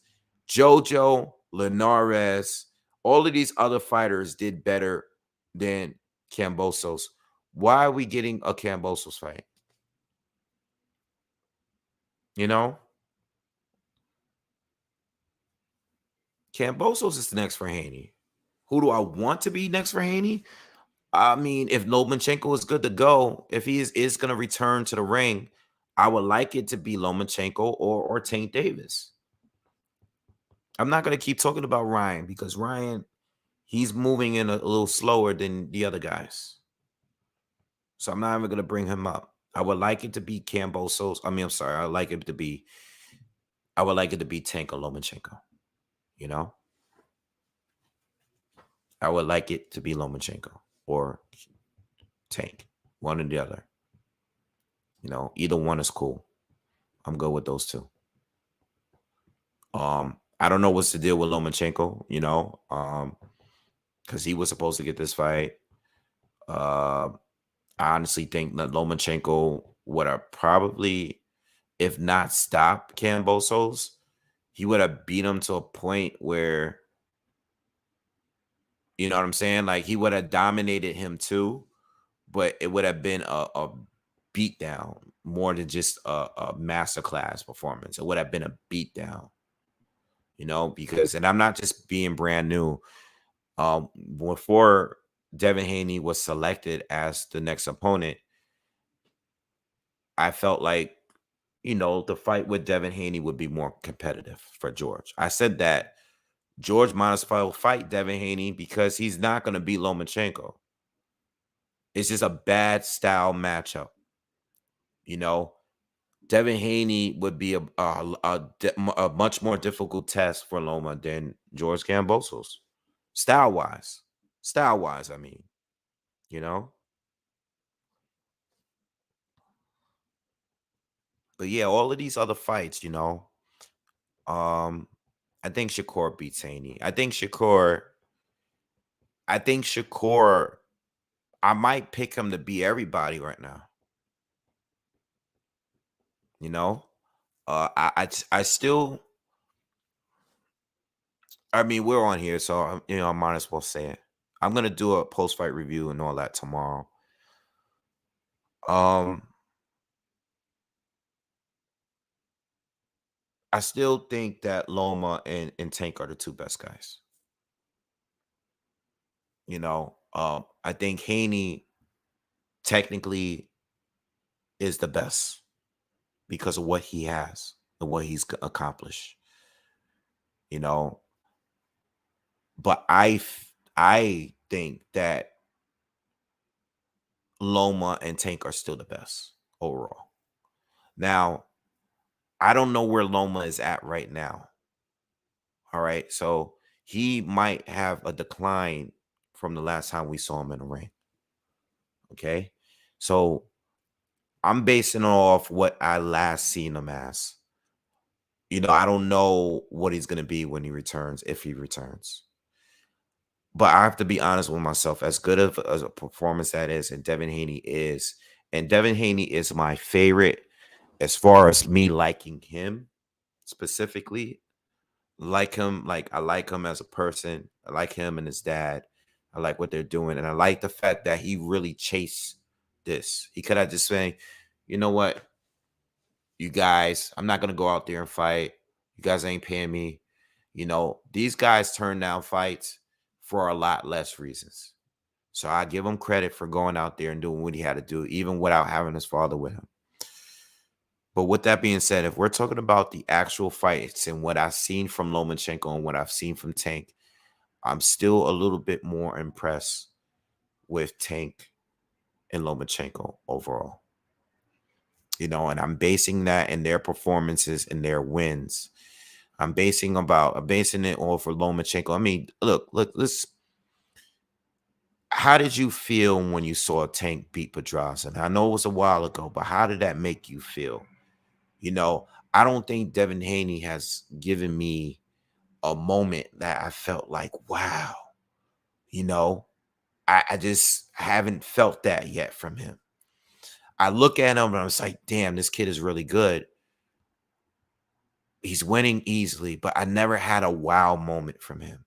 Jojo, Linares, all of these other fighters did better than Kambosos. Why are we getting a Kambosos fight? You know, Kambosos is next for Haney. Who do I want to be next for Haney? I mean, if Lomachenko is good to go, if he is going to return to the ring, I would like it to be Lomachenko or Tank Davis. I'm not going to keep talking about Ryan because Ryan, he's moving in a little slower than the other guys. So I'm not even going to bring him up. I would like it to be Kambosos. I mean, I'm sorry. I would like it to be Tank or Lomachenko. You know? I would like it to be Lomachenko or Tank. One or the other. You know, either one is cool. I'm good with those two. I don't know what's the deal with Lomachenko, you know, because he was supposed to get this fight. I honestly think that Lomachenko would have probably, if not stopped Kambosos, he would have beat him to a point where, you know what I'm saying? Like, he would have dominated him too, but it would have been a beatdown more than just a masterclass performance. It would have been a beatdown. You know, because, and I'm not just being brand new. Before Devin Haney was selected as the next opponent, I felt like the fight with Devin Haney would be more competitive for George. I said that George might as well fight Devin Haney because he's not going to beat Lomachenko. It's just a bad style matchup. Devin Haney would be a much more difficult test for Loma than George Kambosos. Style-wise. Style-wise, I mean. But yeah, all of these other fights, I think Shakur beats Haney. I think Shakur, I might pick him to beat everybody right now. I still, I mean, we're on here, so I might as well say it. I'm gonna do a post-fight review and all that tomorrow. I still think that Loma and Tank are the two best guys. I think Haney technically is the best because of what he has and what he's accomplished. But I think that Loma and Tank are still the best overall. Now, I don't know where Loma is at right now. All right. So he might have a decline from the last time we saw him in the ring. Okay. So I'm basing it off what I last seen him as. I don't know what he's going to be when he returns, if he returns. But I have to be honest with myself. As good of a performance that is, and Devin Haney is my favorite as far as me liking him specifically. I like him as a person. I like him and his dad. I like what they're doing. And I like the fact that he really chased this. He could have just saying, you know what, you guys, I'm not going to go out there and fight. You guys ain't paying me. These guys turn down fights for a lot less reasons. So I give him credit for going out there and doing what he had to do, even without having his father with him. But with that being said, if we're talking about the actual fights and what I've seen from Lomachenko and what I've seen from Tank, I'm still a little bit more impressed with Tank and Lomachenko overall. And I'm basing that in their performances and their wins. I'm basing it off for Lomachenko. I mean, look, how did you feel when you saw Tank beat Pedraza? I know it was a while ago, but how did that make you feel? I don't think Devin Haney has given me a moment that I felt like, wow, I just haven't felt that yet from him. I look at him and I was like, damn, this kid is really good. He's winning easily, but I never had a wow moment from him.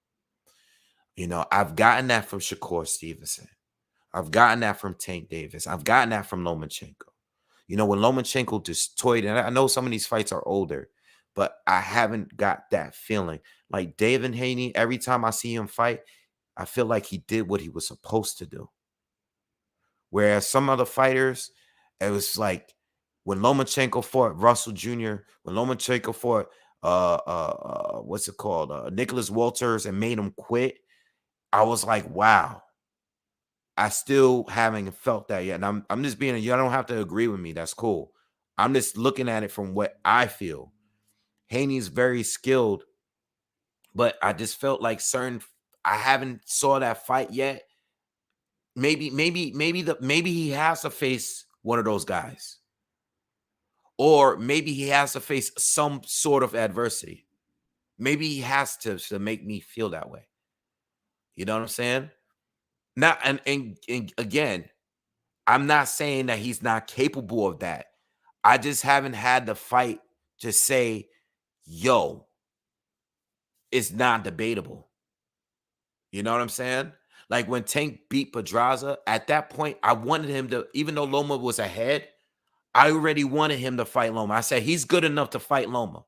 I've gotten that from Shakur Stevenson. I've gotten that from Tank Davis. I've gotten that from Lomachenko. When Lomachenko just toyed, and I know some of these fights are older, but I haven't got that feeling. Like Devin Haney, every time I see him fight, I feel like he did what he was supposed to do. Whereas some other fighters, it was like when Lomachenko fought Russell Jr., when Lomachenko fought Nicholas Walters and made him quit, I was like, wow. I still haven't felt that yet. And I'm just being, you don't have to agree with me. That's cool. I'm just looking at it from what I feel. Haney's very skilled, but I just felt like I haven't saw that fight yet. Maybe he has to face one of those guys. Or maybe he has to face some sort of adversity. Maybe he has to make me feel that way. You know what I'm saying? Now, and again, I'm not saying that he's not capable of that. I just haven't had the fight to say, yo, it's not debatable. You know what I'm saying? Like when Tank beat Pedraza, at that point, I wanted him to, even though Loma was ahead, I already wanted him to fight Loma. I said, he's good enough to fight Loma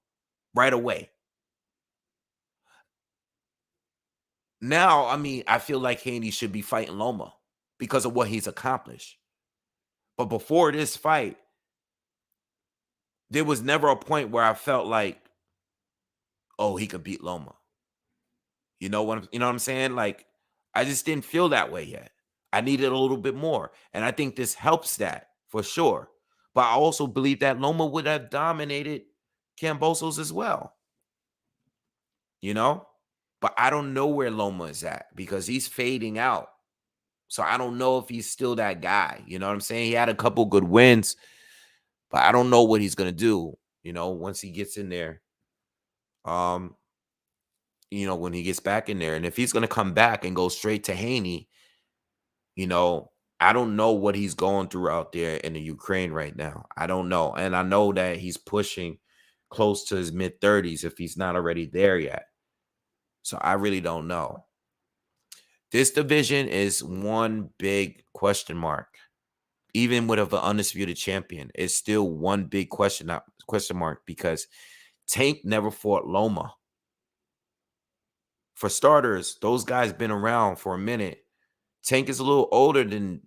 right away. Now, I mean, I feel like Haney should be fighting Loma because of what he's accomplished. But before this fight, there was never a point where I felt like, oh, he could beat Loma. You know what I'm saying? Like, I just didn't feel that way yet. I needed a little bit more. And I think this helps that for sure. But I also believe that Loma would have dominated Kambosos as well. You know? But I don't know where Loma is at because he's fading out. So I don't know if he's still that guy. You know what I'm saying? He had a couple good wins, but I don't know what he's gonna do, once he gets in there. When he gets back in there. And if he's gonna come back and go straight to Haney, I don't know what he's going through out there in the Ukraine right now. I don't know. And I know that he's pushing close to his mid-30s if he's not already there yet. So I really don't know. This division is one big question mark. Even with an undisputed champion, it's still one big question mark because Tank never fought Loma. For starters, those guys been around for a minute. Tank is a little older than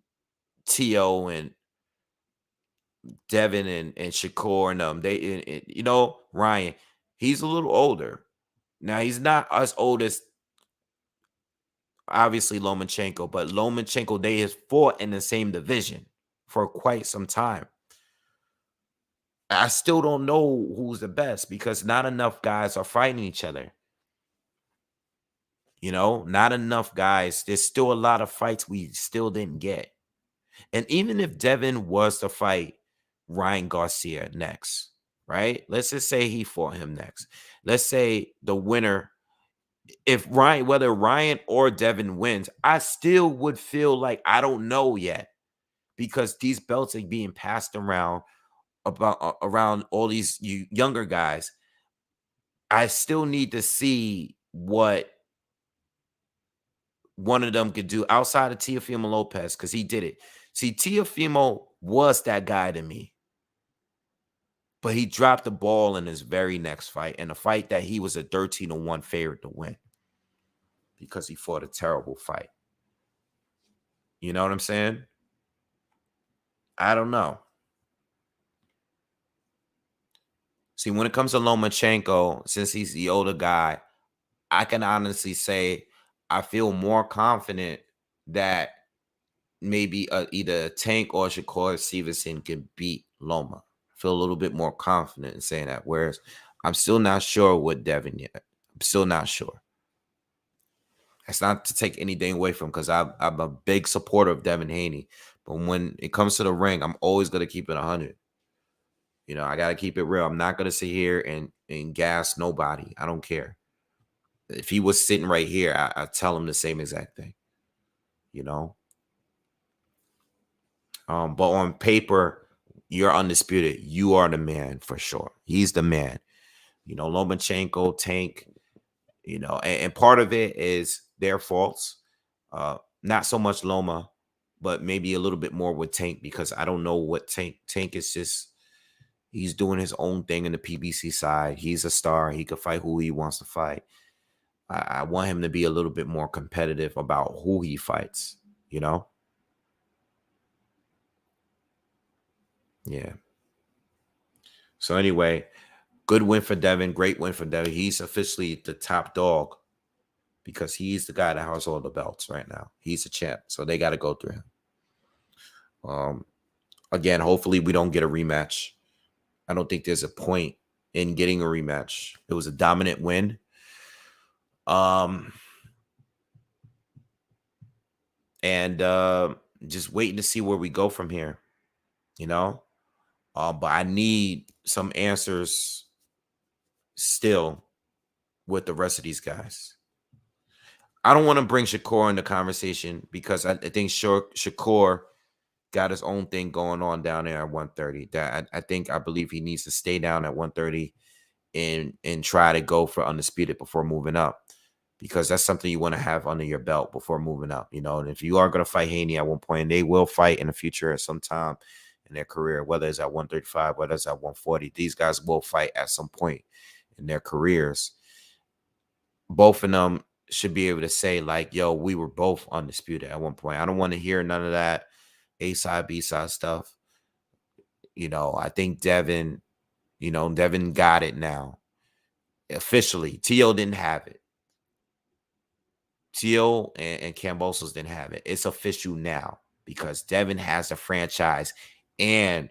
T.O. and Devin and Shakur and them. Ryan, he's a little older. Now, he's not as old as, obviously, Lomachenko, but Lomachenko, they have fought in the same division for quite some time. I still don't know who's the best because not enough guys are fighting each other. Not enough guys. There's still a lot of fights we still didn't get. And even if Devin was to fight Ryan Garcia next, right? Let's just say he fought him next. Let's say the winner, whether Ryan or Devin wins, I still would feel like I don't know yet because these belts are being passed around around all these younger guys. I still need to see what one of them could do outside of Teofimo Lopez because he did it. See, Teofimo was that guy to me. But he dropped the ball in his very next fight, and a fight that he was a 13-1 favorite to win because he fought a terrible fight. You know what I'm saying? I don't know. See, when it comes to Lomachenko, since he's the older guy, I can honestly say I feel more confident that maybe either Tank or Shakur Stevenson can beat Loma. I feel a little bit more confident in saying that. Whereas I'm still not sure with Devin yet. I'm still not sure. That's not to take anything away from because I'm a big supporter of Devin Haney. But when it comes to the ring, I'm always going to keep it 100. I got to keep it real. I'm not going to sit here and gas nobody. I don't care. If he was sitting right here, I'd tell him the same exact thing. But on paper, you're undisputed. You are the man for sure. He's the man. Lomachenko, Tank, and part of it is their faults. Not so much Loma, but maybe a little bit more with Tank because I don't know what Tank is just, he's doing his own thing in the PBC side. He's a star. He could fight who he wants to fight. I want him to be a little bit more competitive about who he fights, Yeah. So anyway, good win for Devin. Great win for Devin. He's officially the top dog because he's the guy that has all the belts right now. He's a champ. So they got to go through him. Again, hopefully we don't get a rematch. I don't think there's a point in getting a rematch. It was a dominant win. And just waiting to see where we go from here, but I need some answers still with the rest of these guys. I don't want to bring Shakur in the conversation because I think Shakur got his own thing going on down there at 130. That I believe he needs to stay down at 130 and try to go for undisputed before moving up. Because that's something you want to have under your belt before moving up, And if you are going to fight Haney at one point, and they will fight in the future at some time in their career, whether it's at 135, whether it's at 140, these guys will fight at some point in their careers. Both of them should be able to say, like, yo, we were both undisputed at one point. I don't want to hear none of that A-side, B-side stuff. I think Devin You know, Devin got it now. Officially. T.O. didn't have it. T.O. and Kambosos didn't have it. It's official now because Devin has the franchise and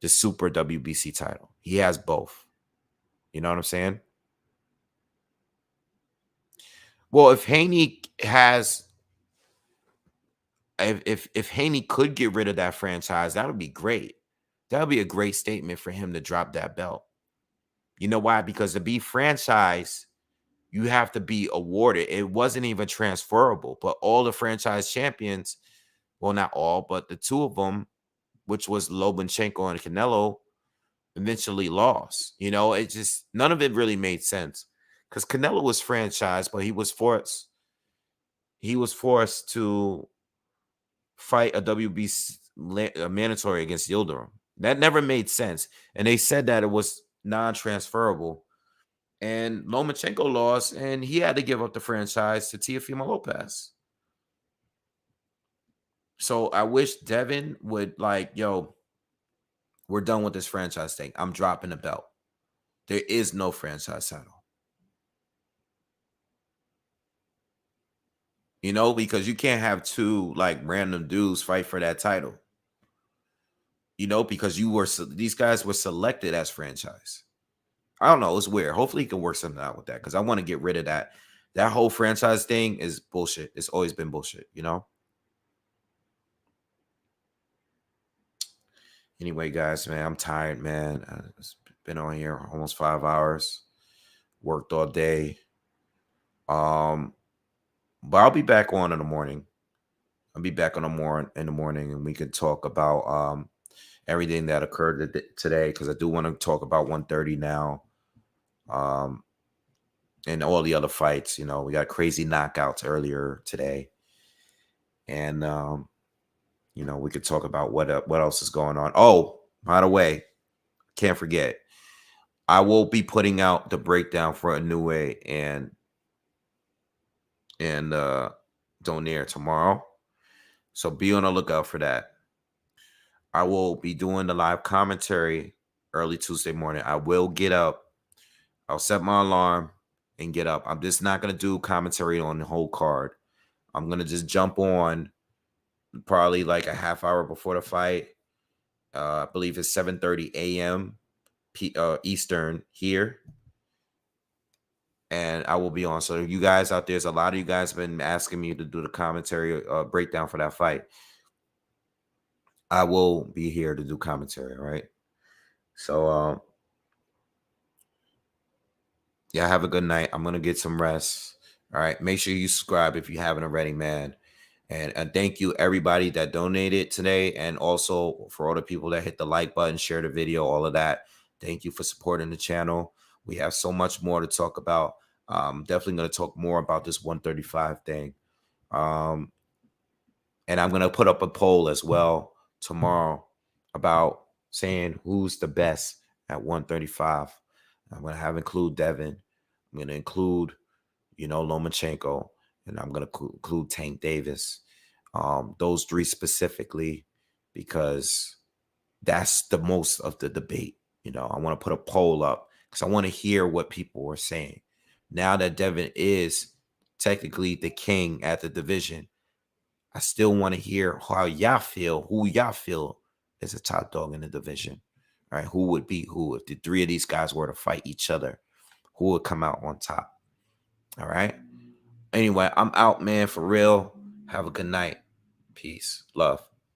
the Super WBC title. He has both. You know what I'm saying? Well, if Haney has, if Haney could get rid of that franchise, that would be great. That would be a great statement for him to drop that belt. You know why? Because to be franchise, you have to be awarded. It wasn't even transferable, but all the franchise champions, well, not all, but the two of them, which was Lomachenko and Canelo, eventually lost. You know, it just, none of it really made sense because Canelo was franchised, but he was forced to fight a WBC mandatory against Yildirim. That never made sense. And they said that it was non-transferable. And Lomachenko lost, and he had to give up the franchise to Teofimo Lopez. So I wish Devin would like, yo, we're done with this franchise thing. I'm dropping the belt. There is no franchise title. You know, because you can't have two like random dudes fight for that title. You know, because these guys were selected as franchise. I don't know. It's weird. Hopefully he can work something out with that because I want to get rid of that. That whole franchise thing is bullshit. It's always been bullshit, you know? Anyway, guys, man, I'm tired, man. I've been on here almost 5 hours. Worked all day. But I'll be back on in the morning. I'll be back on in the morning, and we can talk about everything that occurred today because I do want to talk about 130 now. And all the other fights, you know, we got crazy knockouts earlier today. And you know, we could talk about what else is going on. Oh, by the way, can't forget, I will be putting out the breakdown for Inoue and Donaire tomorrow. So be on the lookout for that. I will be doing the live commentary early Tuesday morning. I will get up. I'll set my alarm and get up. I'm just not going to do commentary on the whole card. I'm going to just jump on probably like a half hour before the fight. I believe it's 7:30 a.m. Eastern here. And I will be on. So you guys out there's a lot of you guys have been asking me to do the commentary breakdown for that fight. I will be here to do commentary, all right? So yeah, have a good night. I'm gonna get some rest. All right. Make sure you subscribe if you haven't already, man. And thank you everybody that donated today, and also for all the people that hit the like button, share the video, all of that. Thank you for supporting the channel. We have so much more to talk about. Definitely going to talk more about this 135 thing. And I'm going to put up a poll as well tomorrow about saying who's the best at 135. I'm going to include Devin. I'm going to include, you know, Lomachenko. And I'm going to include Tank Davis. Those three specifically, because that's the most of the debate. You know, I want to put a poll up because I want to hear what people are saying. Now that Devin is technically the king at the division, I still want to hear how y'all feel, who y'all feel is a top dog in the division. All right, who would beat who? If the three of these guys were to fight each other, who would come out on top? All right. Anyway, I'm out, man, for real. Have a good night. Peace. Love.